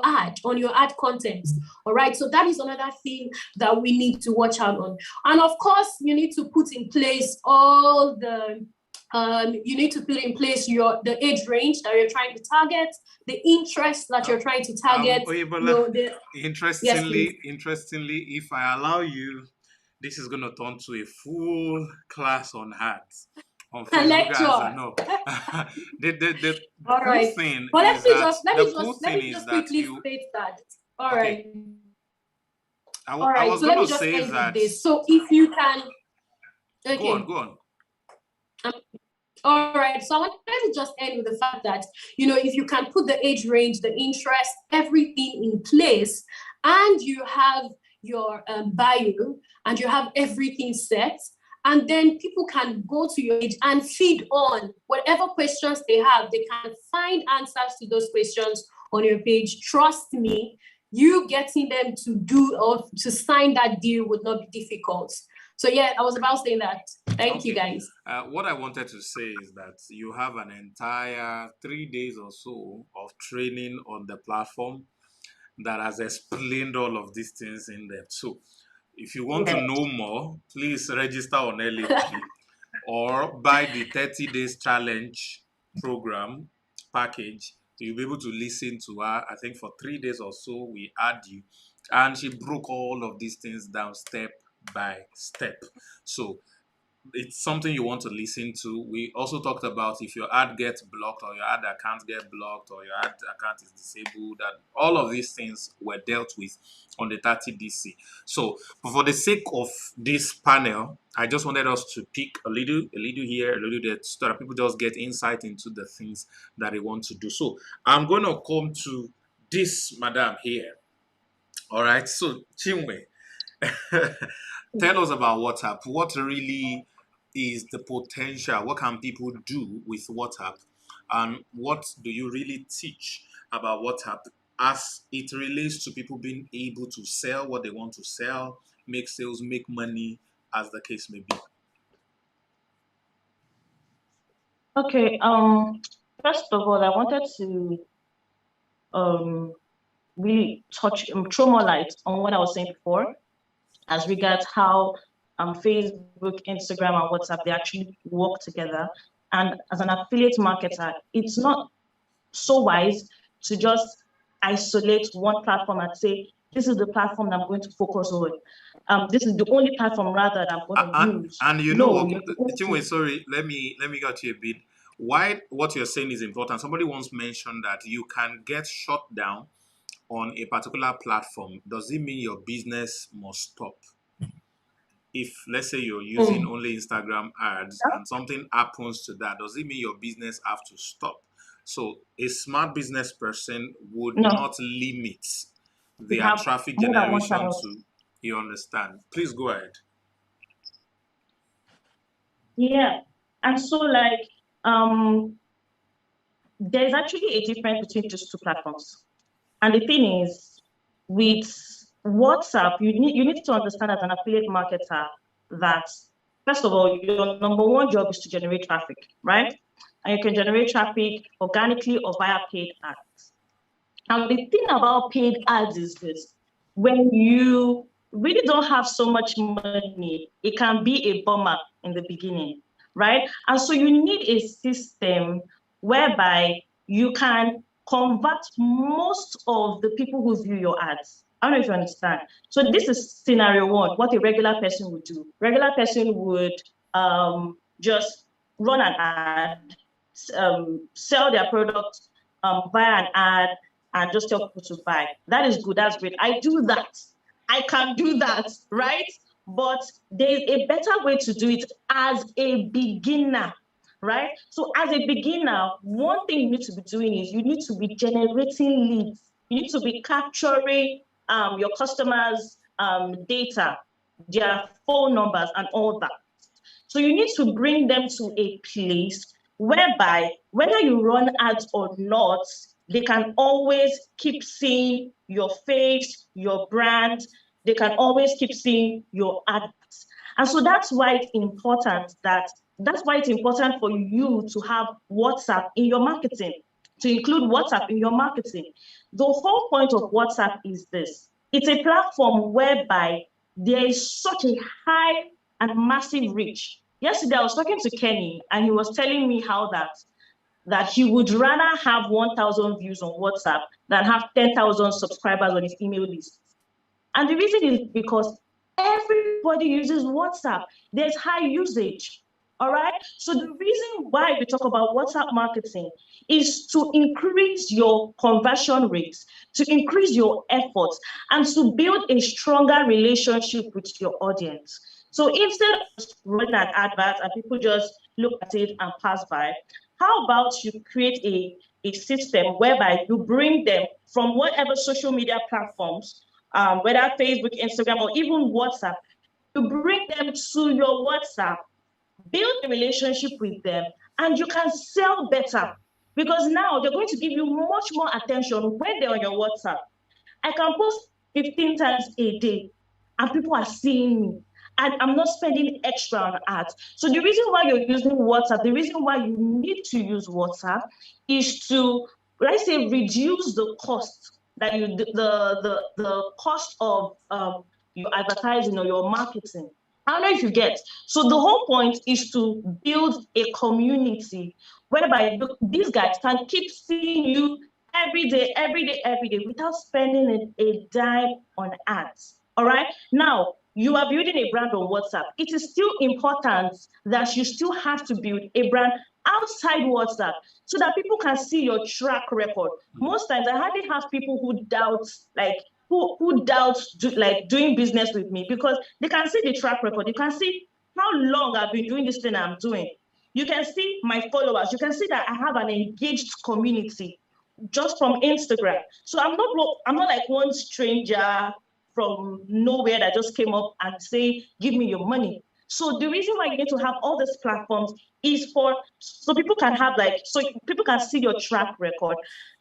ad content. All right, so that is another thing that we need to watch out on. And of course, you need to put in place all the you need to put in place the age range that you're trying to target, the interest that you're trying to target. Interestingly, if I allow you, this is going to turn to a full class on ads on Facebook. As I know. the all cool right. thing But let me just quickly state that. All right. All right. I was going to say that. So if you can, okay. Go on. All right, so I wanted to just end with the fact that, if you can put the age range, the interest, everything in place, and you have your bio, and you have everything set, and then people can go to your page and feed on whatever questions they have. They can find answers to those questions on your page. Trust me, you getting them to sign that deal would not be difficult. So yeah, I was about saying that. Thank you, guys. What I wanted to say is that you have an entire 3 days or so of training on the platform that has explained all of these things in there. So if you want to know more, please register on LHP or buy the 30 days challenge program package. You'll be able to listen to her. I think for 3 days or so, we had you. And she broke all of these things down step by step. So it's something you want to listen to. We also talked about if your ad gets blocked or your ad account get blocked or your ad account is disabled, and all of these things were dealt with on the 30 DC. So for the sake of this panel, I just wanted us to pick a little here, a little there, so that people just get insight into the things that they want to do. So I'm going to come to this madam here. All right, so Chinwe, tell us about WhatsApp. What really is the potential? What can people do with WhatsApp? And what do you really teach about WhatsApp as it relates to people being able to sell what they want to sell, make sales, make money, as the case may be? Okay. First of all, I wanted to really throw more light on what I was saying before, as regards how Facebook, Instagram, and WhatsApp, they actually work together. And as an affiliate marketer, it's not so wise to just isolate one platform and say, this is the platform that I'm going to focus on. This is the only platform rather that I'm going to use. And you know what, Chinwe, sorry, let me get you a bit. Why what you're saying is important. Somebody once mentioned that you can get shut down on a particular platform. Does it mean your business must stop? If, let's say, you're using only Instagram ads and something happens to that, does it mean your business have to stop? So a smart business person would not limit their traffic generation to, you understand? Please go ahead. Yeah. And so there's actually a difference between these two platforms. And the thing is, with WhatsApp, you need to understand as an affiliate marketer that, first of all, your number one job is to generate traffic, right? And you can generate traffic organically or via paid ads. Now, the thing about paid ads is this: when you really don't have so much money, it can be a bummer in the beginning, right? And so you need a system whereby you can convert most of the people who view your ads. I don't know if you understand. So this is scenario one, what a regular person would do. Regular person would just run an ad, sell their product via an ad, and just tell people to buy. That is good, that's great. I do that. I can do that, right? But there's a better way to do it as a beginner, right? So as a beginner, one thing you need to be doing is you need to be generating leads. You need to be capturing your customers' data, their phone numbers, and all that. So you need to bring them to a place whereby whether you run ads or not, they can always keep seeing your face, your brand. They can always keep seeing your ads. And so that's why it's important for you to have WhatsApp in your marketing, to include WhatsApp in your marketing. The whole point of WhatsApp is this: it's a platform whereby there is such a high and massive reach. Yesterday, I was talking to Kenny, and he was telling me how that he would rather have 1,000 views on WhatsApp than have 10,000 subscribers on his email list. And the reason is because everybody uses WhatsApp. There's high usage, all right? So the reason why we talk about WhatsApp marketing is to increase your conversion rates, to increase your efforts, and to build a stronger relationship with your audience. So instead of running an advert and people just look at it and pass by, how about you create a system whereby you bring them from whatever social media platforms, whether Facebook, Instagram, or even WhatsApp, you bring them to your WhatsApp, build a relationship with them, and you can sell better because now they're going to give you much more attention when they're on your WhatsApp. I can post 15 times a day and people are seeing me. And I'm not spending extra on ads. So the reason why you're using WhatsApp, the reason why you need to use WhatsApp is to, let's say, reduce the cost that the cost of your advertising or your marketing. I don't know if you get. So the whole point is to build a community whereby these guys can keep seeing you every day without spending a dime on ads. All right. Now, you are building a brand on WhatsApp. It is still important that you still have to build a brand outside WhatsApp so that people can see your track record. Most times I hardly have people who doubt, doing business with me because they can see the track record. You can see how long I've been doing this thing I'm doing. You can see my followers. You can see that I have an engaged community just from Instagram. So I'm not like one stranger from nowhere that just came up and say, give me your money. So the reason why you need to have all these platforms is so people can have so people can see your track record.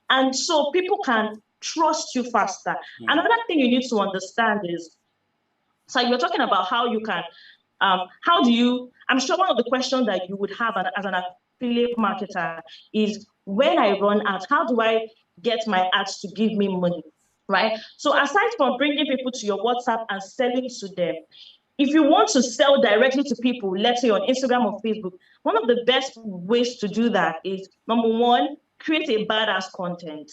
And so people can trust you faster. Another thing you need to understand is, so you're talking about how you can, I'm sure one of the questions that you would have as an affiliate marketer is, when I run ads, how do I get my ads to give me money? Right? So aside from bringing people to your WhatsApp and selling to them, if you want to sell directly to people, let's say on Instagram or Facebook, one of the best ways to do that is, number one, create a badass content.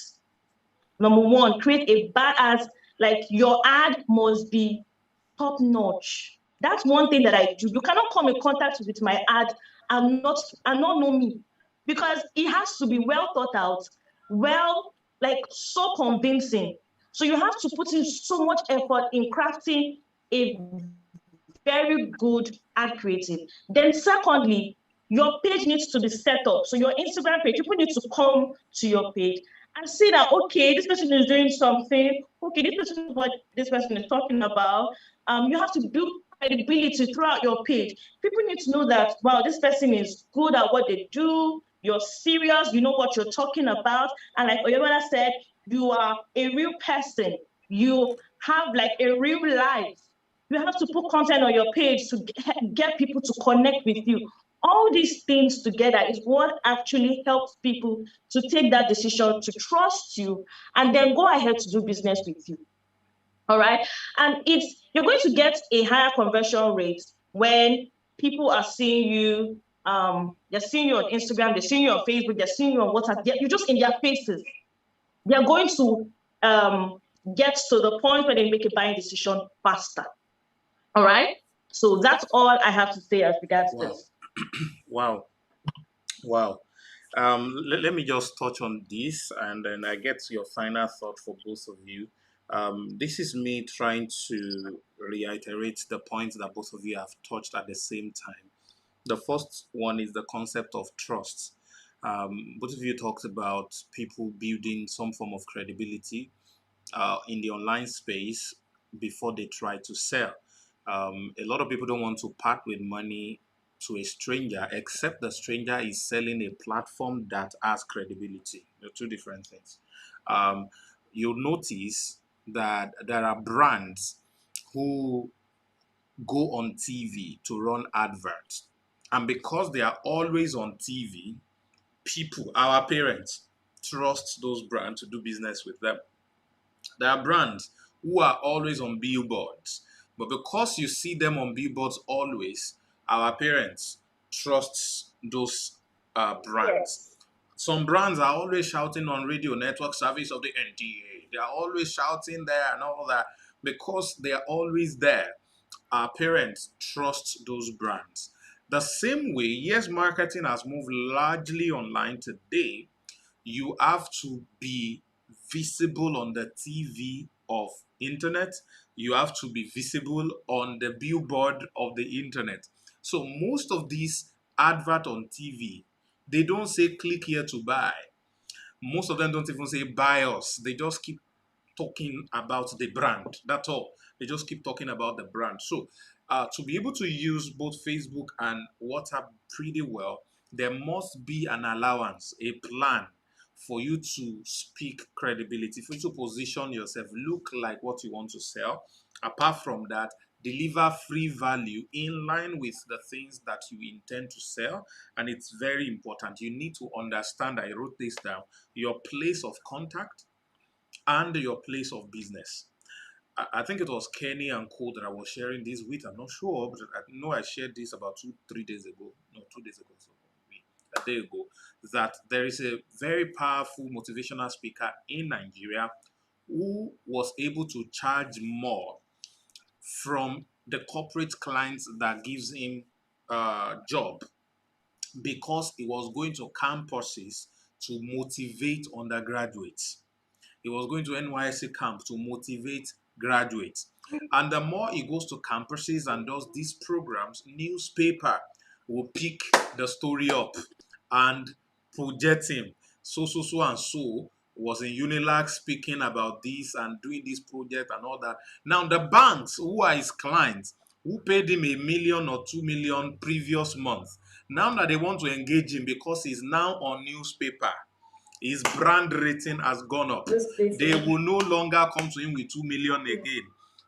Number one, create a badass, like your ad must be top notch. That's one thing that I do. You cannot come in contact with my ad and not know me, because it has to be well thought out, well, like so convincing. So you have to put in so much effort in crafting a very good ad creative. Then secondly, your page needs to be set up. So your Instagram page, people need to come to your page and see that, okay, this person is doing something. Okay, this person is what this person is talking about. You have to build credibility throughout your page. People need to know that, wow, this person is good at what they do. You're serious. You know what you're talking about. And like Oyebola said, you are a real person. You have like a real life. You have to put content on your page to get people to connect with you. All these things together is what actually helps people to take that decision to trust you and then go ahead to do business with you. All right. And you're going to get a higher conversion rate when people are seeing you. They're seeing you on Instagram, they're seeing you on Facebook, they're seeing you on WhatsApp. You're just in their faces. They're going to get to the point where they make a buying decision faster. All right. So that's all I have to say as regards this. Wow. Let me just touch on this, and then I get to your final thought for both of you. This is me trying to reiterate the points that both of you have touched at the same time. The first one is the concept of trust. Both of you talked about people building some form of credibility in the online space before they try to sell. A lot of people don't want to part with money to a stranger, except the stranger is selling a platform that has credibility. They're two different things. You'll notice that there are brands who go on TV to run adverts. And because they are always on TV, people, our parents, trust those brands to do business with them. There are brands who are always on billboards, but because you see them on billboards always, our parents trust those brands. Some brands are always shouting on radio network service of the NTA. They are always shouting there and all that because they are always there. Our parents trust those brands. The same way, yes, marketing has moved largely online today. You have to be visible on the TV of internet. You have to be visible on the billboard of the internet. So most of these advert on TV, they don't say click here to buy. Most of them don't even say buy us. They just keep talking about the brand. That's all. They just keep talking about the brand. So to be able to use both Facebook and WhatsApp pretty well, there must be an allowance, a plan for you to speak credibility, for you to position yourself, look like what you want to sell. Apart from that, deliver free value in line with the things that you intend to sell. And it's very important. You need to understand, I wrote this down, your place of contact and your place of business. I think it was Kenny and Co that I was sharing this with. I'm not sure, but I know I shared this about 2-3 days ago. No, 2 days ago, so a day ago, that there is a very powerful motivational speaker in Nigeria who was able to charge more from the corporate clients that gives him a job because he was going to campuses to motivate undergraduates. He was going to NYSC camp to motivate graduates. And the more he goes to campuses and does these programs, newspaper will pick the story up and project him. So and so was in Unilag speaking about this and doing this project and all that. Now the banks who are his clients, who paid him $1 million or $2 million previous month, now that they want to engage him because he's now on newspaper, his brand rating has gone up. They will no longer come to him with 2 million again.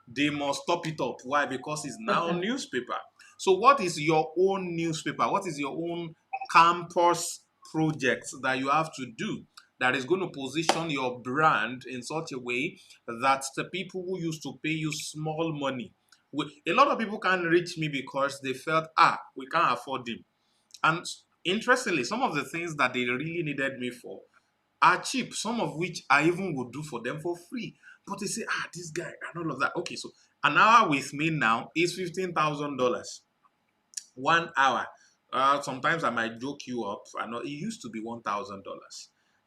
They must top it up. Why? Because it's now on newspaper. So what is your own newspaper? What is your own campus project that you have to do that is going to position your brand in such a way that the people who used to pay you small money, a lot of people can't reach me because they felt, we can't afford him. And interestingly, some of the things that they really needed me for, are cheap, some of which I even would do for them for free. But they say, this guy and all of that. Okay, so an hour with me now is $15,000. 1 hour. Sometimes I might joke you up. I know it used to be $1,000.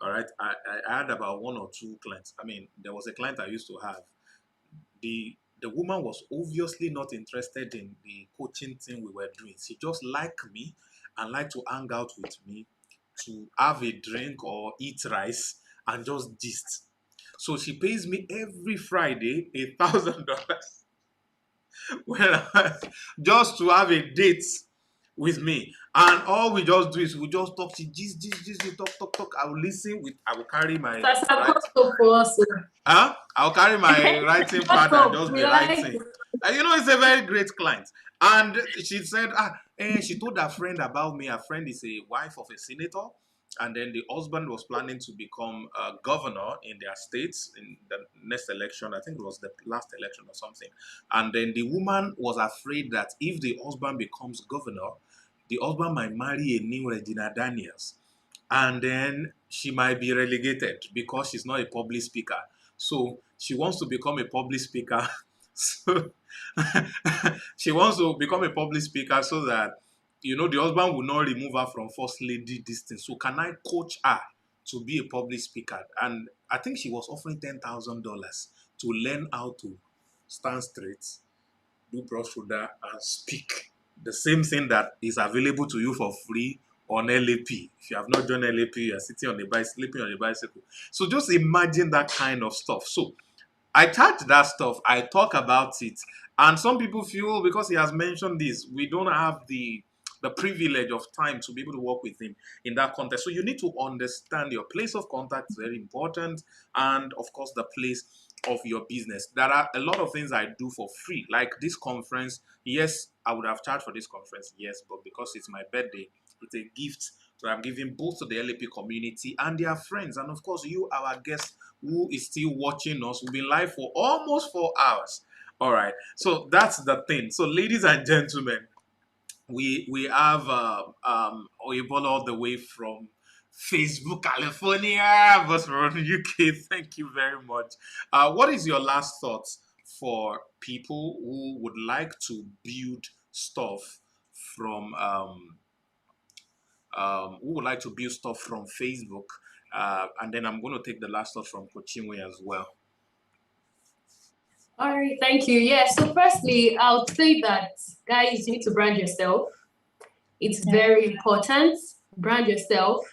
All right. I had about 1 or 2 clients. I mean, there was a client I used to have. The woman was obviously not interested in the coaching thing we were doing. She just liked me and liked to hang out with me, to have a drink or eat rice and just gist. So she pays me every Friday $1,000 just to have a date with me. And all we just do is we just talk. She gist, talk. I will listen. I will carry my. I'll carry my writing pad and just be writing. It's a very great client. And she said, she told her friend about me. Her friend is a wife of a senator. And then the husband was planning to become a governor in their states in the next election. I think it was the last election or something. And then the woman was afraid that if the husband becomes governor, the husband might marry a new Regina Daniels. And then she might be relegated because she's not a public speaker. So she wants to become a public speaker. So she wants to become a public speaker so that the husband will not remove her from first lady distance. So can I coach her to be a public speaker? And I think she was offering $10,000 to learn how to stand straight, do broad shoulder, and speak. The same thing that is available to you for free on LAP. If you have not joined LAP, you are sitting on the bicycle, sleeping on the bicycle. So just imagine that kind of stuff. So I touch that stuff. I talk about it. And some people feel because he has mentioned this, we don't have the privilege of time to be able to work with him in that context. So you need to understand your place of contact is very important. And of course, the place of your business. There are a lot of things I do for free, like this conference. Yes, I would have charged for this conference. Yes, but because it's my birthday, it's a gift that I'm giving both to the LAP community and their friends. And of course, you, our guest, who is still watching us, will be live for almost 4 hours. All right. So that's the thing. So ladies and gentlemen, we have Oyebola all the way from Facebook, California, but from UK. Thank you very much. What is your last thoughts for people who would like to build stuff from Facebook? And then I'm going to take the last thought from Chinwe as well. All right, thank you. Yeah, so firstly, I'll say that, guys, you need to brand yourself. It's very important. Brand yourself.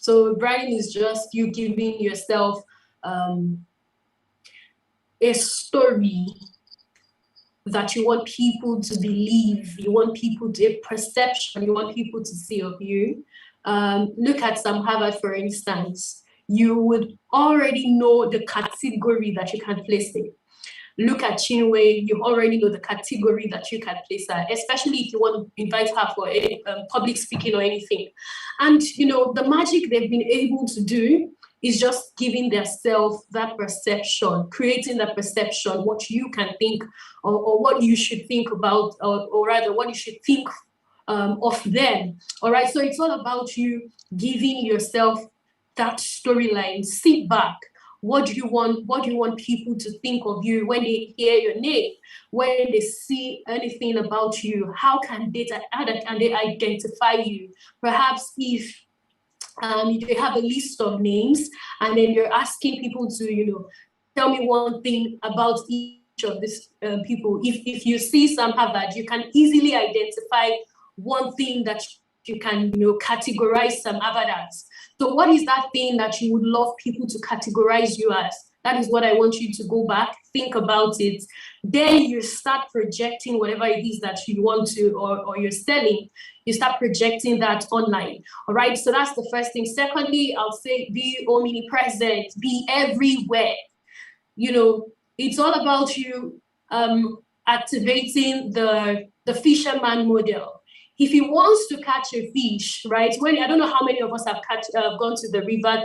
So branding is just you giving yourself a story that you want people to believe, you want people to, a perception, you want people to see of you. Look at Sam Harvard, for instance. You would already know the category that you can place it. Look at Chinwe, you already know the category that you can place her, especially if you want to invite her for any public speaking or anything. And, the magic they've been able to do is just giving themselves that perception, creating that perception, what you can think or what you should think about, or rather what you should think of them. All right, so it's all about you giving yourself that storyline. Sit back. What do you want people to think of you when they hear your name, when they see anything about you? How can they identify you? Perhaps if you have a list of names and then you're asking people to, tell me one thing about each of these people. If you see Sam Harvard, you can easily identify one thing that you can, categorize Sam Harvard as. So what is that thing that you would love people to categorize you as? That is what I want you to go back, think about it. Then you start projecting whatever it is that you want to, or you're selling. You start projecting that online. All right, so that's the first thing. Secondly, I'll say be omnipresent, be everywhere. It's all about you activating the fisherman model. If he wants to catch a fish, right? I don't know how many of us have gone to the river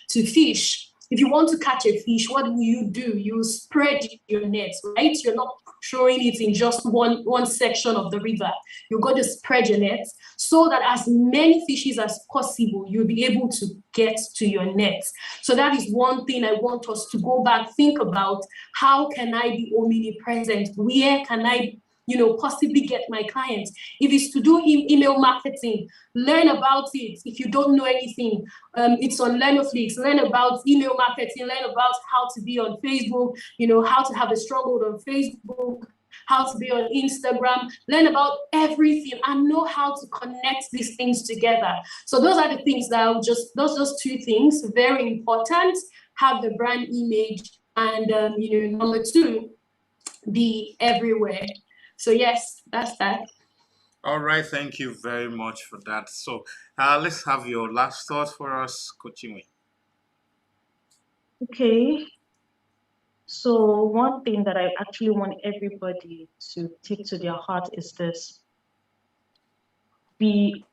to fish. If you want to catch a fish, what will you do? You spread your nets, right? You're not throwing it in just one section of the river. You're going to spread your nets so that as many fishes as possible, you'll be able to get to your nets. So that is one thing I want us to go back, think about. How can I be omnipresent? Where can I possibly get my clients? If it's to do email marketing, learn about it. If you don't know anything, it's on Learnoflix. Learn about email marketing, learn about how to be on Facebook, how to have a stronghold on Facebook, how to be on Instagram, learn about everything and know how to connect these things together. So those are the things that those two things, very important. Have the brand image and, number two, be everywhere. So yes, that's that. All right, thank you very much for that. So let's have your last thought for us, Coach Chinwe. Okay. So one thing that I actually want everybody to take to their heart is this: be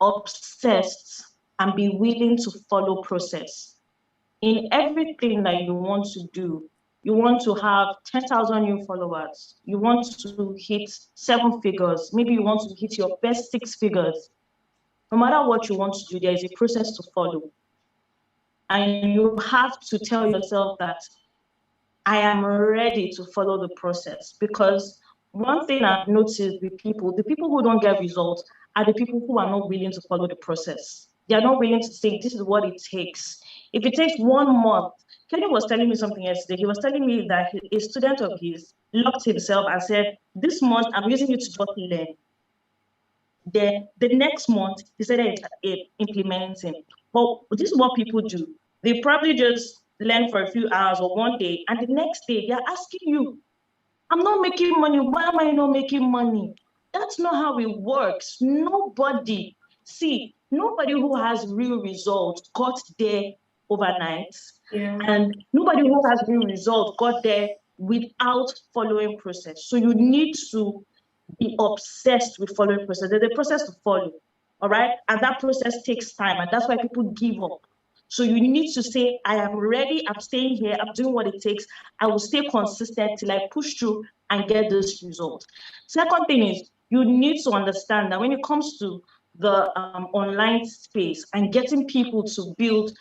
obsessed and be willing to follow process. In everything that you want to do, you want to have 10,000 new followers, you want to hit 7 figures, maybe you want to hit your best 6 figures. No matter what you want to do, there is a process to follow. And you have to tell yourself that I am ready to follow the process. Because one thing I've noticed with people, the people who don't get results are the people who are not willing to follow the process. They are not willing to say, this is what it takes. If it takes 1 month, Kenny was telling me something yesterday. He was telling me that a student of his locked himself and said, this month, I'm using it to just learn. Then the next month, he started implementing. But this is what people do. They probably just learn for a few hours or one day, and the next day, they're asking you, I'm not making money. Why am I not making money? That's not how it works. Nobody who has real results got there overnight. Yeah. And nobody who has real results got there without following process. So you need to be obsessed with following process. There's a process to follow, all right? And that process takes time, and that's why people give up. So you need to say, I am ready, I'm staying here, I'm doing what it takes. I will stay consistent till I push through and get this result. Second thing is, you need to understand that when it comes to the online space and getting people to build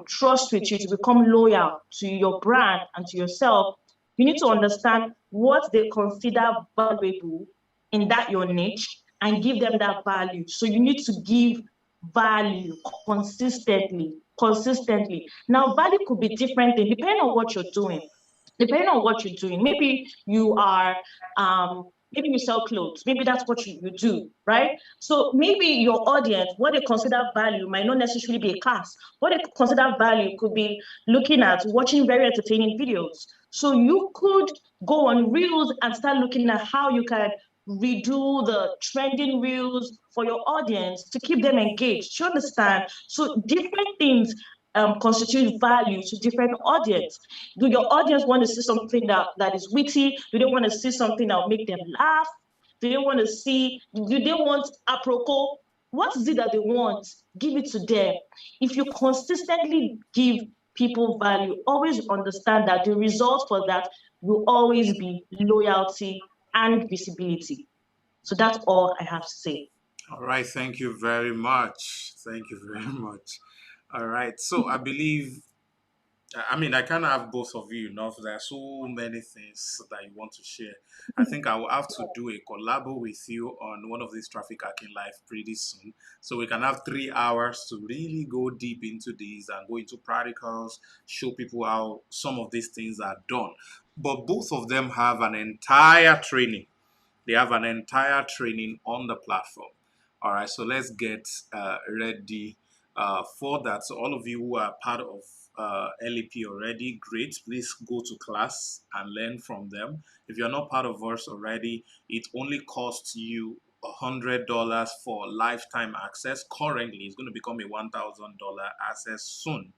trust with you, to become loyal to your brand and to yourself, you need to understand what they consider valuable in that your niche and give them that value. So you need to give value consistently. Now, value could be different things depending on what you're doing. Maybe you are, maybe you sell clothes. Maybe that's what you do, right? So maybe your audience, what they consider value might not necessarily be a class. What they consider value could be looking at watching very entertaining videos. So you could go on Reels and start looking at how you can redo the trending reels for your audience to keep them engaged. You understand? So different things constitute value to different audience. Do your audience want to see something that is witty? Do they want to see something that will make them laugh? Do they want apropos? What is it that they want? Give it to them. If you consistently give people value, always understand that the result for that will always be loyalty and visibility. So that's all I have to say. All right, thank you very much. All right, so I believe, I can't have both of you enough. There are so many things that you want to share. I think I will have to do a collabo with you on one of these Traffic Hacking Live pretty soon. So we can have 3 hours to really go deep into these and go into practicals, show people how some of these things are done. But both of them have an entire training. They have an entire training on the platform. All right, so let's get ready for that. So all of you who are part of LEP already, great. Please go to class and learn from them. If you're not part of us already, it only costs you $100 for lifetime access. Currently, it's going to become a $1,000 access soon.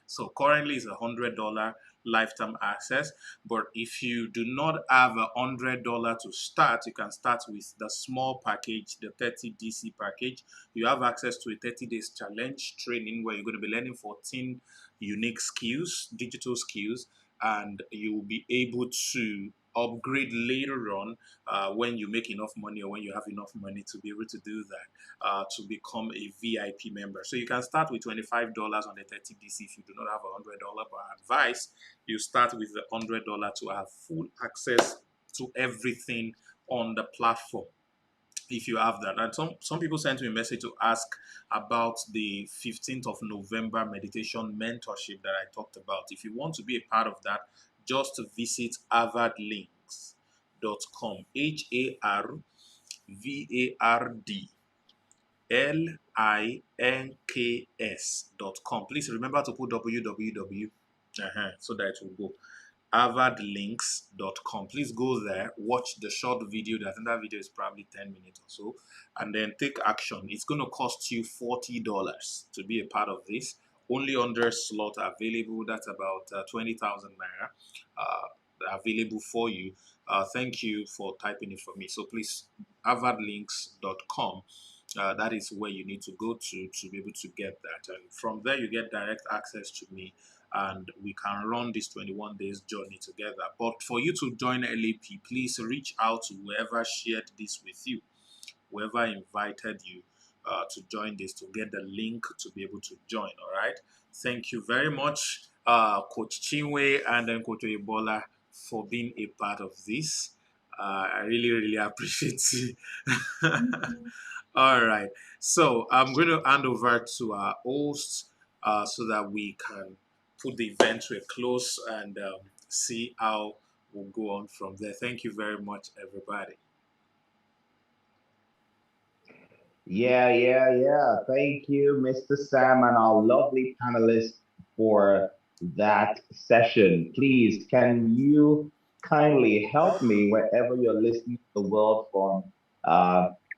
So currently it's $100 lifetime access, but if you do not have $100 to start, you can start with the small package, the 30 DC package. You have access to a 30 days challenge training where you're going to be learning 14 unique skills, digital skills, and you will be able to upgrade later on when you make enough money or when you have enough money to be able to do that, to become a VIP member. So you can start with $25 on the 30BC if you do not have $100, but advice, you start with the $100 to have full access to everything on the platform, if you have that. And some people sent me a message to ask about the 15th of November meditation mentorship that I talked about. If you want to be a part of that, just visit harvardlinks.com, HARVARDLINKS.com. Please remember to put www so that it will go. harvardlinks.com. Please go there, watch the short video. I think that video is probably 10 minutes or so, and then take action. It's going to cost you $40 to be a part of this. Only 100 slots available. That's about 20,000 naira available for you. Thank you for typing it for me. So please, harvardlinks.com. That is where you need to go to be able to get that. And from there, you get direct access to me, and we can run this 21 days journey together. But for you to join LAP, please reach out to whoever shared this with you, whoever invited you to join this, to get the link to be able to join. All right. Thank you very much, Coach Chinwe and then Coach Ebola, for being a part of this. I really, really appreciate it. All right. So I'm going to hand over to our hosts so that we can put the event to a close and see how we'll go on from there. Thank you very much, everybody. Yeah. Thank you, Mr. Sam, and our lovely panelists for that session. Please, can you kindly help me wherever you're listening to the world from?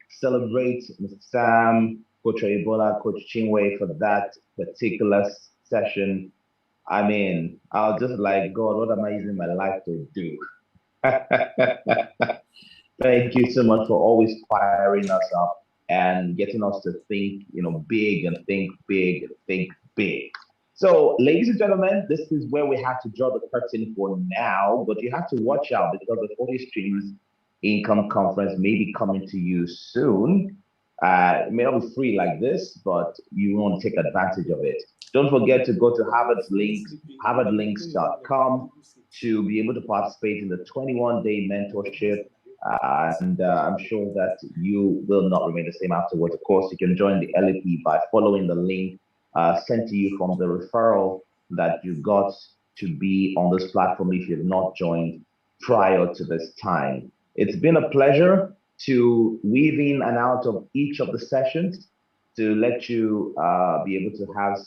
Celebrate Mr. Sam, Coach Ebola, Coach Chinwe for that particular session. I mean, I was just like, God, what am I using my life to do? Thank you so much for always firing us up and getting us to think, big and think big and think big. So, ladies and gentlemen, this is where we have to draw the curtain for now, but you have to watch out because the 40 Streams Income Conference may be coming to you soon. It may not be free like this, but you want to take advantage of it. Don't forget to go to harvardlinks.com to be able to participate in the 21-day mentorship. And I'm sure that you will not remain the same afterwards. Of course, you can join the LAP by following the link sent to you from the referral that you got to be on this platform if you've not joined prior to this time. It's been a pleasure to weave in and out of each of the sessions to let you be able to have